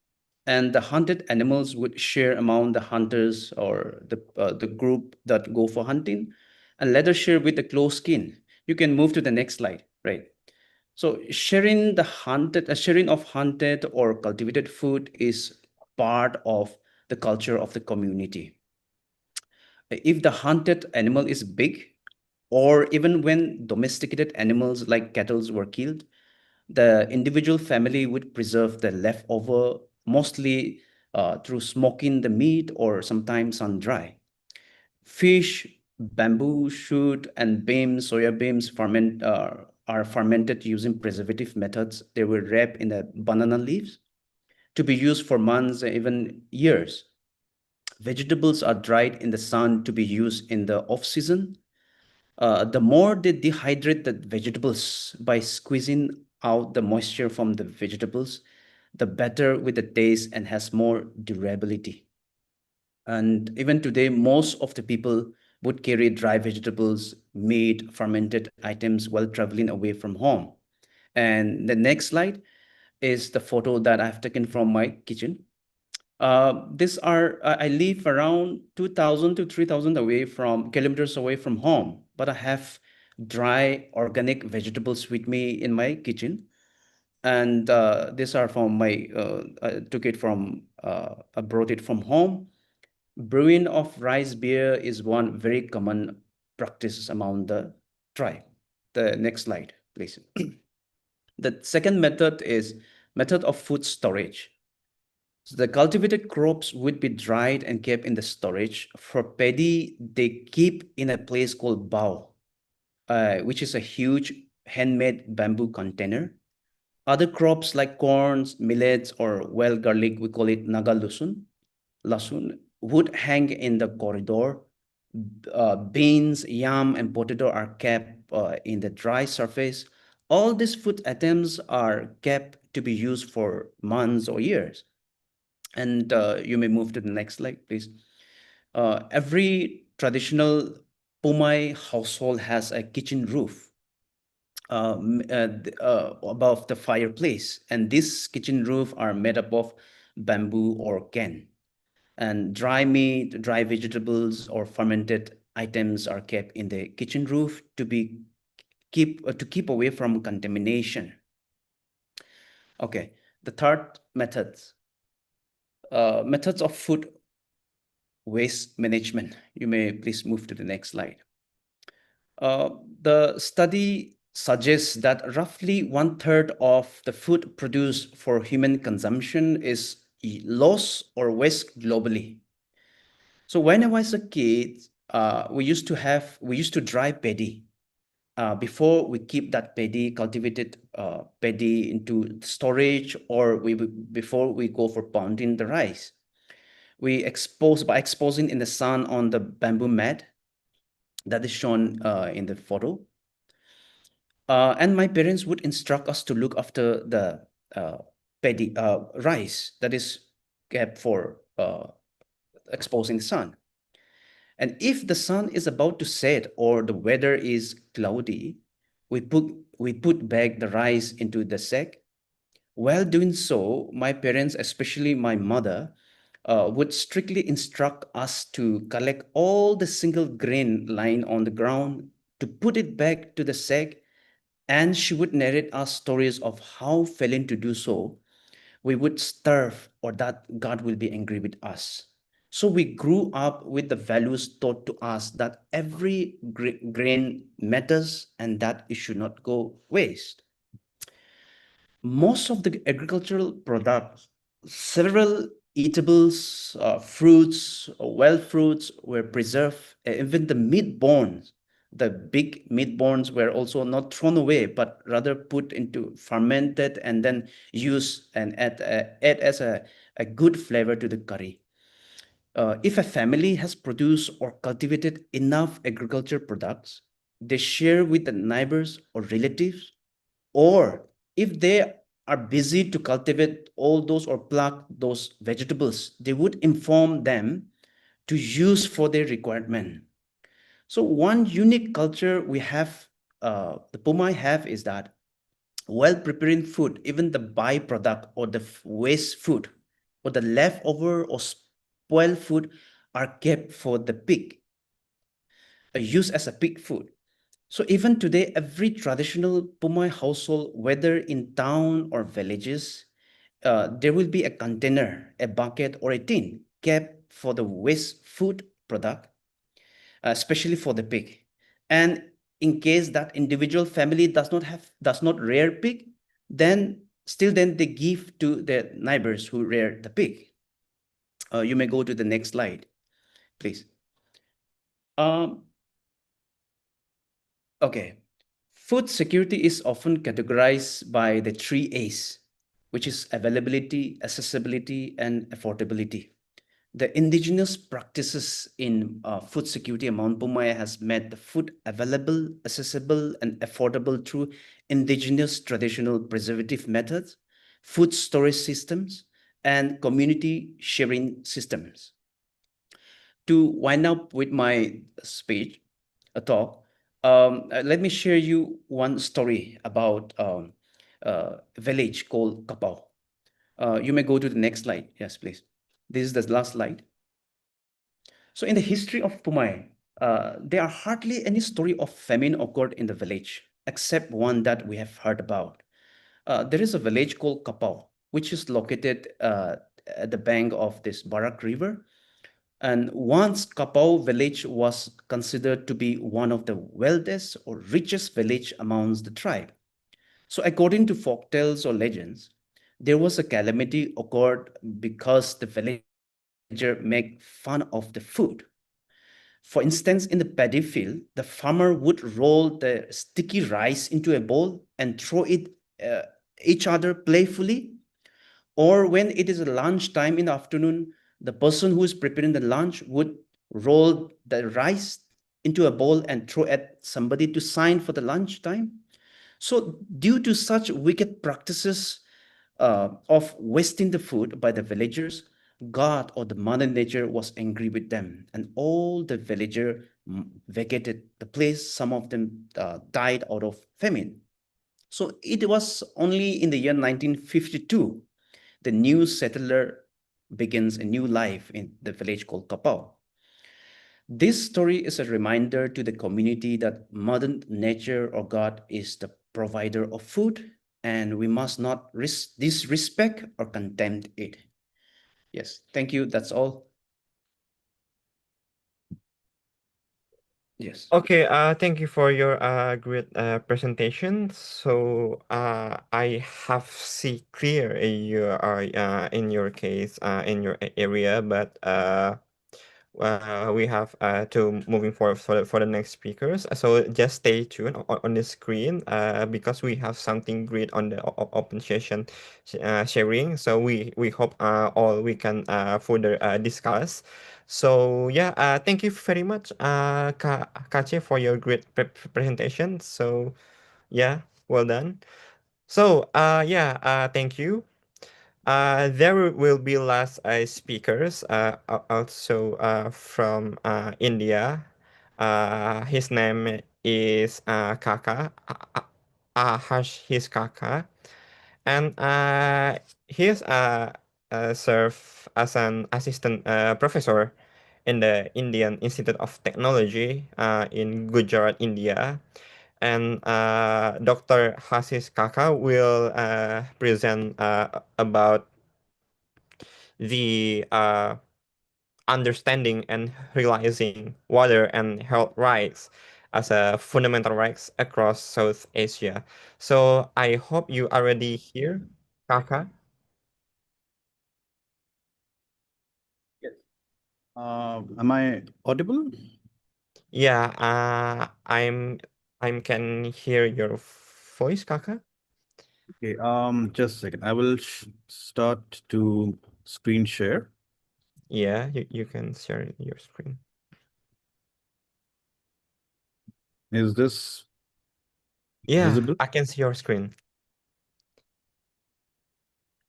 and the hunted animals would share among the hunters or the group that go for hunting, and later share with the close kin. You can move to the next slide, right? So sharing of hunted or cultivated food is part of the culture of the community. If the hunted animal is big, or even when domesticated animals like cattle were killed, the individual family would preserve the leftover, mostly through smoking the meat or sometimes sun dry. Fish, bamboo shoot, and soya beans are fermented using preservative methods. They were wrapped in the banana leaves to be used for months, even years. Vegetables are dried in the sun to be used in the off-season. The more they dehydrate the vegetables by squeezing out the moisture from the vegetables, the better with the taste and has more durability. And even today, most of the people would carry dry vegetables, meat, fermented items while traveling away from home. And the next slide is the photo that I've taken from my kitchen. I live around 2,000 to 3,000 kilometers away from home, but I have dry organic vegetables with me in my kitchen. And these are from I brought it from home. Brewing of rice beer is one very common practice among the tribe. The next slide, please. The second method is method of food storage. So the cultivated crops would be dried and kept in the storage. For paddy, they keep in a place called bao, which is a huge handmade bamboo container. Other crops like corns, millets, or wild garlic, we call it naga lasun, would hang in the corridor. Beans, yam, and potato are kept in the dry surface. All these food items are kept to be used for months or years. And you may move to the next slide, please. Every traditional Pumai household has a kitchen roof above the fireplace, and this kitchen roof are made up of bamboo or can. And dry meat, dry vegetables, or fermented items are kept in the kitchen roof to keep away from contamination. Okay, the third methods of food waste management. You may please move to the next slide. The study suggests that roughly 1/3 of the food produced for human consumption is lost or waste globally. So when I was a kid, we used to dry paddy. Before we keep that paddy, cultivated paddy into storage, or before we go for pounding the rice. We by exposing in the sun on the bamboo mat that is shown in the photo. And my parents would instruct us to look after the paddy rice that is kept for exposing the sun. And if the sun is about to set or the weather is cloudy, we put back the rice into the sack. While doing so, my parents, especially my mother, would strictly instruct us to collect all the single grain lying on the ground, to put it back to the sack, and she would narrate us stories of how, failing to do so, we would starve or that God will be angry with us. So we grew up with the values taught to us that every grain matters and that it should not go waste. Most of the agricultural products, several eatables, fruits, wild fruits were preserved. Even the meat bones, the big meat bones were also not thrown away, but rather put into fermented and then used and add as a good flavor to the curry. If a family has produced or cultivated enough agriculture products, they share with the neighbors or relatives, or if they are busy to cultivate all those or pluck those vegetables, they would inform them to use for their requirement. So one unique culture we have, the Pumai have, is that while preparing food, even the byproduct or the waste food or the leftover or spoiled food are kept for the pig, used as a pig food. So even today, every traditional Pumai household, whether in town or villages, there will be a container, a bucket, or a tin kept for the waste food product, especially for the pig. And in case that individual family does not rear pig, then they give to their neighbors who rear the pig. You may go to the next slide, please. Okay. Food security is often categorized by the 3 A's, which is availability, accessibility, and affordability. The indigenous practices in food security in Mount Pumbaya has made the food available, accessible, and affordable through indigenous traditional preservative methods, food storage systems, and community sharing systems. To wind up with my speech, a talk, let me share you one story about a village called Kapau. You may go to the next slide. Yes, please. This is the last slide. So in the history of Pumai, there are hardly any story of famine occurred in the village, except one that we have heard about. There is a village called Kapau, which is located at the bank of this Barak River. And once Kapau village was considered to be one of the wealthiest or richest village amongst the tribe. So according to folktales or legends, there was a calamity occurred because the villager make fun of the food. For instance, in the paddy field, the farmer would roll the sticky rice into a bowl and throw it each other playfully. Or when it is lunchtime in the afternoon, the person who is preparing the lunch would roll the rice into a bowl and throw at somebody to sign for the lunchtime. So due to such wicked practices of wasting the food by the villagers, God or the mother nature was angry with them, and all the villager vacated the place. Some of them died out of famine. So it was only in the year 1952 the new settler begins a new life in the village called Kapau. This story is a reminder to the community that Mother Nature or God is the provider of food, and we must not disrespect or contempt it. Yes, thank you. That's all. Yes. Okay, thank you for your great presentation. So I have see clear in your case in your area, but we have to moving forward for the next speakers. So just stay tuned on the screen because we have something great on the open session sharing. So we hope all we can further discuss. So yeah, thank you very much, Kache, for your great presentation. So yeah, well done. So yeah, thank you. There will be last speakers, also from India. His name is Kaka, his Kaka, and he's served as an assistant professor in the Indian Institute of Technology in Gujarat, India. And Dr. Hasis Kaka will present about the understanding and realizing water and health rights as a fundamental rights across South Asia. So I hope you already here, Kaka. Yes. Am I audible? Yeah, I can hear your voice, Kaka. Okay, just a second. I will start to screen share. Yeah, you can share your screen. Is this visible? visible? I can see your screen.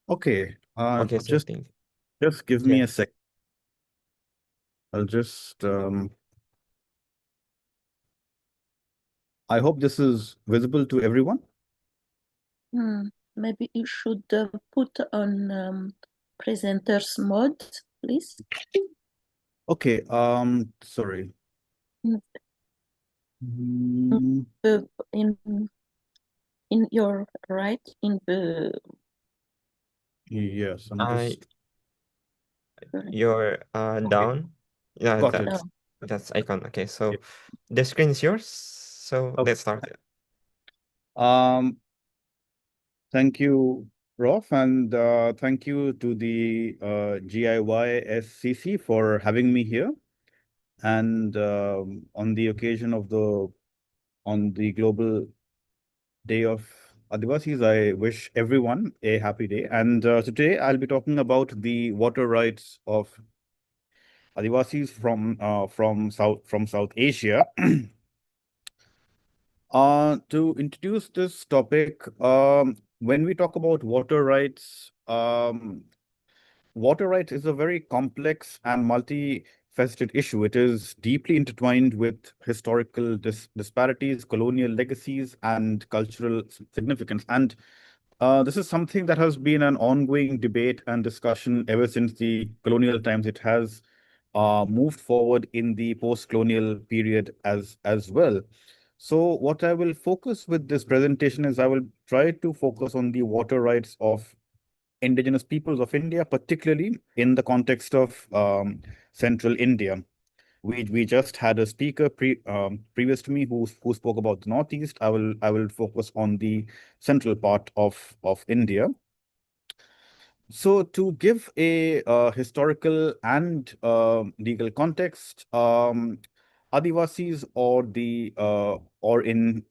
Okay. Okay, so just give me a sec. I'll just I hope this is visible to everyone. Maybe you should put on presenters mode, please. Okay, sorry. In your right in the Yes, I'm just you're down. Yeah, got it. that's icon. Okay, so the screen is yours. So let's start it. Thank you, Prof, and thank you to the GIYSCC for having me here. And on the occasion of on the Global Day of Adivasis, I wish everyone a happy day. And today I'll be talking about the water rights of Adivasis from South Asia. To introduce this topic, when we talk about water rights, water rights is a very complex and multifaceted issue. It is deeply intertwined with historical disparities, colonial legacies, and cultural significance. And this is something that has been an ongoing debate and discussion ever since the colonial times. It has moved forward in the post-colonial period as well. So what I will focus with this presentation is I will try to focus on the water rights of indigenous peoples of India, particularly in the context of central India. We just had a speaker previous to me who spoke about the Northeast. I will focus on the central part of India. So to give a historical and legal context, Adivasis or in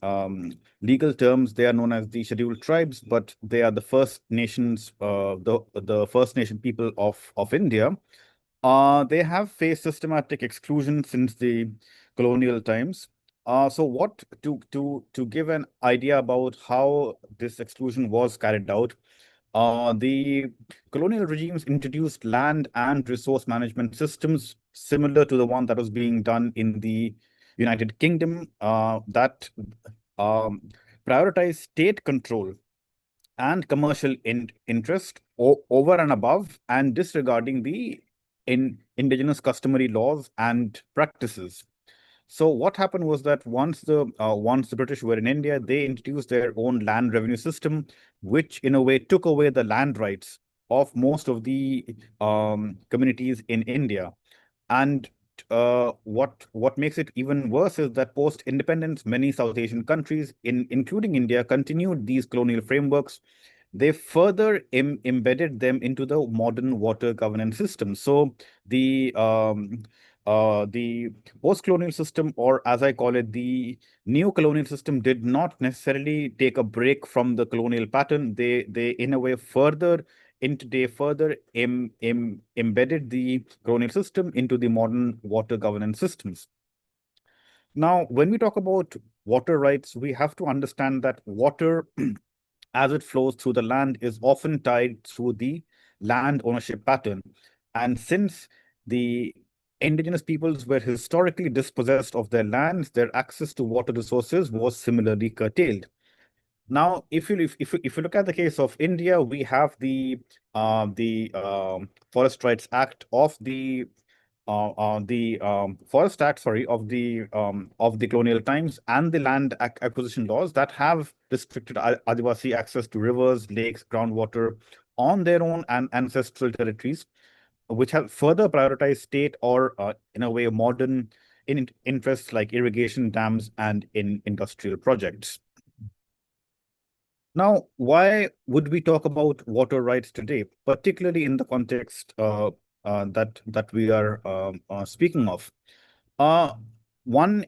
legal terms, they are known as the scheduled tribes, but they are the first nations, the First Nation people of India. They have faced systematic exclusion since the colonial times. So what to give an idea about how this exclusion was carried out, the colonial regimes introduced land and resource management systems similar to the one that was being done in the United Kingdom that prioritize state control and commercial interest over and above and disregarding the indigenous customary laws and practices. So what happened was that once the British were in India, they introduced their own land revenue system, which in a way took away the land rights of most of the communities in India. And what makes it even worse is that post-independence, many South Asian countries, including India, continued these colonial frameworks. They further embedded them into the modern water governance system. So the post-colonial system, or as I call it, the new colonial system, did not necessarily take a break from the colonial pattern. They in a way further embedded the colonial system into the modern water governance systems. Now, when we talk about water rights, we have to understand that water as it flows through the land is often tied through the land ownership pattern. And since the indigenous peoples were historically dispossessed of their lands, their access to water resources was similarly curtailed. Now, if you look at the case of India, we have the Forest Rights Act of the Forest Act, sorry, of the colonial times, and the land acquisition laws that have restricted Adivasi access to rivers, lakes, groundwater on their own and ancestral territories, which have further prioritized state or, in a way, modern interests like irrigation, dams, and in industrial projects. Now, why would we talk about water rights today, particularly in the context that we are speaking of? One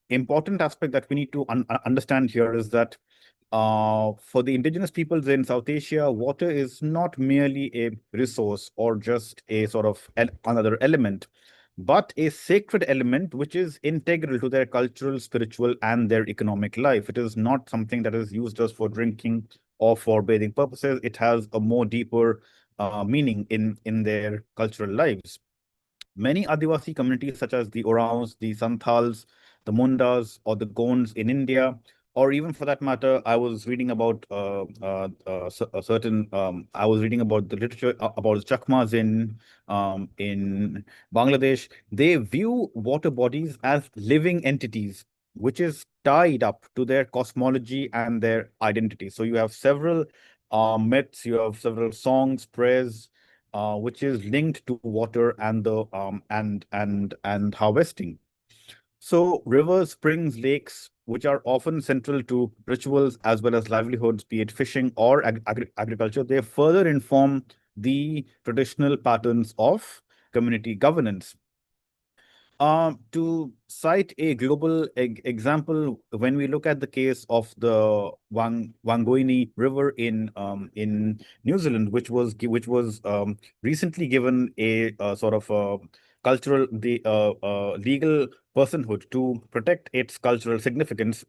important aspect that we need to understand here is that for the indigenous peoples in South Asia, water is not merely a resource or just a sort of another element, but a sacred element which is integral to their cultural, spiritual, and their economic life. It is not something that is used just for drinking or for bathing purposes. It has a more deeper meaning in their cultural lives. Many Adivasi communities, such as the Oraons, the Santhals, the Mundas, or the Gonds in India, or even for that matter, I was reading about I was reading about the literature about the Chakmas in Bangladesh. They view water bodies as living entities, which is tied up to their cosmology and their identity. So you have several myths, you have several songs, prayers, which is linked to water and the and harvesting. So rivers, springs, lakes, which are often central to rituals as well as livelihoods, be it fishing or agriculture, they further inform the traditional patterns of community governance. To cite a global example, when we look at the case of the Wangoni River in New Zealand, which was recently given a sort of cultural legal personhood to protect its cultural significance.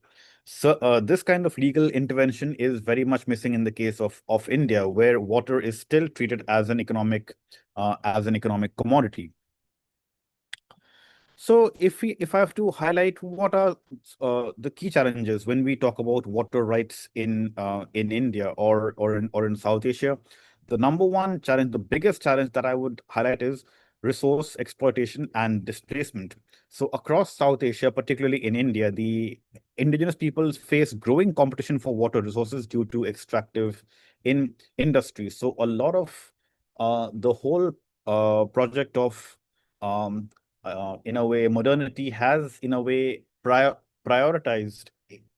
So this kind of legal intervention is very much missing in the case of India, where water is still treated as an economic commodity. So if I have to highlight what are the key challenges when we talk about water rights in India or in South Asia, the number one challenge, the biggest challenge that I would highlight is resource exploitation and displacement. So across South Asia, particularly in India, the indigenous peoples face growing competition for water resources due to extractive industries. So a lot of the whole project of um, in a way, modernity has, in a way, prioritized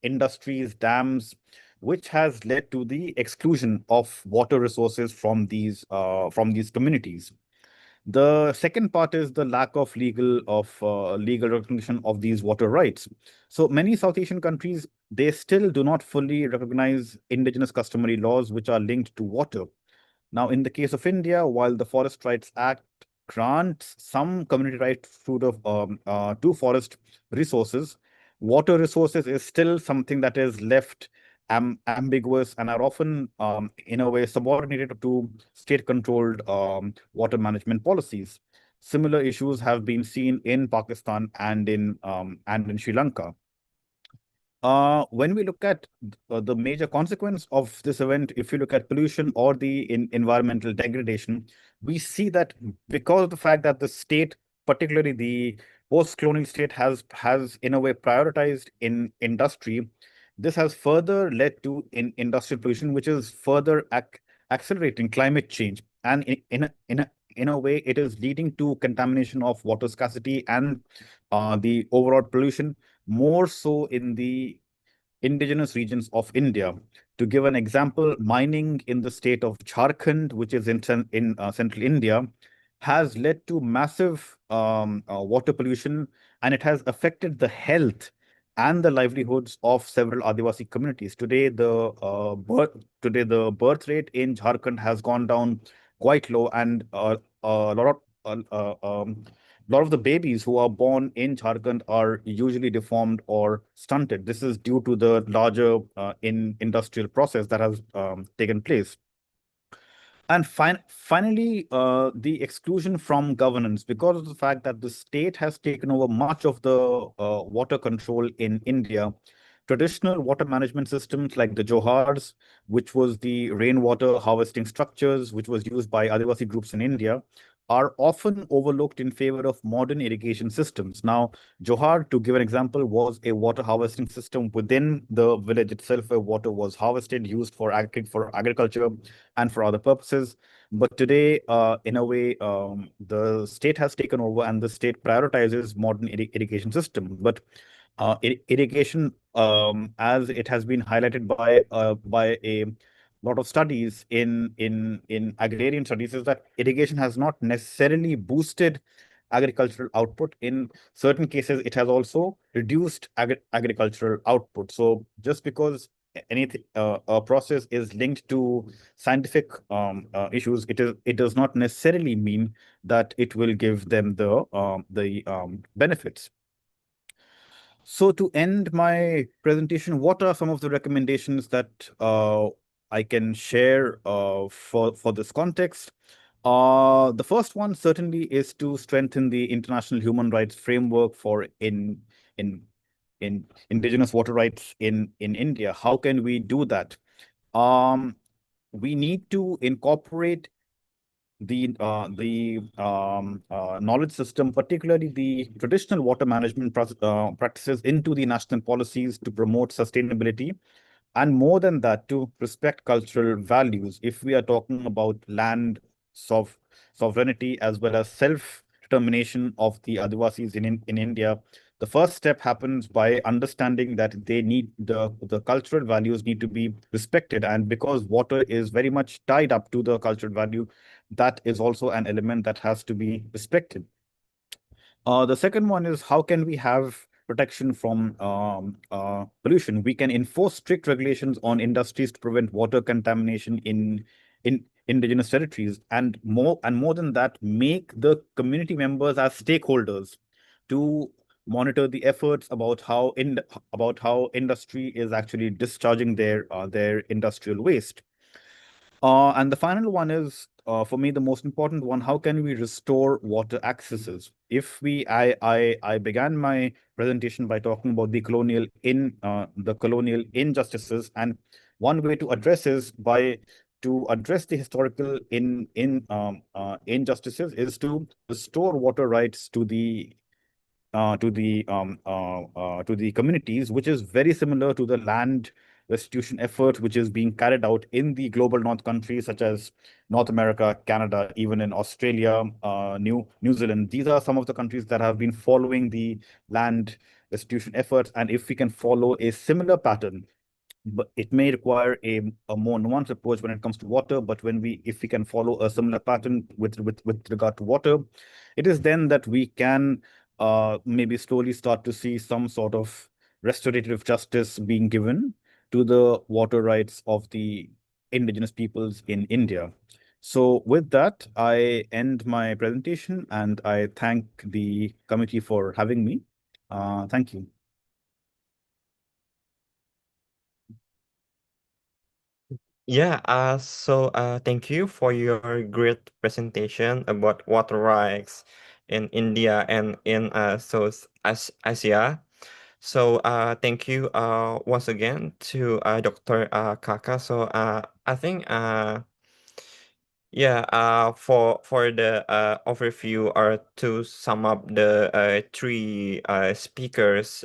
industries, dams, which has led to the exclusion of water resources from these communities. The second part is the lack of legal recognition of these water rights. So many South Asian countries, they still do not fully recognize indigenous customary laws which are linked to water. Now, in the case of India, while the Forest Rights Act grants some community right to forest resources, water resources is still something that is left ambiguous and are often, in a way, subordinated to state-controlled water management policies. Similar issues have been seen in Pakistan and in Sri Lanka. When we look at the major consequence of this event, if you look at pollution or the environmental degradation, we see that because of the fact that the state, particularly the post-colonial state, has in a way prioritized in industry, this has further led to industrial pollution, which is further accelerating climate change. And in a way, it is leading to contamination of water scarcity and the overall pollution, more so in the indigenous regions of India. To give an example, mining in the state of Jharkhand, which is in central India, has led to massive water pollution, and it has affected the health and the livelihoods of several Adivasi communities. Today the birth rate in Jharkhand has gone down quite low, and a lot of the babies who are born in Jharkhand are usually deformed or stunted. This is due to the larger industrial process that has taken place. And finally, the exclusion from governance, because of the fact that the state has taken over much of the water control in India. Traditional water management systems like the Johars, which was the rainwater harvesting structures, which was used by Adivasi groups in India, are often overlooked in favor of modern irrigation systems. Now, Johar, to give an example, was a water harvesting system within the village itself, where water was harvested, used for agriculture and for other purposes. But today, in a way, the state has taken over and the state prioritizes modern irrigation system. But irrigation, as it has been highlighted by a lot of studies in agrarian studies, is that irrigation has not necessarily boosted agricultural output. In certain cases, it has also reduced agricultural output. So just because anything a process is linked to scientific issues, it does not necessarily mean that it will give them the benefits. So to end my presentation, what are some of the recommendations that I can share for this context? The first one certainly is to strengthen the international human rights framework for in indigenous water rights in India. How can we do that? We need to incorporate the knowledge system, particularly the traditional water management practices, into the national policies to promote sustainability, and more than that, to respect cultural values. If we are talking about land sovereignty as well as self-determination of the Adivasis in India, the first step happens by understanding that the cultural values need to be respected. And because water is very much tied up to the cultural value, that is also an element that has to be respected. The second one is how can we have protection from pollution? We can enforce strict regulations on industries to prevent water contamination in indigenous territories, and more than that, make the community members as stakeholders to monitor the efforts about how industry is actually discharging their industrial waste. And the final one is, for me, the most important one. How can we restore water accesses? I began my presentation by talking about the colonial injustices, and one way to address the historical injustices is to restore water rights to the communities, which is very similar to the land restitution effort which is being carried out in the global north countries such as North America, Canada, even in Australia, New Zealand. These are some of the countries that have been following the land restitution efforts, and if we can follow a similar pattern, but it may require a more nuanced approach when it comes to water. But if we can follow a similar pattern with regard to water, it is then that we can maybe slowly start to see some sort of restorative justice being given to the water rights of the indigenous peoples in India. So with that, I end my presentation and I thank the committee for having me. Thank you. Yeah, thank you for your great presentation about water rights in India and in South Asia. Thank you once again to Dr. Kaka. I think yeah, for the overview or to sum up the three speakers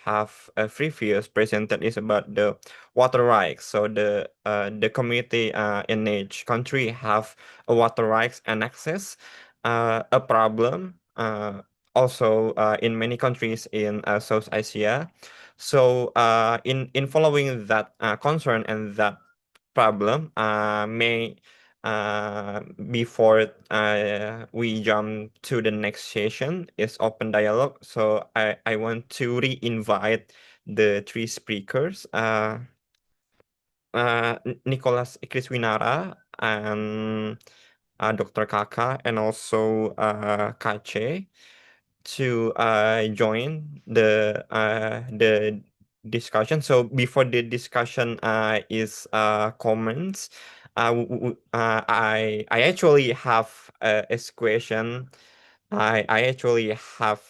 have previous presented is about the water rights. So the community in each country have a water rights and access a problem also in many countries in South Asia. In following that concern and that problem, may before we jump to the next session is open dialogue. So I want to re-invite the three speakers, Nicholas Kriswinara and Dr. Kaka and also Kache to join the discussion. So before the discussion is comments, I actually have a question. I actually have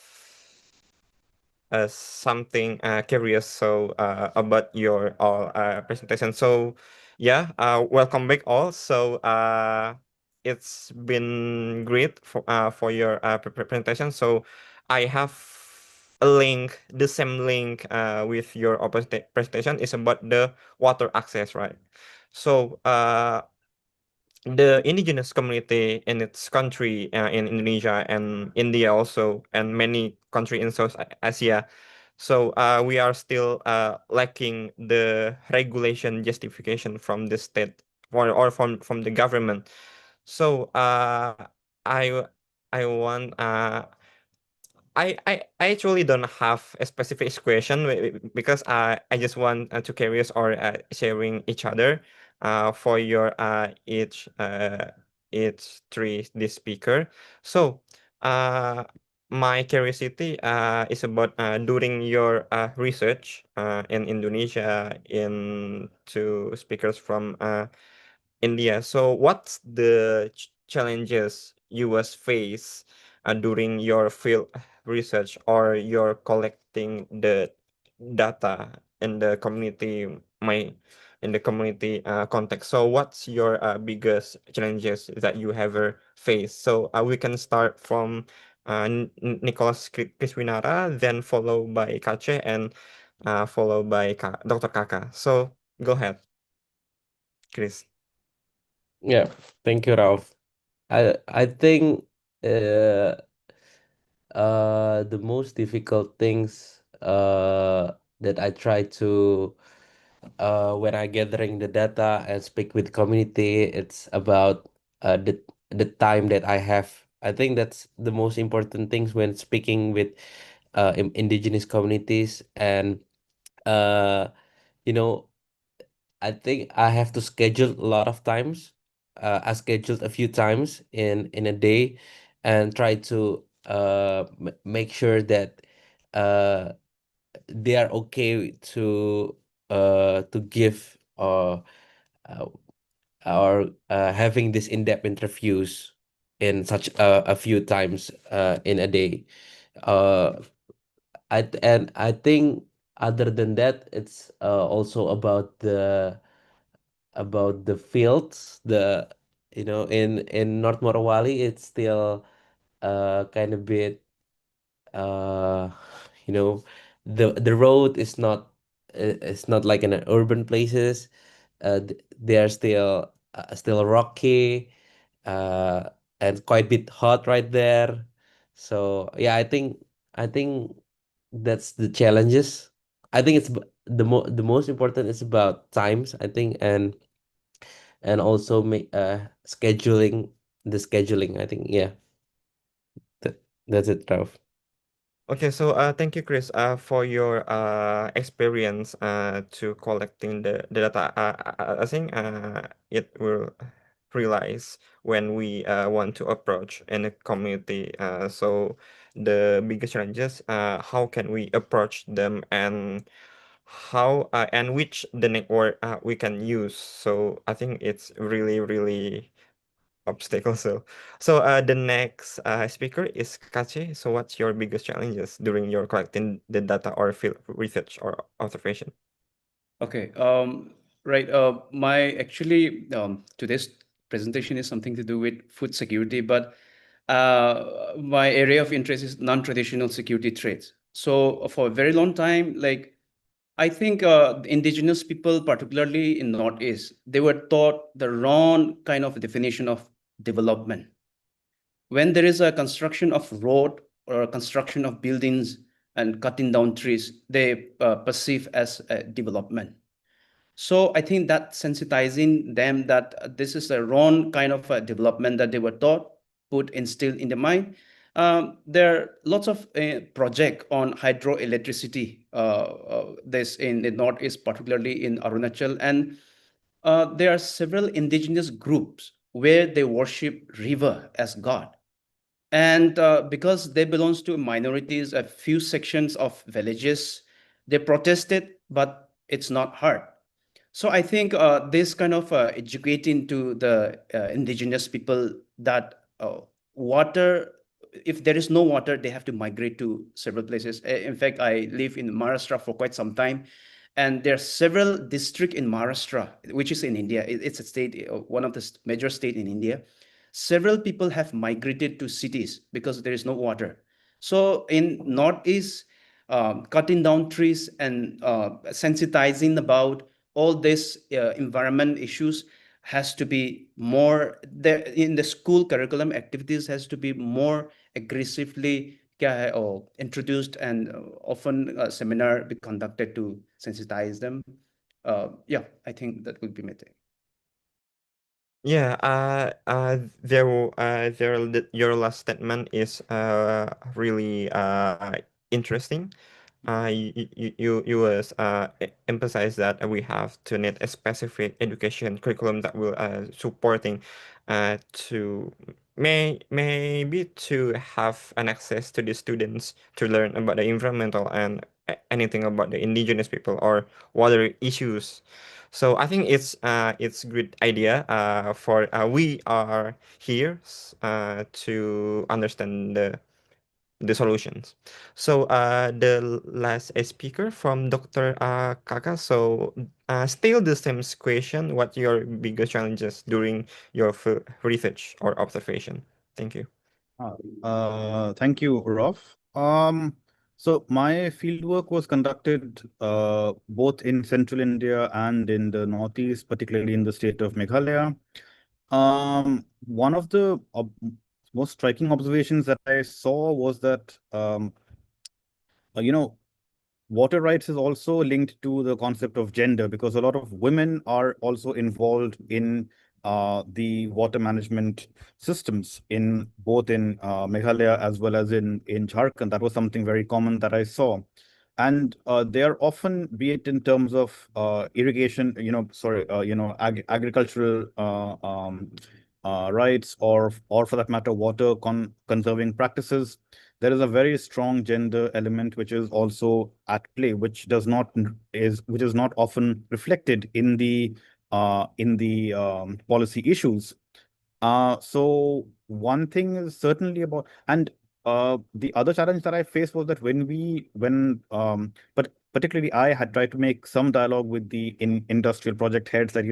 something curious about your all presentation. So yeah, welcome back all. It's been great for your presentation. So I have a link, the same link with your presentation is about the water access, right? So the indigenous community in its country in Indonesia and India also, and many country in South Asia. So we are still lacking the regulation justification from the state or from the government. So I I want I actually don't have a specific question because I just want to curious or sharing each other for your each three this speaker. So my curiosity is about during your research in Indonesia in two speakers from India. So what's the challenges you was face during your field research or you're collecting the data in the community my in the community context? So what's your biggest challenges that you ever faced? So we can start from Nicholas Kriswinara, then followed by Kache, and followed by Dr. Kaka. So go ahead, Chris. Yeah, thank you, Ralph. I think uh the most difficult things that I try to when I gathering the data and speak with community, it's about the time that I have I think that's the most important things when speaking with indigenous communities. And you know, I think I have to schedule a lot of times. I scheduled a few times in a day, and try to make sure that uh they are okay to give uh or having this in-depth interviews in such a few times in a day. Uh, I think other than that, it's also about the fields. In North Morowali, it's still kind of bit uh you know the road is not it's not like in urban places. They are still rocky, uh and quite a bit hot right there. So yeah, I think that's the challenges. I think the most important is about times, I think, and also make scheduling, I think. Yeah, that, that's it, Ralph. Okay, so thank you, Chris, for your experience to collecting the data. I think it will realize when we want to approach in a community. So the biggest challenges, how can we approach them, and how and which the network we can use. So I think it's really obstacle. So the next speaker is Kachi. So what's your biggest challenges during your collecting the data or field research or observation? Okay. Right. My actually today's presentation is something to do with food security, but my area of interest is non-traditional security threats. So for a very long time, like I think the indigenous people, particularly in Northeast, they were taught the wrong kind of definition of development. When there is a construction of road or a construction of buildings and cutting down trees, they perceive as a development. So I think that sensitizing them that this is a wrong kind of development that they were taught, put instilled in the mind. There are lots of project on hydroelectricity. This in the northeast, particularly in Arunachal, and there are several indigenous groups where they worship river as god. And because they belongs to minorities, a few sections of villages, they protested, but it's not hard. So I think this kind of educating to the indigenous people that water, if there is no water, they have to migrate to several places. In fact, I live in Maharashtra for quite some time, and there are several districts in Maharashtra, which is in India. It's a state, one of the major state in India. Several people have migrated to cities because there is no water. So in Northeast, cutting down trees and sensitizing about all these environment issues has to be more there in the school curriculum activities has to be more aggressively or introduced, and often a seminar be conducted to sensitize them. Yeah, I think that would be my thing. Yeah, your last statement is really interesting. You was emphasize that we have to need a specific education curriculum that will supporting to maybe to have an access to the students to learn about the environmental and anything about the indigenous people or water issues. So I think it's good idea for we are here to understand the solutions. So the last speaker from Dr. Kaka. So still the same question. What your biggest challenges during your research or observation? Thank you. Thank you, Rolf. So my fieldwork was conducted both in central India and in the northeast, particularly in the state of Meghalaya. One of the most striking observations that I saw was that you know, water rights is also linked to the concept of gender, because a lot of women are also involved in the water management systems in both in Meghalaya as well as in Jharkhand. That was something very common that I saw. And they are often, be it in terms of irrigation, agricultural rights, or for that matter, water conserving practices. There is a very strong gender element which is also at play, which is not often reflected in the policy issues. So one thing is certainly about, and the other challenge that I faced was that but particularly I had tried to make some dialogue with the industrial project heads that,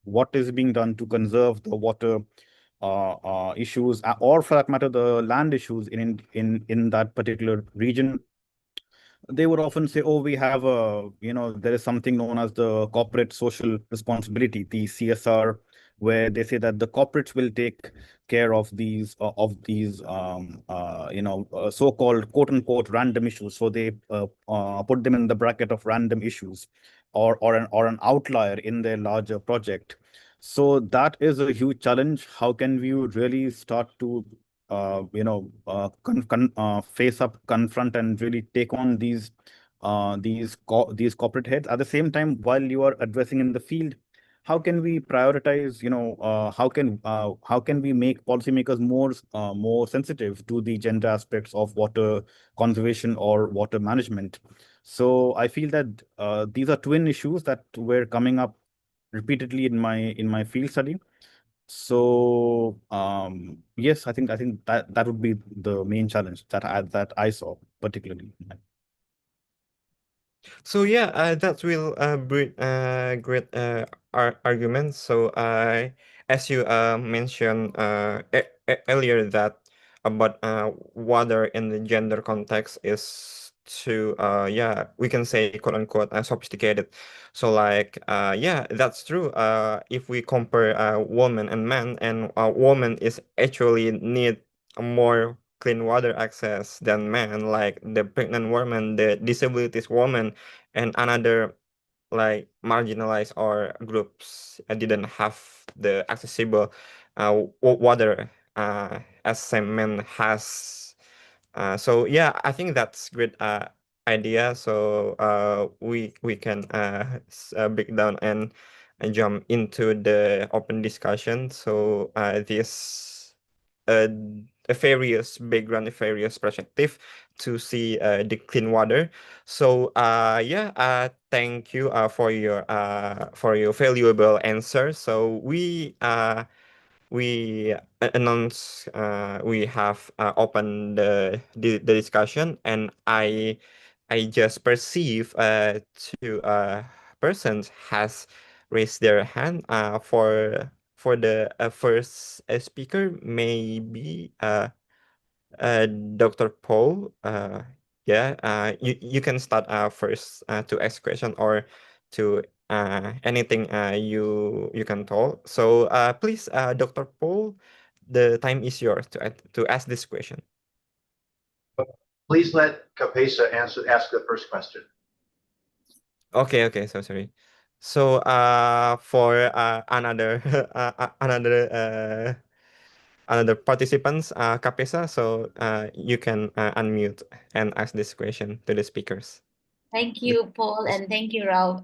what is being done to conserve the water issues, or for that matter, the land issues in that particular region. They would often say, oh, we have there is something known as the corporate social responsibility, the CSR, where they say that the corporates will take care of these so-called quote unquote random issues. So they put them in the bracket of random issues, or an outlier in their larger project. So that is a huge challenge. How can we really start to face up, confront, and really take on these corporate heads? At the same time, while you are addressing in the field, how can we prioritize? How can we make policymakers more sensitive to the gender aspects of water conservation or water management? So I feel that these are twin issues that were coming up repeatedly in my field study. So yes, I think that would be the main challenge that I saw particularly. So yeah, that will bring great arguments. So as you mentioned earlier, that about water in the gender context is too yeah, we can say quote unquote sophisticated. So like yeah, that's true. If we compare woman and man, and woman is actually need a more clean water access than men, like the pregnant woman, the disabilities woman, and another like marginalized or groups didn't have the accessible water as same men has. So yeah, I think that's great idea. So we can break down and jump into the open discussion. So this uh, a various background, a various perspective to see the clean water. So yeah, thank you for your valuable answer. So we announce we have opened the discussion, and I just perceive two persons has raised their hand for the first speaker, maybe Dr. Paul. Yeah, you can start first to ask question or to anything you can talk. So please, Dr. Paul, the time is yours to ask this question. Please let Kapesa ask the first question. Okay, so sorry. So for another another participants, Kapesa, so you can unmute and ask this question to the speakers. Thank you, Paul, and thank you, Ralph.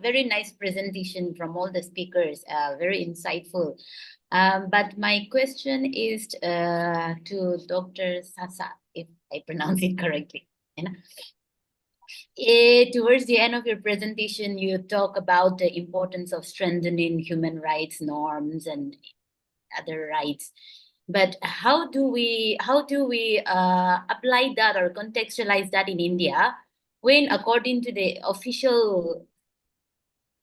Very nice presentation from all the speakers, very insightful. But my question is to Dr. Sasa, if I pronounce it correctly. Towards the end of your presentation, you talk about the importance of strengthening human rights norms and other rights. But how do we apply that or contextualize that in India, when according to the official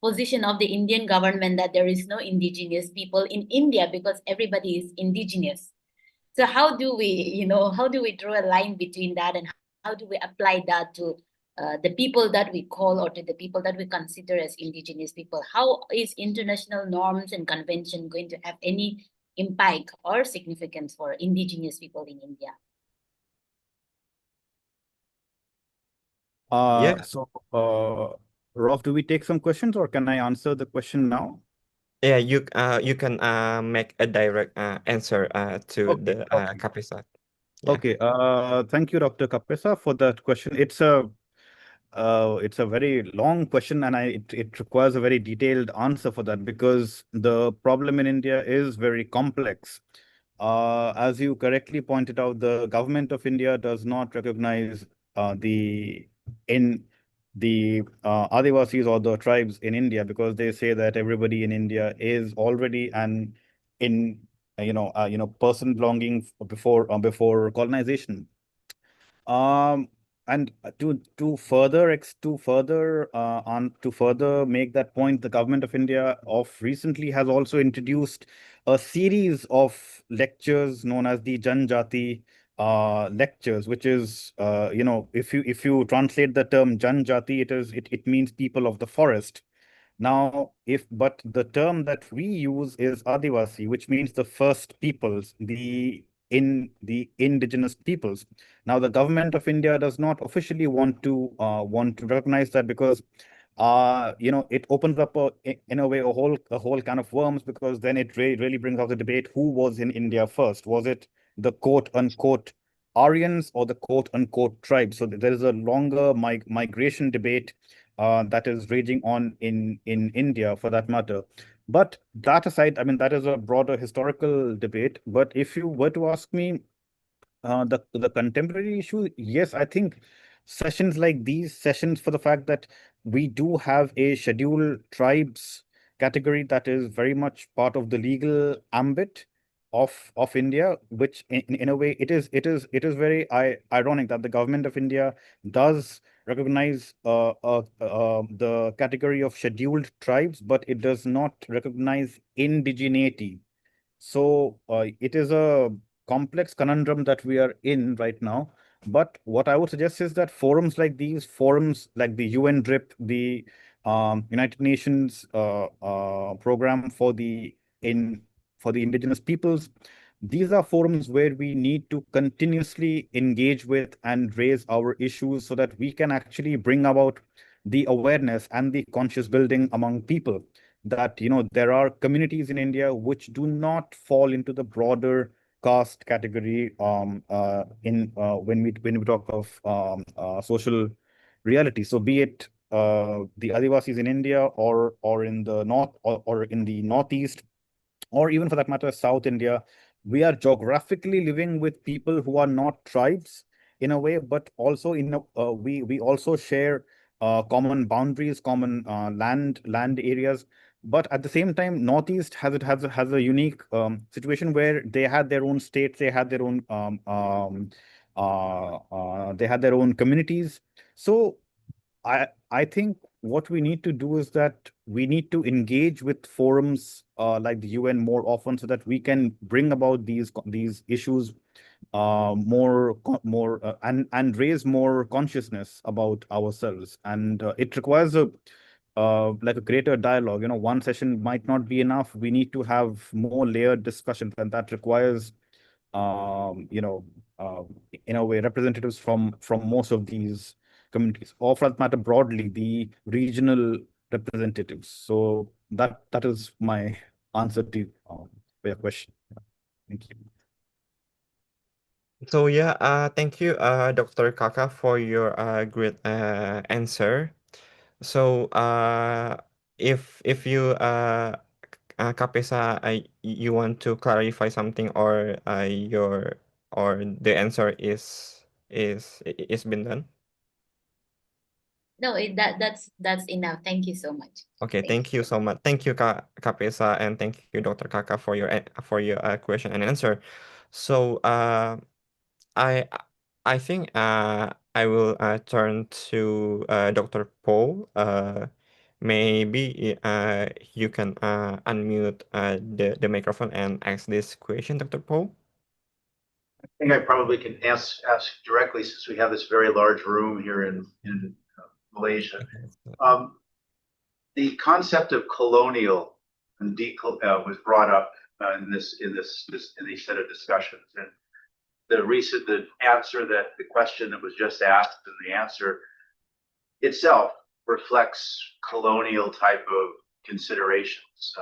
position of the Indian government that there is no indigenous people in India because everybody is indigenous? So how do we draw a line between that, and how do we apply that to the people that we call, or to the people that we consider as indigenous people? How is international norms and convention going to have any impact or significance for indigenous people in India? So Rolf, do we take some questions, or can I answer the question now? Yeah, you can make a direct answer to Okay, the okay. Kapisa. Yeah. Okay, thank you, Dr. Kapesa, for that question. It's a very long question, and it requires a very detailed answer for that because the problem in India is very complex. As you correctly pointed out, the government of India does not recognize the Adivasis or the tribes in India because they say that everybody in India is already an in person belonging before colonization. Um, and to further make that point, the government of India of recently has also introduced a series of lectures known as the Janjati lectures, which is if you translate the term Janjati, it means people of the forest. Now, but the term that we use is Adivasi, which means the first peoples, the indigenous peoples. Now, the government of India does not officially want to recognize that because it opens up in a way a whole can of worms because then it really brings out the debate who was in India first. Was it the quote unquote Aryans or the quote unquote tribes? So there is a longer migration debate that is raging on in India for that matter. But that aside, I mean, that is a broader historical debate. But if you were to ask me, the contemporary issue, yes, I think sessions like these sessions for the fact that we do have a scheduled tribes category that is very much part of the legal ambit of India, which in a way it is very ironic that the government of India does recognize the category of scheduled tribes, but it does not recognize indigeneity. So it is a complex conundrum that we are in right now. But what I would suggest is that forums like the UN DRIP, the United Nations program for the indigenous peoples, these are forums where we need to continuously engage with and raise our issues so that we can actually bring about the awareness and the conscious building among people that there are communities in India which do not fall into the broader caste category when we talk of social reality. So be it the Adivasis in India or in the north or in the northeast or even for that matter, South India, we are geographically living with people who are not tribes in a way, but also we also share common boundaries, common land areas. But at the same time, Northeast has a unique situation where they had their own states, they had their own they had their own communities. So I think what we need to do is that we need to engage with forums like the UN more often so that we can bring about these issues and raise more consciousness about ourselves. And it requires like a greater dialogue. One session might not be enough. We need to have more layered discussions, and that requires um, you know, uh, in a way, representatives from most of these communities, or for that matter, broadly, the regional representatives. So that is my answer to your question. Thank you. So yeah, thank you, Dr. Kaka, for your great answer. So if you Kapesa, you want to clarify something or the answer is been done? No, that's enough. Thank you so much. Okay, thank you so much. Thank you, Kapesa, and thank you, Dr. Kaka, for your question and answer. So I I think I will turn to Dr. Paul. Maybe you can unmute the microphone and ask this question, Dr. Paul. I think I probably can ask directly since we have this very large room here in Malaysia. The concept of colonial and was brought up in these set of discussions, and the answer that the question that was just asked and the answer itself reflects colonial type of considerations.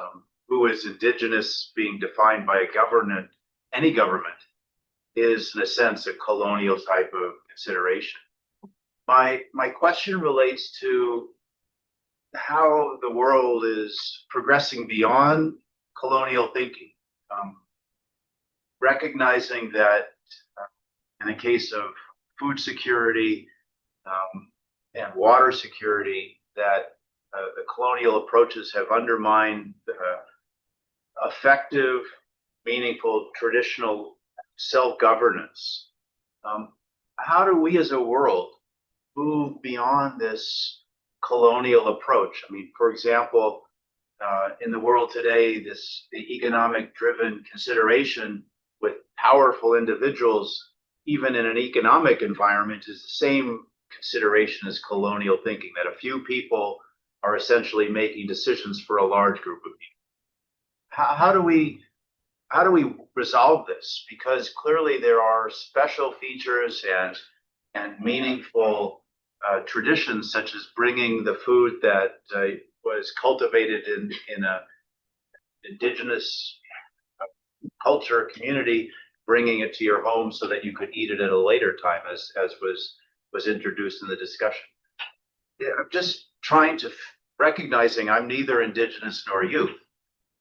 who is indigenous being defined by a government, any government, is in a sense a colonial type of consideration. My question relates to how the world is progressing beyond colonial thinking, recognizing that in the case of food security and water security, that the colonial approaches have undermined effective, meaningful, traditional self-governance. How do we as a world move beyond this colonial approach? I mean, for example, in the world today, the economic-driven consideration with powerful individuals, even in an economic environment, is the same consideration as colonial thinking, that a few people are essentially making decisions for a large group of people. How do we resolve this? Because clearly there are special features and meaningful traditions, such as bringing the food that was cultivated in a indigenous culture community, bringing it to your home so that you could eat it at a later time, as was introduced in the discussion. Yeah, I'm just trying to recognizing I'm neither indigenous nor you,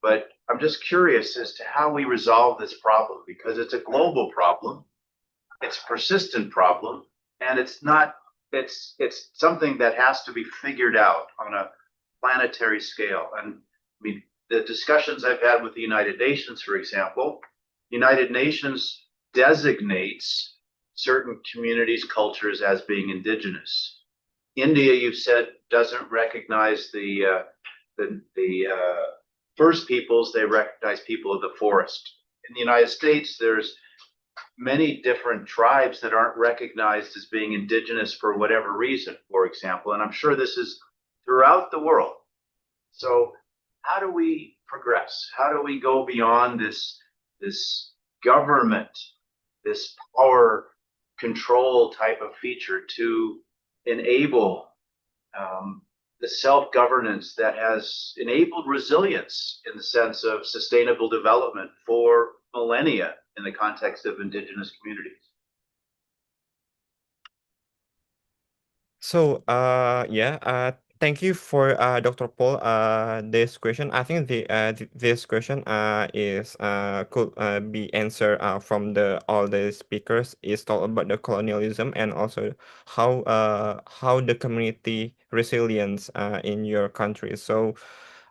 but I'm just curious as to how we resolve this problem, because it's a global problem, it's a persistent problem, and it's something that has to be figured out on a planetary scale. And I mean, the discussions I've had with the United Nations, for example, United Nations designates certain communities, cultures as being indigenous. India, you've said, doesn't recognize the first peoples, they recognize people of the forest. In the United States, there's many different tribes that aren't recognized as being indigenous for whatever reason, for example, and I'm sure this is throughout the world. So how do we progress? How do we go beyond this government, this power control type of feature to enable the self-governance that has enabled resilience in the sense of sustainable development for millennia in the context of indigenous communities? So, thank you for Dr. Paul this question. I think this question is could be answered from all the speakers is talk about the colonialism and also how the community resilience in your country. So,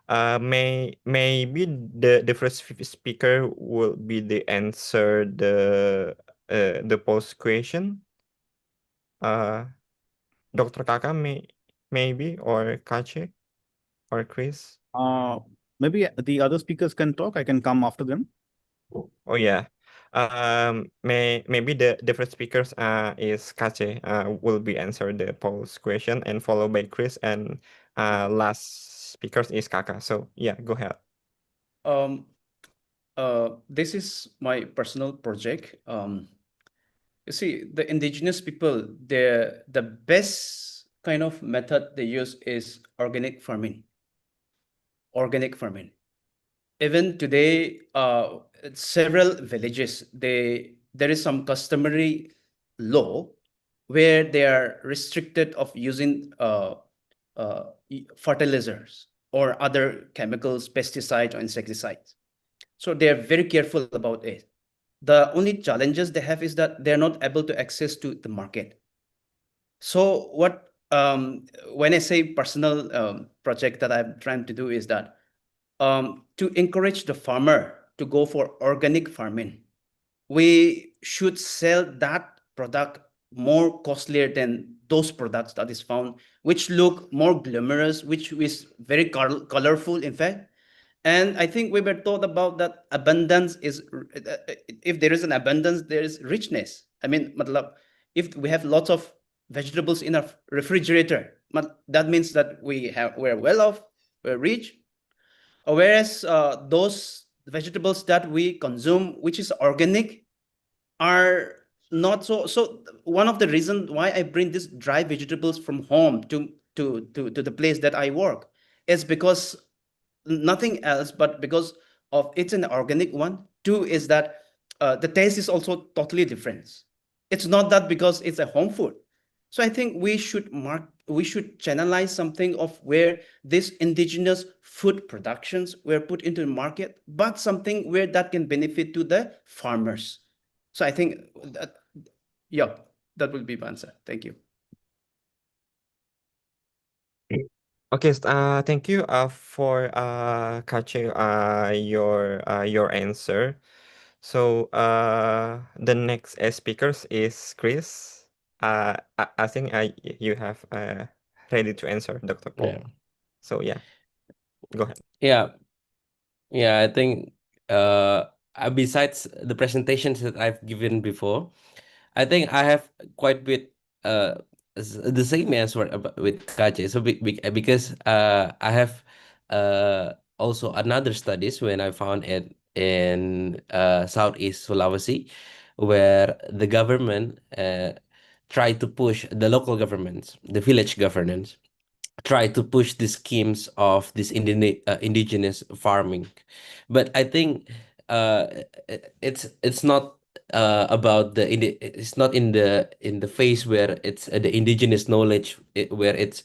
maybe the first speaker will be the answer the post question. Dr. Kaka maybe, or Kache, or Chris. Maybe the other speakers can talk. I can come after them. Oh yeah. Maybe the first speakers is Kache will be answer the post question, and followed by Chris, and last speakers is Kaka. So yeah, go ahead. This is my personal project. You see, the indigenous people, the best kind of method they use is organic farming. Organic farming. Even today, several villages, there is some customary law where they are restricted of using fertilizers or other chemicals, pesticides or insecticides. So they are very careful about it. The only challenges they have is that they're not able to access to the market. So what, when I say personal project that I'm trying to do is that to encourage the farmer to go for organic farming, we should sell that product more costlier than those products that is found, which look more glamorous, which is very colorful, in fact. And I think we were taught about that abundance is, if there is an abundance, there is richness. I mean, if we have lots of vegetables in our refrigerator, that means that we're well off, we're rich. Whereas those vegetables that we consume, which is organic, are not so. So one of the reasons why I bring these dry vegetables from home to the place that I work is because nothing else, but because of it's an organic one. Two is that the taste is also totally different. It's not that because it's a home food. So I think we should channelize something of where these indigenous food productions were put into the market, but something where that can benefit to the farmers. So I think that, yeah, that will be my answer. Thank you. Okay, thank you for catching your answer. So the next speakers is Chris. I think you have ready to answer, Dr. Paul. Yeah. So yeah, go ahead. Yeah. Yeah, I think besides the presentations that I've given before, I think I have quite bit the same answer with Kache. So because I have also another studies when I found it in Southeast Sulawesi, where the government tried to push the local governments, the village governance, try to push the schemes of this indigenous farming. But I think it's not about it's not in the phase where it's the indigenous knowledge where it's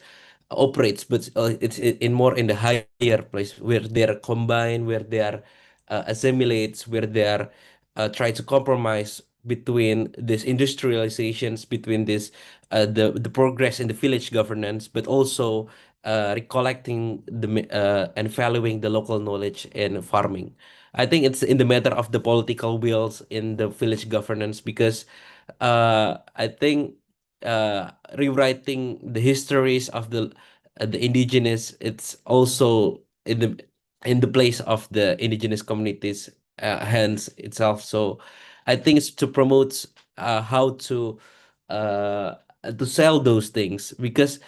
operates, but it's in more in the higher place where they're combined, where they are assimilates, where they are try to compromise between these industrializations, between this the progress in the village governance, but also recollecting and valuing the local knowledge in farming. I think it's in the matter of the political wills in the village governance, because I think rewriting the histories of the indigenous, it's also in the place of the indigenous communities hands itself. So I think it's to promote how to sell those things, because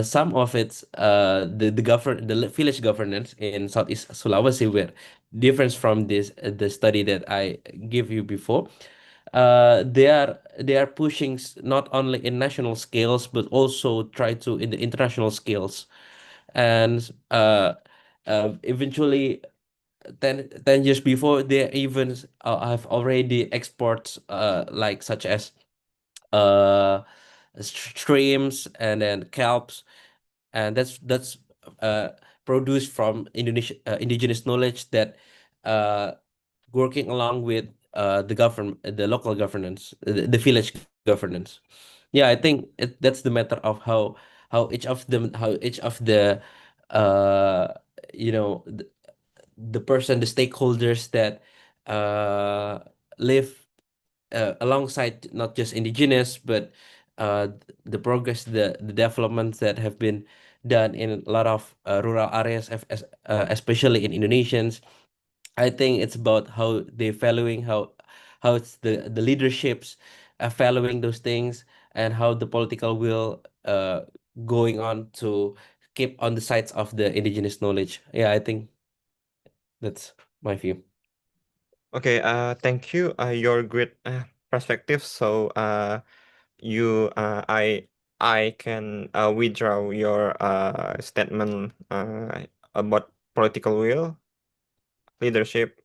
some of it's the village governance in Southeast Sulawesi were different from this the study that I give you before. They are pushing not only in national scales but also try to in the international scales, and eventually 10 years before they even have already exports like such as uh streams and then kelps, and that's uh produced from Indonesia indigenous knowledge that uh working along with the government, the local governance, the village governance. Yeah, I think that's the matter of how each of the uh you know the person, the stakeholders that uh live alongside not just indigenous but uh the progress, the developments that have been done in a lot of rural areas, especially in Indonesians. I think it's about how they're valuing how it's the leaderships valuing those things, and how the political will going on to keep on the sides of the indigenous knowledge. Yeah, I think that's my view. Okay, thank you. Your great perspective. So you I can withdraw your statement about political will, leadership,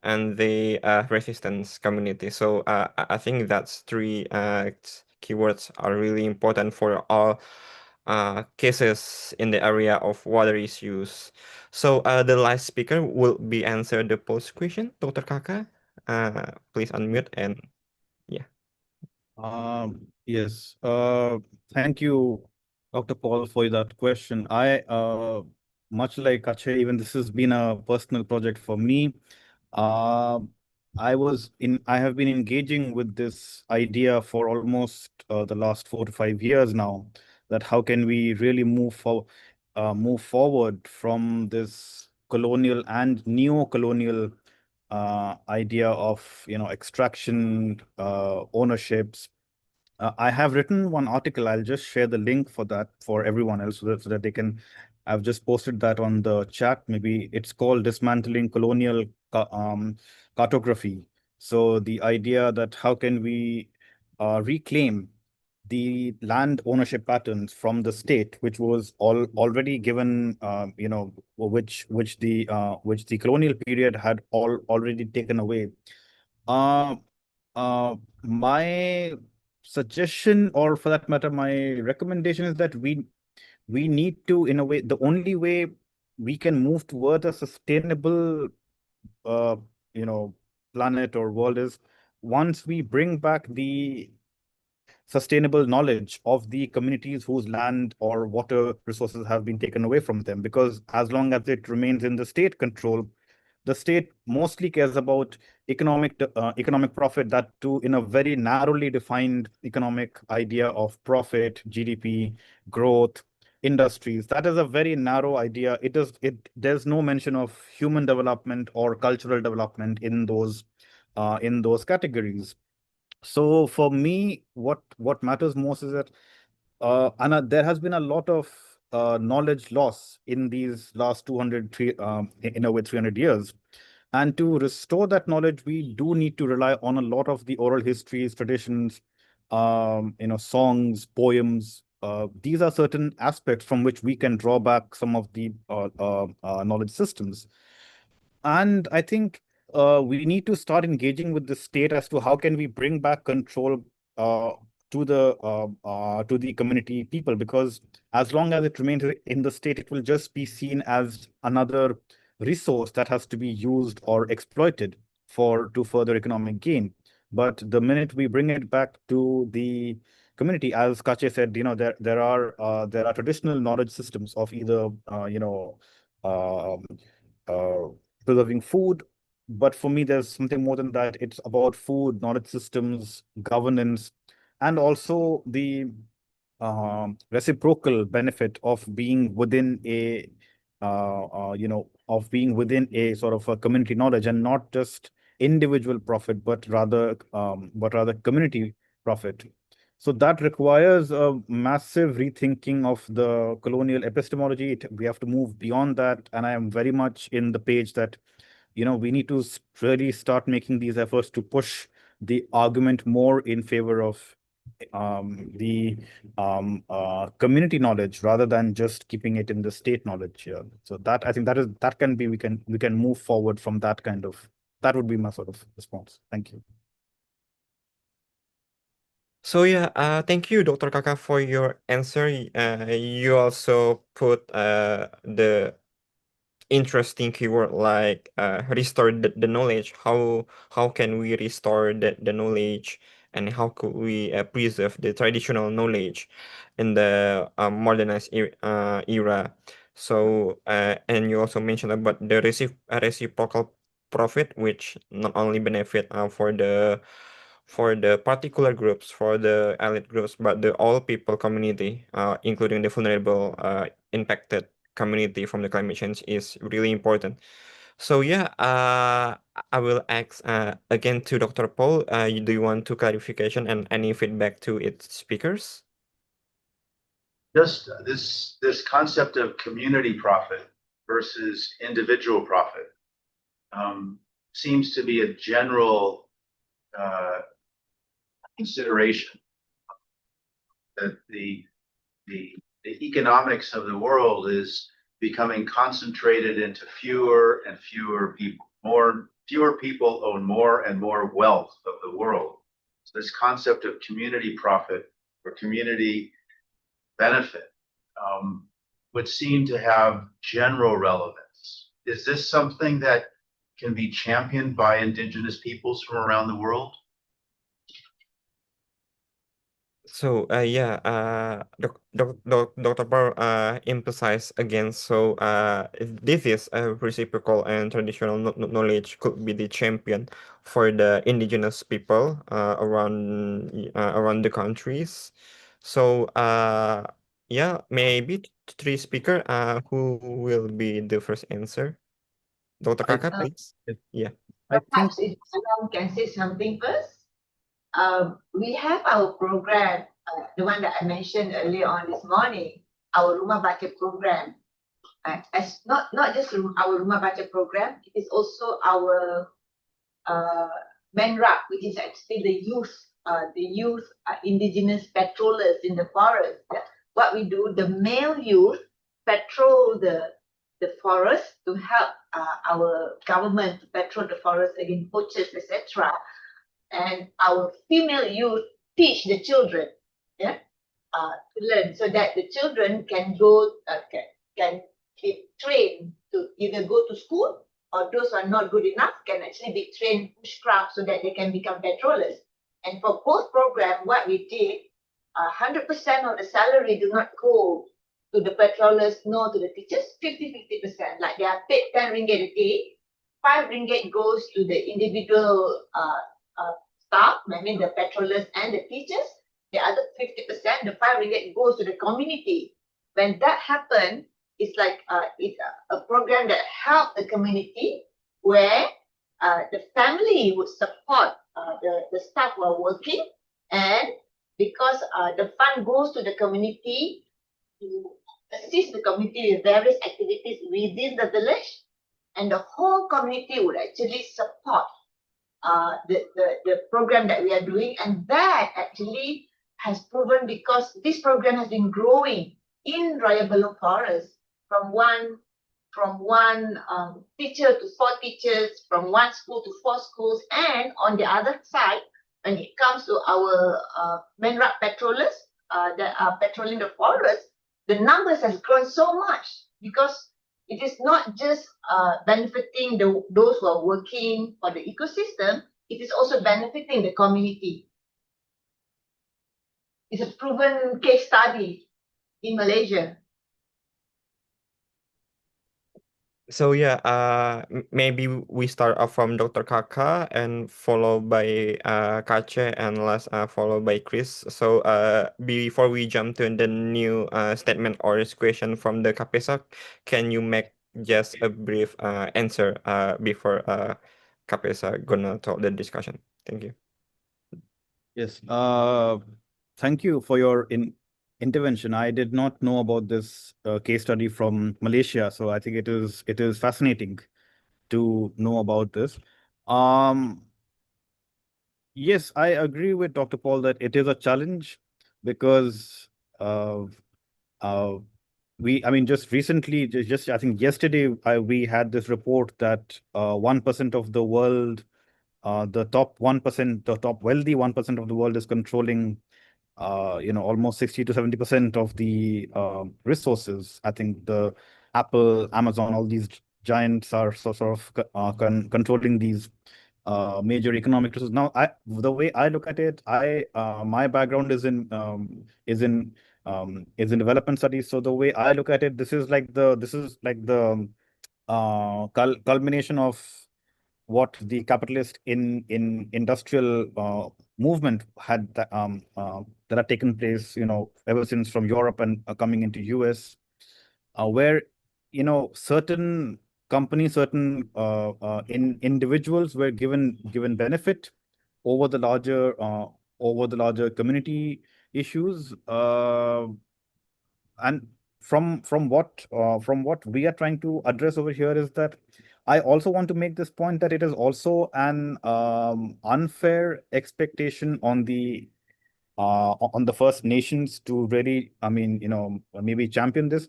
and the resistance community. So I think that's three keywords are really important for all cases in the area of water issues. So the last speaker will be answer the post question, Dr. Kaka. Please unmute and yeah. Yes. Thank you, Dr. Paul, for that question. Much like Akshay, even this has been a personal project for me. Uh, I have been engaging with this idea for almost the last 4 to 5 years now, that how can we really move forward from this colonial and neo-colonial idea of extraction, ownerships. I have written one article. I'll just share the link for that for everyone else so that they can. I've just posted that on the chat. Maybe it's called Dismantling Colonial Cartography. So the idea that how can we reclaim the land ownership patterns from the state, which was already given, which the colonial period had already taken away. My suggestion, or for that matter, my recommendation is that we need to, in a way, the only way we can move towards a sustainable, uh, planet or world is once we bring back the sustainable knowledge of the communities whose land or water resources have been taken away from them. Because as long as it remains in the state control, the state mostly cares about economic profit, that too in a very narrowly defined economic idea of profit, GDP, growth, industries. That is a very narrow idea. There's no mention of human development or cultural development in those categories. So for me, what matters most is that there has been a lot of knowledge loss in these last 300 years. And to restore that knowledge, we do need to rely on a lot of the oral histories, traditions, songs, poems. These are certain aspects from which we can draw back some of the knowledge systems. And I think we need to start engaging with the state as to how can we bring back control to the community people, because as long as it remains in the state, it will just be seen as another resource that has to be used or exploited to further economic gain. But the minute we bring it back to the community, as Kache said, there are traditional knowledge systems of either preserving food. But for me, there's something more than that. It's about food, knowledge systems, governance, and also the reciprocal benefit of being within a sort of a community knowledge, and not just individual profit, but rather community profit. So that requires a massive rethinking of the colonial epistemology. We have to move beyond that, and I am very much in the page that we need to really start making these efforts to push the argument more in favor of the community knowledge rather than just keeping it in the state knowledge here. So that, I think, we can move forward from that kind of. That would be my sort of response. Thank you. So yeah, thank you, Dr. Kaka, for your answer. You also put the interesting keyword like restore the knowledge. How can we restore the knowledge, and how could we preserve the traditional knowledge in the modernized era? So and you also mentioned about the reciprocal profit, which not only benefit for the particular groups, for the elite groups, but the all people community, including the vulnerable, impacted community from the climate change, is really important. So yeah, I will ask again to Dr. Paul. Do you want to clarification and any feedback to its speakers? Just this concept of community profit versus individual profit seems to be a general consideration, that the economics of the world is becoming concentrated into fewer and fewer people. Fewer people own more and more wealth of the world. So this concept of community profit or community benefit would seem to have general relevance. Is this something that can be championed by indigenous peoples from around the world? So yeah, Dr. Paul emphasized again. So this is a reciprocal and traditional knowledge could be the champion for the indigenous people around the countries. So yeah, maybe three speaker. Who will be the first answer? Dr. Kaka, please. Yeah. Perhaps if someone can say something first. We have our program, the one that I mentioned earlier on this morning, our Rumah Baca program. As not just our Rumah Baca program, it is also our Menrap, which is actually the youth the youth indigenous patrollers in the forest. Yeah? What we do, the male youth patrol the forest to help our government to patrol the forest against poachers, etc. And our female youth teach the children, yeah, to learn so that the children can go can be trained to either go to school, or those who are not good enough can actually be trained bushcraft so that they can become patrollers. And for both programs, what we did, 100% of the salary do not go to the patrollers nor to the teachers, 50-50%. Like they are paid 10 ringgit a day, 5 ringgit goes to the individual staff, I mean the patrollers and the teachers. The other 50%, the 5 ringgit goes to the community. When that happened, it's like it's a program that helped the community where the family would support the staff who are working, and because the fund goes to the community to assist the community with various activities within the village, and the whole community would actually support the program that we are doing. And that actually has proven, because this program has been growing in Raya Belum Forest from one teacher to 4 teachers, from 1 school to 4 schools. And on the other side, when it comes to our Menrak patrollers that are patrolling the forest, the numbers has grown so much, because it is not just benefiting those who are working for the ecosystem, it is also benefiting the community. It's a proven case study in Malaysia. So yeah, maybe we start off from Dr. Kaka and followed by Kache, and last followed by Chris. So before we jump to the new statement or question from the Kapesa, can you make just a brief answer before Kapesa gonna talk the discussion? Thank you. Yes. Thank you for your intervention. I did not know about this case study from Malaysia, so I think it is fascinating to know about this. Yes, I agree with Dr. Paul that it is a challenge, because I mean, just recently, just I think yesterday, we had this report that 1% of the world, the top 1%, the top wealthy 1% of the world is controlling almost 60 to 70% of the resources. I think the Apple, Amazon, all these giants are sort of controlling these major economic resources. Now, the way I look at it, my background is in development studies. So the way I look at it, this is like the culmination of what the capitalist in industrial movement had that had taken place, ever since from Europe and coming into US, where certain companies, certain individuals were given benefit over the larger community issues, and from what we are trying to address over here is that I also want to make this point that it is also an unfair expectation on the First Nations to really, I mean, maybe champion this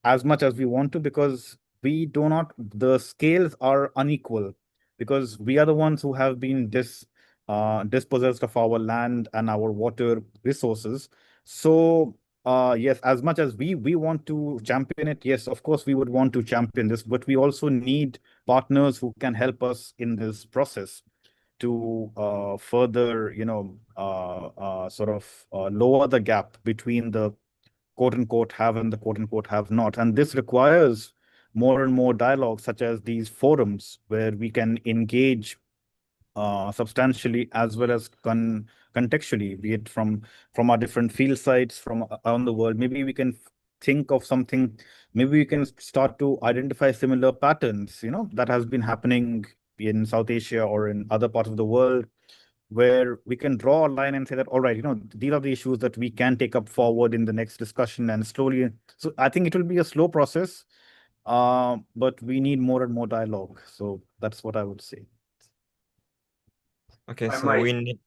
as much as we want to, because the scales are unequal, because we are the ones who have been dispossessed of our land and our water resources. So yes, as much as we want to champion it, yes, of course we would want to champion this, but we also need partners who can help us in this process to further, sort of lower the gap between the quote unquote have and the quote unquote have not. And this requires more and more dialogue, such as these forums, where we can engage substantially as well as contextually, be it from our different field sites from around the world. Maybe we can think of something, maybe we can start to identify similar patterns, that has been happening in South Asia or in other parts of the world, where we can draw a line and say that, all right, these are the issues that we can take up forward in the next discussion, and slowly. So I think it will be a slow process, but we need more and more dialogue. So that's what I would say. Okay, I so might- we need.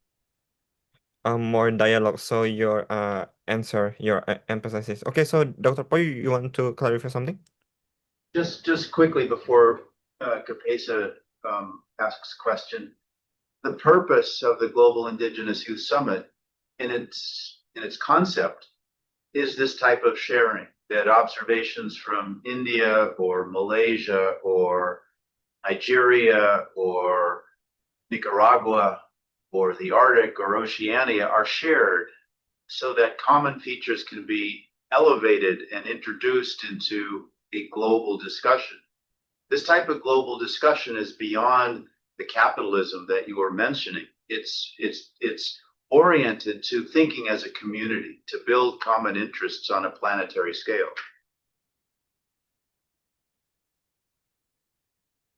more dialogue, so your answer, your emphasis. Okay, so Dr. Poi, you want to clarify something? Just quickly before Kapesa asks question, the purpose of the Global Indigenous Youth Summit in its concept is this type of sharing, that observations from India or Malaysia or Nigeria or Nicaragua or the Arctic or Oceania are shared so that common features can be elevated and introduced into a global discussion. This type of global discussion is beyond the capitalism that you were mentioning. It's oriented to thinking as a community, to build common interests on a planetary scale.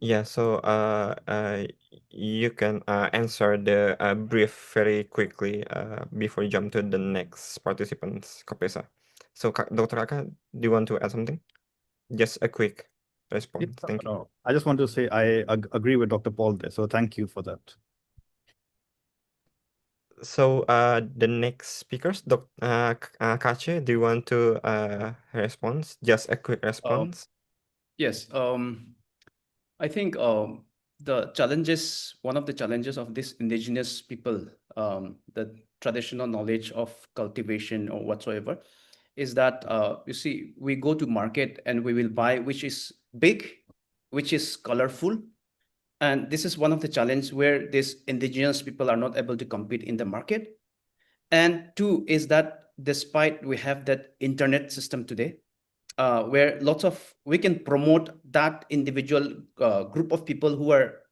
Yeah, so you can answer the brief very quickly before you jump to the next participants, Kapesa. So, Dr. Aka, do you want to add something? Just a quick response. Thank you. No, I just want to say I agree with Dr. Paul there. So thank you for that. So the next speakers, Kache, do you want to respond? Just a quick response. Yes. I think the challenges, one of the challenges of this indigenous people, the traditional knowledge of cultivation or whatsoever, is that you see, we go to market and we will buy which is big, which is colorful. And this is one of the challenges where these indigenous people are not able to compete in the market. And two is that despite we have that internet system today, where we can promote that individual group of people who are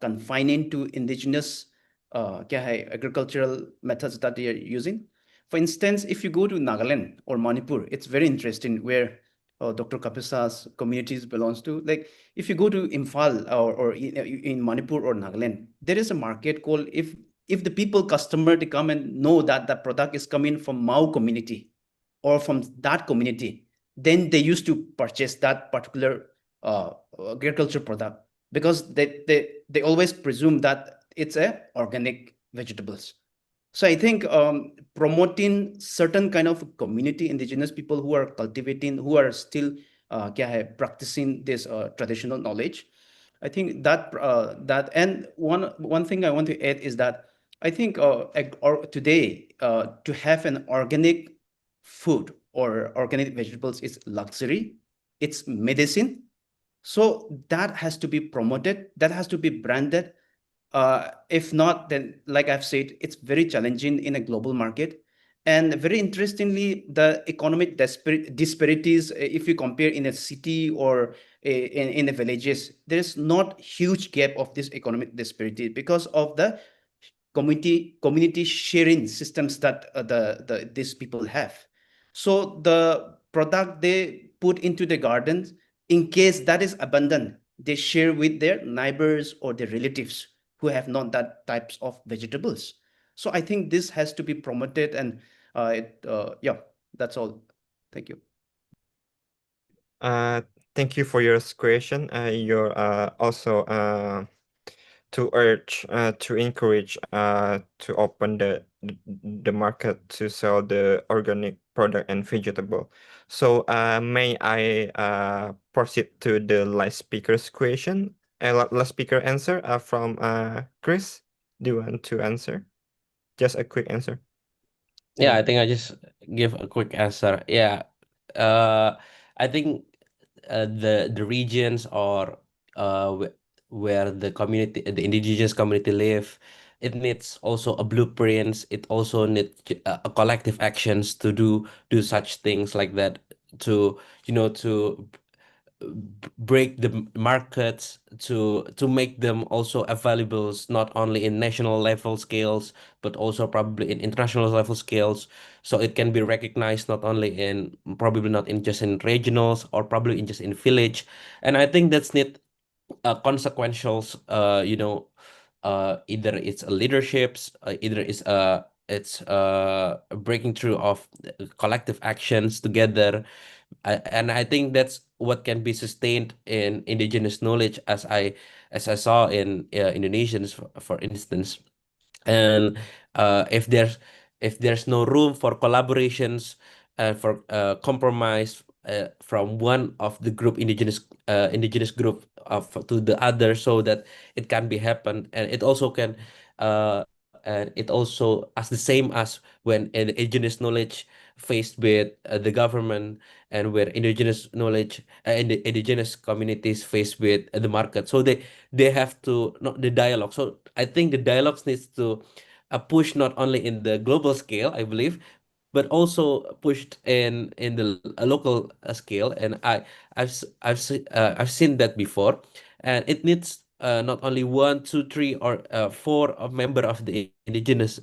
confining to indigenous agricultural methods that they are using. For instance, if you go to Nagaland or Manipur, it's very interesting where Dr. Kapisa's communities belongs to. Like if you go to Imphal or in Manipur or Nagaland, there is a market called if the people customer to come and know that the product is coming from Mau community or from that community, then they used to purchase that particular agriculture product because they always presume that it's a organic vegetables. So I think promoting certain kind of community, indigenous people who are cultivating, who are still practicing this traditional knowledge, I think that and one thing I want to add is that I think today to have an organic food or organic vegetables is luxury, it's medicine. So that has to be promoted, that has to be branded. If not, then like I've said, it's very challenging in a global market. And very interestingly, the economic disparities, if you compare in a city or in the villages, there's not huge gap of this economic disparity because of the community sharing systems that these people have. So the product they put into the gardens, in case that is abundant, they share with their neighbors or their relatives who have not that types of vegetables. So I think this has to be promoted, and yeah, that's all. Thank you. Thank you for your question. You're also to urge to encourage to open the market to sell the organic product and vegetable. So may I proceed to the last speaker's question? Last speaker answer from Chris. Do you want to answer? Just a quick answer. Yeah, I think I just give a quick answer. Yeah, I think the regions or where the community, the indigenous community live, it needs also a blueprints. It also needs a collective actions to do such things like that, to to break the markets, to make them also available not only in national level scales but also probably in international level scales, so it can be recognized not only in, probably not in just in regionals or probably in just in village. And I think that's need consequentials, either it's a leaderships, either it's a breaking through of collective actions together. And I think that's what can be sustained in indigenous knowledge, as I saw in Indonesians, for instance. And if there's no room for collaborations and for compromise from one of the indigenous group to the other, so that it can be happen, and it also can and it also as the same as when indigenous knowledge faced with the government, and where indigenous knowledge and the indigenous communities faced with the market. So they have to not the dialogue. So I think the dialogues needs to push not only in the global scale, I believe, but also pushed in the local scale. And I've seen that before, and it needs not only one, two, three, or four of member of the indigenous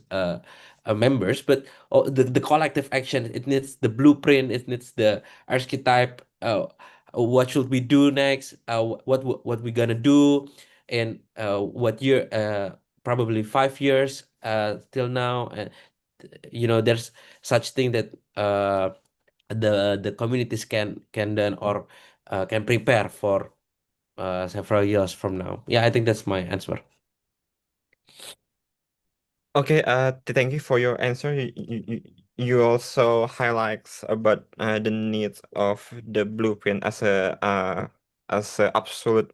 members, but the collective action. It needs the blueprint. It needs the archetype. What should we do next? What we gonna do, and what year? Probably 5 years till now. And there's such thing that the communities can then or can prepare for several years from now. Yeah, I think that's my answer. Okay, thank you for your answer. You also highlights about the needs of the blueprint as a absolute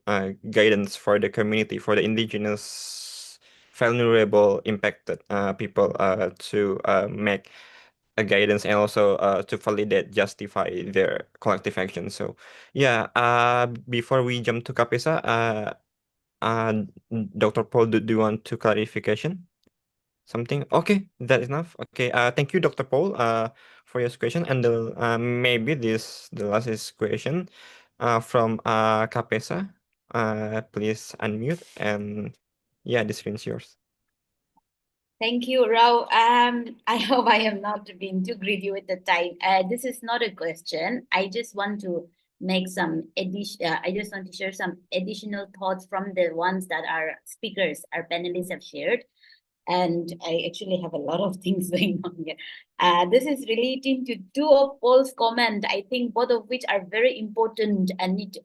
guidance for the community, for the indigenous vulnerable impacted people to make a guidance, and also to validate, justify their collective action. So yeah, before we jump to Kapisa, Dr. Paul, do you want to clarification something? Okay, that is enough. Okay, thank you, Dr. Paul, for your question. And maybe the last is question from Kapesa. Please unmute, and yeah, the screen is yours. Thank you, Rao. I hope I am not being too greedy with the time. This is not a question. I just want to make some I just want to share some additional thoughts from the ones that our speakers, our panelists have shared. And I actually have a lot of things going on here. This is relating to two of Paul's comment, I think both of which are very important and need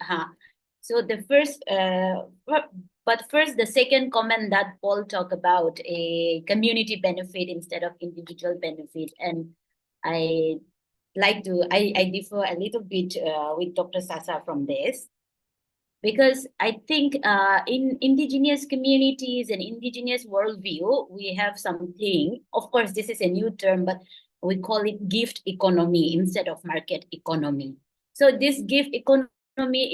so the first, but first the second comment that Paul talked about, a community benefit instead of individual benefit. And I differ a little bit with Dr. Sasa from this. Because I think in indigenous communities and indigenous worldview, we have something, of course, this is a new term, but we call it gift economy instead of market economy. So this gift economy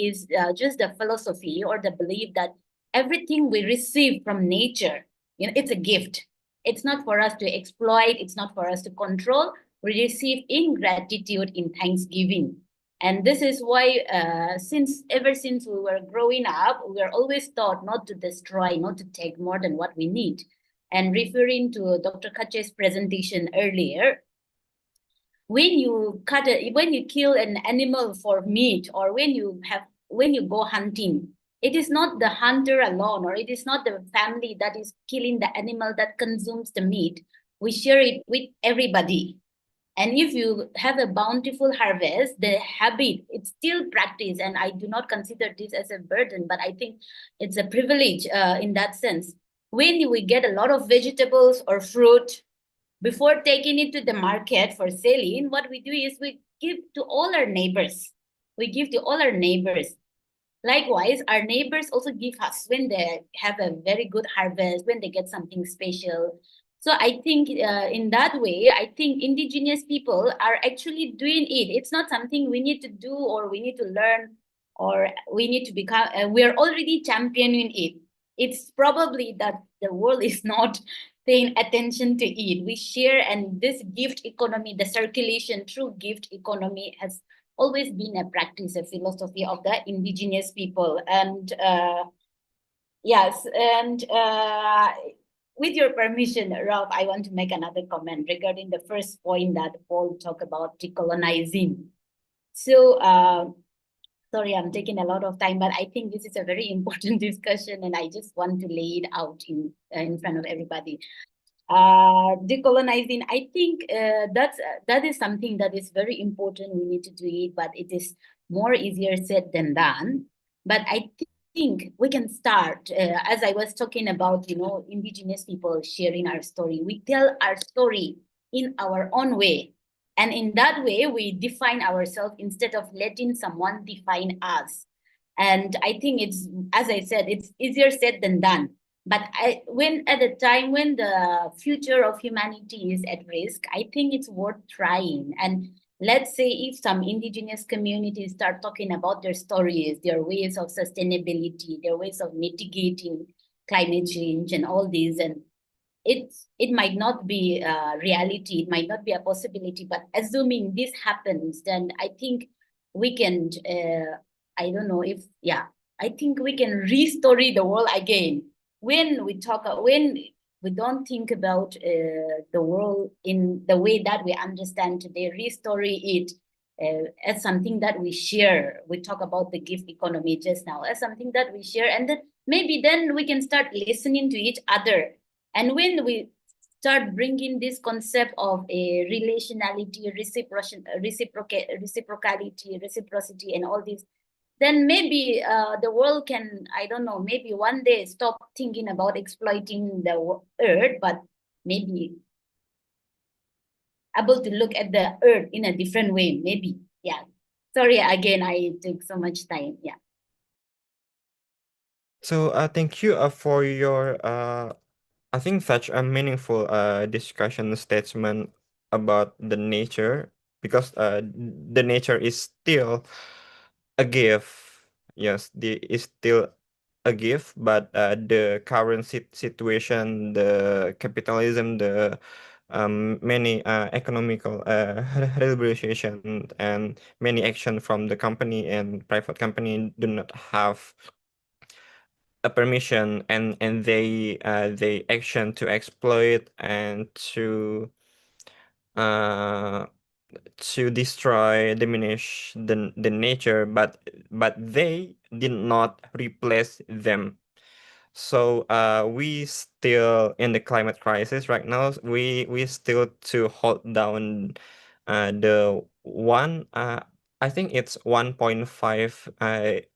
is just the philosophy or the belief that everything we receive from nature, it's a gift. It's not for us to exploit. It's not for us to control. We receive in gratitude, in thanksgiving. And this is why ever since we were growing up, we were always taught not to destroy, not to take more than what we need. And referring to Dr. Kache's presentation earlier, when you kill an animal for meat, or when you go hunting, it is not the hunter alone, or it is not the family that is killing the animal that consumes the meat. We share it with everybody. And if you have a bountiful harvest, the habit, it's still practice. And I do not consider this as a burden, but I think it's a privilege in that sense. When we get a lot of vegetables or fruit, before taking it to the market for selling, what we do is we give to all our neighbors. We give to all our neighbors. Likewise, our neighbors also give us when they have a very good harvest, when they get something special. So I think in that way, I think indigenous people are actually doing it. It's not something we need to do or we need to learn or we need to become, we're already championing it. It's probably that the world is not paying attention to it. We share, and this gift economy, the circulation through gift economy has always been a practice, a philosophy of the indigenous people. And yes, and with your permission, Rob, I want to make another comment regarding the first point that Paul talked about decolonizing. So, sorry, I'm taking a lot of time, but I think this is a very important discussion, and I just want to lay it out in front of everybody. Decolonizing, I think that is something that is very important. We need to do it, but it is more easier said than done. But I think we can start, as I was talking about, indigenous people sharing our story. We tell our story in our own way. And in that way, we define ourselves instead of letting someone define us. And I think it's, as I said, it's easier said than done. But when at the time when the future of humanity is at risk, I think it's worth trying. And let's say if some indigenous communities start talking about their stories, their ways of sustainability, their ways of mitigating climate change and all these, and it might not be a reality, it might not be a possibility, but assuming this happens, then I think we can, I don't know if, I think we can re-story the world again. When we don't think about the world in the way that we understand today, re-story it as something that we share. We talk about the gift economy just now, as something that we share, and then maybe then we can start listening to each other. And when we start bringing this concept of a relationality, reciprocality, reciprocity, and all this, then maybe the world can, I don't know, maybe one day stop thinking about exploiting the earth, but maybe able to look at the earth in a different way, maybe. Yeah. Sorry, again, I took so much time. Yeah. So thank you for your I think such a meaningful discussion statement about the nature, because the nature is still a gift. Yes, is still a gift, but the current situation, the capitalism, the many economical liberalization and many action from the company and private company do not have a permission, and they action to exploit and uh to destroy, diminish the nature, but they did not replace them. So we still in the climate crisis right now. We still to hold down the one I think it's 1.5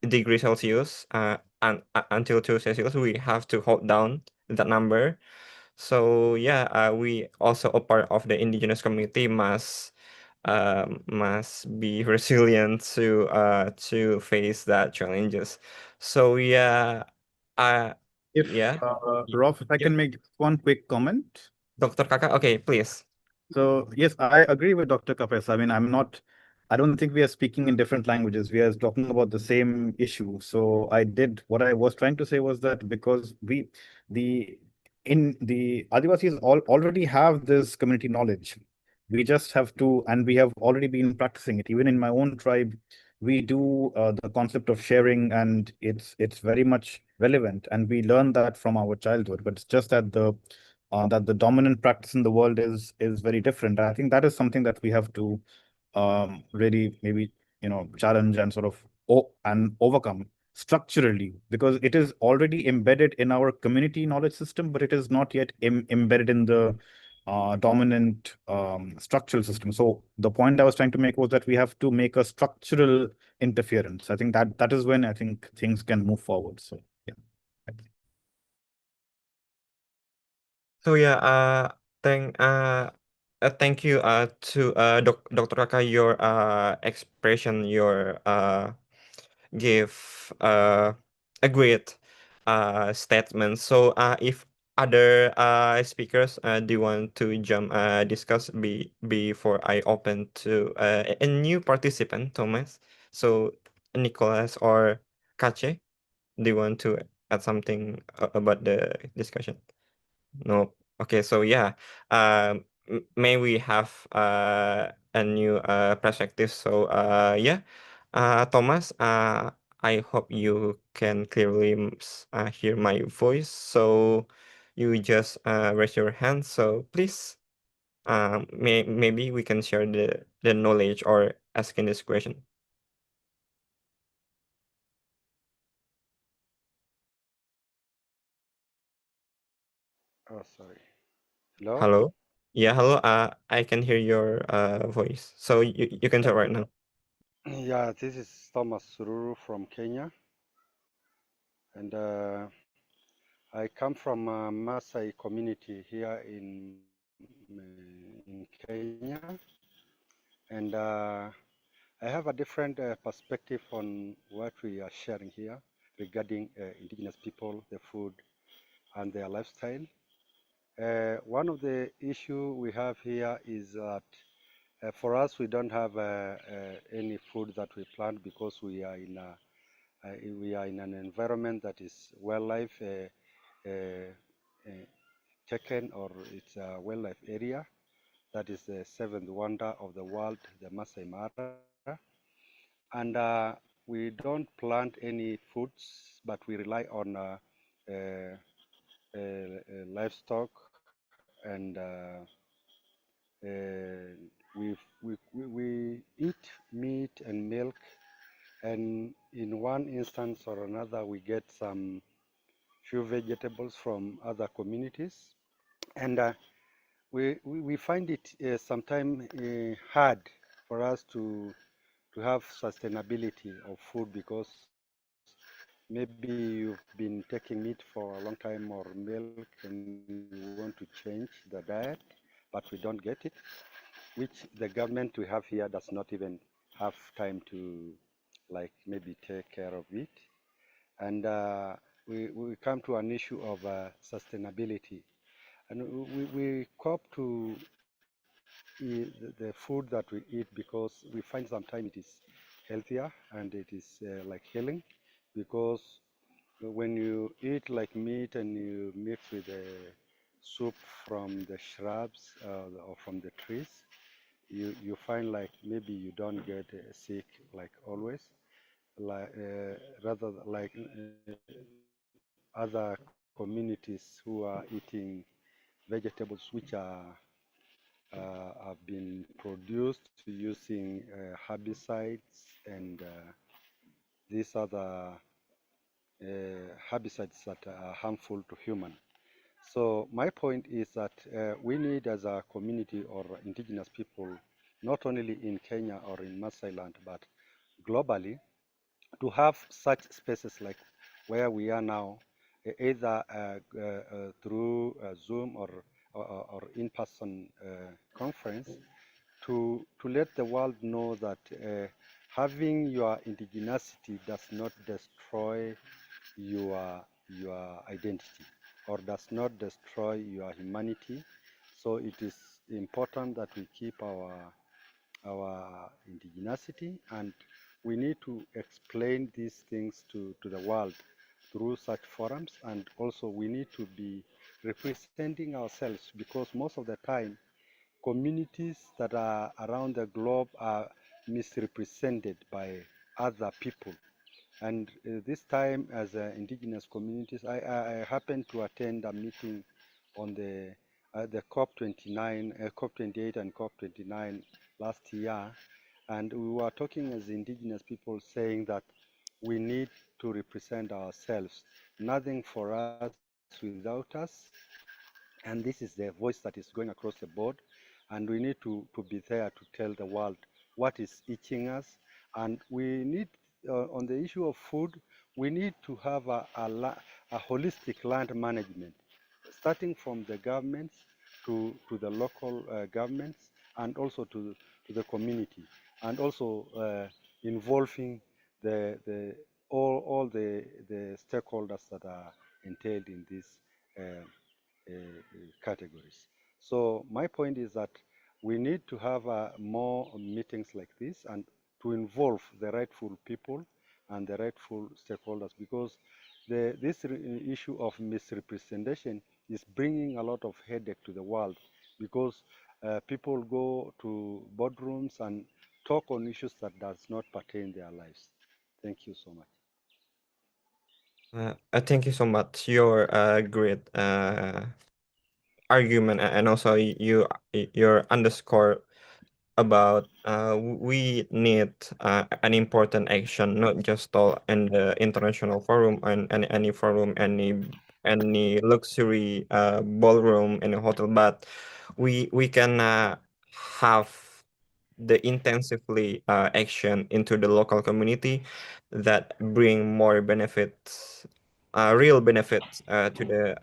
degree Celsius until 2 Celsius. We have to hold down that number. So yeah, we also a part of the indigenous community must be resilient to face that challenges. So yeah, If yeah, Rolf, if I yeah, can make one quick comment. Dr. Kaka, okay, please. So yes, I agree with Dr. Kapes. I mean, I don't think we are speaking in different languages. We are talking about the same issue. So what I was trying to say was that because the Adivasis already have this community knowledge. We just have to, and we have already been practicing it. Even in my own tribe, we do the concept of sharing, and it's very much relevant. And we learn that from our childhood. But it's just that the dominant practice in the world is very different. I think that is something that we have to really maybe challenge and sort of overcome structurally, because it is already embedded in our community knowledge system, but it is not yet embedded in the dominant structural system. So the point I was trying to make was that we have to make a structural interference. I think that is when I think things can move forward. So yeah. So yeah, thank you to Dr. Kaka, your expression, your give a great statement. So if other speakers do you want to jump discuss before I open to a new participant, Thomas? So Nicholas or Kache, do you want to add something about the discussion? No. Okay, so yeah, may we have a new perspective. So yeah, Thomas, I hope you can clearly hear my voice. So you just raise your hand. So please, maybe we can share the knowledge or asking this question. Oh, sorry. Hello? Hello? Yeah, hello. I can hear your voice. So you can talk right now. Yeah, this is Thomas Sururu from Kenya. and I come from a Maasai community here in Kenya, and I have a different perspective on what we are sharing here regarding indigenous people, their food, and their lifestyle. One of the issue we have here is that for us, we don't have any food that we plant because we are in an environment that is wildlife taken, or it's a wildlife area. That is the seventh wonder of the world, the Masai Mara. And we don't plant any foods, but we rely on livestock, and we eat meat and milk, and in one instance or another we get some few vegetables from other communities, and we find it sometimes hard for us to have sustainability of food, because maybe you've been taking meat for a long time or milk and you want to change the diet, but we don't get it, which the government we have here does not even have time to like maybe take care of it. And we come to an issue of sustainability, and we cope to eat the food that we eat because we find sometimes it is healthier and it is like healing, because when you eat like meat and you mix with the soup from the shrubs or from the trees, you find like maybe you don't get sick like always, like rather like other communities who are eating vegetables which have been produced using herbicides and these other herbicides that are harmful to human. So my point is that we need, as a community or indigenous people, not only in Kenya or in Maasai land, but globally, to have such spaces like where we are now, either through Zoom or in-person conference, to let the world know that having your indigeneity does not destroy your identity, or does not destroy your humanity. So it is important that we keep our indigeneity, and we need to explain these things to the world through such forums, and also we need to be representing ourselves, because most of the time communities that are around the globe are misrepresented by other people. And this time, as indigenous communities, I happened to attend a meeting on the COP29, COP28 and COP29 last year, and we were talking as indigenous people, saying that we need to represent ourselves. Nothing for us without us. And this is the voice that is going across the board. And we need to be there to tell the world what is itching us. And we need, on the issue of food, we need to have a holistic land management, starting from the governments to the local governments, and also to the community, and also involving all the stakeholders that are entailed in these categories. So my point is that we need to have more meetings like this, and to involve the rightful people and the rightful stakeholders, because this issue of misrepresentation is bringing a lot of headache to the world, because people go to boardrooms and talk on issues that does not pertain their lives. Thank you so much. Thank you so much. Your great argument, and also your underscore about we need an important action, not just all in the international forum and any forum, any luxury ballroom in a hotel, but we can have the intensively action into the local community that bring more benefits real benefits to the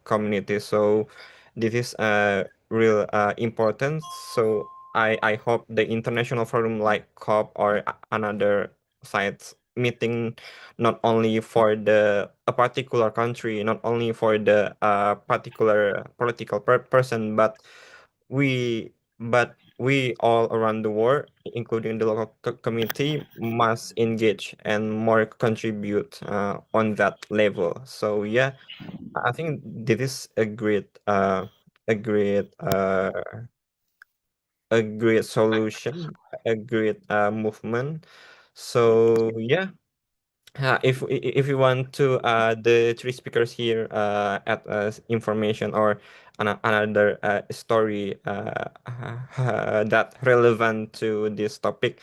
community. So this is real important. So I hope the international forum like COP or another sites meeting not only for a particular country, not only for the particular political person, we we all around the world, including the local community, must engage and more contribute on that level. So yeah, I think this is a great a great solution, a great movement. So yeah, if you want to the three speakers here add information or another story that relevant to this topic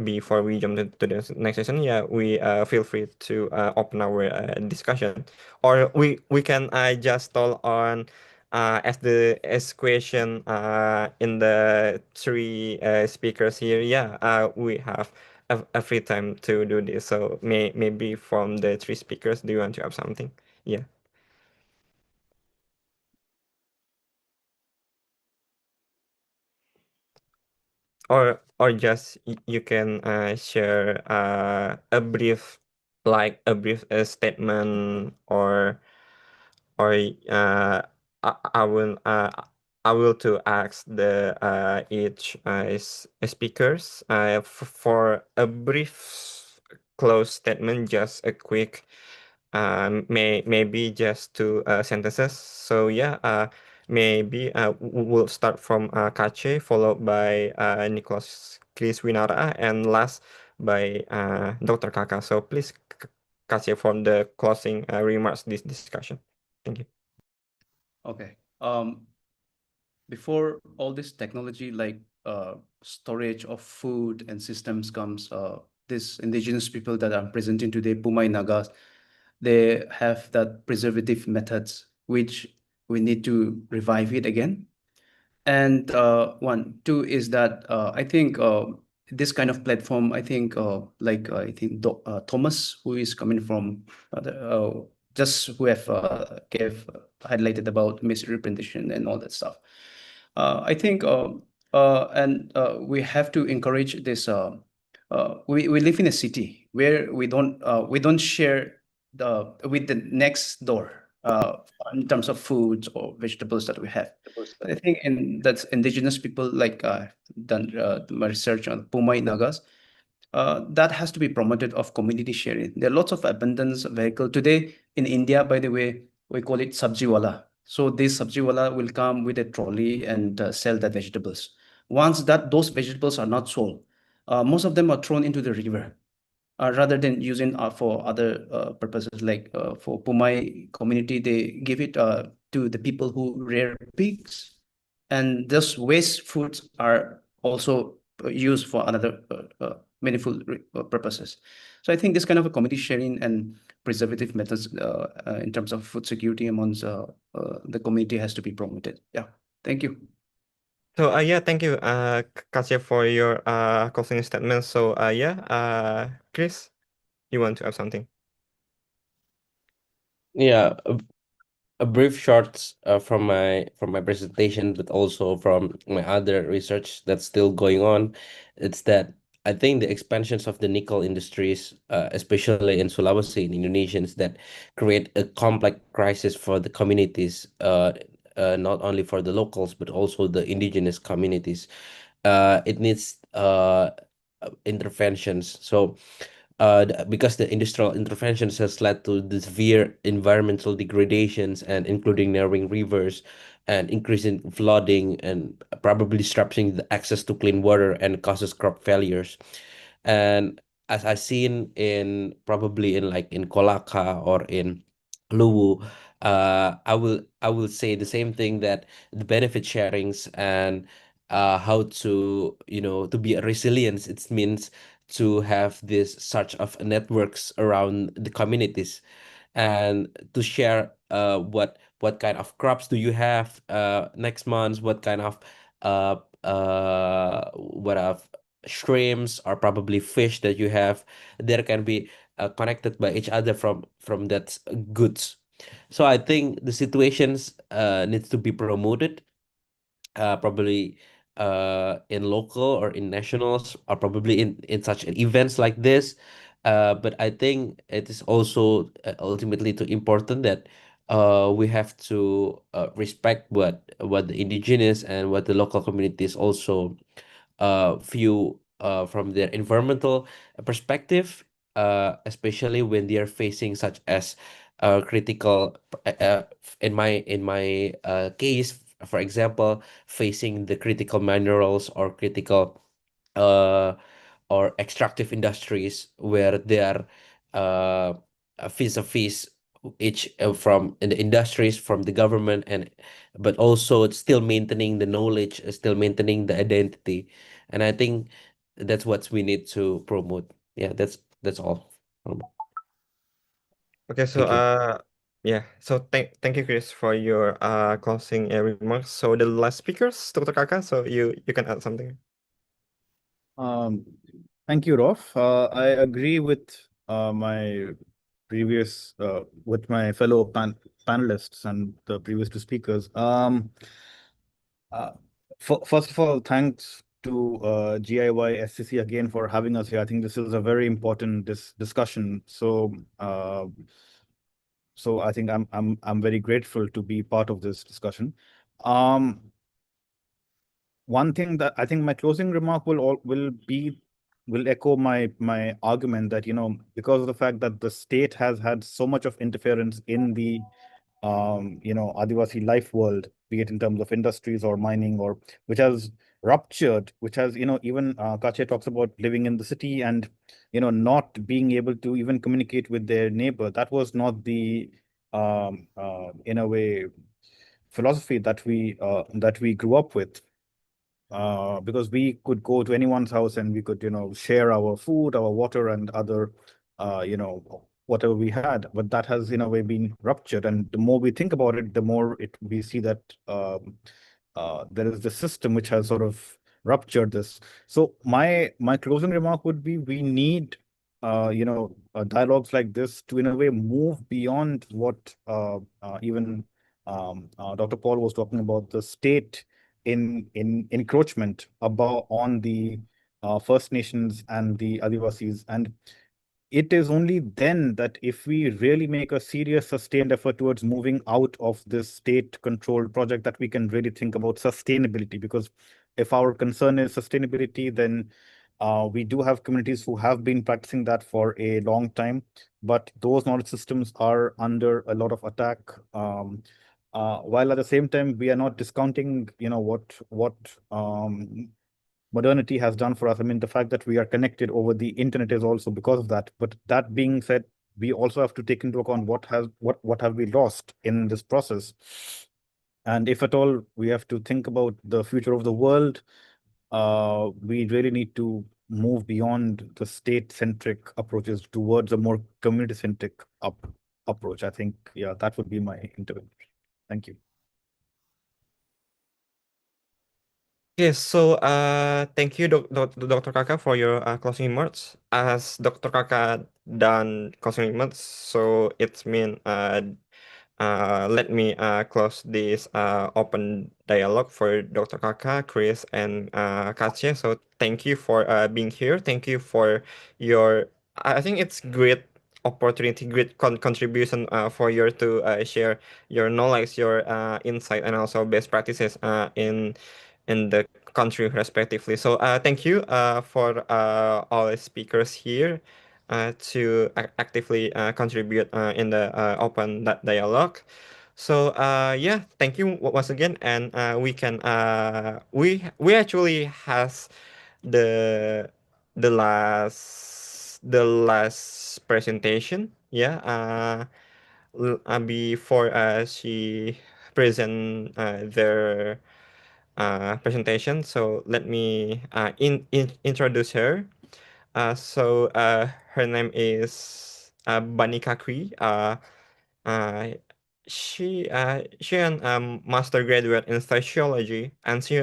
before we jump to the next session, yeah, we feel free to open our discussion, or we can just talk on as the as question in the three speakers here. Yeah, we have a free time to do this. So maybe from the three speakers, do you want to have something? Yeah. Or just you can share a brief, like a brief statement, or I will I will to ask the each speakers for a brief close statement, just a quick maybe just two sentences. So yeah, maybe we'll start from Kache, followed by Nicholas Kriswinara, and last by Dr. Kaka. So please, Kache, for the closing remarks this discussion. Thank you. Okay. Before all this technology like storage of food and systems comes, these indigenous people that I'm presenting today, Pumai Nagas, they have that preservative methods, which we need to revive it again. And two is that I think this kind of platform, I think Thomas, who is coming from just who have gave highlighted about misrepresentation and all that stuff. I think we have to encourage this. We live in a city where we don't share with the next door in terms of foods or vegetables that we have. But I think that's indigenous people like done my research on Pumai Nagas. That has to be promoted of community sharing. There are lots of abundance vehicle today in India. By the way, we call it sabjiwala. So this sabjiwala will come with a trolley and sell the vegetables. Once those vegetables are not sold, most of them are thrown into the river. Rather than using for other purposes, like for Pumai community, they give it to the people who rear pigs, and those waste foods are also used for another meaningful purposes. So I think this kind of a community sharing and preservative methods in terms of food security amongst the community has to be promoted. Yeah, thank you. So yeah, thank you, Kasia, for your closing statement. So Chris, you want to have something? Yeah, a brief short from my presentation, but also from my other research that's still going on. It's that I think the expansions of the nickel industries, especially in Sulawesi in Indonesia, is that create a complex crisis for the communities, not only for the locals but also the indigenous communities. It needs interventions. So because the industrial interventions has led to the severe environmental degradations and including narrowing rivers and increasing flooding and probably disrupting the access to clean water and causes crop failures. And as I seen in probably in like in Kolaka or in Luwu, I will say the same thing, that the benefit sharings and how to to be a resilience, it means to have this such of networks around the communities and to share what kind of crops do you have next month, what kind of what of shrimps or probably fish that you have. There can be connected by each other from that goods. So I think the situations needs to be promoted, probably in local or in nationals, or probably in such events like this. But I think it is also ultimately too important that we have to respect what the indigenous and what the local communities also view from their environmental perspective, especially when they are facing such as critical, in my case, for example, facing the critical minerals or critical uh, or extractive industries where they are uh, vis-a-vis each from in the industries, from the government, and but also still maintaining the knowledge, still maintaining the identity. And I think that's what we need to promote. Yeah, that's all. Okay, so Thank you. yeah, so thank you, Chris, for your closing remarks. So the last speakers, Dr. Kaka, so you can add something. Thank you, Rolf. I agree with my previous with my fellow panelists and the previous two speakers. First of all, thanks to GIYSCC again for having us here. I think this is a very important discussion. So I think I'm very grateful to be part of this discussion. One thing that I think my closing remark will echo my argument that, because of the fact that the state has had so much of interference in the Adivasi life world, be it in terms of industries or mining, or which has ruptured, which has, even Kache talks about living in the city and, not being able to even communicate with their neighbor. That was not the, in a way, philosophy that we grew up with. Because we could go to anyone's house and we could, share our food, our water, and other, whatever we had. But that has, in a way, been ruptured. And the more we think about it, the more we see that there is the system which has sort of ruptured this. So my closing remark would be: we need, dialogues like this to, in a way, move beyond what even Dr. Paul was talking about, the state in encroachment about on the First Nations and the Adivasis. And it is only then that if we really make a serious, sustained effort towards moving out of this state-controlled project, that we can really think about sustainability. Because if our concern is sustainability, then we do have communities who have been practicing that for a long time, but those knowledge systems are under a lot of attack. While at the same time, we are not discounting, what modernity has done for us. I mean, the fact that we are connected over the internet is also because of that. But that being said, we also have to take into account what have we lost in this process. And if at all we have to think about the future of the world, we really need to move beyond the state-centric approaches towards a more community-centric approach. I think, yeah, that would be my intervention. Thank you. Yes, so thank you, Dr. Kaka, for your closing remarks. As Dr. Kaka done closing remarks, so it's mean let me close this open dialogue for Dr. Kaka, Chris, and Katya. So thank you for being here. Thank you for your. I think it's great opportunity, great contribution for you to share your knowledge, your insight, and also best practices in the country respectively. So thank you for all the speakers here to actively contribute in the open dialogue. So yeah, thank you once again, and we can we actually has the the last presentation. Yeah, before she present their presentation. So let me introduce her. Her name is Bani Kakri. Uh, she an master graduate in sociology, and she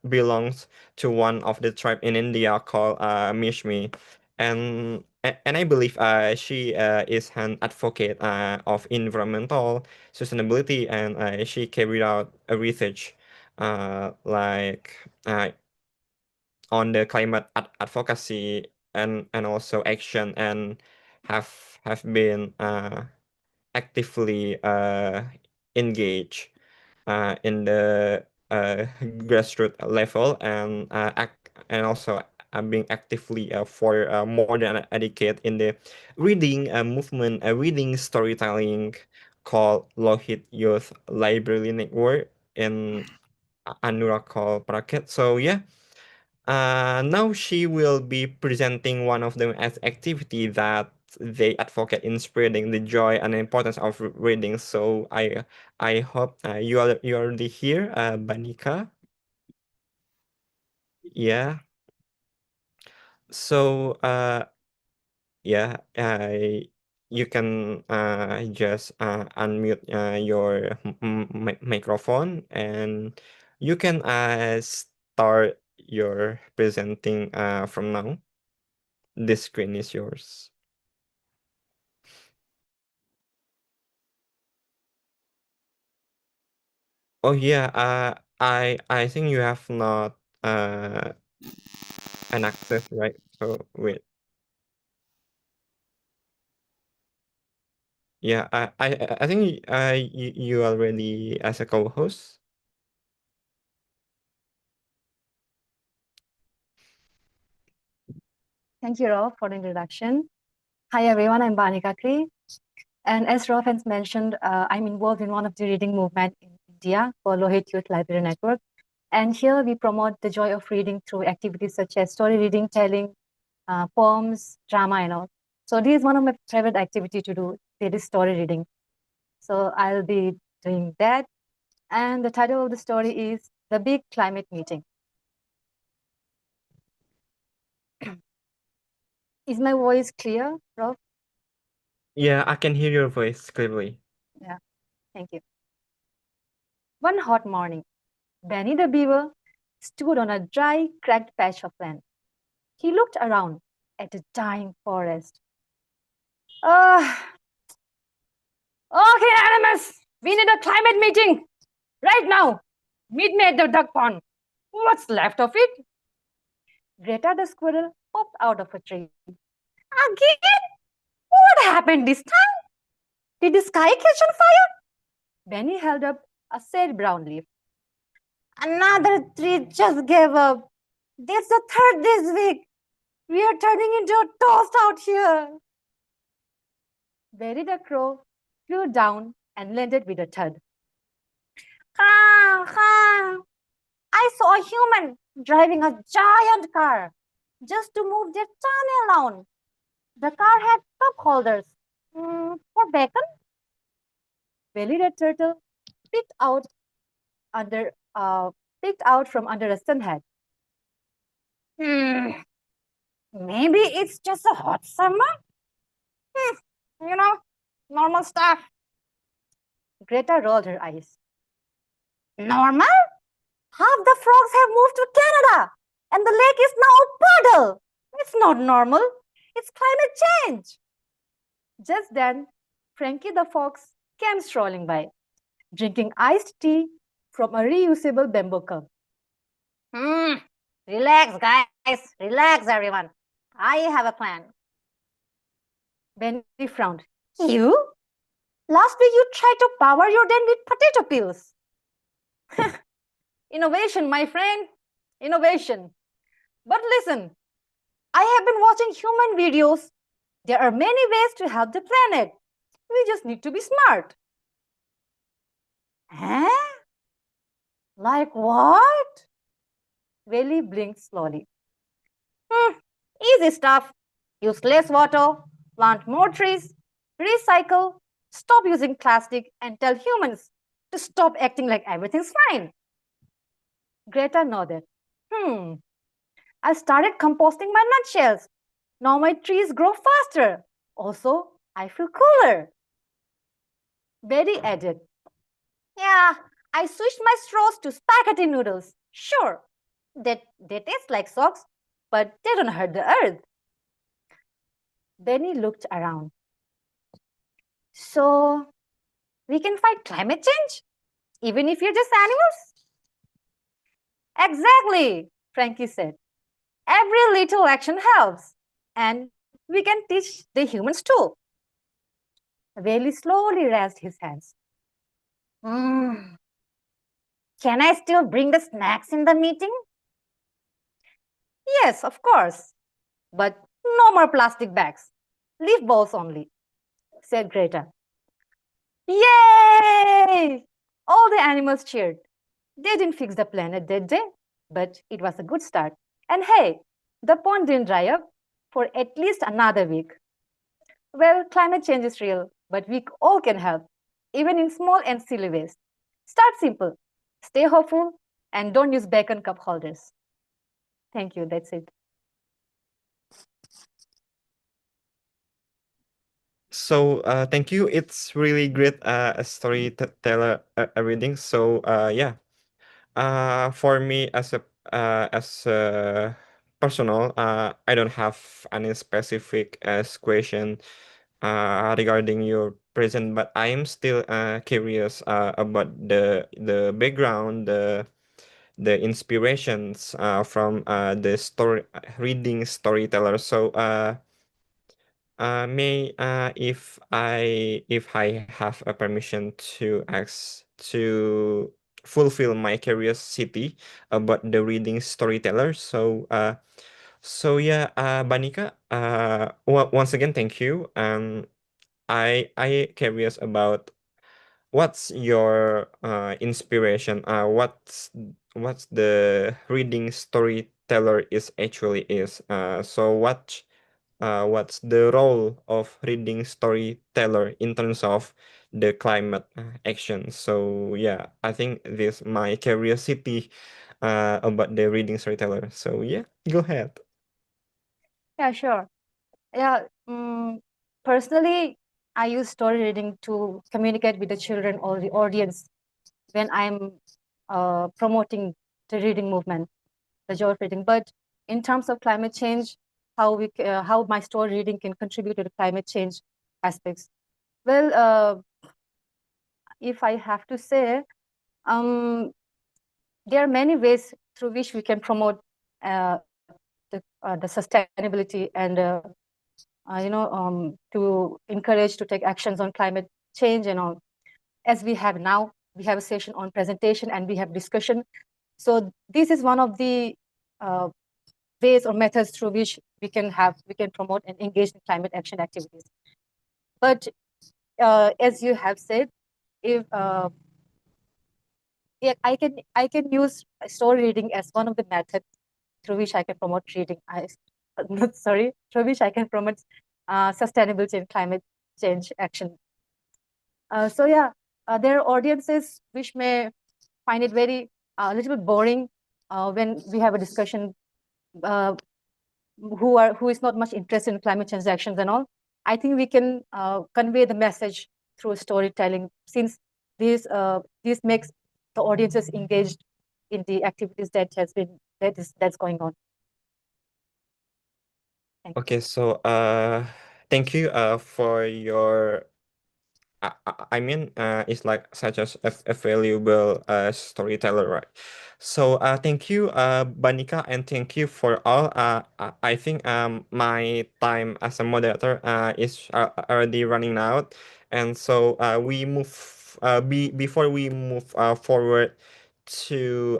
belongs to one of the tribe in India called Mishmi, and and I believe she is an advocate of environmental sustainability, and she carried out a research like on the climate advocacy and also action, and have been actively engaged in the grassroots level, and also being actively for more than a decade in the reading movement, reading storytelling, called Lohit Youth Library Network in Anurakal Praket. So yeah, now she will be presenting one of them as activity that they advocate in spreading the joy and importance of reading. So I hope you are already here, Banika. Yeah. So yeah, you can just unmute your microphone, and you can start your presenting from now. This screen is yours. Oh yeah, I think you have not an access, right? So wait. Yeah, I think you already as a co-host. Thank you, Rolf, for the introduction. Hi, everyone. I'm Banika Kri. And as Rolf has mentioned, I'm involved in one of the reading movement in India for Lohit Youth Library Network. And here we promote the joy of reading through activities such as story reading, telling, poems, drama, and all. So this is one of my favorite activity to do. It is story reading. So I'll be doing that. And the title of the story is The Big Climate Meeting. Is my voice clear, Rolf? Yeah, I can hear your voice clearly. Yeah, thank you. One hot morning, Benny the beaver stood on a dry, cracked patch of land. He looked around at the dying forest. Okay, animals, we need a climate meeting right now. Meet me at the duck pond. What's left of it? Greta the squirrel popped out of a tree. Again? What happened this time? Did the sky catch on fire? Benny held up a sad brown leaf. Another tree just gave up. That's the third this week. We are turning into a toast out here. Berry the crow flew down and landed with a thud. Caw, caw. I saw a human driving a giant car just to move their tummy alone. The car had cup holders for bacon. Belly the turtle peeked out from under a sun hat. Maybe it's just a hot summer. You know, normal stuff. Greta rolled her eyes. Normal? Half the frogs have moved to Canada, and the lake is now a puddle. It's not normal. It's climate change. Just then, Frankie the fox came strolling by, drinking iced tea from a reusable bamboo cup. Relax, guys. Relax, everyone. I have a plan. Benny frowned. You? Last week you tried to power your den with potato peels. Innovation, my friend. Innovation. But listen, I have been watching human videos. There are many ways to help the planet. We just need to be smart. Huh? Like what? Willie blinked slowly. Easy stuff. Use less water, plant more trees, recycle, stop using plastic, and tell humans to stop acting like everything's fine. Greta nodded. I started composting my nutshells. Now my trees grow faster. Also, I feel cooler. Betty added, yeah, I switched my straws to spaghetti noodles. Sure, they taste like socks, but they don't hurt the earth. Benny looked around. So, we can fight climate change, even if you're just animals? Exactly, Frankie said. Every little action helps, and we can teach the humans too. Bailey slowly raised his hands. Can I still bring the snacks in the meeting? Yes, of course. But no more plastic bags. Leaf balls only, said Greta. Yay! All the animals cheered. They didn't fix the planet that day, but it was a good start. And hey, the pond didn't dry up for at least another week. Well, climate change is real, but we all can help, even in small and silly ways. Start simple, stay hopeful, and don't use bacon cup holders. Thank you, that's it. So thank you. It's really great storyteller reading. So yeah, for me as a personal, I don't have any specific question regarding your present, but I am still curious about the background, the inspirations from the story reading storyteller. So may if I have a permission to ask to fulfill my curiosity about the reading storyteller. So yeah, Banika, once again, thank you. I curious about what's your inspiration? What's the reading storyteller is actually is? So what's the role of reading storyteller in terms of the climate action? So yeah, I think this my curiosity about the reading storyteller. So yeah, go ahead. Yeah, sure. Yeah, personally, I use story reading to communicate with the children or the audience when I'm promoting the reading movement, the joy of reading. But in terms of climate change, how my story reading can contribute to the climate change aspects. Well, if I have to say, there are many ways through which we can promote the sustainability and to encourage to take actions on climate change and all. As we have now, we have a session on presentation and we have discussion. So this is one of the ways or methods through which we can promote and engage in climate action activities. But as you have said, if yeah, I can use story reading as one of the methods through which I can promote reading. Through which I can promote sustainability and climate change action. So yeah, there are audiences which may find it very a little bit boring when we have a discussion who is not much interested in climate change actions and all. I think we can convey the message through storytelling, since this makes the audiences engaged in the activities that's going on. Okay, so thank you for your I mean, it's like such as a valuable storyteller, right? So thank you, Banika, and thank you for all. I think my time as a moderator is already running out, and so we move before we move forward to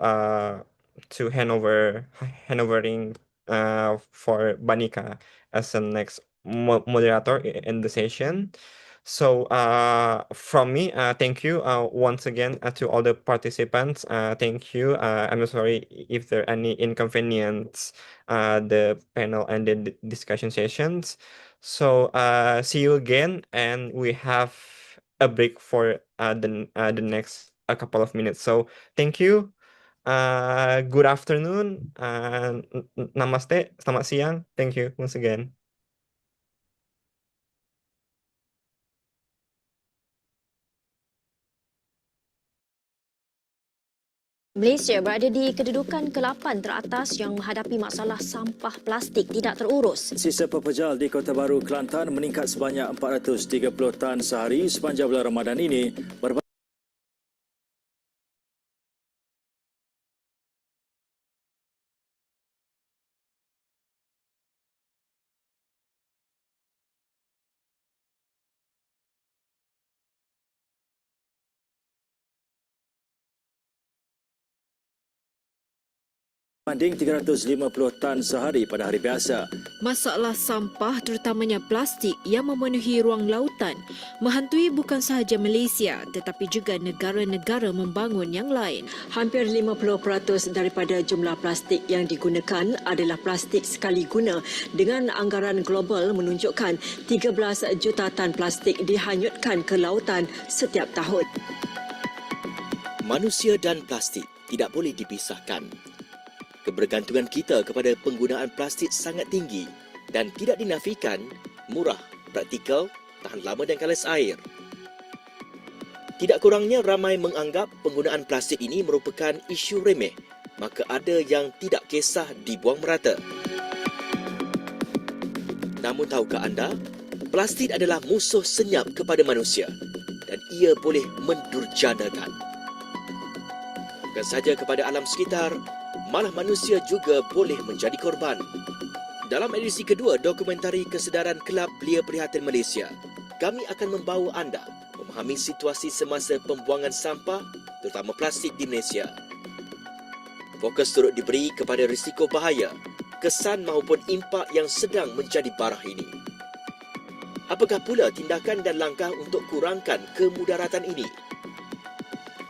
handovering for Banika as the next moderator in the session. So from me, thank you once again to all the participants. Thank you. I'm sorry if there are any inconvenience the panel and the discussion sessions. So see you again, and we have a break for the next a couple of minutes. So thank you. Good afternoon. Namaste. Selamat siang. Thank you once again. Malaysia berada di kedudukan ke-8 teratas yang menghadapi masalah sampah plastik tidak terurus. Sisa pepejal di Kota Baru, Kelantan meningkat sebanyak 430 tan sehari sepanjang bulan Ramadan ini. Berbanding 350 tan sehari pada hari biasa. Masalah sampah terutamanya plastik yang memenuhi ruang lautan menghantui bukan sahaja Malaysia tetapi juga negara-negara membangun yang lain. Hampir 50% daripada jumlah plastik yang digunakan adalah plastik sekali guna dengan anggaran global menunjukkan 13 juta tan plastik dihanyutkan ke lautan setiap tahun. Manusia dan plastik tidak boleh dipisahkan. Kebergantungan kita kepada penggunaan plastik sangat tinggi dan tidak dinafikan, murah, praktikal, tahan lama dan kalas air. Tidak kurangnya ramai menganggap penggunaan plastik ini merupakan isu remeh, maka ada yang tidak kisah dibuang merata. Namun tahukah anda, plastik adalah musuh senyap kepada manusia dan ia boleh mendurjanakan. Bukan sahaja kepada alam sekitar, malah manusia juga boleh menjadi korban. Dalam edisi kedua dokumentari kesedaran Kelab Belia Prihatin Malaysia, kami akan membawa anda memahami situasi semasa pembuangan sampah, terutama plastik di Malaysia. Fokus turut diberi kepada risiko bahaya, kesan maupun impak yang sedang menjadi barah ini. Apakah pula tindakan dan langkah untuk kurangkan kemudaratan ini?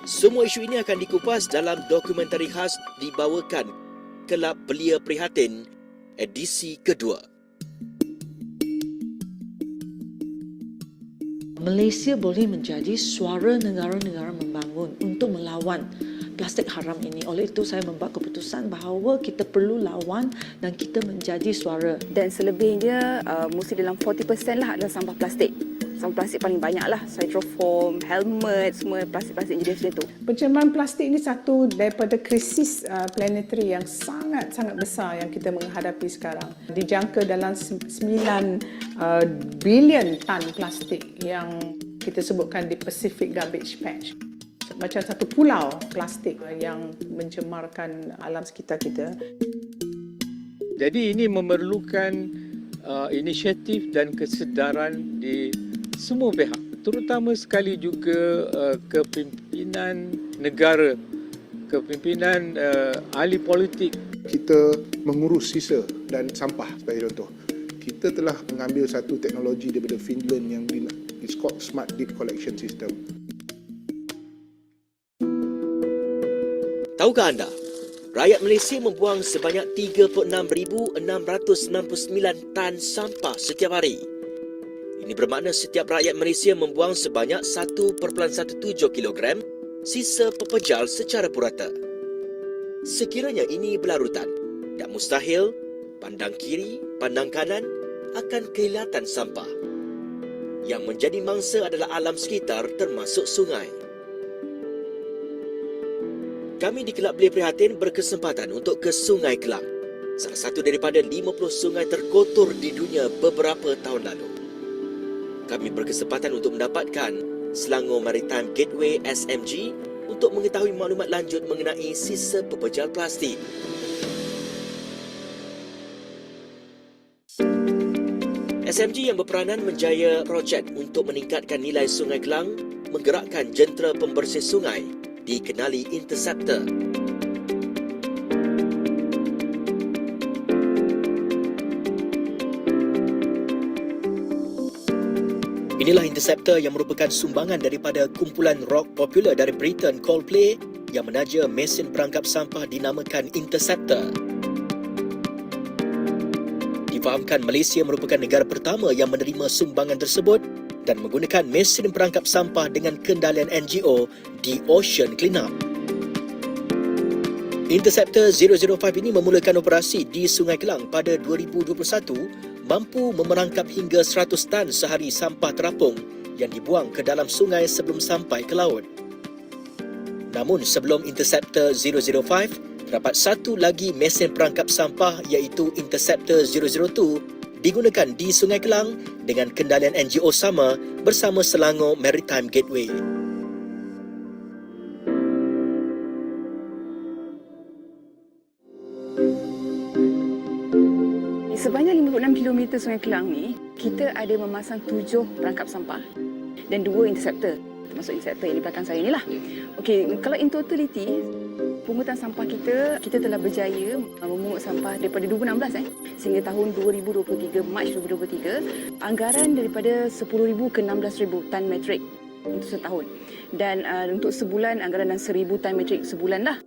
Semua isu ini akan dikupas dalam dokumentari khas dibawakan Kelab Belia Prihatin edisi kedua. Malaysia boleh menjadi suara negara-negara membangun untuk melawan plastik haram ini. Oleh itu saya membuat keputusan bahawa kita perlu lawan dan kita menjadi suara. Dan selebihnya mesti dalam 40% lah adalah sampah plastik. Sampah plastik paling banyak lah, styrofoam, helmet, semua plastik-plastik jenis macam tu. Pencemaran plastik ini satu daripada krisis planetary yang sangat-sangat besar yang kita menghadapi sekarang. Dijangka dalam 9 bilion tan plastik yang kita sebutkan di Pacific Garbage Patch. Macam satu pulau plastik yang mencemarkan alam sekitar kita. Jadi ini memerlukan inisiatif dan kesedaran di semua pihak, terutama sekali juga kepimpinan negara, kepimpinan ahli politik. Kita mengurus sisa dan sampah sebagai contoh. Kita telah mengambil satu teknologi daripada Finland yang is called Smart Deep Collection System. Tahukah anda, rakyat Malaysia membuang sebanyak 36,699 tan sampah setiap hari. Ini bermakna setiap rakyat Malaysia membuang sebanyak 1.17 kilogram sisa pepejal secara purata. Sekiranya ini berlarutan, tak mustahil pandang kiri, pandang kanan akan kehilatan sampah. Yang menjadi mangsa adalah alam sekitar termasuk sungai. Kami di Kelab Belia Prihatin berkesempatan untuk ke Sungai Kelang, salah satu daripada 50 sungai terkotor di dunia beberapa tahun lalu. Kami berkesempatan untuk mendapatkan Selangor Maritime Gateway SMG untuk mengetahui maklumat lanjut mengenai sisa pepejal plastik. SMG yang berperanan menjaya projek untuk meningkatkan nilai Sungai Kelang menggerakkan jentera pembersih sungai dikenali Interceptor. Inilah Interceptor yang merupakan sumbangan daripada kumpulan rock popular dari Britain Coldplay yang menaja mesin perangkap sampah dinamakan Interceptor. Difahamkan Malaysia merupakan negara pertama yang menerima sumbangan tersebut dan menggunakan mesin perangkap sampah dengan kendalian NGO di Ocean Cleanup. Interceptor 005 ini memulakan operasi di Sungai Kelang pada 2021, mampu memerangkap hingga 100 tan sehari sampah terapung yang dibuang ke dalam sungai sebelum sampai ke laut. Namun sebelum Interceptor 005, terdapat satu lagi mesin perangkap sampah iaitu Interceptor 002 digunakan di Sungai Kelang dengan kendalian NGO sama bersama Selangor Maritime Gateway. Sepanjang 56 km Sungai Kelang ni, kita ada memasang 7 perangkap sampah dan 2 interceptor, termasuk interceptor yang di belakang saya ni lah. Okey, kalau in totality, pungutan sampah kita telah berjaya memungut sampah daripada 2016 sehingga tahun 2023, Mac 2023, anggaran daripada 10,000 ke 16,000 tan metrik untuk setahun. Dan untuk sebulan, anggaran dan 1,000 tan metrik sebulan lah.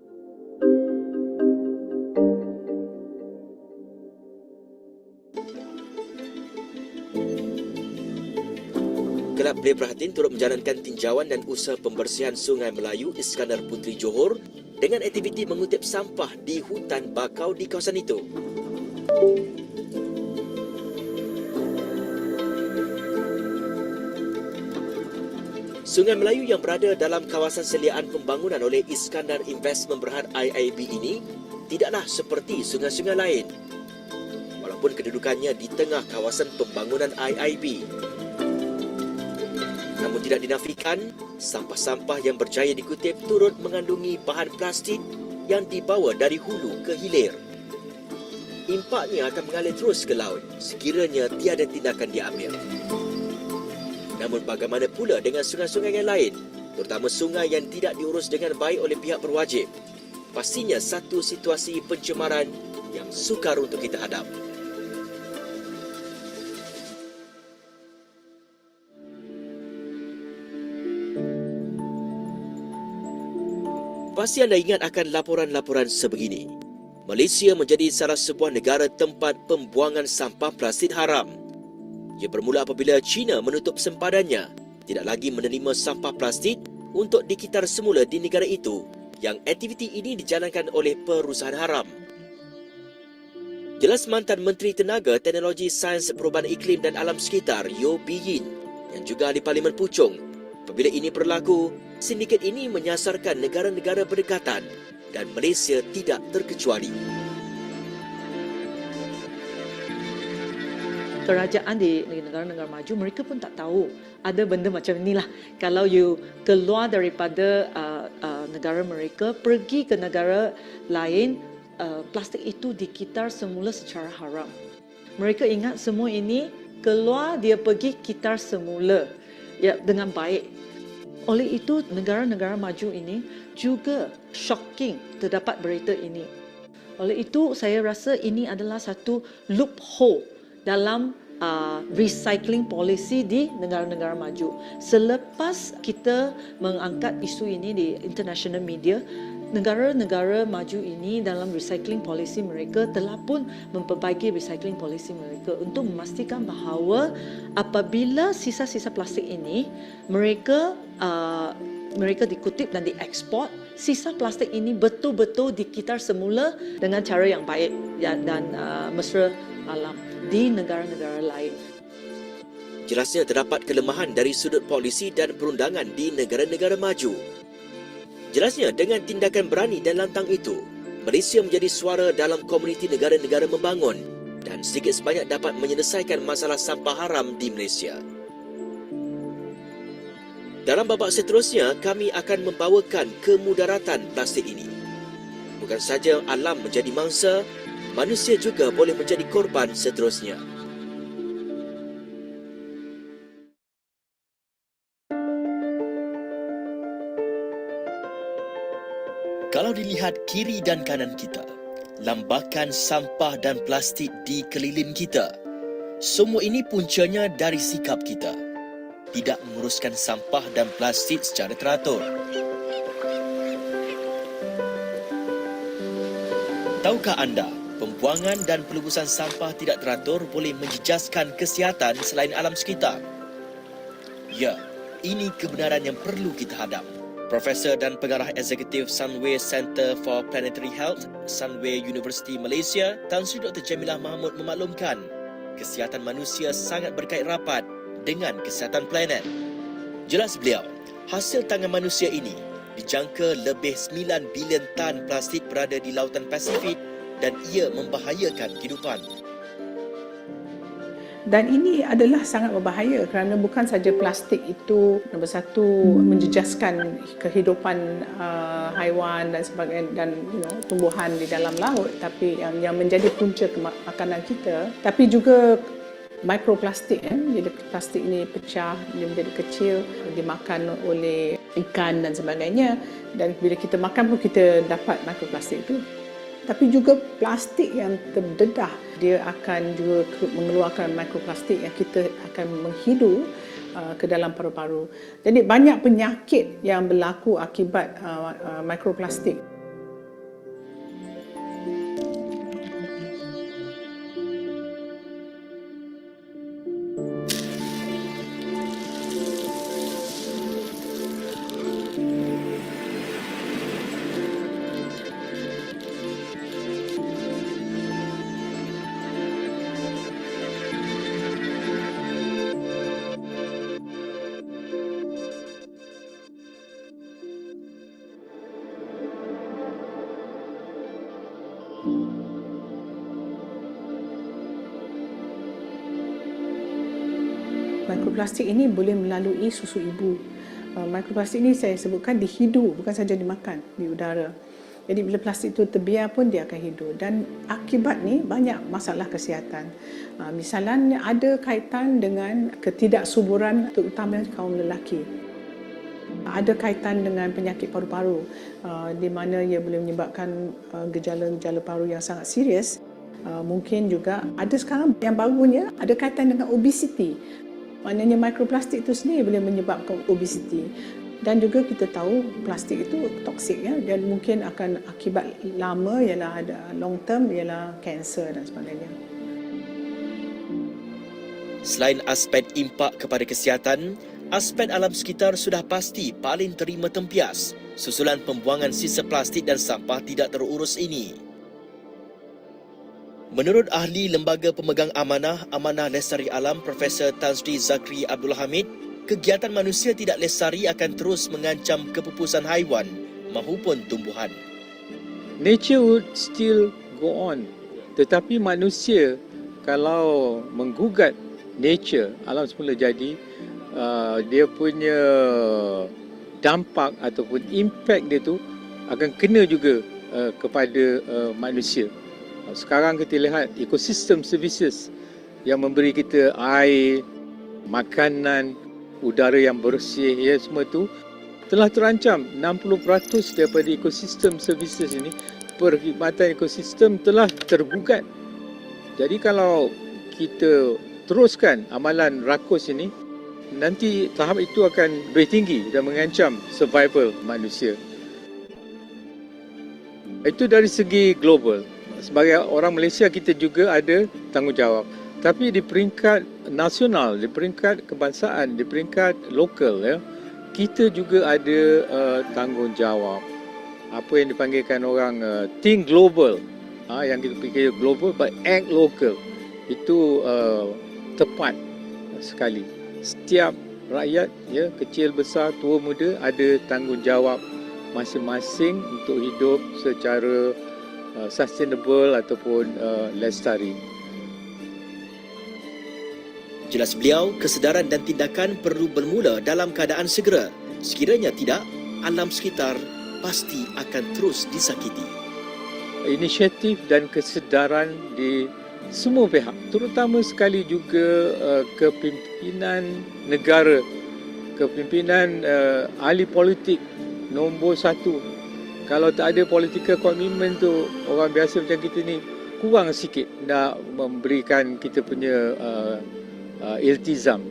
Kelab Belia Berhadin turut menjalankan tinjauan dan usaha pembersihan Sungai Melayu Iskandar Puteri Johor dengan aktiviti mengutip sampah di hutan bakau di kawasan itu. Sungai Melayu yang berada dalam kawasan seliaan pembangunan oleh Iskandar Investment Berhad IIB ini tidaklah seperti sungai-sungai lain. Walaupun kedudukannya di tengah kawasan pembangunan IIB. Namun tidak dinafikan, sampah-sampah yang berjaya dikutip turut mengandungi bahan plastik yang dibawa dari hulu ke hilir. Impaknya akan mengalir terus ke laut sekiranya tiada tindakan diambil. Namun bagaimana pula dengan sungai-sungai yang lain, terutama sungai yang tidak diurus dengan baik oleh pihak berwajib? Pastinya satu situasi pencemaran yang sukar untuk kita hadap. Pasti anda ingat akan laporan-laporan sebegini. Malaysia menjadi salah sebuah negara tempat pembuangan sampah plastik haram. Ia bermula apabila China menutup sempadannya, tidak lagi menerima sampah plastik untuk dikitar semula di negara itu, yang aktiviti ini dijalankan oleh perusahaan haram. Jelas mantan Menteri Tenaga, Teknologi, Sains, Perubahan Iklim dan Alam Sekitar Yeo Bee Yin yang juga ahli Parlimen Puchong. Apabila ini berlaku, sindiket ini menyasarkan negara-negara berdekatan dan Malaysia tidak terkecuali. Kerajaan di negara-negara maju, mereka pun tak tahu ada benda macam inilah. Kalau you keluar daripada negara mereka, pergi ke negara lain, plastik itu dikitar semula secara haram. Mereka ingat semua ini keluar, dia pergi kitar semula ya, dengan baik. Oleh itu, negara-negara maju ini juga shocking terdapat berita ini. Oleh itu, saya rasa ini adalah satu loophole dalam recycling policy di negara-negara maju. Selepas kita mengangkat isu ini di international media, negara-negara maju ini dalam recycling policy mereka telah pun memperbaiki recycling policy mereka untuk memastikan bahawa apabila sisa-sisa plastik ini mereka dikutip dan dieksport, sisa plastik ini betul-betul dikitar semula dengan cara yang baik dan mesra alam di negara-negara lain. Jelasnya terdapat kelemahan dari sudut polisi dan perundangan di negara-negara maju. Jelasnya dengan tindakan berani dan lantang itu, Malaysia menjadi suara dalam komuniti negara-negara membangun dan sedikit sebanyak dapat menyelesaikan masalah sampah haram di Malaysia. Dalam babak seterusnya, kami akan membawakan kemudaratan plastik ini. Bukan saja alam menjadi mangsa, manusia juga boleh menjadi korban seterusnya. Kalau dilihat kiri dan kanan kita, lambakan sampah dan plastik di keliling kita. Semua ini puncanya dari sikap kita. Tidak menguruskan sampah dan plastik secara teratur. Tahukah anda, pembuangan dan pelubusan sampah tidak teratur boleh menjejaskan kesihatan selain alam sekitar? Ya, ini kebenaran yang perlu kita hadap. Profesor dan Pengarah Eksekutif Sunway Center for Planetary Health, Sunway University Malaysia, Tan Sri Dr. Jamilah Mahmud memaklumkan, kesihatan manusia sangat berkait rapat dengan kesihatan planet. Jelas beliau, hasil tangan manusia ini Dijangka lebih 9 bilion tan plastik berada di lautan Pasifik dan ia membahayakan kehidupan. Dan ini adalah sangat berbahaya kerana bukan saja plastik itu nombor satu menjejaskan kehidupan haiwan dan sebagainya dan tumbuhan di dalam laut, tapi yang menjadi punca makanan kita, tapi juga mikroplastik. Jadi plastik ini pecah, dia menjadi kecil, dimakan oleh ikan dan sebagainya, dan bila kita makan pun kita dapat mikroplastik itu. Tapi juga plastik yang terdedah, dia akan juga mengeluarkan mikroplastik yang kita akan menghidu ke dalam paru-paru. Jadi banyak penyakit yang berlaku akibat mikroplastik. Mikroplastik ini boleh melalui susu ibu. Mikroplastik ini saya sebutkan dihidu, bukan saja dimakan di udara. Jadi bila plastik itu terbiar pun dia akan hidu, dan akibat ni banyak masalah kesihatan. Misalnya ada kaitan dengan ketidaksuburan terutama kaum lelaki. Ada kaitan dengan penyakit paru-paru di mana ia boleh menyebabkan gejala-gejala paru yang sangat serius. Mungkin juga ada sekarang yang barunya ada kaitan dengan obesiti. Maknanya mikroplastik itu sendiri boleh menyebabkan obesiti. Dan juga kita tahu plastik itu toksik dan mungkin akan akibat lama ialah ada long term ialah kanser dan sebagainya. Selain aspek impak kepada kesihatan, aspek alam sekitar sudah pasti paling terima tempias susulan pembuangan sisa plastik dan sampah tidak terurus ini. Menurut ahli Lembaga Pemegang Amanah Lestari Alam Profesor Tan Sri Zakri Abdul Hamid, kegiatan manusia tidak lestari akan terus mengancam kepupusan haiwan maupun tumbuhan. Nature would still go on, tetapi manusia kalau menggugat nature, alam semula jadi, dia punya dampak ataupun impact dia tu akan kena juga kepada manusia. Sekarang kita lihat ekosistem services yang memberi kita air, makanan, udara yang bersih, semua tu telah terancam. 60% daripada ekosistem services ini, perkhidmatan ekosistem telah tergugat. Jadi kalau kita teruskan amalan rakus ini, nanti tahap itu akan lebih tinggi dan mengancam survival manusia. Itu dari segi global. Sebagai orang Malaysia, kita juga ada tanggungjawab. Tapi di peringkat nasional, di peringkat kebangsaan, di peringkat lokal, kita juga ada tanggungjawab. Apa yang dipanggilkan orang think global, yang kita fikir global but act local. Itu tepat sekali. Setiap rakyat, kecil, besar, tua, muda, ada tanggungjawab masing-masing untuk hidup secara sustainable ataupun lestari. Jelas beliau, kesedaran dan tindakan perlu bermula dalam keadaan segera. Sekiranya tidak, alam sekitar pasti akan terus disakiti. Inisiatif dan kesedaran di semua pihak, terutama sekali juga kepimpinan negara, kepimpinan ahli politik nombor satu. Kalau tak ada political commitment tu, orang biasa macam kita ni kurang sikit nak memberikan kita punya iltizam.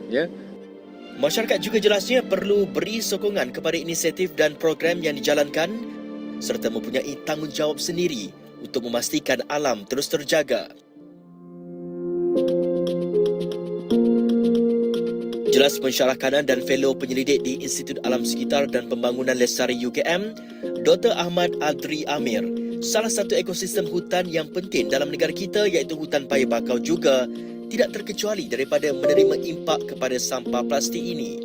Masyarakat juga jelasnya perlu beri sokongan kepada inisiatif dan program yang dijalankan serta mempunyai tanggungjawab sendiri untuk memastikan alam terus terjaga. Jelas pensyarah kanan dan fellow penyelidik di Institut Alam Sekitar dan Pembangunan Lestari UKM, Dr. Ahmad Adri Amir, salah satu ekosistem hutan yang penting dalam negara kita iaitu hutan paya bakau juga tidak terkecuali daripada menerima impak kepada sampah plastik ini.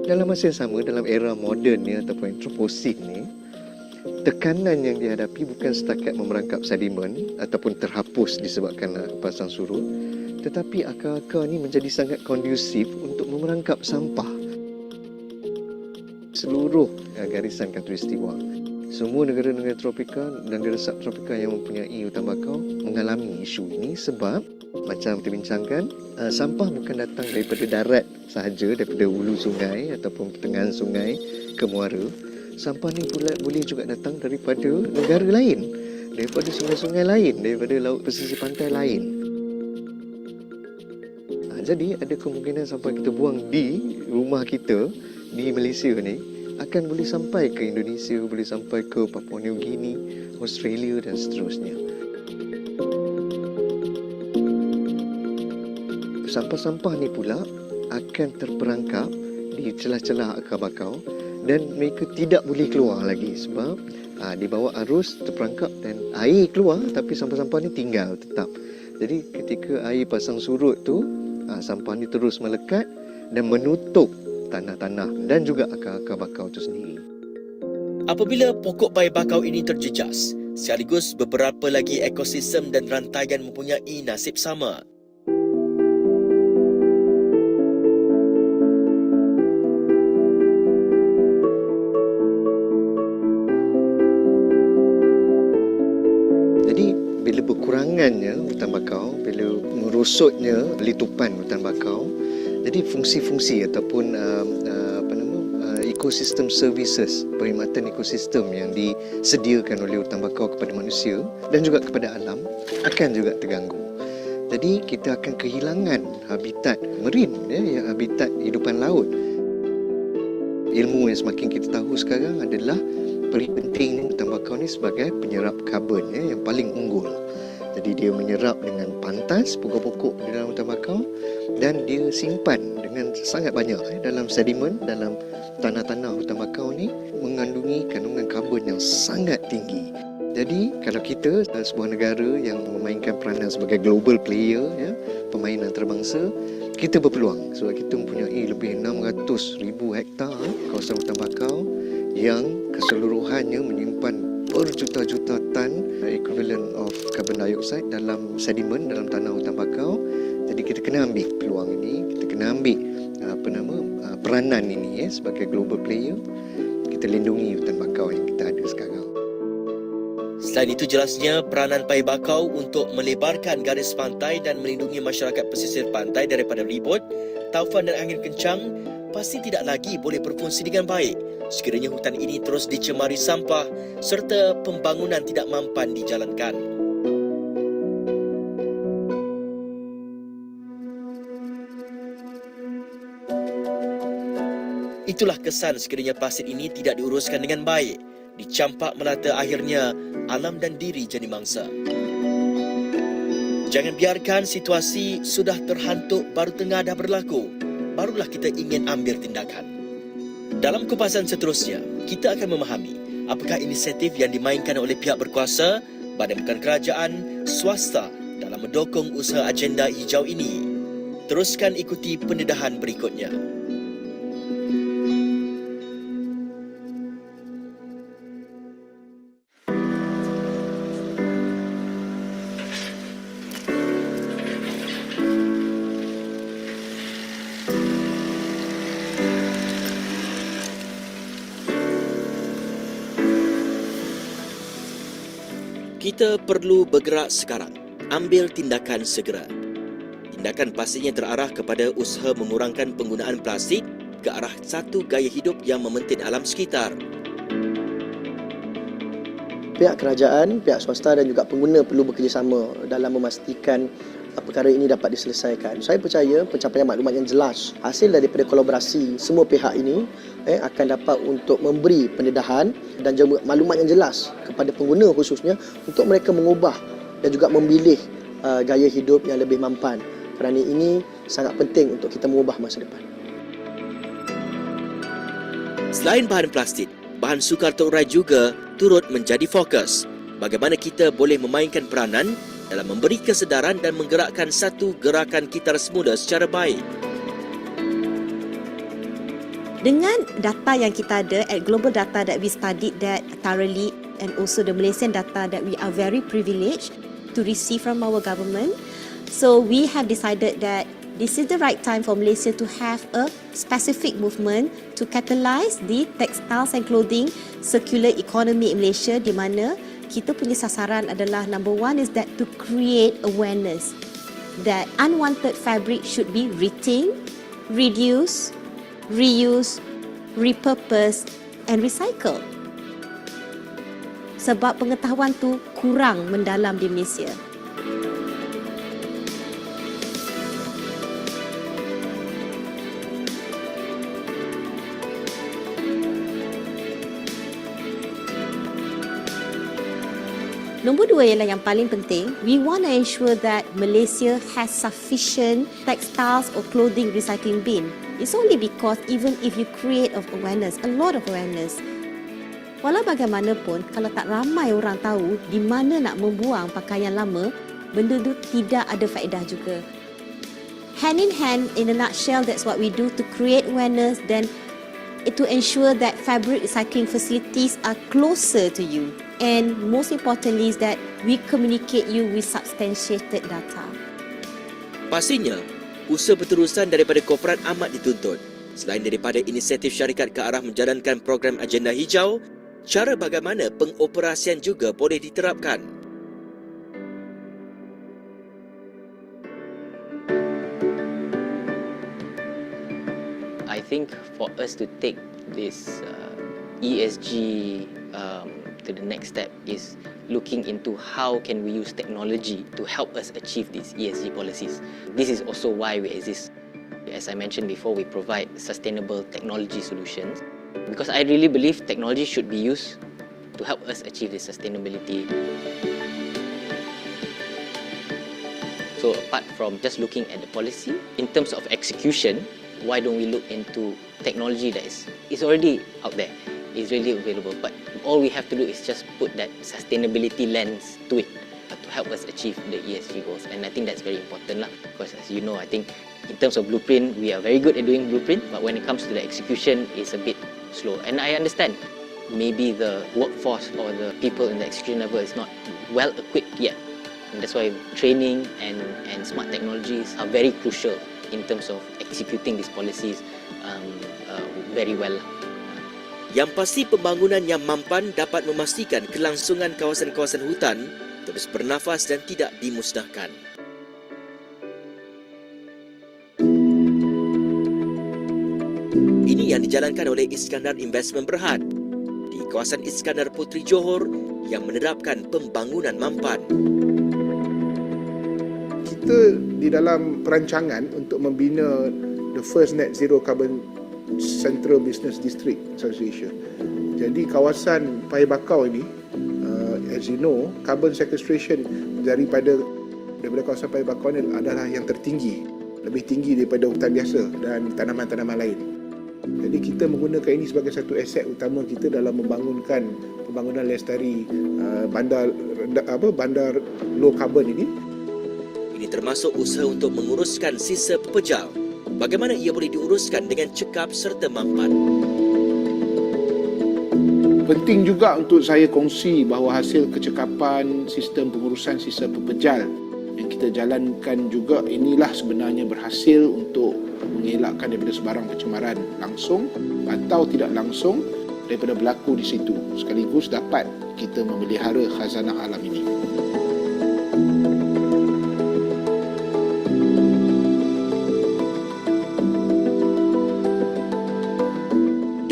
Dalam masa yang sama, dalam era moden ni ataupun antroposen ni, tekanan yang dihadapi bukan setakat memerangkap sedimen ataupun terhapus disebabkan pasang surut, tetapi akar-akar ni menjadi sangat kondusif untuk memerangkap sampah. Seluruh garisan khatulistiwa, semua negara-negara tropika dan negara subtropika yang mempunyai hutan bakau mengalami isu ini sebab macam kita bincangkan, sampah bukan datang daripada darat sahaja, daripada hulu sungai ataupun pertengahan sungai ke muara. Sampah ni pula boleh juga datang daripada negara lain, daripada sungai-sungai lain, daripada laut pesisir pantai lain. Jadi ada kemungkinan sampah kita buang di rumah kita di Malaysia ni akan boleh sampai ke Indonesia, boleh sampai ke Papua New Guinea, Australia dan seterusnya. Sampah-sampah ni pula akan terperangkap di celah-celah akar bakau dan mereka tidak boleh keluar lagi sebab di bawah arus terperangkap dan air keluar tapi sampah-sampah ni tinggal tetap. Jadi ketika air pasang surut tu, sampah ni terus melekat dan menutup tanah-tanah dan juga akar-akar bakau itu sendiri. Apabila pokok pai bakau ini terjejas, sekaligus beberapa lagi ekosistem dan rantaian mempunyai nasib sama. Jadi bila berkurangannya hutan bakau, bila merosotnya letupan hutan bakau, jadi fungsi-fungsi ataupun ekosistem services, perkhidmatan ekosistem yang disediakan oleh hutan bakau kepada manusia dan juga kepada alam akan juga terganggu. Jadi kita akan kehilangan habitat marine, ya, habitat hidupan laut. Ilmu yang semakin kita tahu sekarang adalah penting hutan bakau ni sebagai penyerap karbon, ya, yang paling unggul. Jadi dia menyerap dengan pantas pokok-pokok di dalam hutan bakau dan dia simpan dengan sangat banyak dalam sedimen, dalam tanah-tanah hutan bakau ni mengandungi kandungan karbon yang sangat tinggi. Jadi kalau kita sebuah negara yang memainkan peranan sebagai global player, ya, pemain antarabangsa, kita berpeluang sebab kita mempunyai lebih 600,000 hektar kawasan hutan bakau yang keseluruhannya menyimpan berjuta-juta tan equivalent of carbon dioxide dalam sedimen, dalam tanah hutan bakau. Jadi kita kena ambil peluang ini, kita kena ambil peranan ini, sebagai global player. Kita lindungi hutan bakau yang kita ada sekarang. Selain itu, jelasnya peranan pai bakau untuk melebarkan garis pantai dan melindungi masyarakat pesisir pantai daripada ribut, taufan dan angin kencang pasti tidak lagi boleh berfungsi dengan baik sekiranya hutan ini terus dicemari sampah serta pembangunan tidak mampan dijalankan. Itulah kesan sekiranya plastik ini tidak diuruskan dengan baik, dicampak melata akhirnya alam dan diri jadi mangsa. Jangan biarkan situasi sudah terhantuk baru tengah dah berlaku, barulah kita ingin ambil tindakan. Dalam kupasan seterusnya, kita akan memahami apakah inisiatif yang dimainkan oleh pihak berkuasa, badan bukan kerajaan, swasta dalam mendukung usaha agenda hijau ini. Teruskan ikuti pendedahan berikutnya. Kita perlu bergerak sekarang, ambil tindakan segera. Tindakan pastinya terarah kepada usaha mengurangkan penggunaan plastik ke arah satu gaya hidup yang mementing alam sekitar. Pihak kerajaan, pihak swasta dan juga pengguna perlu bekerjasama dalam memastikan perkara ini dapat diselesaikan. Saya percaya pencapaian maklumat yang jelas hasil daripada kolaborasi semua pihak ini akan dapat untuk memberi pendedahan dan juga maklumat yang jelas kepada pengguna khususnya untuk mereka mengubah dan juga memilih gaya hidup yang lebih mampan. Kerana ini sangat penting untuk kita mengubah masa depan. Selain bahan plastik, bahan sukar terurai juga turut menjadi fokus. Bagaimana kita boleh memainkan peranan dalam memberi kesedaran dan menggerakkan satu gerakan kitar semula secara baik. Dengan data yang kita ada, at global data that we studied that thoroughly, and also the Malaysian data that we are very privileged to receive from our government, so we have decided that this is the right time for Malaysia to have a specific movement to catalyse the textiles and clothing circular economy in Malaysia, di mana kita punya sasaran adalah number one is that to create awareness that unwanted fabric should be retained, reduced, reuse, repurpose and recycle. Sebab pengetahuan tu kurang mendalam di Malaysia. Nombor dua ialah yang paling penting, we want to ensure that Malaysia has sufficient textiles or clothing recycling bin. It's only because even if you create of awareness, a lot of awareness, walau bagaimanapun, kalau tak ramai orang tahu di mana nak membuang pakaian lama, benda tu tidak ada faedah juga. Hand in hand, in a nutshell, that's what we do to create awareness, then to ensure that fabric recycling facilities are closer to you. And most importantly is that we communicate you with substantiated data. Pastinya, usaha berterusan daripada korporat amat dituntut. Selain daripada inisiatif syarikat ke arah menjalankan program agenda hijau, cara bagaimana pengoperasian juga boleh diterapkan. I think for us to take this ESG to the next step is looking into how can we use technology to help us achieve these ESG policies. This is also why we exist. As I mentioned before, we provide sustainable technology solutions because I really believe technology should be used to help us achieve this sustainability. So apart from just looking at the policy, in terms of execution, why don't we look into technology that is already out there, is really available, but all we have to do is just put that sustainability lens to it to help us achieve the ESG goals. And I think that's very important lah, because as you know, I think in terms of blueprint, we are very good at doing blueprint, but when it comes to the execution, it's a bit slow. And I understand maybe the workforce or the people in the execution level is not well equipped yet. And that's why training and smart technologies are very crucial in terms of executing these policies very well. Yang pasti pembangunan yang mampan dapat memastikan kelangsungan kawasan-kawasan hutan terus bernafas dan tidak dimusnahkan. Ini yang dijalankan oleh Iskandar Investment Berhad di kawasan Iskandar Puteri Johor yang menerapkan pembangunan mampan. Kita di dalam perancangan untuk membina the first net zero carbon Central Business District Association. Jadi kawasan Paya Bakau ini, as you know, carbon sequestration daripada kawasan Paya Bakau ini adalah yang tertinggi, lebih tinggi daripada hutan biasa dan tanaman-tanaman lain. Jadi kita menggunakan ini sebagai satu aset utama kita dalam membangunkan pembangunan lestari bandar low carbon ini. Ini termasuk usaha untuk menguruskan sisa pepejal. Bagaimana ia boleh diuruskan dengan cekap serta mampan. Penting juga untuk saya kongsi bahawa hasil kecekapan sistem pengurusan sisa pepejal yang kita jalankan juga inilah sebenarnya berhasil untuk mengelakkan daripada sebarang pencemaran langsung atau tidak langsung daripada berlaku di situ. Sekaligus dapat kita memelihara khazanah alam ini.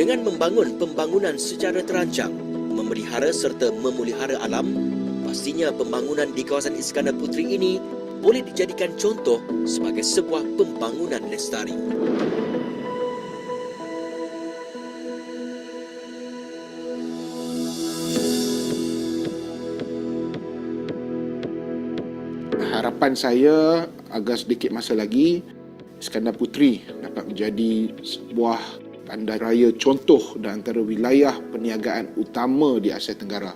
Dengan membangun pembangunan secara terancang, memelihara serta memulihara alam, pastinya pembangunan di kawasan Iskandar Puteri ini boleh dijadikan contoh sebagai sebuah pembangunan lestari. Harapan saya agar sedikit masa lagi Iskandar Puteri dapat menjadi sebuah bandar raya contoh di antara wilayah perniagaan utama di Asia Tenggara.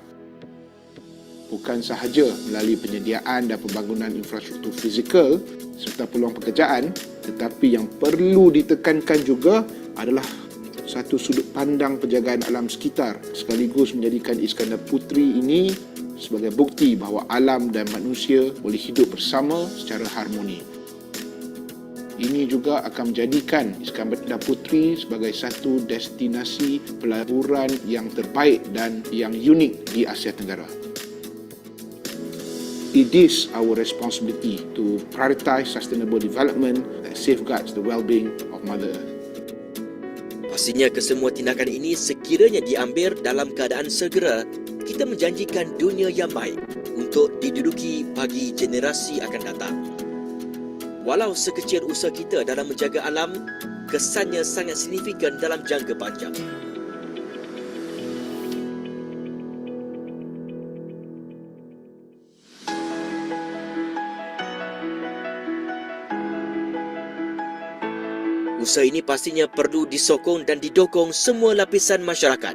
Bukan sahaja melalui penyediaan dan pembangunan infrastruktur fizikal serta peluang pekerjaan, tetapi yang perlu ditekankan juga adalah satu sudut pandang penjagaan alam sekitar sekaligus menjadikan Iskandar Puteri ini sebagai bukti bahawa alam dan manusia boleh hidup bersama secara harmoni. Ini juga akan menjadikan Iskandar Puteri sebagai satu destinasi pelaburan yang terbaik dan yang unik di Asia Tenggara. It is our responsibility to prioritize sustainable development that safeguards the well-being of Mother Earth. Pastinya kesemua tindakan ini sekiranya diambil dalam keadaan segera, kita menjanjikan dunia yang baik untuk diduduki bagi generasi akan datang. Walau sekecil usaha kita dalam menjaga alam, kesannya sangat signifikan dalam jangka panjang. Usaha ini pastinya perlu disokong dan didukung semua lapisan masyarakat.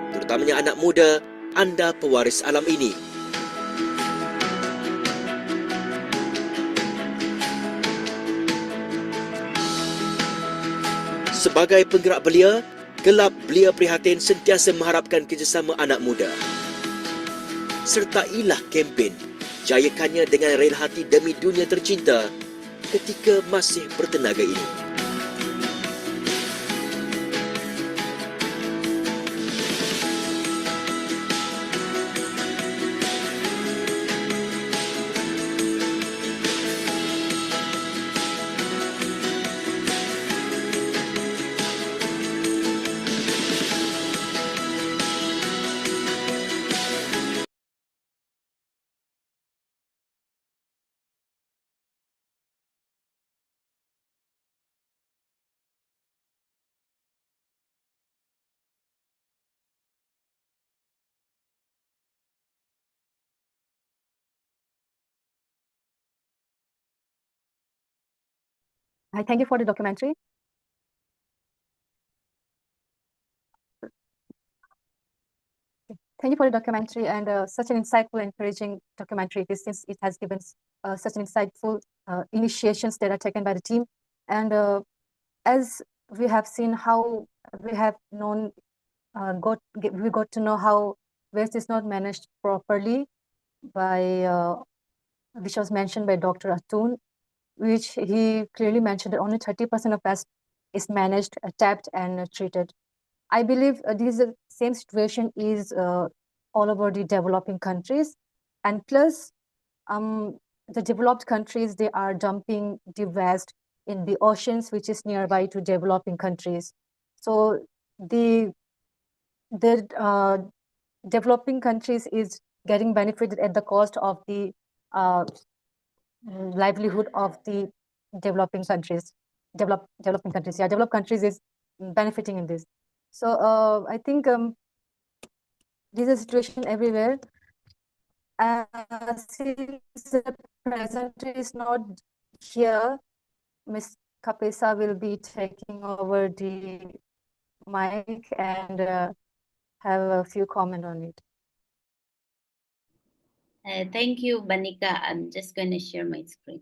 Terutamanya anak muda, anda pewaris alam ini. Sebagai penggerak belia, Kelab Belia Prihatin sentiasa mengharapkan kerjasama anak muda. Sertailah kempen, jayakannya dengan rela hati demi dunia tercinta ketika masih bertenaga ini. I thank you for the documentary. Thank you for the documentary and such an insightful, encouraging documentary. Since it has given such an insightful initiations that are taken by the team, and as we have seen how we have known, we got to know how waste is not managed properly by, which was mentioned by Dr. Atun, which he clearly mentioned that only 30% of waste is managed, tapped, and treated. I believe this same situation is all over the developing countries, and plus the developed countries, they are dumping the waste in the oceans, which is nearby to developing countries. So the developing countries is getting benefited at the cost of the livelihood of the developing countries. Developing countries, yeah, developed countries is benefiting in this. So I think this is a situation everywhere. Since the presenter is not here, Ms. Kapesa will be taking over the mic and have a few comments on it. Thank you, Banika. I'm just going to share my screen.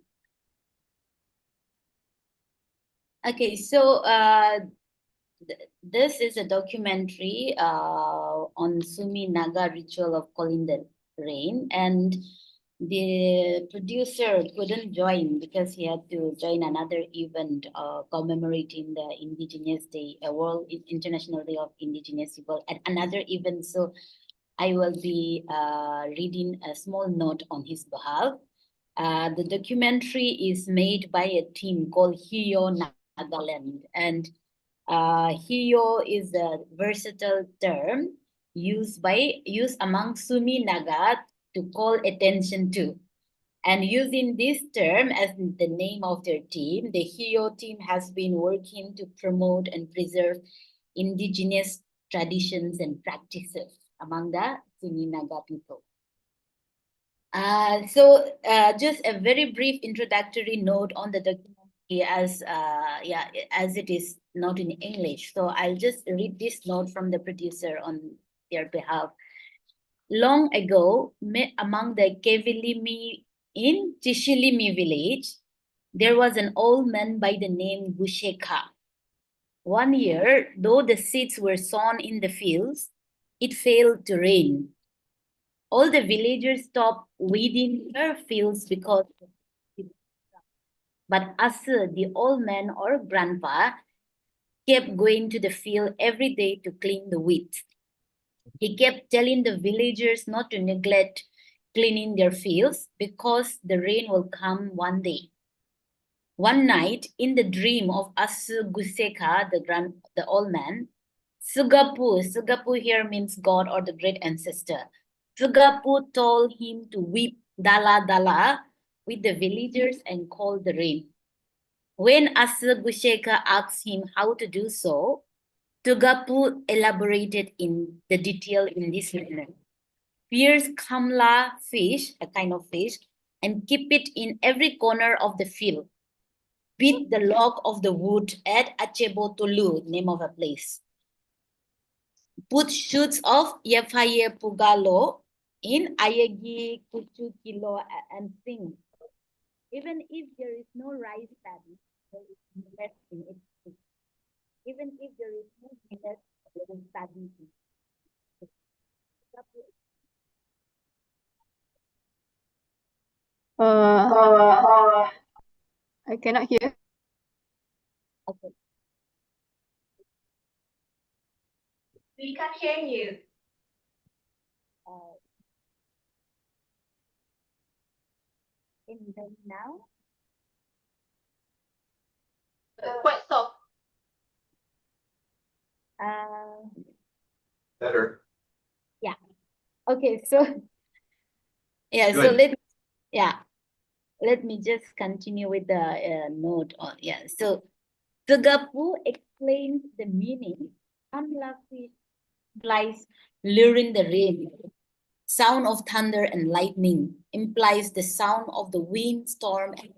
Okay, so this is a documentary on Sumi Naga ritual of calling the rain, and the producer couldn't join because he had to join another event commemorating the Indigenous Day, World International Day of Indigenous People, at another event. So I will be reading a small note on his behalf. The documentary is made by a team called Hiyo Nagaland, and Hiyo is a versatile term used among Sumi Naga to call attention to. And using this term as the name of their team, the Hiyo team has been working to promote and preserve indigenous traditions and practices among the Sumi Naga people. Just a very brief introductory note on the documentary, as it is not in English. So I'll just read this note from the producer on their behalf. Long ago, among the Kevilimi in Tishilimi village, there was an old man by the name Gusheka. One year, though the seeds were sown in the fields, it failed to rain. All the villagers stopped weeding their fields because of it. But Asa, the old man or grandpa, kept going to the field every day to clean the weeds. He kept telling the villagers not to neglect cleaning their fields because the rain will come one day. One night, in the dream of Asu-Guseka, the old man, Sugapu here means God or the great ancestor. Sugapu told him to weep Dala Dala with the villagers and call the rain. When Asu-Guseka asked him how to do so, Sugapu elaborated in the detail in this manner. Pierce kamla fish, a kind of fish, and keep it in every corner of the field. Beat the log of the wood at Acebotolu, name of a place. Put shoots of Yefaye Pugalo in Ayagi, Kuchu, Kilo, and sing. Even if there is no rice paddy, there is millet in it. Even if there is no millet, there is paddy. I cannot hear. Okay. We can't hear you. Can you hear me now? Quite soft. Better. Yeah. Okay, so yeah, Good. so let me just continue with the note on So Sugapu explains the meaning. Amlafi implies luring the rain. Sound of thunder and lightning implies the sound of the wind, storm, and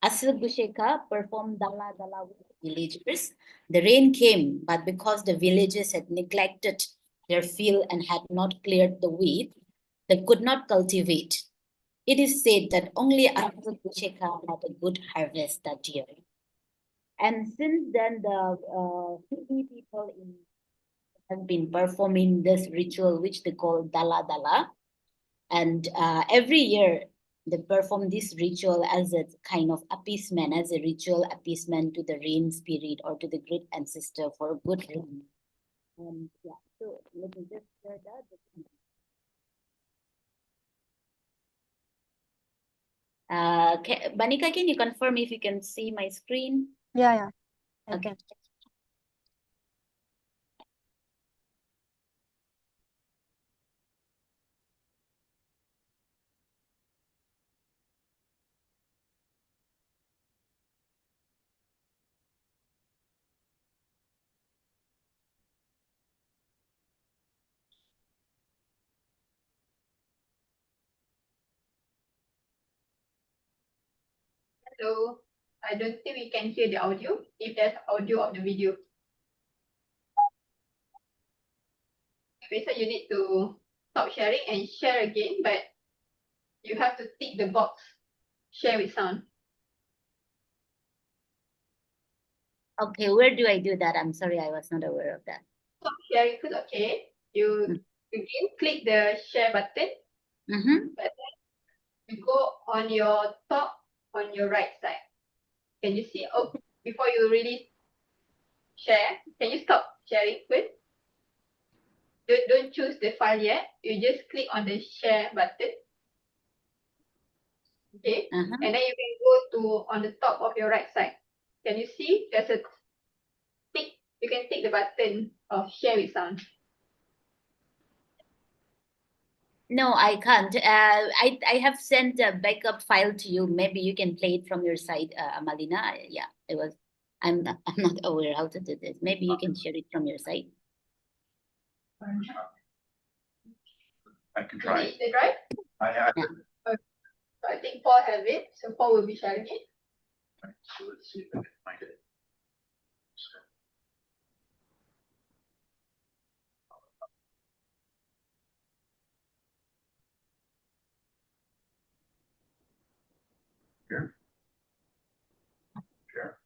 Asal-Busheka performed Dala Dala with the villagers. The rain came, but because the villagers had neglected their field and had not cleared the weed, they could not cultivate. It is said that only Asal-Busheka had a good harvest that year. And since then, the Hindi people have been performing this ritual, which they call Dala Dala. And every year, they perform this ritual as a kind of appeasement, as a ritual appeasement to the rain spirit or to the great ancestor for good rain. And yeah, so let me just share that. Banika, can you confirm if you can see my screen? Yeah. Okay. Hello. I don't think we can hear the audio if there's audio of the video. So you need to stop sharing and share again, but you have to tick the box, share with sound. Okay, where do I do that? I'm sorry, I was not aware of that. Stop sharing is okay. You again click the share button, but then you go on your top on your right side. Can you see? Oh, before you really share, can you stop sharing first? Don't choose the file yet. You just click on the share button. Okay, and then you can go to on the top of your right side. Can you see? There's a tick. You can tick the button of share with sound. No, I can't. I have sent a backup file to you. Maybe you can play it from your side, Amalina. Yeah, I'm not aware how to do this. Maybe you can share it from your side. I can try. Is it right? I have it. Okay. So I think Paul have it. So Paul will be sharing it. Right. So let's see if I can find it. Here. Share.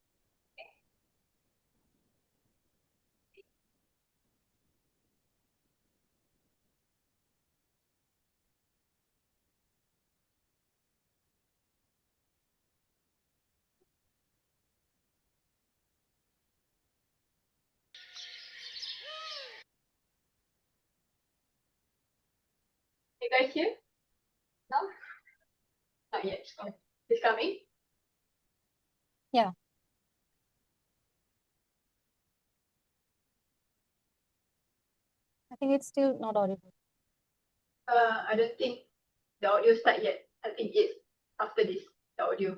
You guys hear? No? Not yet. It's coming. Yeah. I think it's still not audible. I don't think the audio start yet. I think it's after this, the audio.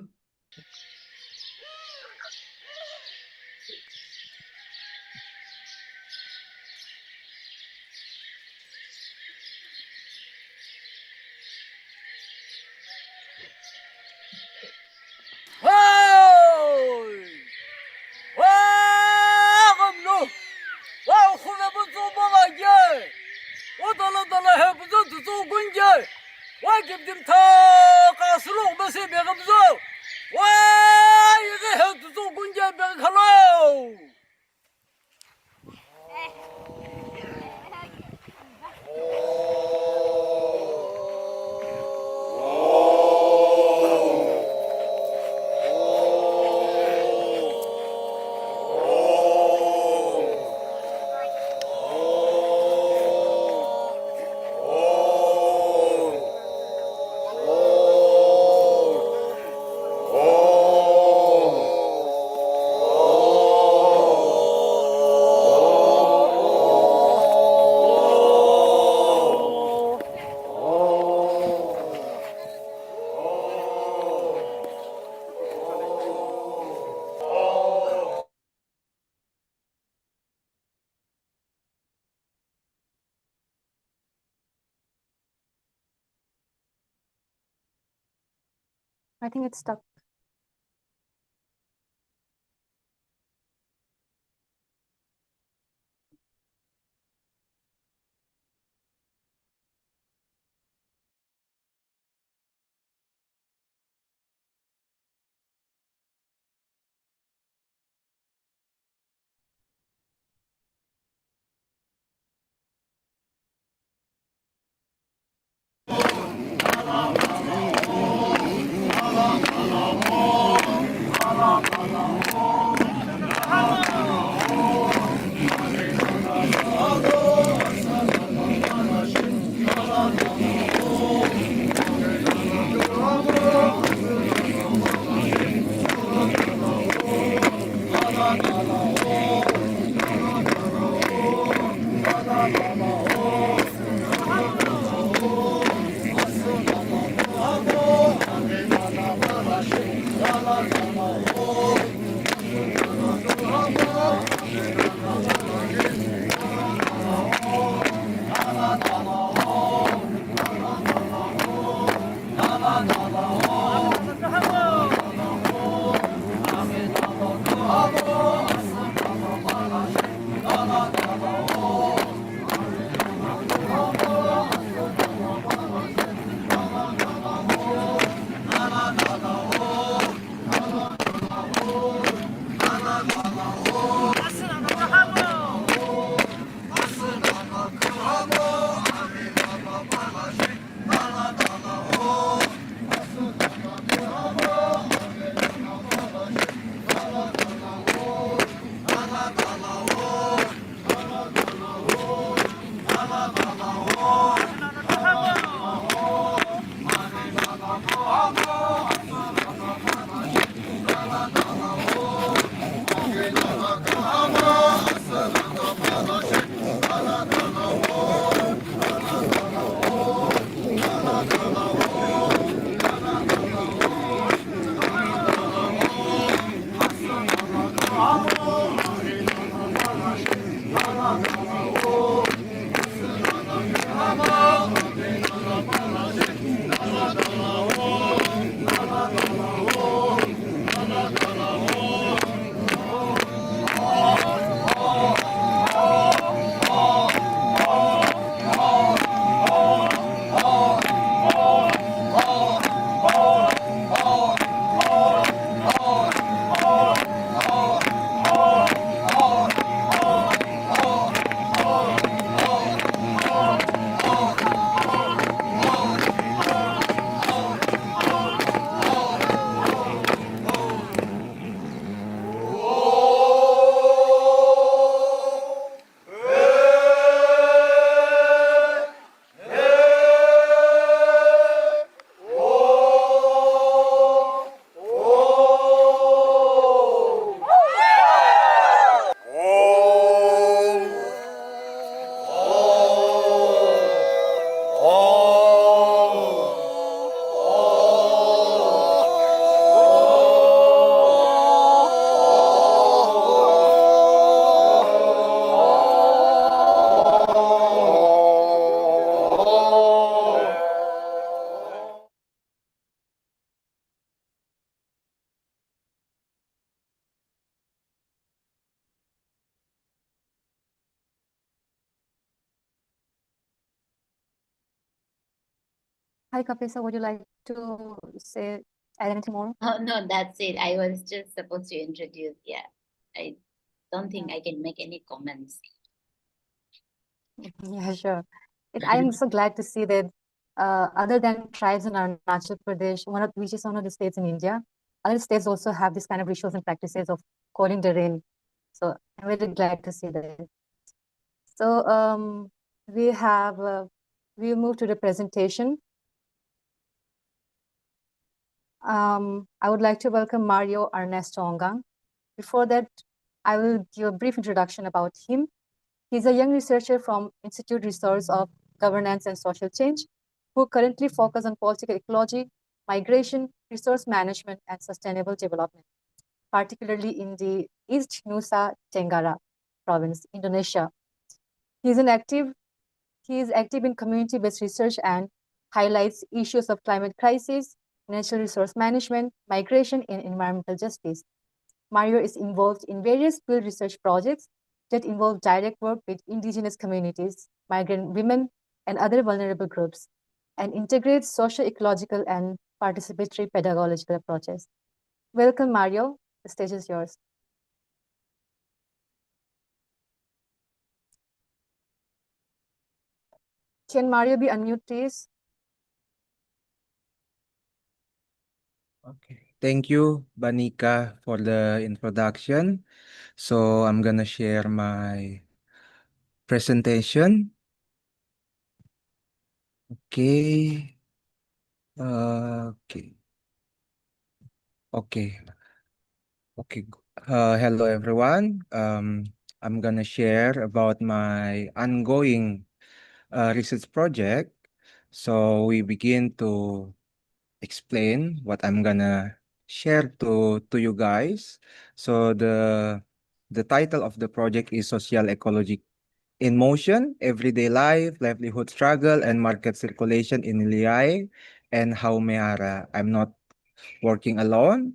I think it's stuck. Hi, Kapisa, would you like to say anything more? Oh, no, that's it. I was just supposed to introduce. Yeah. I don't think I can make any comments. Yeah, sure. I'm so glad to see that other than tribes in Arunachal Pradesh, which is one of the states in India, other states also have this kind of rituals and practices of calling the rain. So I'm really glad to see that. So we'll move to the presentation. I would like to welcome Mario Ernesto Ongang. Before that, I will give a brief introduction about him. He's a young researcher from Institute Resource of Governance and Social Change, who currently focus on political ecology, migration, resource management, and sustainable development, particularly in the East Nusa Tenggara province, Indonesia. He is active in community-based research and highlights issues of climate crisis, natural resource management, migration, and environmental justice. Mario is involved in various field research projects that involve direct work with indigenous communities, migrant women, and other vulnerable groups, and integrates socio-ecological and participatory pedagogical approaches. Welcome, Mario. The stage is yours. Can Mario be unmute, please? Okay. Thank you, Banika, for the introduction. So I'm gonna share my presentation. Okay. Okay. Okay. Okay. Hello, everyone. I'm gonna share about my ongoing research project. So we begin to explain what I'm gonna share to you guys. So the title of the project is Social Ecology in Motion, Everyday Life, Livelihood Struggle, and Market Circulation in Liay and Haumehara. I'm not working alone.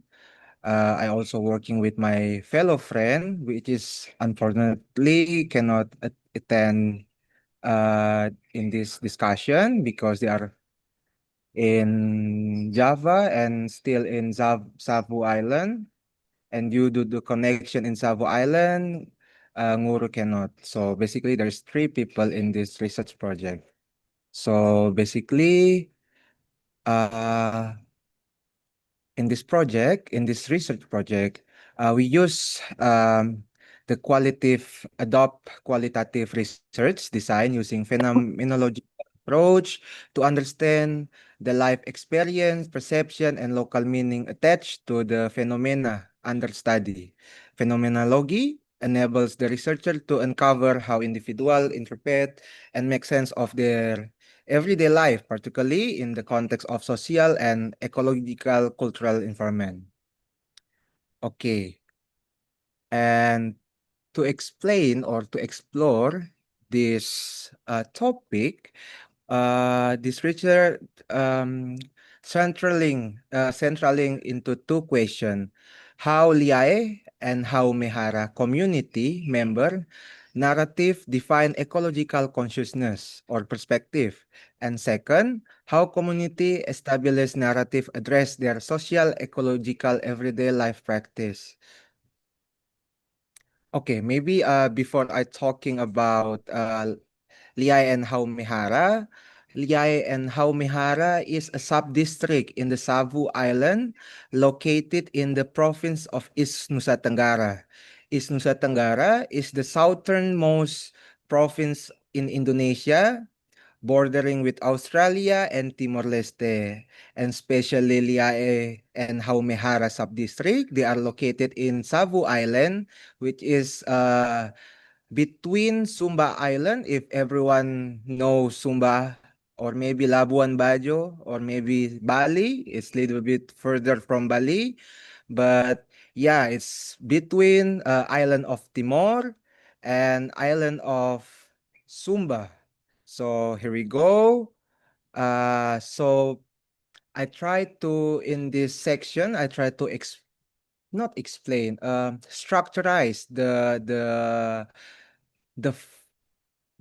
I also working with my fellow friend, which is unfortunately cannot attend in this discussion because they are in Java and still in Savu Island. And due to the connection in Savu Island, Nguru cannot. So basically, there's 3 people in this research project. So basically, in this research project, we use the adopt qualitative research design using phenomenological approach to understand the life experience, perception, and local meaning attached to the phenomena under study. Phenomenology enables the researcher to uncover how individuals interpret and make sense of their everyday life, particularly in the context of social and ecological cultural environment. Okay. And to explain or to explore this topic, this research centraling into 2 questions: how Liae and how Mehara community member narrative define ecological consciousness or perspective, and second, how community establish narrative address their social ecological everyday life practice. Okay, maybe before I talking about Liay and Haumehara. Liay and Haumehara is a sub-district in the Savu Island located in the province of East Nusa Tenggara. East Nusa Tenggara is the southernmost province in Indonesia, bordering with Australia and Timor-Leste, and especially Liae and Haumehara sub-district. They are located in Savu Island, which is between Sumba Island, if everyone knows Sumba, or maybe Labuan Bajo, or maybe Bali. It's a little bit further from Bali, but yeah, it's between island of Timor and island of Sumba. So here we go. So I try to, in this section, I try to not explain, structurize the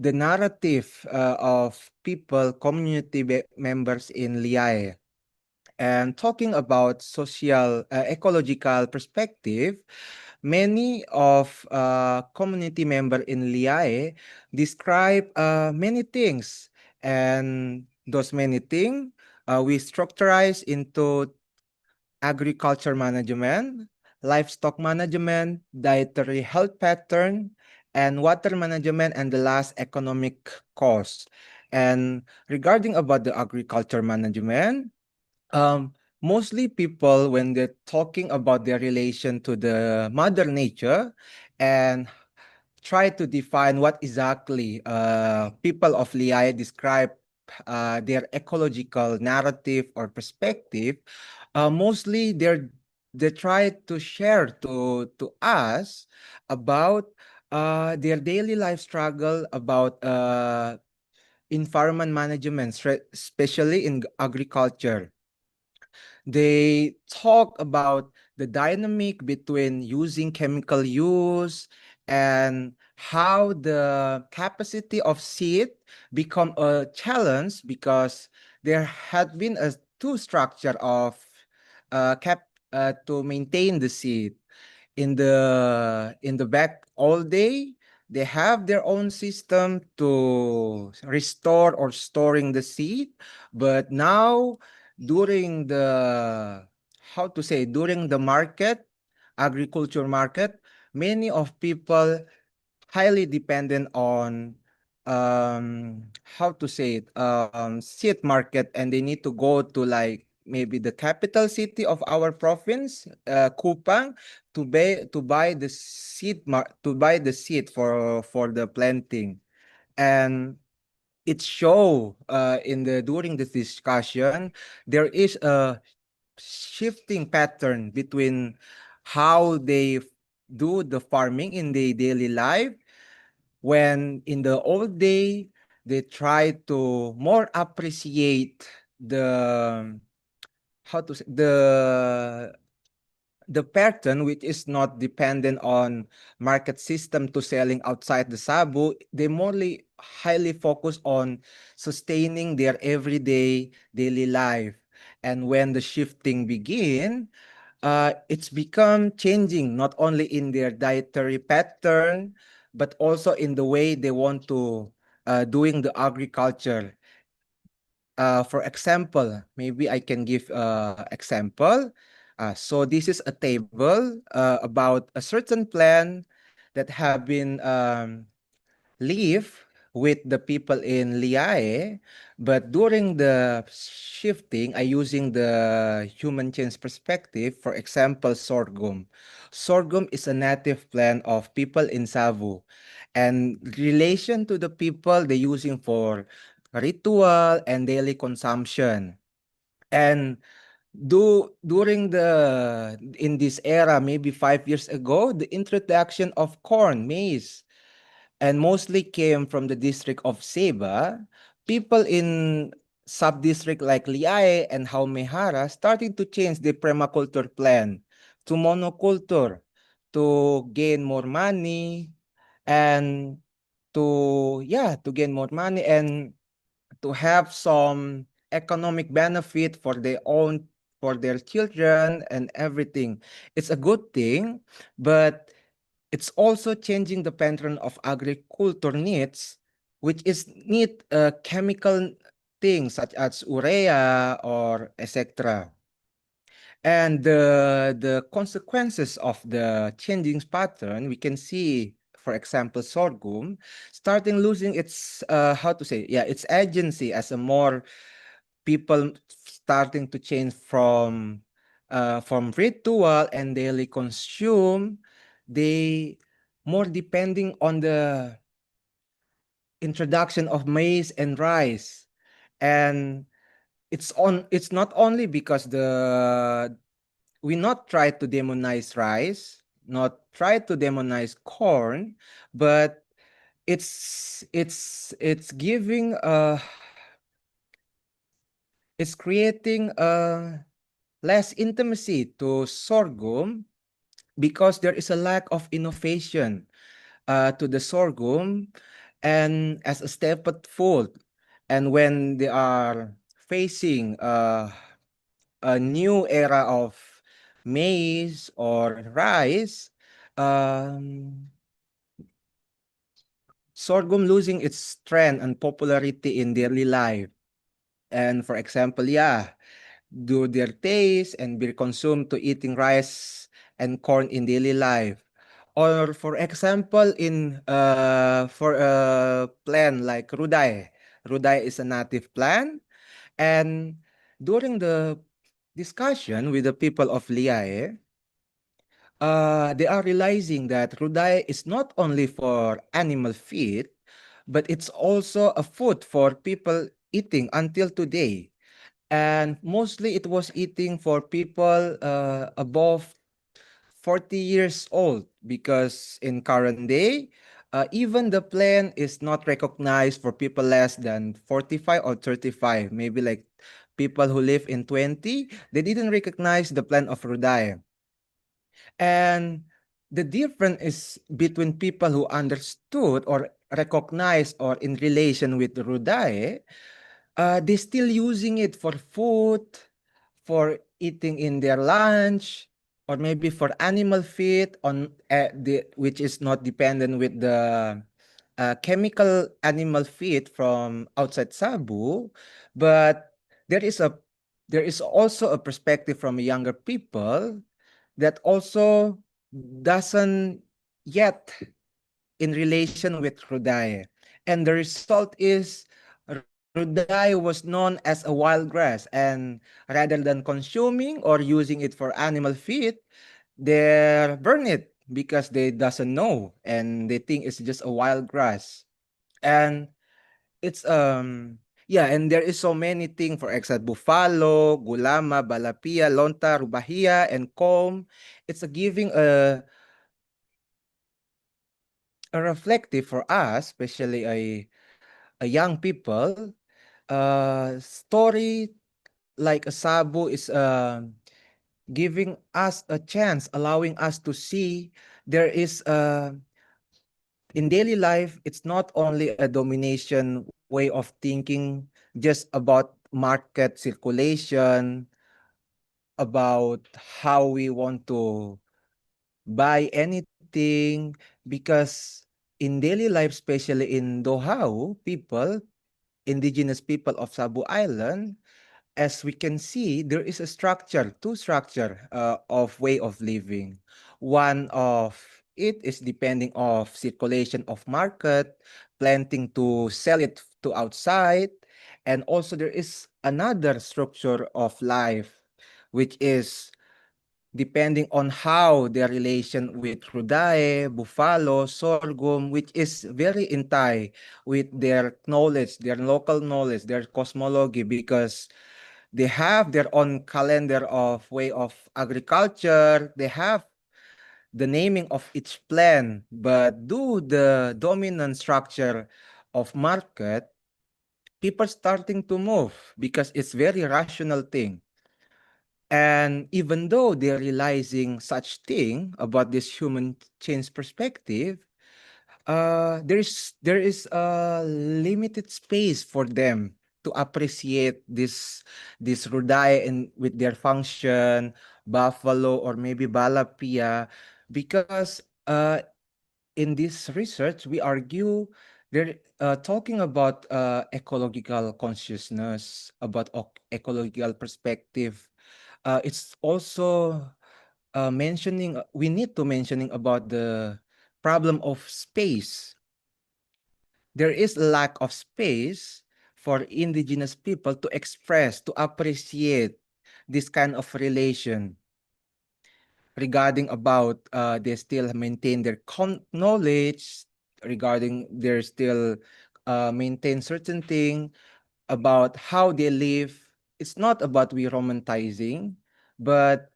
the narrative of people, community members in Liae. And talking about social, ecological perspective, many of community member in Liae describe many things, and those many things we structurize into agriculture management, livestock management, dietary health pattern, and water management, and the last, economic cost. And regarding about the agriculture management, mostly people, when they're talking about their relation to the mother nature and try to define what exactly people of Liai describe their ecological narrative or perspective, mostly they try to share to us about their daily life struggle about environment management, especially in agriculture. They talk about the dynamic between using chemical use and how the capacity of seed become a challenge because there had been a two structure of to maintain the seed. In the back all day, they have their own system to restore or storing the seed, but now during the during the market, agriculture market, many of people highly dependent on seed market, and they need to go to like maybe the capital city of our province, Kupang, to buy the seed for the planting. And it show in the during this discussion there is a shifting pattern between how they do the farming in their daily life, when in the old day they try to more appreciate the how to say the pattern which is not dependent on market system to selling outside the Sabu. They morely highly focus on sustaining their everyday daily life. And when the shifting begin, it's become changing not only in their dietary pattern, but also in the way they want to doing the agriculture. For example, maybe I can give example. So this is a table about a certain plan that have been live with the people in Liae, but during the shifting, I using the human change perspective. For example, sorghum. Sorghum is a native plant of people in Savu, and relation to the people they using for ritual and daily consumption. And during in this era, maybe 5 years ago, the introduction of corn, maize, and mostly came from the district of Seba, people in sub-district like Liae and Haumehara started to change the permaculture plan to monoculture to gain more money and to gain more money and to have some economic benefit for their children and everything. It's a good thing, but it's also changing the pattern of agriculture needs, which is need chemical things such as urea or etc. And the consequences of the changing pattern, we can see, for example, sorghum starting losing its its agency as a more people starting to change from ritual and daily consume, they more depending on the introduction of maize and rice. And it's not only because we not try to demonize rice, not try to demonize corn, but it's giving it's creating less intimacy to sorghum because there is a lack of innovation to the sorghum. and as a step foot, and when they are facing a new era of maize or rice, sorghum losing its strength and popularity in daily life. And for example, yeah, do their taste and be consumed to eating rice and corn in daily life. Or for example, in for a plant like rudai. Rudai is a native plant, and during the discussion with the people of Liae, they are realizing that rudai is not only for animal feed, but it's also a food for people eating until today. And mostly it was eating for people above 40 years old, because in current day, even the plan is not recognized for people less than 45 or 35. Maybe like people who live in 20, they didn't recognize the plan of Rudai. And the difference is between people who understood or recognized or in relation with Rudai, they still using it for food, for eating in their lunch, or maybe for animal feed on which is not dependent with the chemical animal feed from outside Cebu. But there is a there is also a perspective from younger people that also doesn't yet in relation with Rudai. And the result is Rudai was known as a wild grass, and rather than consuming or using it for animal feed, they burn it because they doesn't know and they think it's just a wild grass. And it's yeah, and there is so many things, for example, buffalo, gulama, balapia, lonta, rubahia, and comb. It's a giving a reflective for us, especially a young people. Story like a Sabu is giving us a chance, allowing us to see there is in daily life, it's not only a domination way of thinking just about market circulation, about how we want to buy anything, because in daily life, especially in Dohao, people, indigenous people of Sabu Island, as we can see, there is a structure, two structure of way of living. One of it is depending of circulation of market, planting to sell it to outside, and also there is another structure of life, which is depending on how their relation with Rudae, Buffalo, Sorghum, which is very in tie with their knowledge, their local knowledge, their cosmology, because they have their own calendar of way of agriculture. They have the naming of each plant, but do the dominant structure of market, people starting to move because it's very rational thing. And even though they're realizing such thing about this human change perspective, there is a limited space for them to appreciate this rudai and with their function, buffalo or maybe balapia, because in this research we argue they're talking about ecological consciousness, about ecological perspective. It's also mentioning we need to mentioning about the problem of space. There is lack of space for indigenous people to express, to appreciate this kind of relation regarding about they still maintain their knowledge regarding they still maintain certain thing about how they live. It's not about we romanticizing, but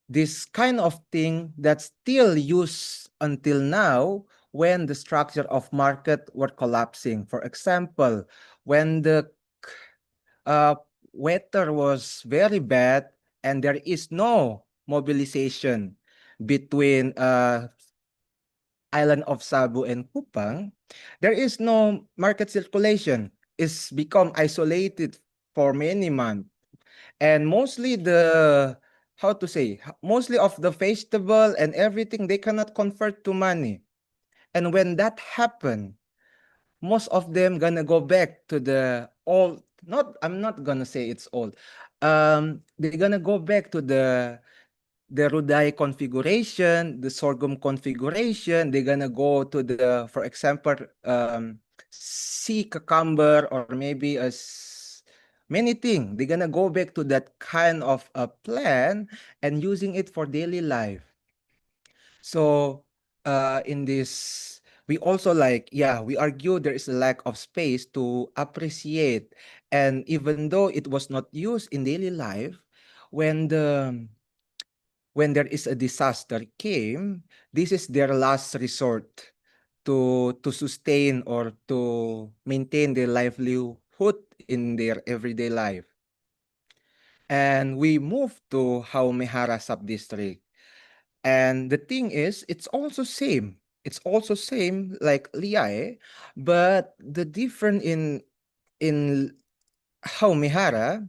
this kind of thing that's still used until now when the structure of market were collapsing. For example, when the uh, weather was very bad and there is no mobilization between island of Cebu and Kupang, there is no market circulation. It's become isolated for many months. And mostly how to say, mostly of the vegetable and everything, they cannot convert to money. And when that happen, most of them gonna go back to the old, not, I'm not gonna say it's old. They're gonna go back to the Rudai configuration, the sorghum configuration. They're gonna go to the, for example, sea cucumber, or maybe many things. They're gonna go back to that kind of a plan and using it for daily life. So in this, we also like, yeah, we argue there is a lack of space to appreciate. And even though it was not used in daily life, when there is a disaster came, this is their last resort to sustain or to maintain their livelihood in their everyday life. And we moved to Haumehara sub-district. And the thing is, it's also same. It's also same like Liae, but the difference in Haumehara,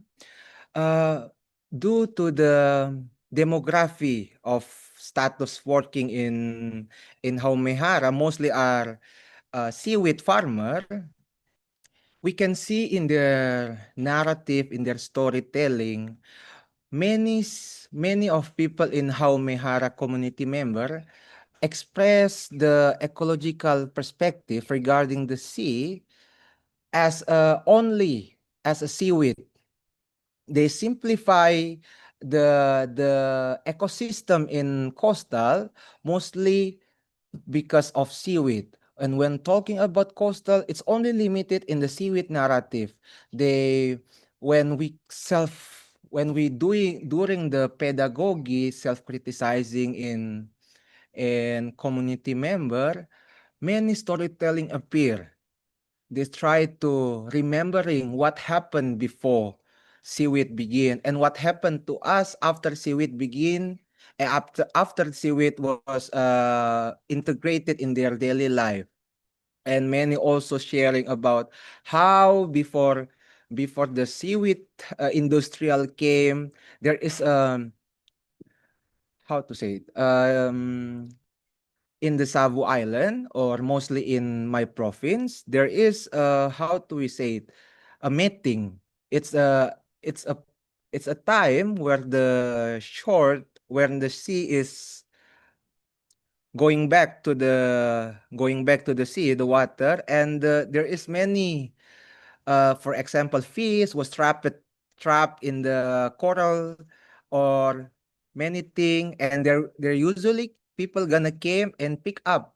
due to the demography of status working in Haumehara, mostly are seaweed farmer. We can see in their narrative, in their storytelling, many of people in Haumehara community member express the ecological perspective regarding the sea as only as a seaweed. They simplify the ecosystem in coastal mostly because of seaweed. And when talking about coastal, it's only limited in the seaweed narrative. They when we doing during the pedagogy self-criticizing in community member, many storytelling appear. They try to remembering what happened before seaweed begin and what happened to us after seaweed begin, after seaweed was integrated in their daily life. And many also sharing about how before the seaweed industrial came, there is how to say it, in the Savu Island, or mostly in my province, there is how do we say it, a meeting. It's a it's a it's a time where the shore, when the sea is going back to the sea, the water, and there is many, for example, fish was trapped in the coral, or many thing, and they're usually people gonna came and pick up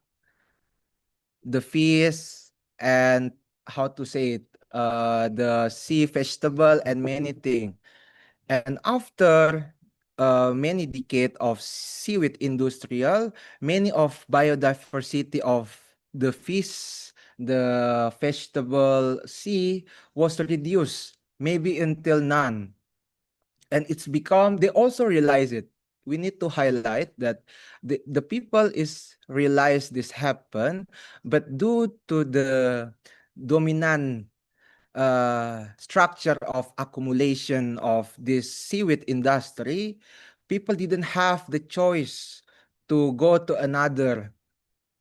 the fish, and how to say it, the sea vegetable and many thing. And after many decade of seaweed industrial, many of biodiversity of the fish, the vegetable sea was reduced, maybe until none. And it's become, they also realize it. We need to highlight that the people is realize this happen, but due to the dominant structure of accumulation of this seaweed industry, people didn't have the choice to go to another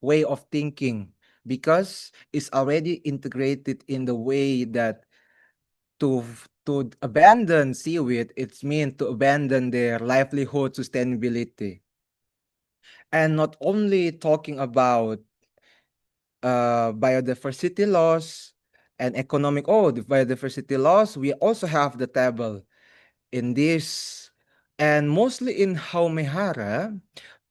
way of thinking, because it's already integrated in the way that to abandon seaweed, it's mean to abandon their livelihood sustainability. And not only talking about biodiversity loss and economic, the biodiversity loss, we also have the table in this. And mostly in Haumehara,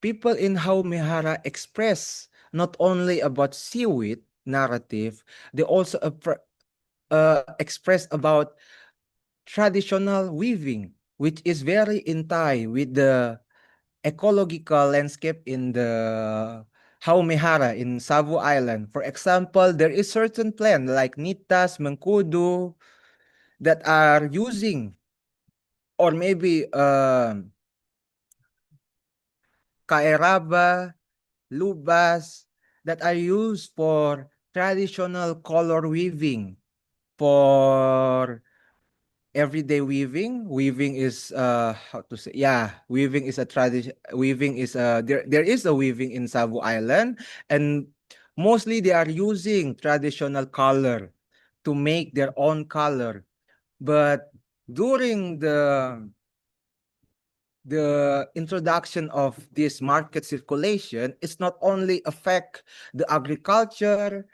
people in Haumehara express not only about seaweed narrative, they also express about traditional weaving, which is very in tie with the ecological landscape in the Haumehara in Savu Island. For example, there is certain plant like Nitas, Mengkudu that are using, or maybe Kaeraba, Lubas, that are used for traditional color weaving, for everyday weaving. Weaving is how to say, yeah, weaving is a tradition. Weaving is there is a weaving in Savu Island, and mostly they are using traditional color to make their own color. But during the introduction of this market circulation, it's not only affect the agriculture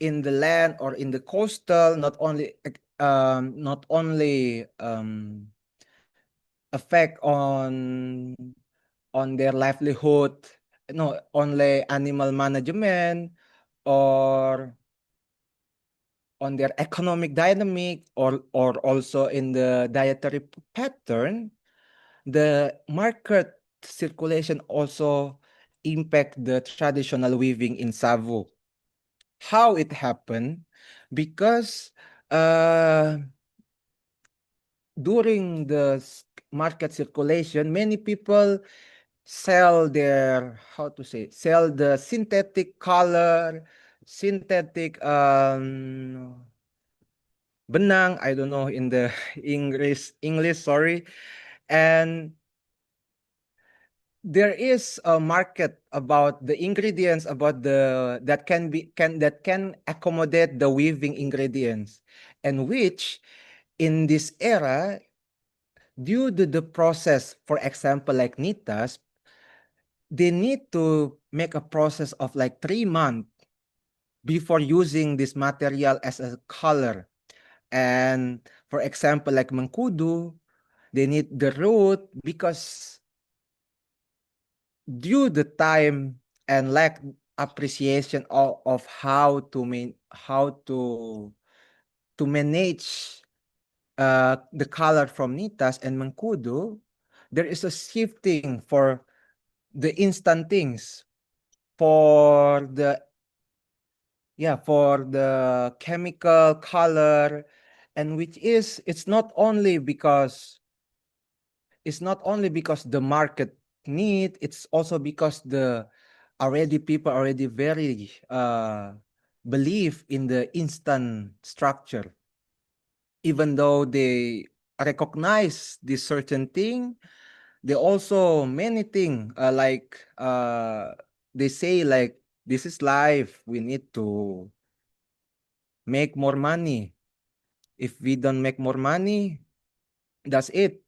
in the land or in the coastal, not only effect on their livelihood, no, only animal management or on their economic dynamic, or also in the dietary pattern. The market circulation also impact the traditional weaving in Savu. How it happened? Because during the market circulation, many people sell their, how to say, sell the synthetic color, synthetic benang, I don't know in the English, sorry. And there is a market about the ingredients, about the that can accommodate the weaving ingredients, and which in this era, due to the process, for example, like Nitas, they need to make a process of like 3 months before using this material as a color. And for example, like Mangkudu, they need the root because due the time and lack appreciation of how to manage the color from Nitas and Mangkudu, there is a shifting for the instant things, for the chemical color, and which is it's not only because the market need, it's also because the people already very believe in the instant structure. Even though they recognize this certain thing, they also many thing they say like, this is life, we need to make more money. If we don't make more money, that's it.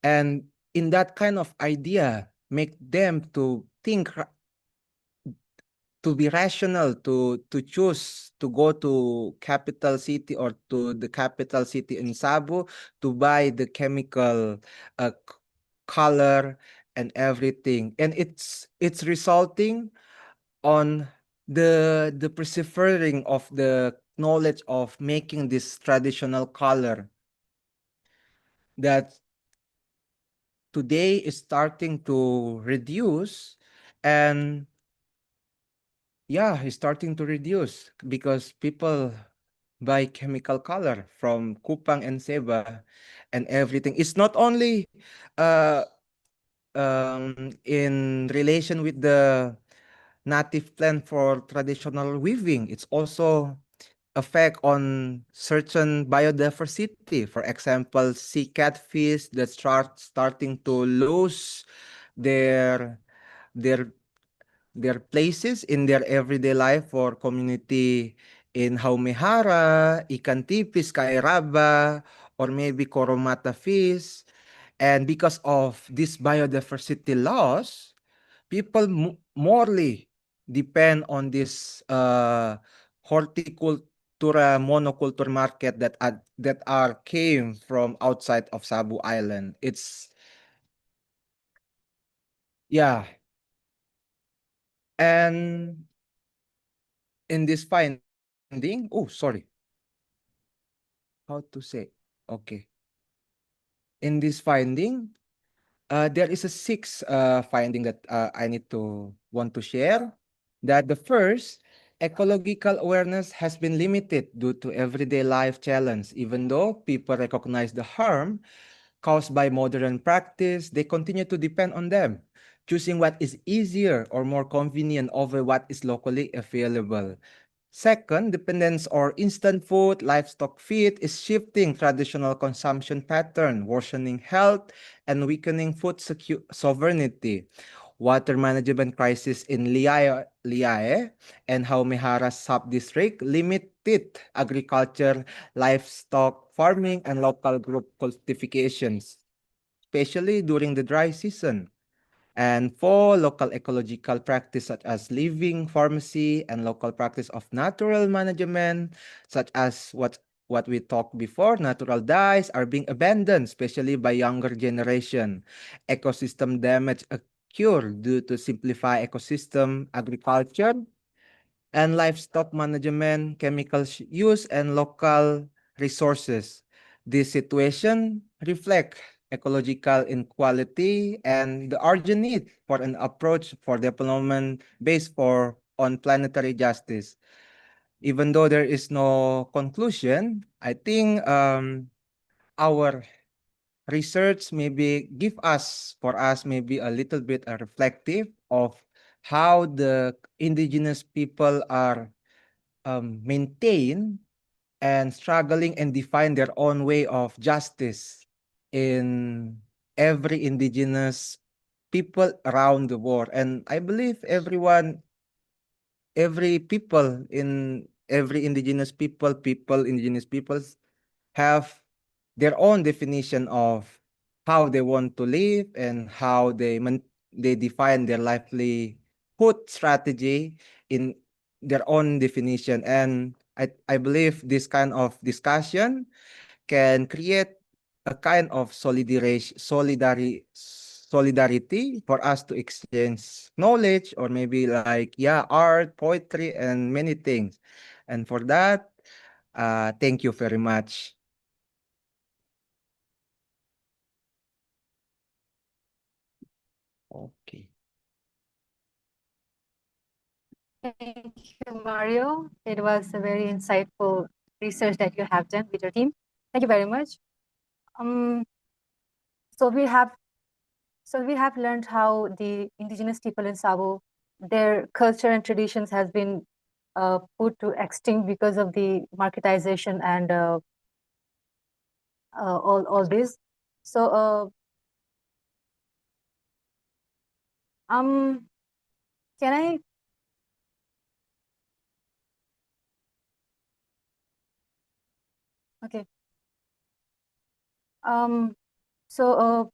And in that kind of idea, make them to think, to be rational, to choose to go to capital city or to the capital city in Sabu to buy the chemical color and everything. And it's resulting on the persevering of the knowledge of making this traditional color that today is starting to reduce. And yeah, it's starting to reduce because people buy chemical color from Kupang and Seba and everything. It's not only in relation with the native plant for traditional weaving, it's also effect on certain biodiversity. For example, sea catfish that starting to lose their their their places in their everyday life for community in Haumehara, ikan tipis, kairaba, or maybe koromata fish. And because of this biodiversity loss, people morely depend on this horticultura monoculture market that came from outside of Sabu Island. It's yeah. And in this finding, oh, sorry. How to say? Okay. In this finding, there is a 6 finding that I want to share. That the first, ecological awareness has been limited due to everyday life challenge. Even though people recognize the harm caused by modern practice, they continue to depend on them. choosing what is easier or more convenient over what is locally available. Second, dependence on instant food, livestock feed is shifting traditional consumption pattern, worsening health and weakening food sovereignty. Water management crisis in Liae and Haumehara sub-district limited agriculture, livestock farming, and local group cultivations, especially during the dry season. And for local ecological practice such as living pharmacy and local practice of natural management, such as what we talked before, natural dyes are being abandoned, especially by younger generation. Ecosystem damage occur due to simplify ecosystem agriculture and livestock management, chemical use, and local resources. This situation reflects ecological inequality and the urgent need for an approach for development based on planetary justice. Even though there is no conclusion, I think our research maybe give us, for us, maybe a little bit reflective of how the indigenous people are maintain and struggling and define their own way of justice in every indigenous people around the world. And I believe every people in every indigenous indigenous peoples have their own definition of how they want to live and how they define their livelihood strategy in their own definition. And I believe this kind of discussion can create a kind of solidarity for us to exchange knowledge, or maybe like art, poetry, and many things. And for that, thank you very much. Okay. Thank you, Mario. It was a very insightful research that you have done with your team. Thank you very much. So we have learned how the indigenous people in Savo, their culture and traditions has been put to extinct because of the marketization and all this. So can I? Okay. So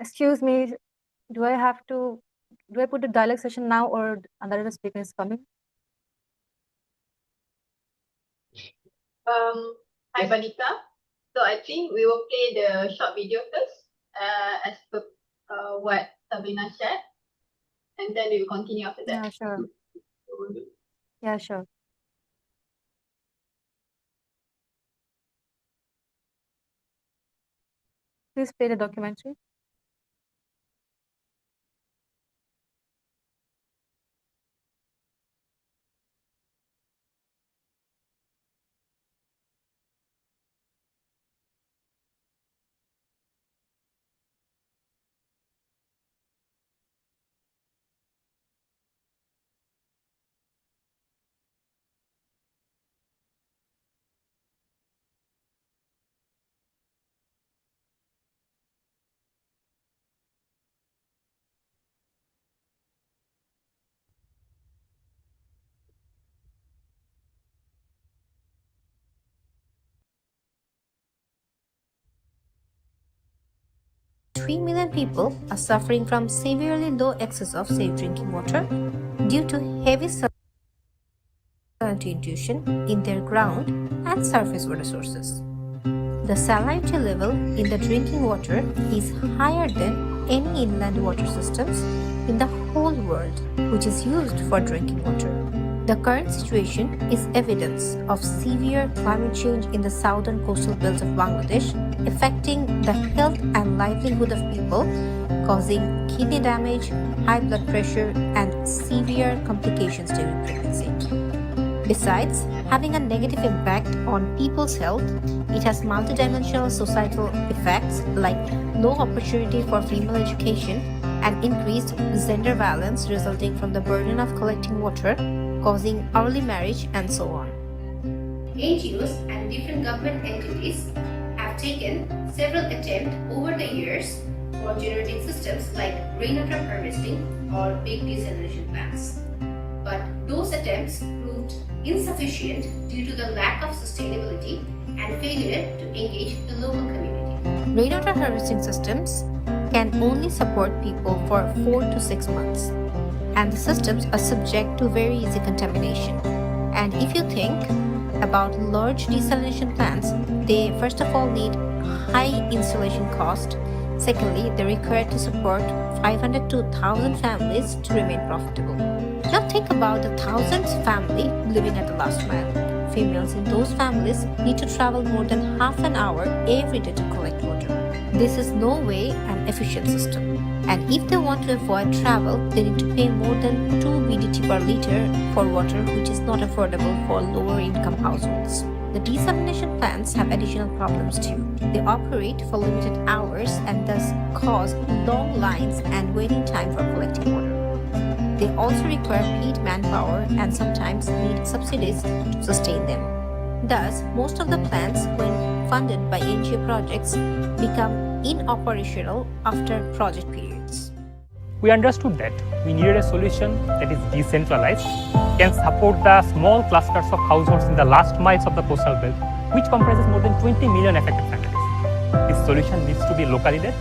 excuse me, do I put the dialogue session now, or another speaker is coming? Hi, Banika. So I think we will play the short video first, as per what Sabrina shared, and then we will continue after that. Yeah, sure. Yeah, sure. Please play the documentary. Three million people are suffering from severely low access of safe drinking water due to heavy salinity intrusion in their ground and surface water sources. The salinity level in the drinking water is higher than any inland water systems in the whole world which is used for drinking water. The current situation is evidence of severe climate change in the southern coastal belt of Bangladesh, affecting the health and livelihood of people, causing kidney damage, high blood pressure, and severe complications during pregnancy. Besides having a negative impact on people's health, it has multidimensional societal effects like low opportunity for female education, and increased gender violence resulting from the burden of collecting water, causing early marriage, and so on. NGOs and different government entities have taken several attempts over the years for generating systems like rainwater harvesting or big desalination plants. But those attempts proved insufficient due to the lack of sustainability and failure to engage the local community. Rainwater harvesting systems can only support people for 4 to 6 months, and the systems are subject to very easy contamination. And if you think about large desalination plants, they first of all need high installation cost. Secondly, they require to support 500 to 1,000 families to remain profitable. Now think about the thousands family living at the last mile. Females in those families need to travel more than half an hour every day to collect water. This is no way an efficient system. And if they want to avoid travel, they need to pay more than 2 BDT per liter for water, which is not affordable for lower income households. The desalination plants have additional problems too. They operate for limited hours and thus cause long lines and waiting time for collecting water. They also require paid manpower and sometimes need subsidies to sustain them. Thus, most of the plants, when funded by NGO projects, become inoperational after project periods. We understood that we needed a solution that is decentralized, can support the small clusters of households in the last miles of the coastal belt, which comprises more than 20 million affected families. This solution needs to be locally led,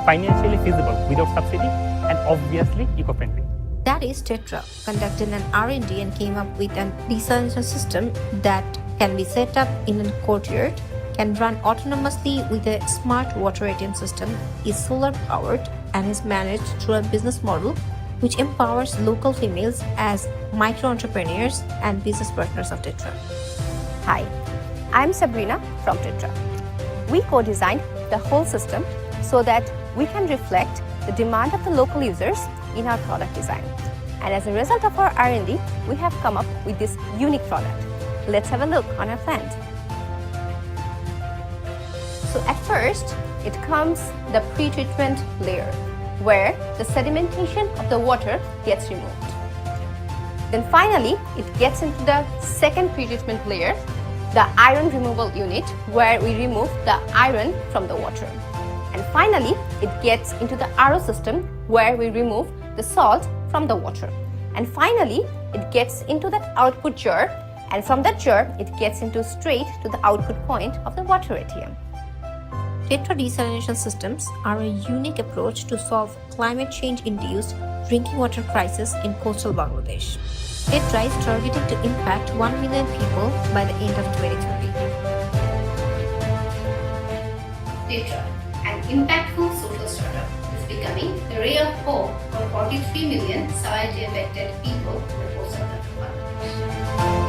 financially feasible without subsidy, and obviously eco-friendly. That is Tetra conducted an R&D and came up with a desalination system that can be set up in a courtyard, can run autonomously with a smart water ATM system, is solar powered, and is managed through a business model which empowers local females as micro-entrepreneurs and business partners of Tetra. Hi, I'm Sabrina from Tetra. We co-designed the whole system so that we can reflect the demand of the local users in our product design. And as a result of our R&D, we have come up with this unique product. Let's have a look on our plant. So at first, it comes the pre-treatment layer, where the sedimentation of the water gets removed. Then finally, it gets into the second pre-treatment layer, the iron removal unit, where we remove the iron from the water. And finally, it gets into the RO system, where we remove the salt from the water. And finally, it gets into that output jar, and from that jar, it gets into straight to the output point of the water ATM. Tetra desalination systems are a unique approach to solve climate change-induced drinking water crisis in coastal Bangladesh. Tetra is targeting to impact 1 million people by the end of 2030. Tetra, an impactful social startup, is becoming the ray of hope for 43 million salinity-affected people in the coastal belt of Bangladesh.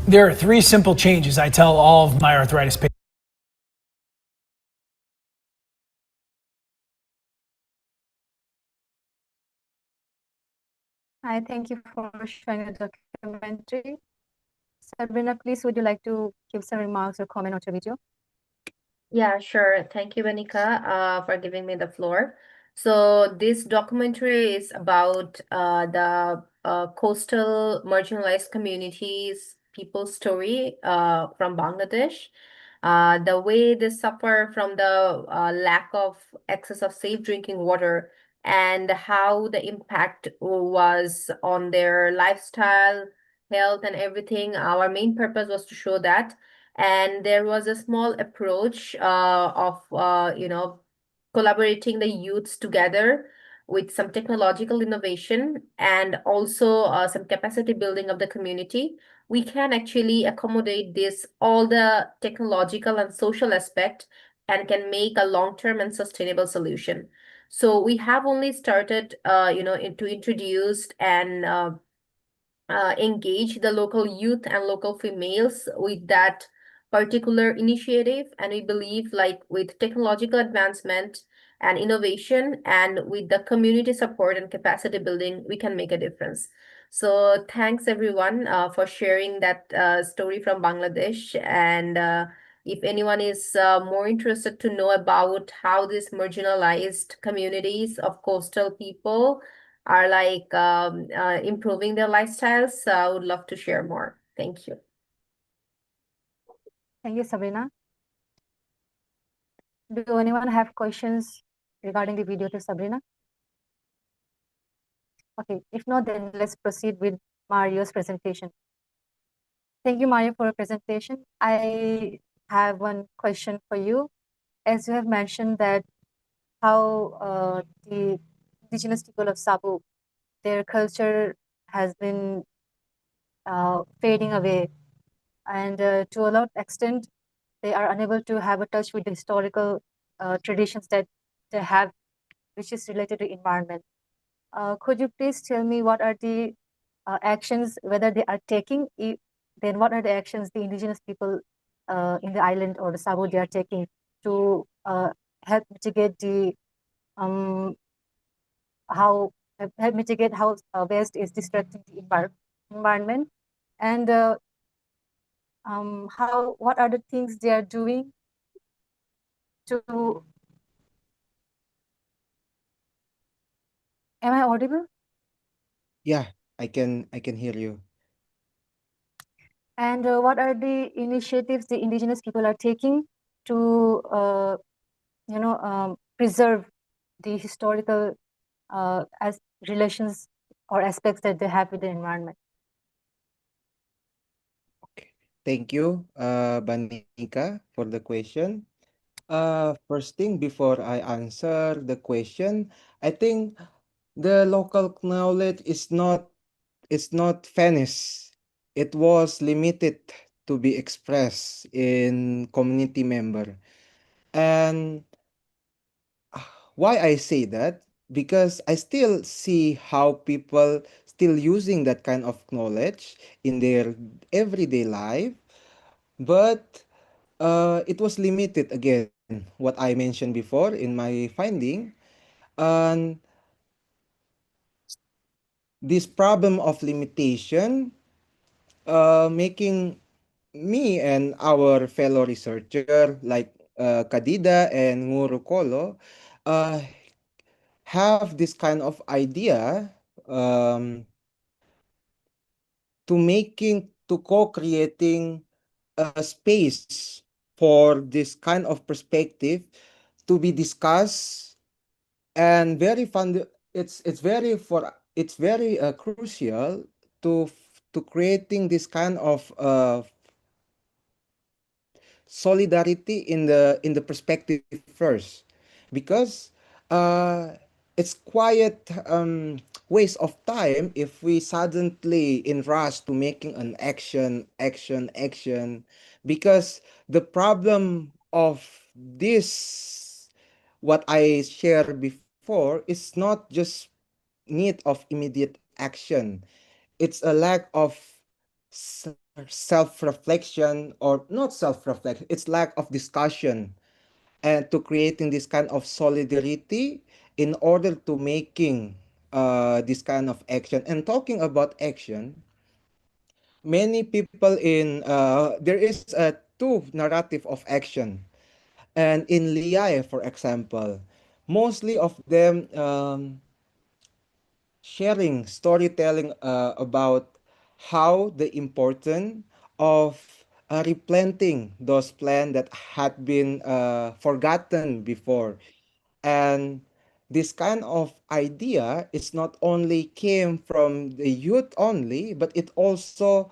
There are 3 simple changes I tell all of my arthritis patients. Hi, thank you for showing the documentary. Sabrina, please, would you like to give some remarks or comment on your video? Yeah, sure. Thank you, Benika, for giving me the floor. So this documentary is about the coastal marginalized communities, people's story from Bangladesh. The way they suffer from the lack of access of safe drinking water and how the impact was on their lifestyle, health, and everything. Our main purpose was to show that. And there was a small approach of collaborating the youths together with some technological innovation and also some capacity building of the community. We can actually accommodate this, all the technological and social aspect, and can make a long-term and sustainable solution. So we have only started, to introduce and engage the local youth and local females with that particular initiative. And we believe, like, with technological advancement and innovation and with the community support and capacity building, we can make a difference. So thanks everyone for sharing that story from Bangladesh. And if anyone is more interested to know about how these marginalized communities of coastal people are like improving their lifestyles, I would love to share more. Thank you. Thank you, Sabrina. Do anyone have questions regarding the video to Sabrina? Okay, if not, then let's proceed with Mario's presentation. Thank you, Mario, for your presentation. I have one question for you. As you have mentioned that how the indigenous people of Sabu, their culture has been fading away, and to a lot extent, they are unable to have a touch with the historical traditions that they have, which is related to environment. Could you please tell me what are the actions, whether they are taking, then what are the actions the indigenous people in the island or the Sabo they are taking to help mitigate the how help mitigate how waste is disrupting the environment, and how what are the things they are doing to. Am I audible? Yeah, I can hear you. And what are the initiatives the indigenous people are taking to preserve the historical as relations or aspects that they have with the environment? Thank you, Banika, for the question. First thing before I answer the question, I think the local knowledge is not vanished. It was limited to be expressed in community member. And why I say that? Because I still see how people still using that kind of knowledge in their everyday life, but it was limited again, what I mentioned before in my finding. And this problem of limitation making me and our fellow researcher like Kadida and Nguru Kolo uh, have this kind of idea um, to co-creating a space for this kind of perspective to be discussed, and it's very crucial to creating this kind of solidarity in the perspective first, because it's quite waste of time if we suddenly in rush to making an action, because the problem of this, what I shared before, is not just need of immediate action. It's a lack of s- self-reflection, or not self-reflection, it's lack of discussion, and to creating this kind of solidarity in order to making this kind of action. And talking about action, many people there is a two narrative of action. And in Liai, for example, mostly of them sharing storytelling about how the importance of replanting those plants that had been forgotten before. And this kind of idea is not only came from the youth only, but it also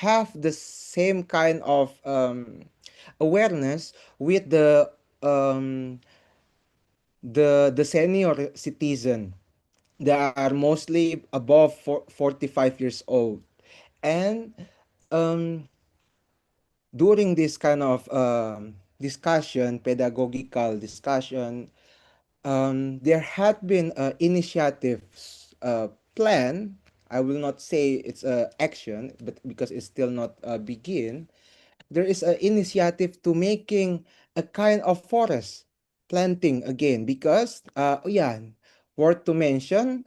have the same kind of awareness with um, the senior citizen. They are mostly above 45 years old. And um, during this kind of discussion, pedagogical discussion, there had been initiatives plan. I will not say it's a action, but because it's still not begin, there is an initiative to making a kind of forest planting again, because yeah, worth to mention,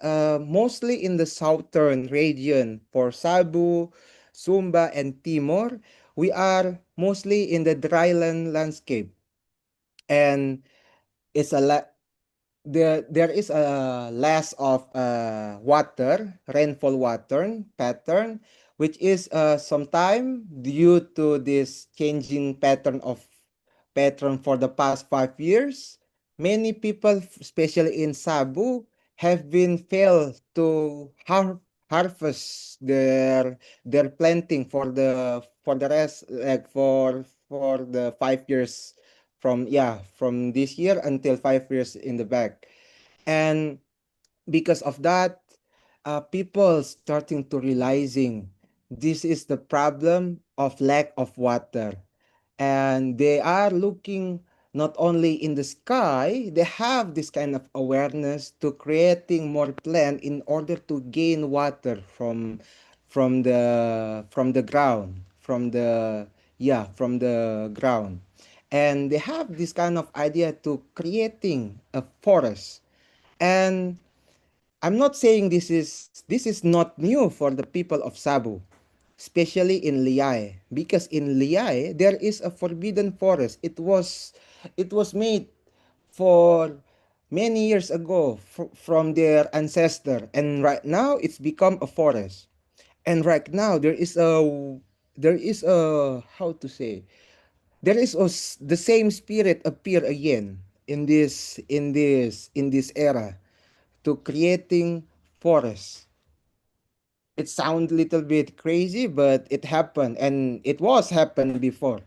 mostly in the southern region for Cebu, Sumba, and Timor, we are mostly in the dryland landscape. And it's a there is a less of rainfall pattern, which is sometime due to this changing pattern for the past 5 years. Many people, especially in Cebu, have been failed to harvest their planting for the rest, like for the 5 years from this year until 5 years in the back. And because of that, people starting to realizing this is the problem of lack of water. And they are looking not only in the sky, they have this kind of awareness to creating more plant in order to gain water from the ground, from the ground. And they have this kind of idea to creating a forest. And I'm not saying this is not new for the people of Cebu, especially in Liay, because in Liay there is a forbidden forest. It was made for many years ago from their ancestor, and right now it's become a forest. And right now there is a how to say, the same spirit appear again in this era to creating forests. It sounds a little bit crazy, but it happened, and it was happened before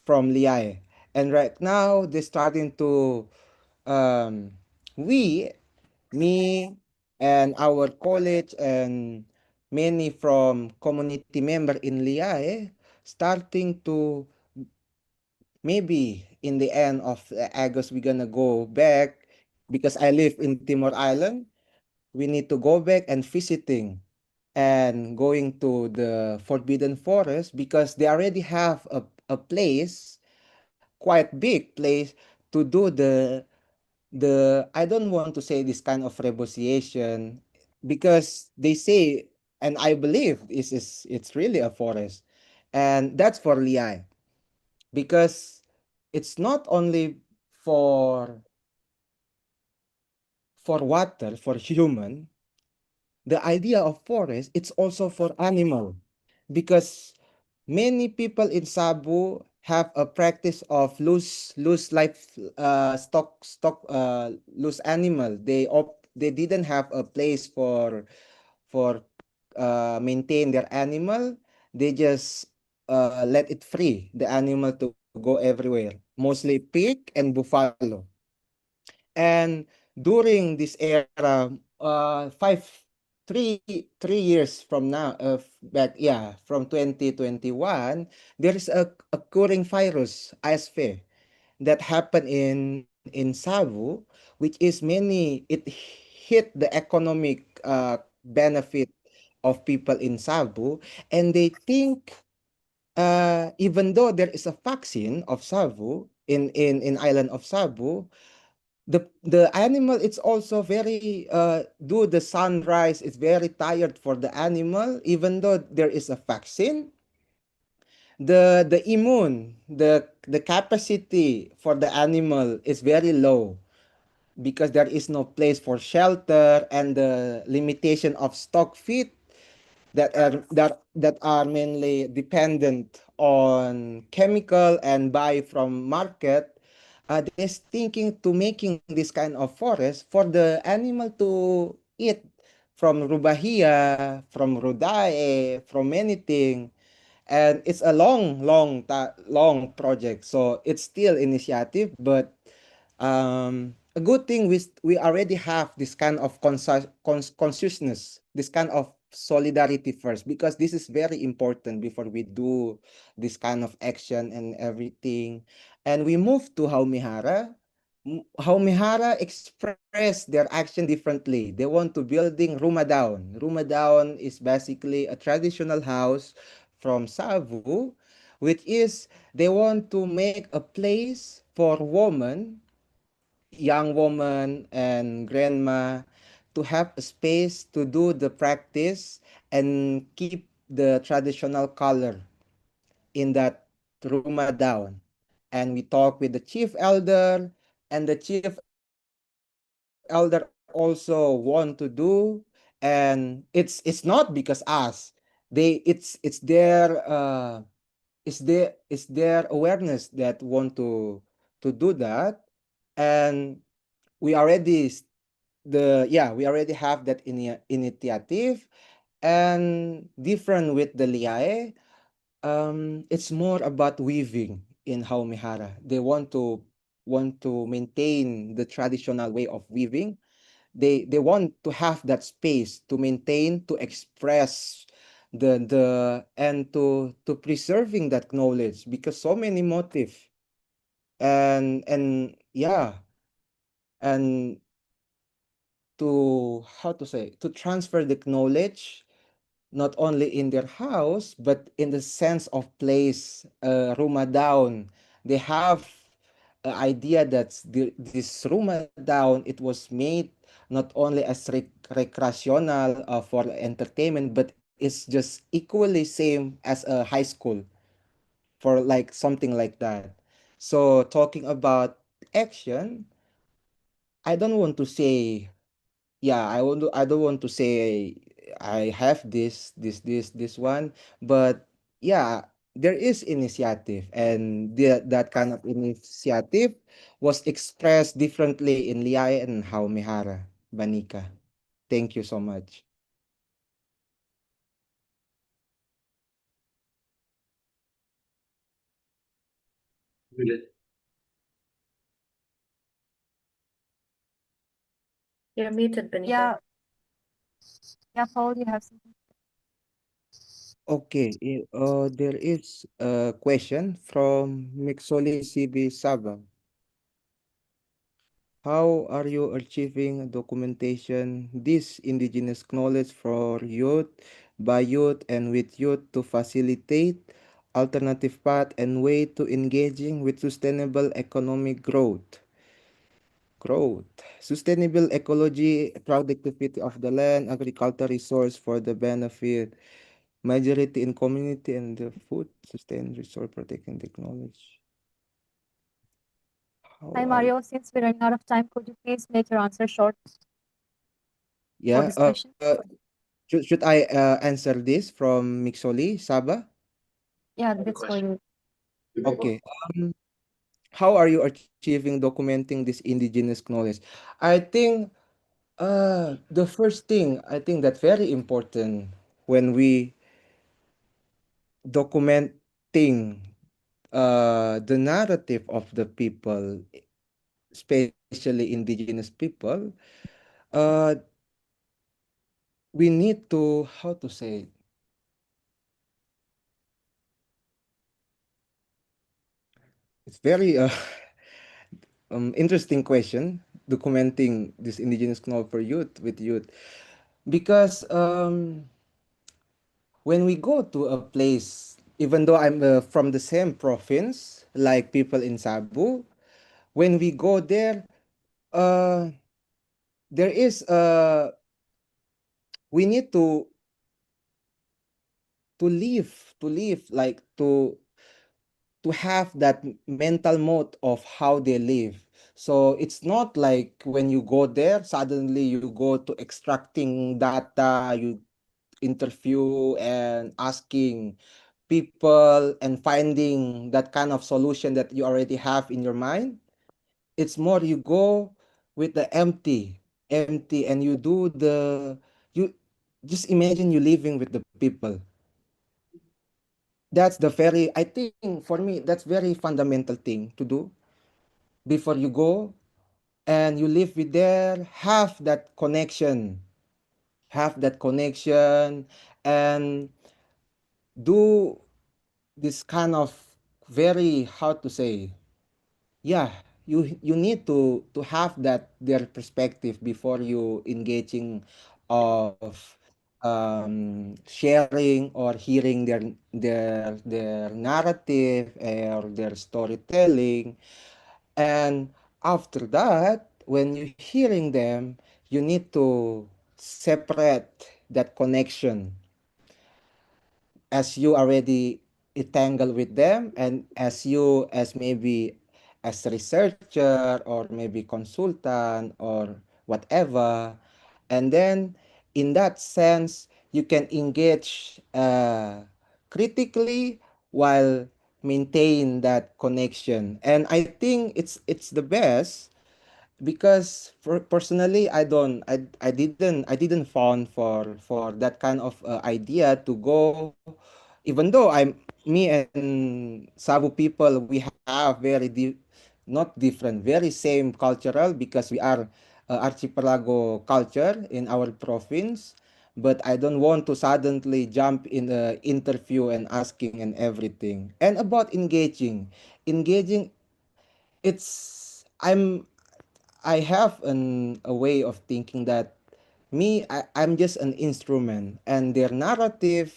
from Liai. And right now they're starting to um, we me and our college and many from community member in Liai starting to, maybe in the end of August we're gonna go back, because I live in Timor Island. We need to go back and visiting and going to the Forbidden Forest, because they already have a place, quite big place, to do the I don't want to say this kind of negotiation, because they say, and I believe it's really a forest, and that's for Liai, because it's not only for water, for human. The idea of forest, it's also for animal, because many people in Cebu have a practice of loose life loose animal. They didn't have a place for maintain their animal. They just let it free, the animal to go everywhere, mostly pig and buffalo. And during this era, three, 3 years from now, from 2021, there is a occurring virus, ISV, that happened in Cebu, which is it hit the economic benefit of people in Cebu, and they think, even though there is a vaccine of Cebu in island of Cebu, the animal, it's also very do the sunrise is very tired for the animal. Even though there is a vaccine, the capacity for the animal is very low, because there is no place for shelter, and the limitation of stock feed that are mainly dependent on chemical and buy from market. They're thinking to making this kind of forest for the animal to eat from Rubahia, from Rudae, from anything. And it's a long project, so it's still initiative, but a good thing, we already have this kind of consciousness, this kind of solidarity first, because this is very important before we do this kind of action and everything. And we move to Haumihara. Haumihara express their action differently. They want to building Rumah Daun. Rumah Daun is basically a traditional house from Savu, which is they want to make a place for women young woman and grandma to have a space to do the practice and keep the traditional color in that rumah down. And we talk with the chief elder, and the chief elder also want to do, and it's not because us. It's their awareness that want to do that, and we already we already have that initiative, and different with the liae. It's more about weaving in Haumihara. They want to maintain the traditional way of weaving. They want to have that space to maintain, to express the and to preserving that knowledge, because so many motif, and yeah, and to how to say, to transfer the knowledge not only in their house but in the sense of place, rumah down. They have an idea that this rumah down, it was made not only as recreational, for entertainment, but it's just equally same as a high school, for like something like that. So talking about action, I don't want to say, I don't want to say I have this one, but yeah, there is initiative, and that kind of initiative was expressed differently in Liay and Haumihara, Banika. Thank you so much. You're muted, Benika. Yeah, Paul, you have something. Okay, there is a question from Mixoli CB Sabang. How are you achieving documentation this indigenous knowledge for youth, by youth, and with youth to facilitate alternative path and way to engaging with sustainable economic growth? Sustainable ecology, productivity of the land, agricultural resource for the benefit, majority in community, and the food, sustain resource protecting technology. Hi, Mario. Since we're running out of time, could you please make your answer short for Yeah, this question? should I answer this from Mixoli, Saba? Yeah, that's for you. Okay. How are you achieving documenting this indigenous knowledge? I think the first thing, I think that very important when we documenting the narrative of the people, especially indigenous people, uh, we need to, how to say, it's very interesting question, documenting this indigenous knowledge for youth, with youth, because when we go to a place, even though I'm from the same province like people in Cebu, when we go there, uh, there is we need to live like to have that mental mode of how they live. So it's not like when you go there, suddenly you go to extracting data, you interview and asking people and finding that kind of solution that you already have in your mind. It's more you go with the empty, and you do you just imagine you living with the people. That's the very, I think for me, that's very fundamental thing to do before you go, and you live with there, have that connection, and do this kind of very, how to say, yeah, you need to have that their perspective before you engaging of sharing or hearing their narrative or their storytelling. And after that, when you're hearing them, you need to separate that connection as you already entangled with them, and as you as maybe as a researcher or maybe consultant or whatever, and then in that sense you can engage critically while maintain that connection. And I think it's the best because personally I didn't found for that kind of idea to go, even though I'm me and Sabu people, we have not different, very same cultural, because we are archipelago culture in our province. But I don't want to suddenly jump in the interview and asking and everything. And about engaging, it's I have a way of thinking that I'm just an instrument, and their narrative,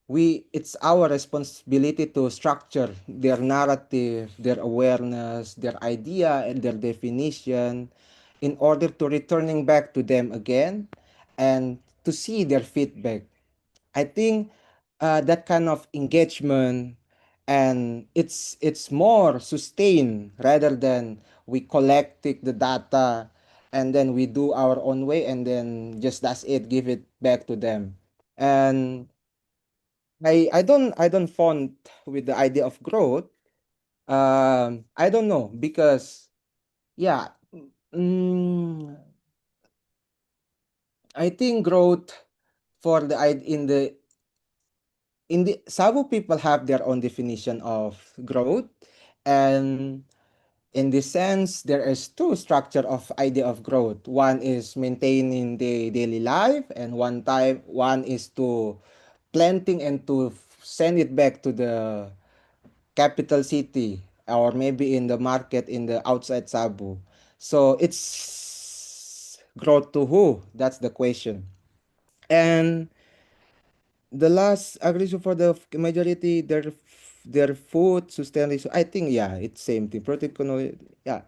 it's our responsibility to structure their narrative, their awareness, their idea, and their definition in order to returning back to them again and to see their feedback. I think that kind of engagement, and it's more sustained rather than we collecting the data and then we do our own way and then just that's it, give it back to them. And I don't fond with the idea of growth. I don't know because yeah, mm, I think growth for the in the Savo people have their own definition of growth, and in this sense there is two structure of idea of growth. One is maintaining the daily life, and one is to planting and to send it back to the capital city or maybe in the market in the outside Sabu. So it's growth to who? That's the question. And the last agreement for the majority, their food sustainability. I think yeah, it's same thing. Protein, yeah.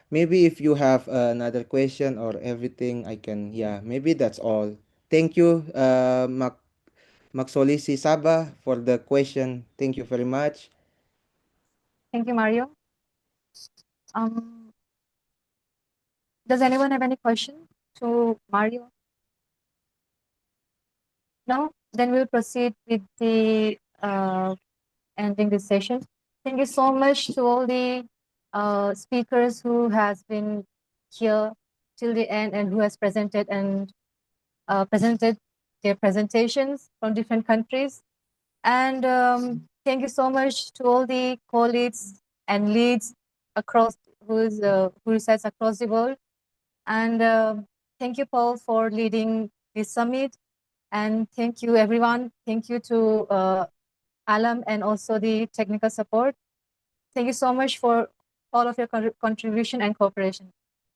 Maybe if you have another question or everything, I can, yeah. Maybe that's all. Thank you, Maxolisi Saba, for the question. Thank you very much. Thank you, Mario. Um, does anyone have any question to Mario? No? Then we'll proceed with the ending this session. Thank you so much to all the speakers who has been here till the end and who has presented presented their presentations from different countries. And thank you so much to all the colleagues and leads across who resides across the world. And thank you, Paul, for leading this summit. And thank you, everyone. Thank you to Alam and also the technical support. Thank you so much for all of your contribution and cooperation.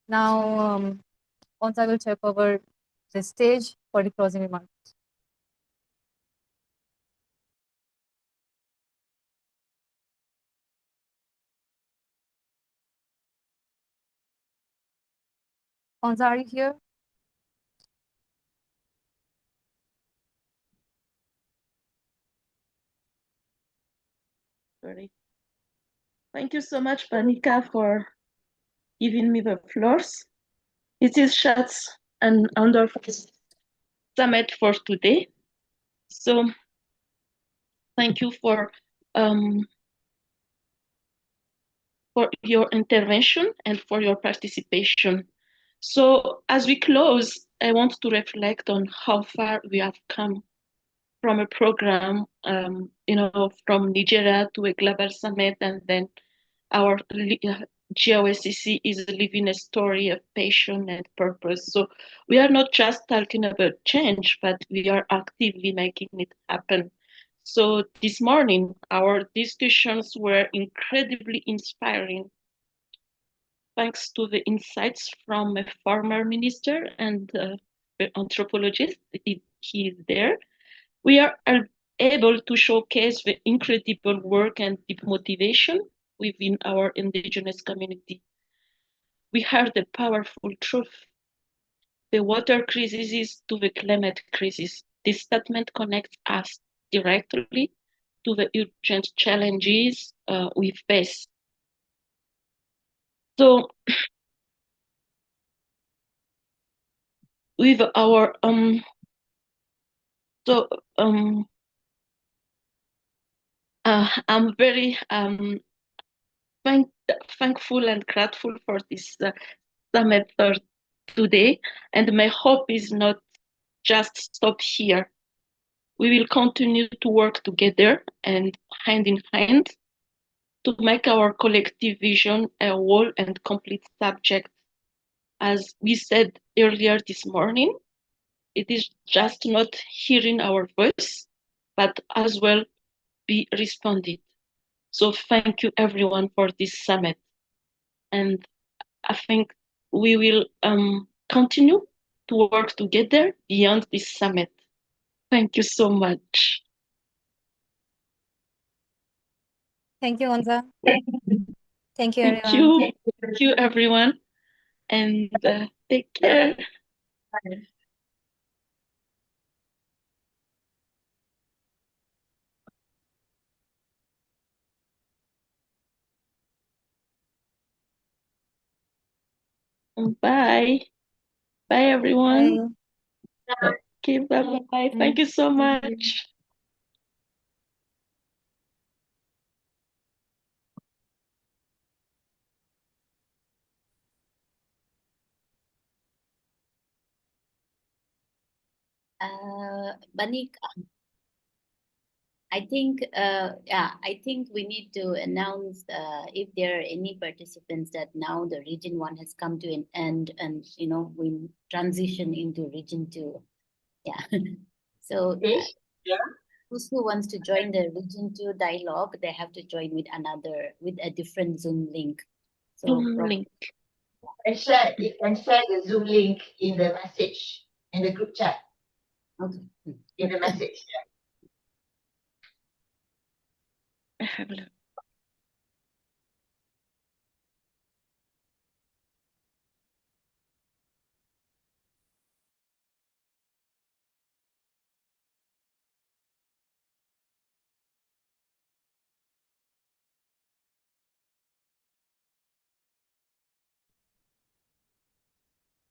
Now, Onta will take over the stage for the closing remarks. Onta, are you here? Sorry. Thank you so much, Panika, for giving me the floors. It is such an wonderful summit for today. So thank you for your intervention and for your participation. So as we close, I want to reflect on how far we have come from a program, from Nigeria to a global summit, and then our GIYSCC is living a story of passion and purpose. So we are not just talking about change, but we are actively making it happen. So this morning, our discussions were incredibly inspiring. Thanks to the insights from a former minister and an anthropologist, he is there. We are able to showcase the incredible work and deep motivation within our indigenous community. we heard the powerful truth. The water crisis to the climate crisis. This statement connects us directly to the urgent challenges we face. So, with our I'm very thankful and grateful for this summit today, and my hope is not just stop here. We will continue to work together and hand in hand to make our collective vision a whole and complete subject. As we said earlier this morning, it is just not hearing our voice, but as well be responded. So thank you everyone for this summit. And I think we will continue to work together beyond this summit. Thank you so much. Thank you, Onza. Thank you, Thank everyone. you. Thank you, everyone. And take care. Bye. Bye, everyone. Okay, bye-bye. Thank you so much. Banik, I think we need to announce if there are any participants that now the region 1 has come to an end, and we transition into region 2. Yeah. So who wants to join the region 2 dialogue, they have to join with a different Zoom link. So Zoom link. And share the Zoom link in the message, in the group chat. Okay. In the message. I have a look.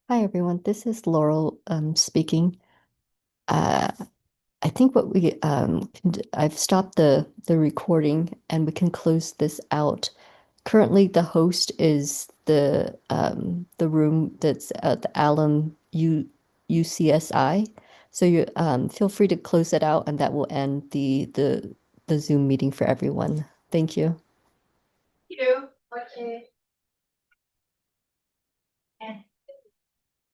Hi everyone, this is Laurel speaking. I think what I've stopped the recording and we can close this out. Currently, the host is the room that's at the Alum UCSI. So you feel free to close it out, and that will end the Zoom meeting for everyone. Thank you. Thank you. Okay. And